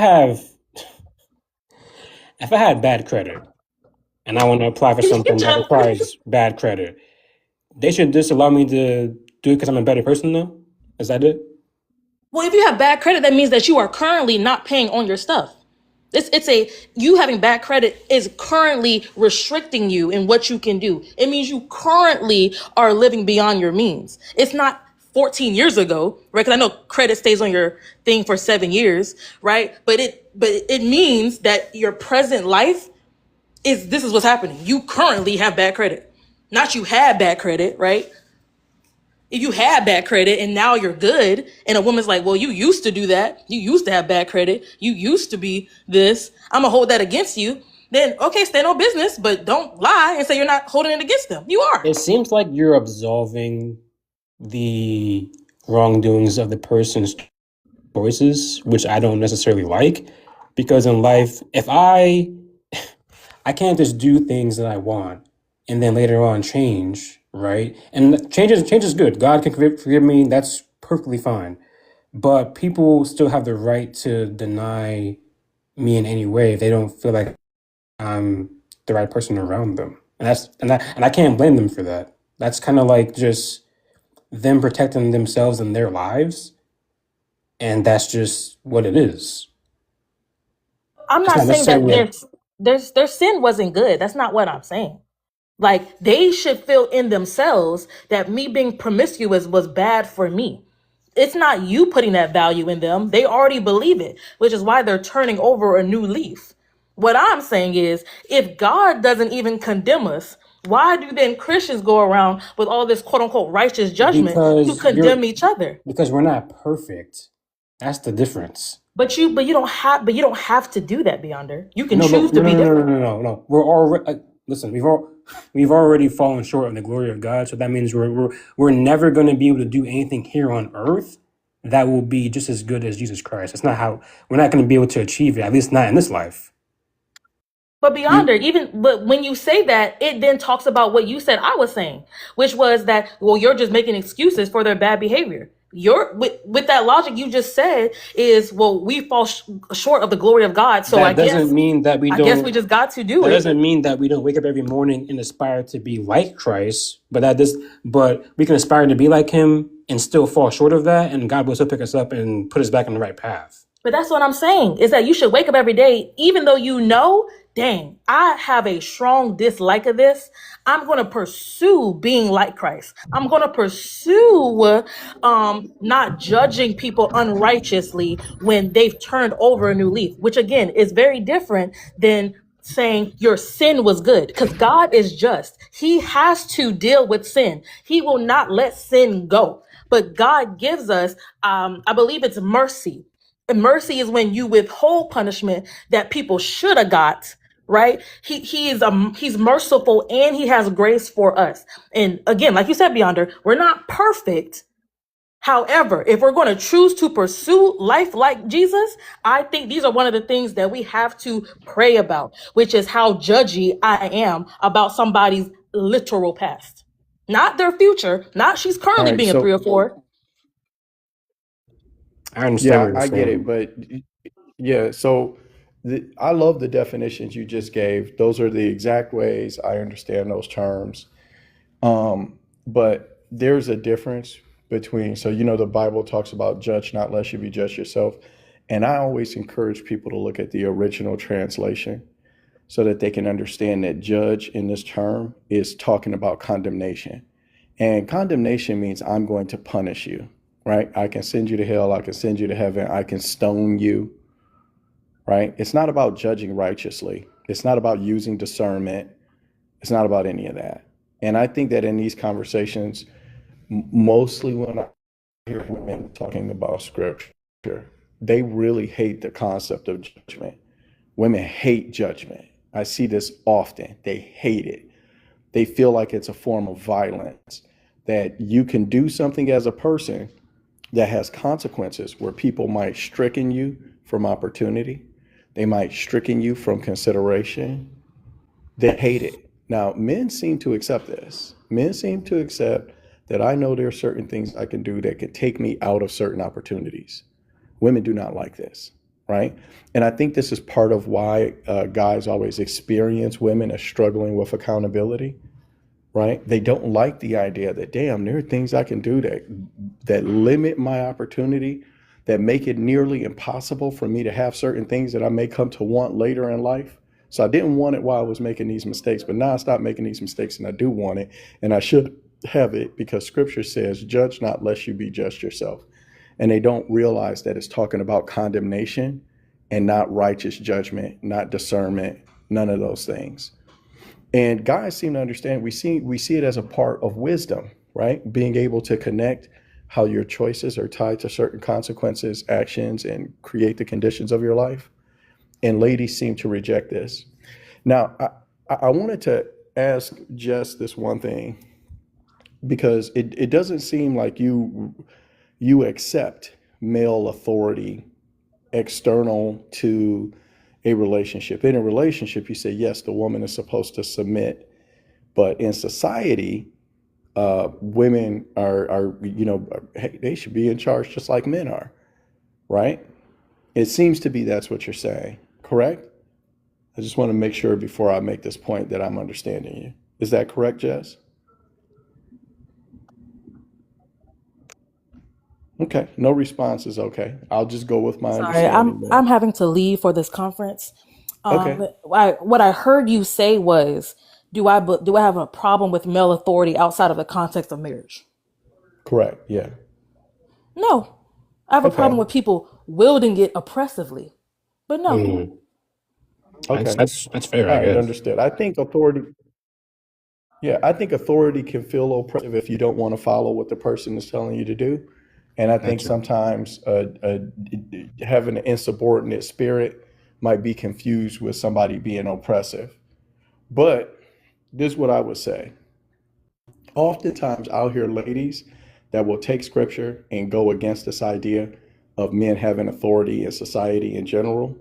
had bad credit and I want to apply for something that requires bad credit, they should just allow me to do it because I'm a better person, though? Is that it?
Well, if you have bad credit, that means that you are currently not paying on your stuff. You having bad credit is currently restricting you in what you can do. It means you currently are living beyond your means. It's not 14 years ago, right? Because I know credit stays on your thing for 7 years, right? But it means that your present life this is what's happening. You currently have bad credit. Not you had bad credit, right? If you had bad credit and now you're good, and a woman's like, well, you used to do that. You used to have bad credit. You used to be this. I'm going to hold that against you. Then, okay, stand on business, but don't lie and say you're not holding it against them. You are.
It seems like you're absolving the wrongdoings of the person's choices, which I don't necessarily like, because in life, if I can't just do things that I want and then later on change, right? And change is good. God can forgive me. That's perfectly fine. But people still have the right to deny me in any way if they don't feel like I'm the right person around them. And I can't blame them for that. That's kind of like just them protecting themselves and their lives. And that's just what it is.
I'm
It's
not
not
saying that
necessarily
their sin wasn't good. That's not what I'm saying. Like, they should feel in themselves that me being promiscuous was bad for me. It's not you putting that value in them. They already believe it, which is why they're turning over a new leaf. What I'm saying is, if God doesn't even condemn us, why do then Christians go around with all this quote unquote righteous judgment to condemn each other?
because we're not perfect. That's the difference.
But you don't have to do that, Beyonder. You can
No,
choose
but
to be different.
no. We're already listen. We've already fallen short of the glory of God, so that means we're never going to be able to do anything here on earth that will be just as good as Jesus Christ. That's not how we're not going to be able to achieve it. At least not in this life.
But Beyonder, but when you say that, it then talks about what you said I was saying, which was that, well, you're just making excuses for their bad behavior. With that logic you just said is, well, we fall short of the glory of God. So
That doesn't mean that we
I guess we
don't.
just got to do
That
it.
doesn't mean that we don't wake up every morning and aspire to be like Christ, but we can aspire to be like him and still fall short of that, and God will still pick us up and put us back on the right path.
But that's what I'm saying, is that you should wake up every day, even though you know, dang, I have a strong dislike of this. I'm going to pursue being like Christ. I'm going to pursue not judging people unrighteously when they've turned over a new leaf, which again is very different than saying your sin was good, because God is just. He has to deal with sin. He will not let sin go. But God gives us, I believe it's mercy. And mercy is when you withhold punishment that people should have got, right? He's merciful and he has grace for us. And again, like you said, Beyonder, we're not perfect. However, if we're going to choose to pursue life like Jesus, I think these are one of the things that we have to pray about, which is how judgy I am about somebody's literal past, not their future, not she's
All
currently
right,
being a
so
3 or 4.
I understand
yeah,
what you're
I get it,
saying.
but yeah, so I love the definitions you just gave. Those are the exact ways I understand those terms. But there's a difference between, so the Bible talks about judge not lest you be judged yourself. And I always encourage people to look at the original translation so that they can understand that judge in this term is talking about condemnation. And condemnation means I'm going to punish you, right? I can send you to hell. I can send you to heaven. I can stone you, right? It's not about judging righteously. It's not about using discernment. It's not about any of that. And I think that in these conversations, mostly when I hear women talking about scripture, they really hate the concept of judgment. Women hate judgment. I see this often. They hate it. They feel like it's a form of violence, that you can do something as a person that has consequences where people might stricken you from opportunity. They might stricken you from consideration. They hate it. Now, men seem to accept this. Men seem to accept that I know there are certain things I can do that could take me out of certain opportunities. Women do not like this, right? And I think this is part of why guys always experience women as struggling with accountability, right? They don't like the idea that, damn, there are things I can do that limit my opportunity, that make it nearly impossible for me to have certain things that I may come to want later in life. So I didn't want it while I was making these mistakes, but now I stopped making these mistakes and I do want it, and I should have it because scripture says, judge not lest you be just yourself. And they don't realize that it's talking about condemnation and not righteous judgment, not discernment, none of those things. And guys seem to understand, we see it as a part of wisdom, right? Being able to connect how your choices are tied to certain consequences, actions, and create the conditions of your life. And ladies seem to reject this. Now, I wanted to ask Jess this one thing, because it doesn't seem like you accept male authority external to a relationship. In a relationship, you say, yes, the woman is supposed to submit. But in society, women are, hey, they should be in charge just like men are, right? It seems to be that's what you're saying, correct? I just want to make sure before I make this point that I'm understanding you. Is that correct, Jess? Okay, no response is okay. I'll just go with my
Sorry,
understanding
I'm
then.
having to leave for this conference.
Okay,
What I heard you say was, do I have a problem with male authority outside of the context of marriage?
correct. Yeah.
No, I have a problem
Okay.
with people wielding it oppressively, but no.
Mm,
Okay.
that's fair,
All
I
right,
guess.
understood. I think authority can feel oppressive if you don't want to follow what the person is telling you to do. And I think
That's it.
sometimes having an insubordinate spirit might be confused with somebody being oppressive. But this is what I would say. Oftentimes, I'll hear ladies that will take scripture and go against this idea of men having authority in society in general.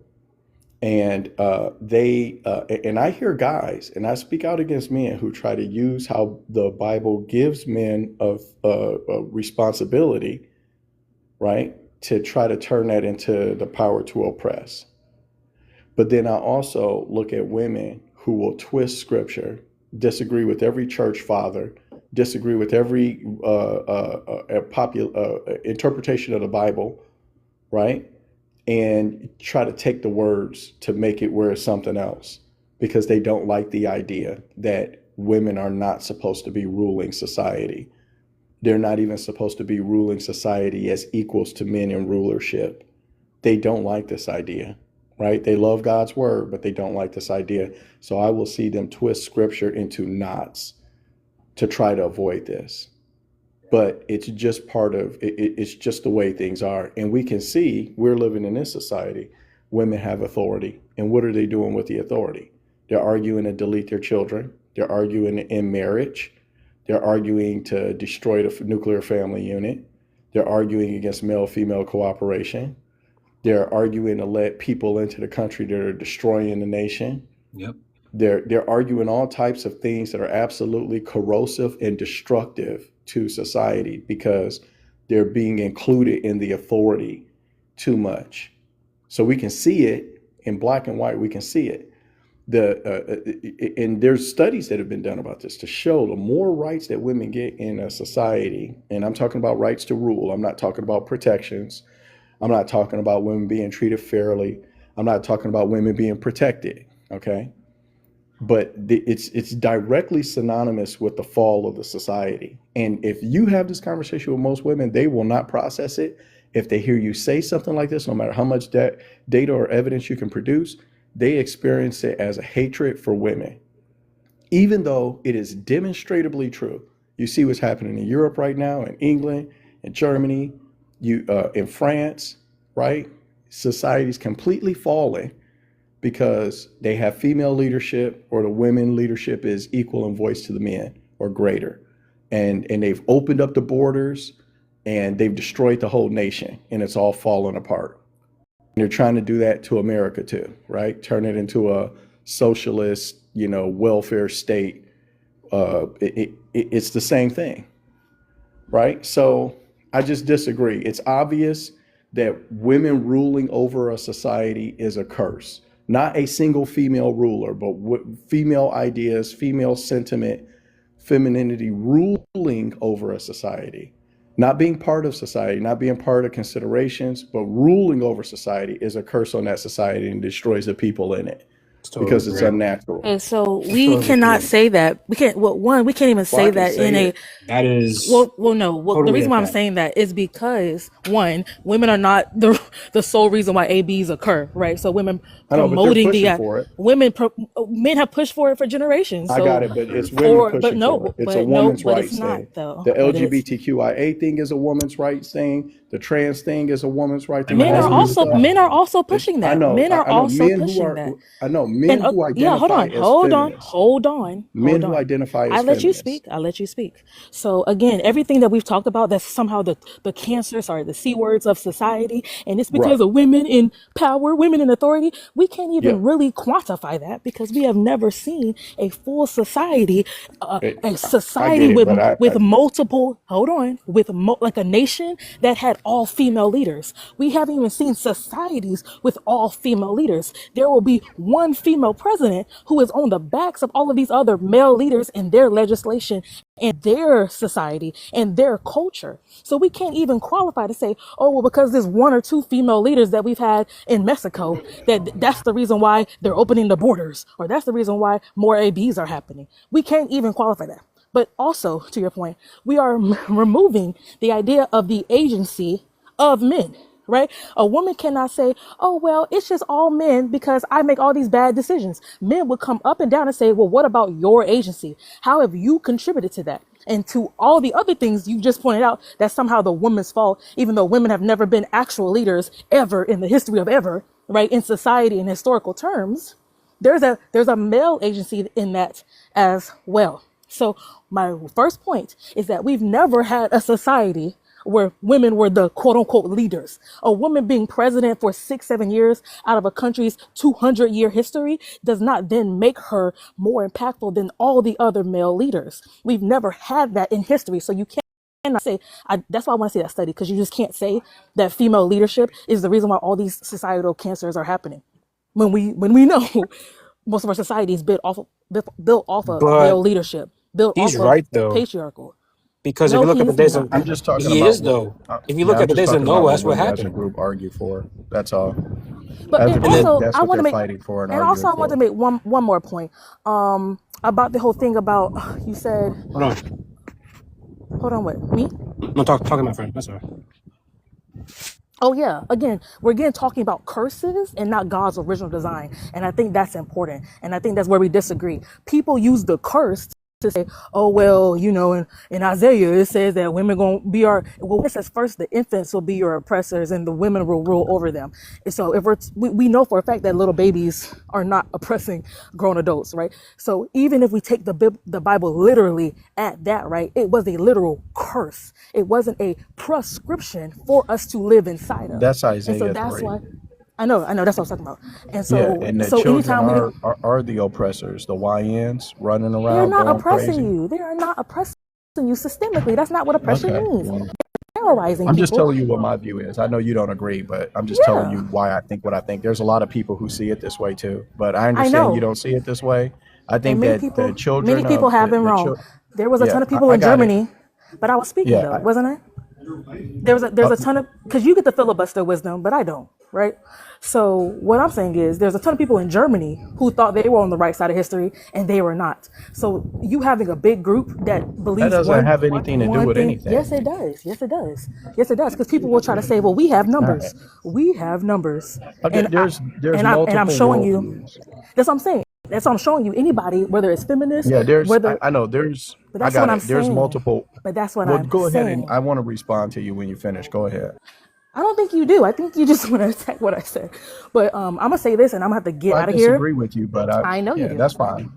And and I hear guys, and I speak out against men who try to use how the Bible gives men a responsibility, right, to try to turn that into the power to oppress. But then I also look at women who will twist scripture, disagree with every church father, disagree with every interpretation of the Bible, right? And try to take the words to make it where it's something else, because they don't like the idea that women are not supposed to be ruling society. They're not even supposed to be ruling society as equals to men in rulership. They don't like this idea, right? They love God's word, but they don't like this idea. So I will see them twist scripture into knots to try to avoid this. But it's just part of it's just the way things are. And we can see we're living in this society. Women have authority. And what are they doing with the authority? They're arguing to delete their children. They're arguing in marriage. They're arguing to destroy the nuclear family unit. They're arguing against male-female cooperation. They're arguing to let people into the country that are destroying the nation.
Yep.
They're arguing all types of things that are absolutely corrosive and destructive to society because they're being included in the authority too much. So we can see it in black and white. We can see it. And there's studies that have been done about this to show the more rights that women get in a society, and I'm talking about rights to rule. I'm not talking about protections. I'm not talking about women being treated fairly. I'm not talking about women being protected. Okay. But it's directly synonymous with the fall of the society. And if you have this conversation with most women, they will not process it. If they hear you say something like this, no matter how much data or evidence you can produce, they experience it as a hatred for women, even though it is demonstrably true. You see what's happening in Europe right now, in England, in Germany, in France, right? Society's completely falling because they have female leadership, or the women leadership is equal in voice to the men or greater. And they've opened up the borders and they've destroyed the whole nation, and it's all falling apart. And they're trying to do that to America too, right? Turn it into a socialist, welfare state. It's the same thing, right? So I just disagree. It's obvious that women ruling over a society is a curse. Not a single female ruler, but female ideas, female sentiment, femininity ruling over a society Not being part of society, not being part of considerations, but ruling over society is a curse on that society and destroys the people in it because it's unnatural.
And so we cannot say that. We can't. Well, one, we can't even
Well, I
say
can
that in
say
a.
it.
That is
Well, no. Well, the
totally
reason why I'm
different.
saying that is because one, women are not the sole reason why ABs occur, right? So women
I know, but they're
promoting
pushing for it.
men have pushed for it for generations.
I
So
got it, but it's women
but
pushing
no,
for it. It's a woman's
but it's
rights
not
thing.
though.
The
But it's
LGBTQIA thing is a woman's rights thing. The trans thing is a woman's right thing.
men
All
are
of this
also
stuff.
men are also pushing
I
that.
know.
Men are
I know
also
men who
pushing
are.
that.
I know men
And
who
yeah, hold
identify
on,
as
hold on,
feminists.
hold on,
Men
hold
who
on.
identify
I
as
let you
feminists.
speak. I let you speak. So again, everything that we've talked about, that's somehow the cancer, sorry, the C words of society, and it's because
Right.
of women in power, women in authority. We can't
Yeah.
even really quantify that because we have never seen a full society, a
I
society
get it, but
with multiple. Hold on, like a nation that had all female leaders. We haven't even seen societies with all female leaders. There will be one female president who is on the backs of all of these other male leaders in their legislation and their society and their culture. So we can't even qualify to say, oh, well, because there's one or two female leaders that we've had in Mexico, that's the reason why they're opening the borders, or that's the reason why more ABs are happening. We can't even qualify that. But also, to your point, we are removing the idea of the agency of men, right? A woman cannot say, oh, well, it's just all men because I make all these bad decisions. Men would come up and down and say, well, what about your agency? How have you contributed to that? And to all the other things you just pointed out, that's somehow the woman's fault, even though women have never been actual leaders ever in the history of ever, right? In society in historical terms, there's a male agency in that as well. So my first point is that we've never had a society where women were the quote unquote leaders. A woman being president for 6-7 years out of a country's 200-year history does not then make her more impactful than all the other male leaders. We've never had that in history. So you cannot say, that's why I want to see that study, because you just can't say that female leadership is the reason why all these societal cancers are happening. When we know most of our society is built off of
But
male leadership, built
he's
off of
right though,
patriarchal.
because if
No,
you look at the
he's
days of
not.
I'm just talking
he
about
is
what.
though. If you
Yeah,
look
I'm
at the
just
days of
talking about
Noah,
what
that's what
women as a
happened.
group argue for. That's all.
But
As a
and
group,
And
also,
that's
I
what
want
they're
to make,
fighting for and
and also
arguing
I want to
for.
make one more point. About the whole thing about you said,
hold on,
hold on, what me?
I'm talking to my friend. That's all right.
Oh yeah, again, we're again talking about curses and not God's original design. And I think that's important. And I think that's where we disagree. People use the curse to say, oh, well, in Isaiah, it says that women going to be it says first the infants will be your oppressors and the women will rule over them. And so if we know for a fact that little babies are not oppressing grown adults, right? So even if we take the Bible literally at that, right, it was a literal curse. It wasn't a prescription for us to live inside of.
That's
And so
Isaiah
that's
3.
why, I know, that's what I'm talking about. And
Yeah,
so,
and the
so
children
anytime
are the oppressors, the YNs running
they're
around
not
going
oppressing
crazy.
you. They are not oppressing you systemically. That's not what oppression
Okay,
means.
well,
Terrorizing
I'm just
people.
telling you what my view is. I know you don't agree, but I'm just telling you
Yeah,
why I think what I think. There's a lot of people who see it this way too, but I
I
understand you
know.
don't see it this way. I
And
think that the
many
children
people
of
have been
the
wrong.
children,
There was a
yeah,
ton of people
I
in
got it.
Germany, but I was speaking
Yeah,
though, wasn't I? There's
uh,
a ton of, because you get the filibuster wisdom, but I don't, right? So what I'm saying is there's a ton of people in Germany who thought they were on the right side of history and they were not. So you having a big group that
that
believes
doesn't
one
have anything to do
one
with
thing, yes
anything.
it does. Yes it does. Yes it does. Because people will try to say, well, we have
All right.
numbers. We have numbers.
Okay,
And
there's
I'm
multiple
showing you,
worldviews.
that's what I'm saying. That's what I'm showing you. Anybody, whether it's feminist,
Yeah,
whether,
I know
but
I
that's
got
what I'm
it. There's
saying.
multiple.
But that's what
Well,
I'm
go ahead and
saying.
I want to respond to you when you finish. Go ahead.
I don't think you do. I think you just want to attack what I said. But I'm gonna say this, and I'm gonna have to get
Well, I
out of here.
disagree with you, but
I know you
yeah,
do.
that's fine.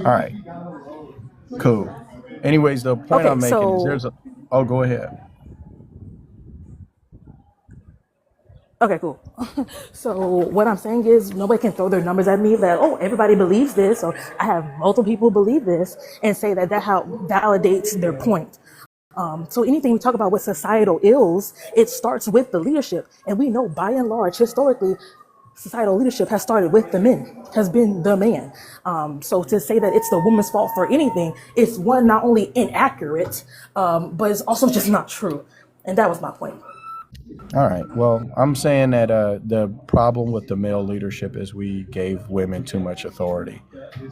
All right, cool. Anyways, the point
Okay,
I'm making is
so
oh, go ahead.
okay, cool. So what I'm saying is nobody can throw their numbers at me that, oh, everybody believes this, or I have multiple people believe this, and say that how validates their point. So anything we talk about with societal ills, it starts with the leadership, and we know by and large historically societal leadership has started with the men, has been the man. So to say that it's the woman's fault for anything, it's one, not only inaccurate, but it's also just not true. And that was my point.
All right. Well, I'm saying that the problem with the male leadership is we gave women too much authority.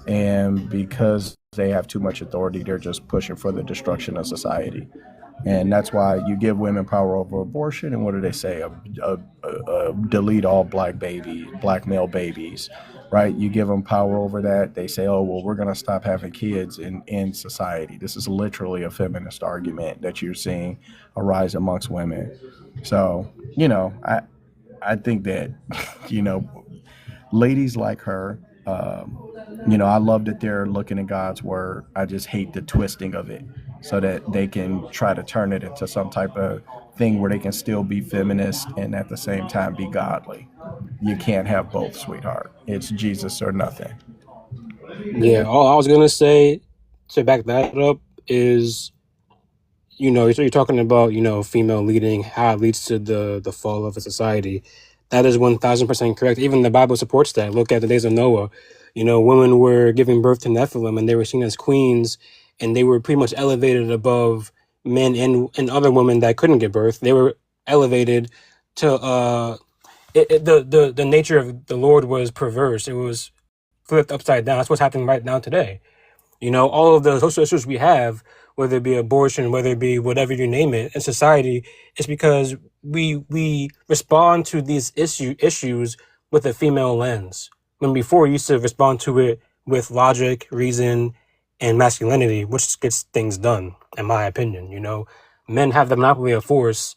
And because they have too much authority, they're just pushing for the destruction of society. And that's why you give women power over abortion. And what do they say? Delete all black male babies, right? You give them power over that. They say, oh, well, we're going to stop having kids in society. This is literally a feminist argument that you're seeing arise amongst women. So, I think that, ladies like her, I love that they're looking at God's word. I just hate the twisting of it so that they can try to turn it into some type of thing where they can still be feminist and at the same time be godly. You can't have both, sweetheart. It's Jesus or nothing.
Yeah, all I was gonna say to back that up is, so you're talking about, female leading, how it leads to the fall of a society. That is 1000% correct. Even the Bible supports that. Look at the days of Noah. Women were giving birth to Nephilim, and they were seen as queens, and they were pretty much elevated above men and other women that couldn't give birth. They were elevated to the nature of the Lord was perverse. It was flipped upside down. That's what's happening right now today. All of the social issues we have, whether it be abortion, whether it be whatever you name it in society, it's because we respond to these issues with a female lens. When before we used to respond to it with logic, reason, and masculinity, which gets things done, in my opinion. Men have the monopoly of force,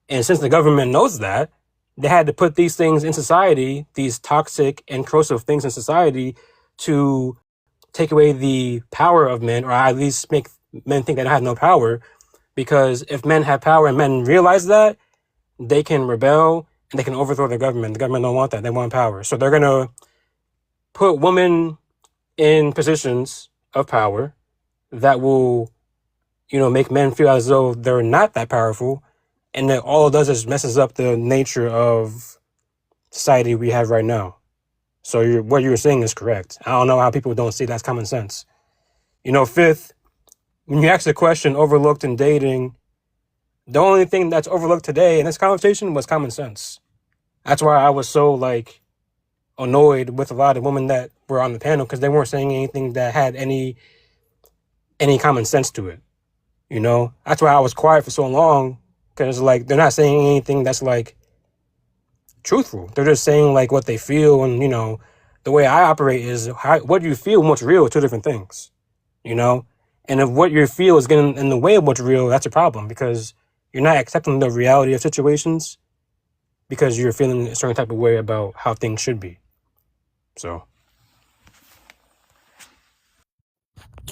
and since the government knows that, they had to put these things in society, these toxic and corrosive things in society, to take away the power of men, or at least make men think they don't have no power. Because if men have power and men realize that, they can rebel and they can overthrow the government. The government don't want that. They want power. So they're going to put women in positions of power that will, make men feel as though they're not that powerful. And that all it does is messes up the nature of society we have right now. So what you were saying is correct. I don't know how people don't see that's common sense. Fifth, when you ask the question, overlooked in dating, the only thing that's overlooked today in this conversation was common sense. That's why I was so annoyed with a lot of women that were on the panel, because they weren't saying anything that had any common sense to it. That's why I was quiet for so long, because they're not saying anything that's truthful. They're just saying what they feel, and the way I operate is what you feel and what's real are two different things. And if what you feel is getting in the way of what's real, that's a problem, because you're not accepting the reality of situations because you're feeling a certain type of way about how things should be. So,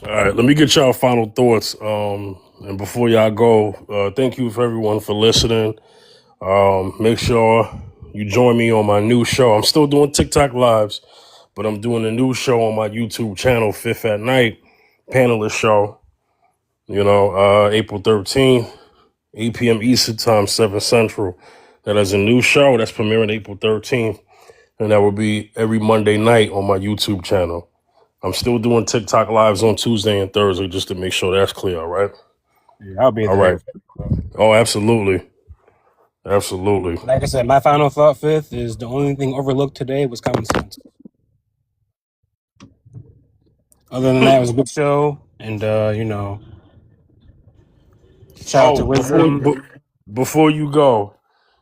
All right, let me get y'all final thoughts. And before y'all go, thank you for everyone for listening. Make sure you join me on my new show. I'm still doing TikTok lives, but I'm doing a new show on my YouTube channel, Fifth at Night, panelist show. April 13th, 8 p.m. Eastern Time, 7 Central. That is a new show that's premiering April 13th, and that will be every Monday night on my YouTube channel. I'm still doing TikTok lives on Tuesday and Thursday, just to make sure that's clear, all right?
yeah, I'll be there.
All right. Oh, absolutely. Absolutely.
Like I said, my final thought, Fifth, is the only thing overlooked today was common sense. Other than that, it was a good show, and shout out to Wisdom.
Before you go,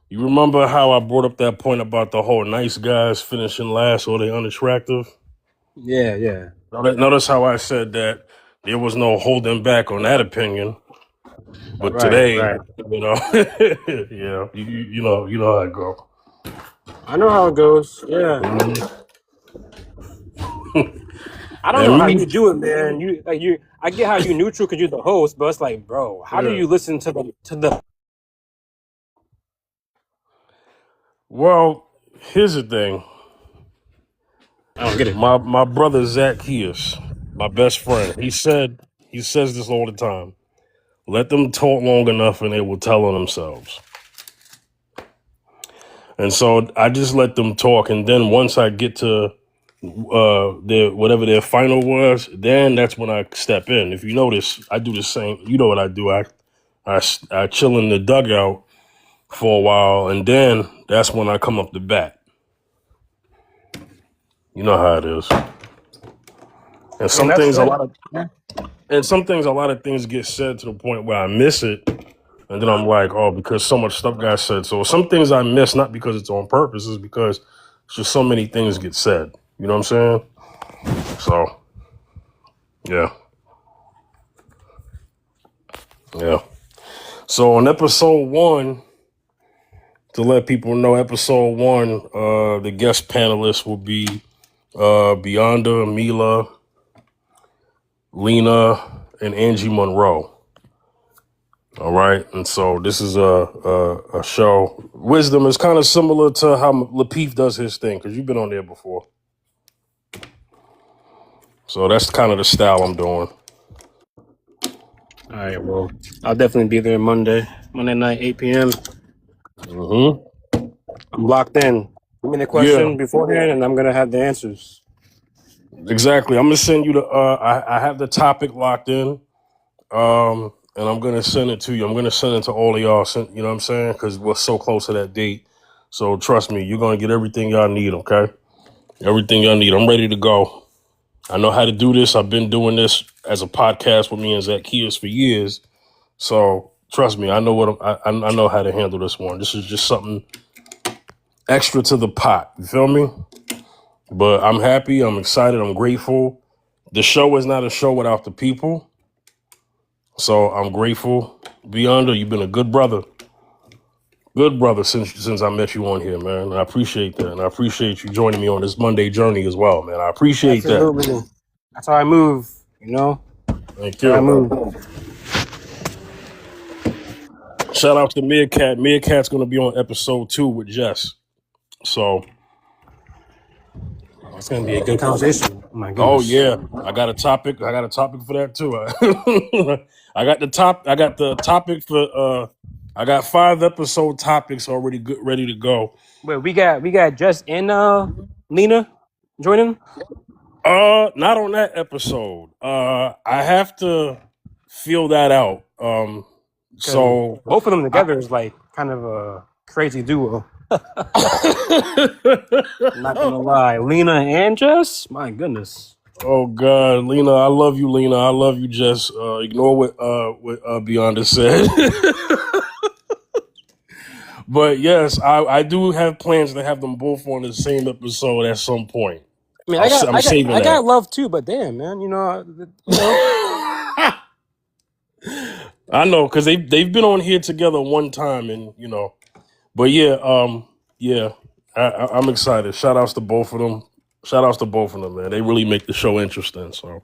you remember how I brought up that point about the whole nice guys finishing last or they unattractive?
Yeah.
Notice how I said that there was no holding back on that opinion. But
Right.
today, yeah, you know how it go.
I know how it goes. Yeah. I don't know how you do it, man. I get how you neutral because you're the host, but it's bro, how do you listen to the?
Well, here's the thing.
I don't get it.
My brother Zacchaeus, my best friend, he says this all the time. Let them talk long enough and they will tell on themselves. And so I just let them talk. And then once I get to their whatever their final was, then that's when I step in. If you notice, I do the same. You know what I do? I chill in the dugout for a while, and then that's when I come up the bat. You know how it is. And
I mean,
some things,
yeah.
a lot of things get said to the point where I miss it, and then I'm like, oh, because so much stuff got said. So some things I miss, not because it's on purpose, it's because it's just so many things get said. You know what I'm saying? So yeah, yeah. So on episode 1, to let people know, episode 1, the guest panelists will be Beyonda, Mila, Lena, and Angie Monroe. All right, and so this is a show. Wisdom is kind of similar to how Lapeef does his thing, because you've been on there before. So that's kind of the style I'm doing.
All right, well, I'll definitely be there Monday night, 8 p.m. I'm locked in. Give me the
Yeah,
question beforehand, and I'm gonna have the answers.
exactly. I'm gonna send you the. I have the topic locked in, and I'm gonna send it to you. I'm gonna send it to all of y'all. You know what I'm saying? Because we're so close to that date. So trust me, you're gonna get everything y'all need. Okay, everything y'all need. I'm ready to go. I know how to do this. I've been doing this as a podcast with me and Zacchaeus for years. So trust me, I know I know how to handle this one. This is just something extra to the pot. You feel me? But I'm happy. I'm excited. I'm grateful. The show is not a show without the people. So I'm grateful. Beyonda, you've been a good brother. Good brother since I met you on here, man. And I appreciate that. And I appreciate you joining me on this Monday journey as well, man. I appreciate that.
Absolutely. That's how I move. You know.
Thank
That's how I
you.
move.
Shout out to Meerkat. Meerkat's going to be on episode 2 with Jess. So,
It's gonna be a good conversation. Oh my
oh
goodness.
yeah, I got a topic. I got a topic for that too. I got the topic for. I got 5 episode topics already good, ready to go.
Wait, we got Jess and Lena joining.
Not on that episode. I have to feel that out.
Because
So
both of them together is like kind of a crazy duo. Not gonna lie, Lena and Jess. My goodness.
Oh God, Lena, I love you, Lena. I love you, Jess. Ignore what Beyonda said. But yes, I do have plans to have them both on the same episode at some point.
I mean,
I'm saving
I got
that.
love too, but damn, man, you know.
I know, because they've been on here together one time, and But yeah, yeah, I'm excited. Shout outs to both of them. Shout outs to both of them, man. They really make the show interesting. So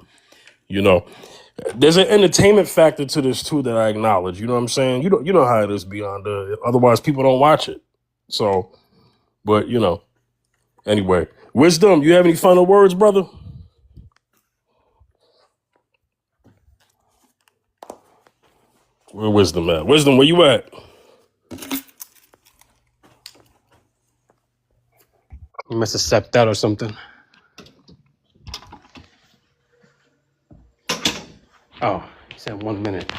there's an entertainment factor to this too that I acknowledge. You know what I'm saying? You know how it is beyond. Otherwise, people don't watch it. So, but anyway, Wisdom. You have any final words, brother? Where Wisdom at? Wisdom, where you at?
You must have stepped out or something. Oh, he said 1 minute.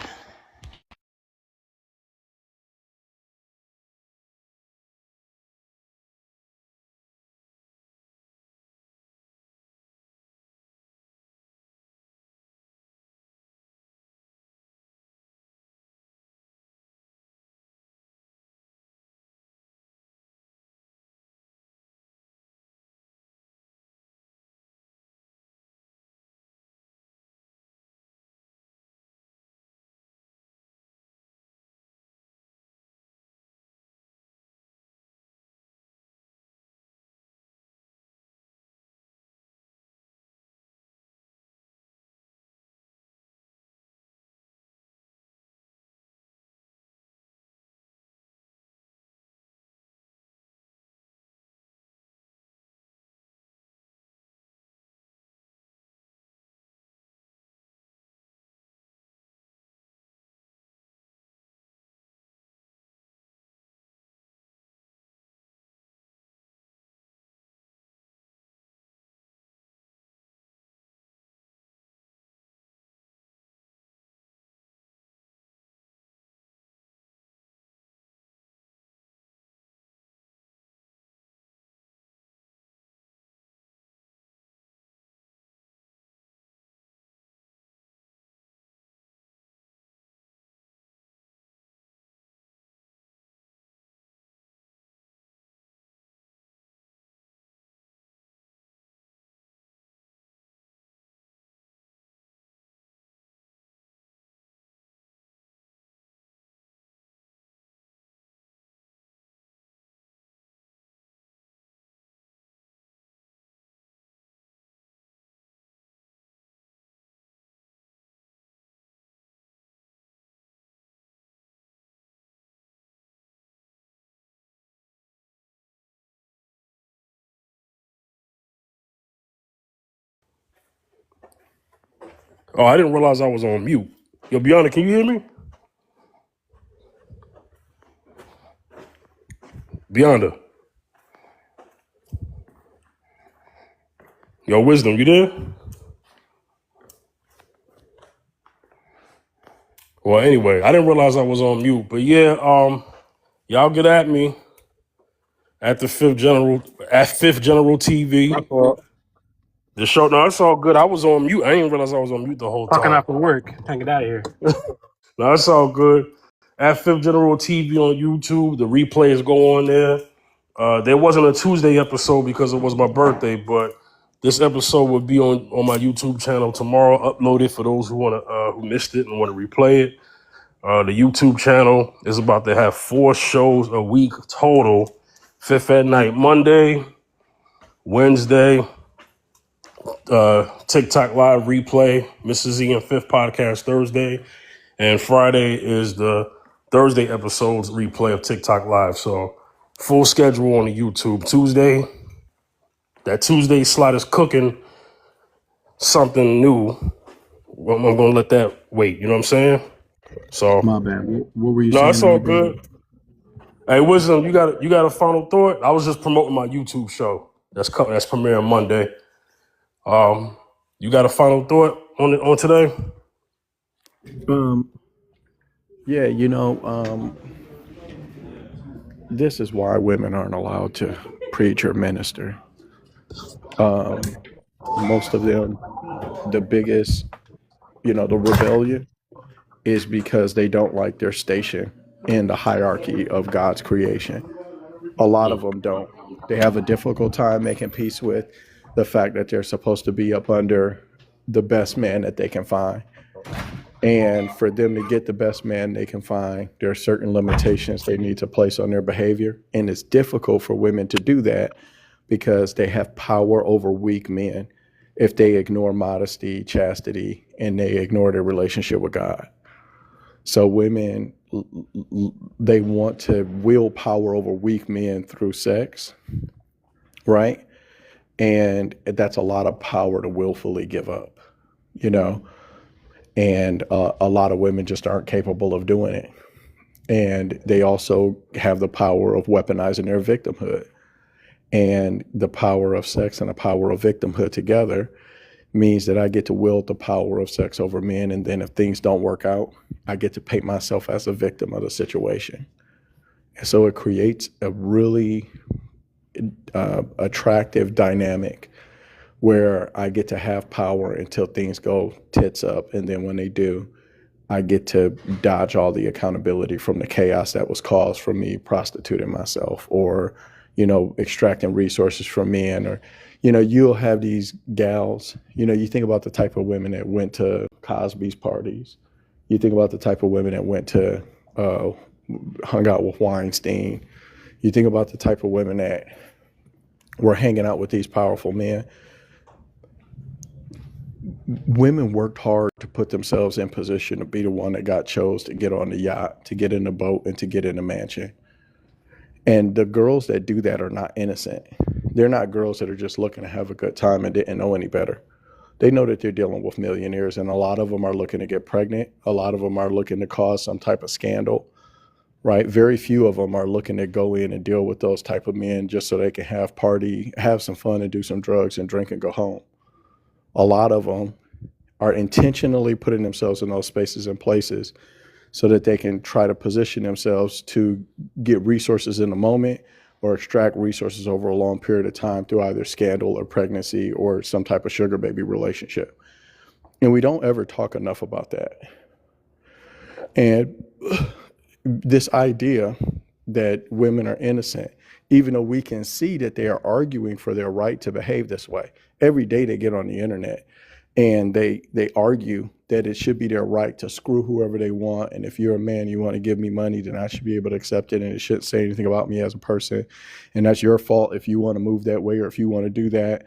Oh, I didn't realize I was on mute. Yo, Beyonce, can you hear me? Beyonce. Yo, Wisdom, you there? Well, anyway, I didn't realize I was on mute. But yeah, y'all get at me at the Fifth General
My
TV.
fault.
The show, no, it's all good. I was on mute. I didn't realize I was on mute the whole
Fucking
time.
after work. Can't get out of here.
No, it's all good. At Fifth General TV on YouTube, the replays go on there. There wasn't a Tuesday episode because it was my birthday, but this episode will be on my YouTube channel tomorrow, uploaded for those who who missed it and want to replay it. The YouTube channel is about to have 4 shows a week total. Fifth at Night Monday, Wednesday, TikTok Live replay, Mrs. Z and Fifth Podcast Thursday, and Friday is the Thursday episodes replay of TikTok Live. So full schedule on the YouTube. That Tuesday slot is cooking something new. I'm gonna let that wait. You know what I'm saying? So
My bad. What were you
no,
saying
it's
in the
all
beginning?
good. Hey, Wisdom, you got a final thought? I was just promoting my YouTube show that's premiering Monday. You got a final thought on today?
Um, yeah, this is why women aren't allowed to preach or minister. Most of them, the biggest, the rebellion is because they don't like their station in the hierarchy of God's creation. A lot of them don't. They have a difficult time making peace with the fact that they're supposed to be up under the best man that they can find. And for them to get the best man they can find, there are certain limitations they need to place on their behavior. And it's difficult for women to do that because they have power over weak men if they ignore modesty, chastity, and they ignore their relationship with God. So women, they want to wield power over weak men through sex, right? And that's a lot of power to willfully give up, and a lot of women just aren't capable of doing it. And they also have the power of weaponizing their victimhood. And the power of sex and the power of victimhood together means that I get to wield the power of sex over men. And then if things don't work out, I get to paint myself as a victim of the situation. And so it creates a really attractive dynamic where I get to have power until things go tits up. And then when they do, I get to dodge all the accountability from the chaos that was caused from me prostituting myself or, extracting resources from men. Or, you'll have these gals, you think about the type of women that went to Cosby's parties. You think about the type of women that went to, hung out with Weinstein. You think about the type of women that were hanging out with these powerful men. Women worked hard to put themselves in position to be the one that got chose to get on the yacht, to get in the boat, and to get in the mansion. And the girls that do that are not innocent. They're not girls that are just looking to have a good time and didn't know any better. They know that they're dealing with millionaires, and a lot of them are looking to get pregnant. A lot of them are looking to cause some type of scandal, right? Very few of them are looking to go in and deal with those type of men just so they can have some fun and do some drugs and drink and go home. A lot of them are intentionally putting themselves in those spaces and places so that they can try to position themselves to get resources in the moment or extract resources over a long period of time through either scandal or pregnancy or some type of sugar baby relationship. And we don't ever talk enough about that. And this idea that women are innocent, even though we can see that they are arguing for their right to behave this way. Every day they get on the internet and they argue that it should be their right to screw whoever they want. And if you're a man, you want to give me money, then I should be able to accept it. And it shouldn't say anything about me as a person. And that's your fault if you want to move that way or if you want to do that.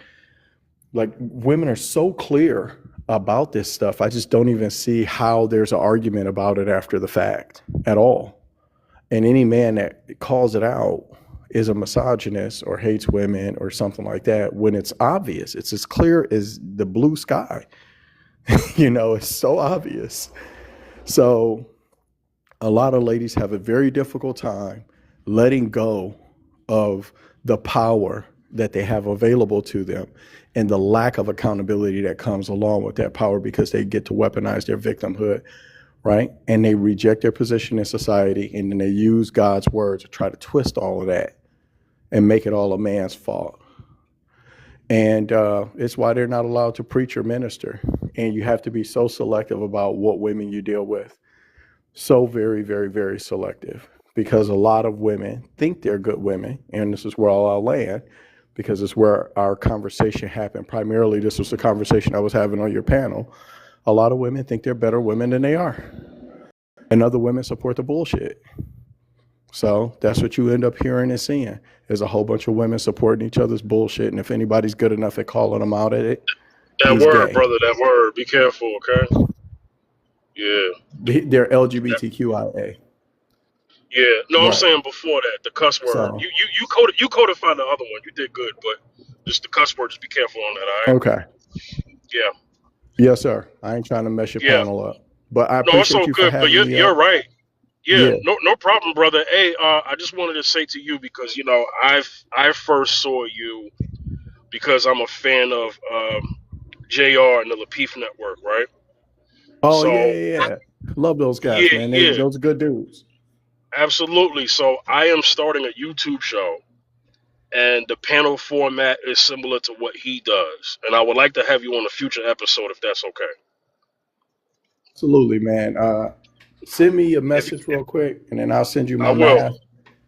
Like, women are so clear about this stuff. I just don't even see how there's an argument about it after the fact at all. And any man that calls it out is a misogynist or hates women or something like that when it's obvious. It's as clear as the blue sky. It's so obvious. So a lot of ladies have a very difficult time letting go of the power that they have available to them and the lack of accountability that comes along with that power, because they get to weaponize their victimhood, right? And they reject their position in society, and then they use God's word to try to twist all of that and make it all a man's fault. And it's why they're not allowed to preach or minister. And you have to be so selective about what women you deal with. So very, very, very selective, because a lot of women think they're good women. And this is where I'll land, because it's where our conversation happened. Primarily, this was the conversation I was having on your panel. A lot of women think they're better women than they are. And other women support the bullshit. So that's what you end up hearing and seeing, is a whole bunch of women supporting each other's bullshit. And if anybody's good enough at calling them out at it,
That
he's
word,
gay.
brother, that word. Be careful, okay? Yeah.
They're LGBTQIA.
Yeah. No, I'm
Right.
saying before that, the cuss word.
So,
You codified the other one. You did good, but just the cuss word, just be careful on that, all right?
okay.
Yeah.
Yes, sir. I ain't trying to mess your
Yeah.
panel up, but I
No, it's
appreciate
so
you for
good, but
having me
you're
up.
right. Yeah,
Yeah.
no problem, brother. Hey, I just wanted to say to you, because I first saw you because I'm a fan of JR and the Lapeef Network, right?
Oh,
So
yeah. Love those guys, man.
yeah,
Those are good dudes.
absolutely. So I am starting a YouTube show, and the panel format is similar to what he does, and I would like to have you on a future episode if that's okay.
Absolutely, man. Send me a message real quick, and then I'll send you
I
my
will.
math.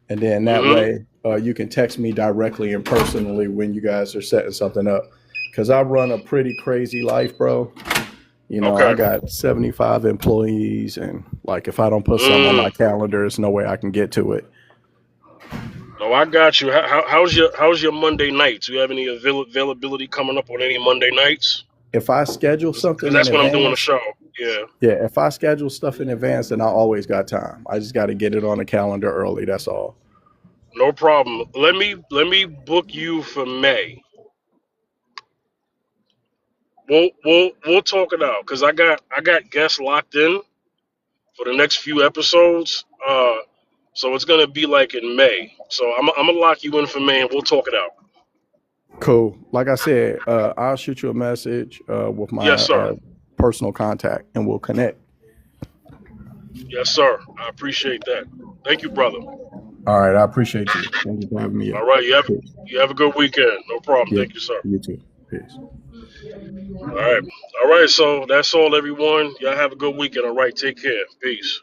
And then that way you can text me directly and personally when you guys are setting something up. Because I run a pretty crazy life, bro.
Okay.
I got 75 employees, and like if I don't put something on my calendar, there's no way I can get to it.
No, I got you. How's your Monday nights? Do you have any availability coming up on any Monday nights?
If I schedule
Because
something in
that's when I'm doing the
advance,
show. Yeah.
yeah, if I schedule stuff in advance, then I always got time. I just got to get it on the calendar early. That's all.
No problem. Let me book you for May. We'll talk it out, because I got guests locked in for the next few episodes. So it's gonna be like in May. So I'm gonna lock you in for May, and we'll talk it out.
Cool. Like I said, I'll shoot you a message with my
Yes, sir.
personal contact, and we'll connect.
Yes, sir. I appreciate that. Thank you, brother.
All right. I appreciate you. Thank you for having me.
All right.
Peace.
You have a good weekend. No problem.
Yeah,
Thank you, sir.
you too. Peace.
All right. So that's all, everyone. Y'all have a good weekend. All right. Take care. Peace.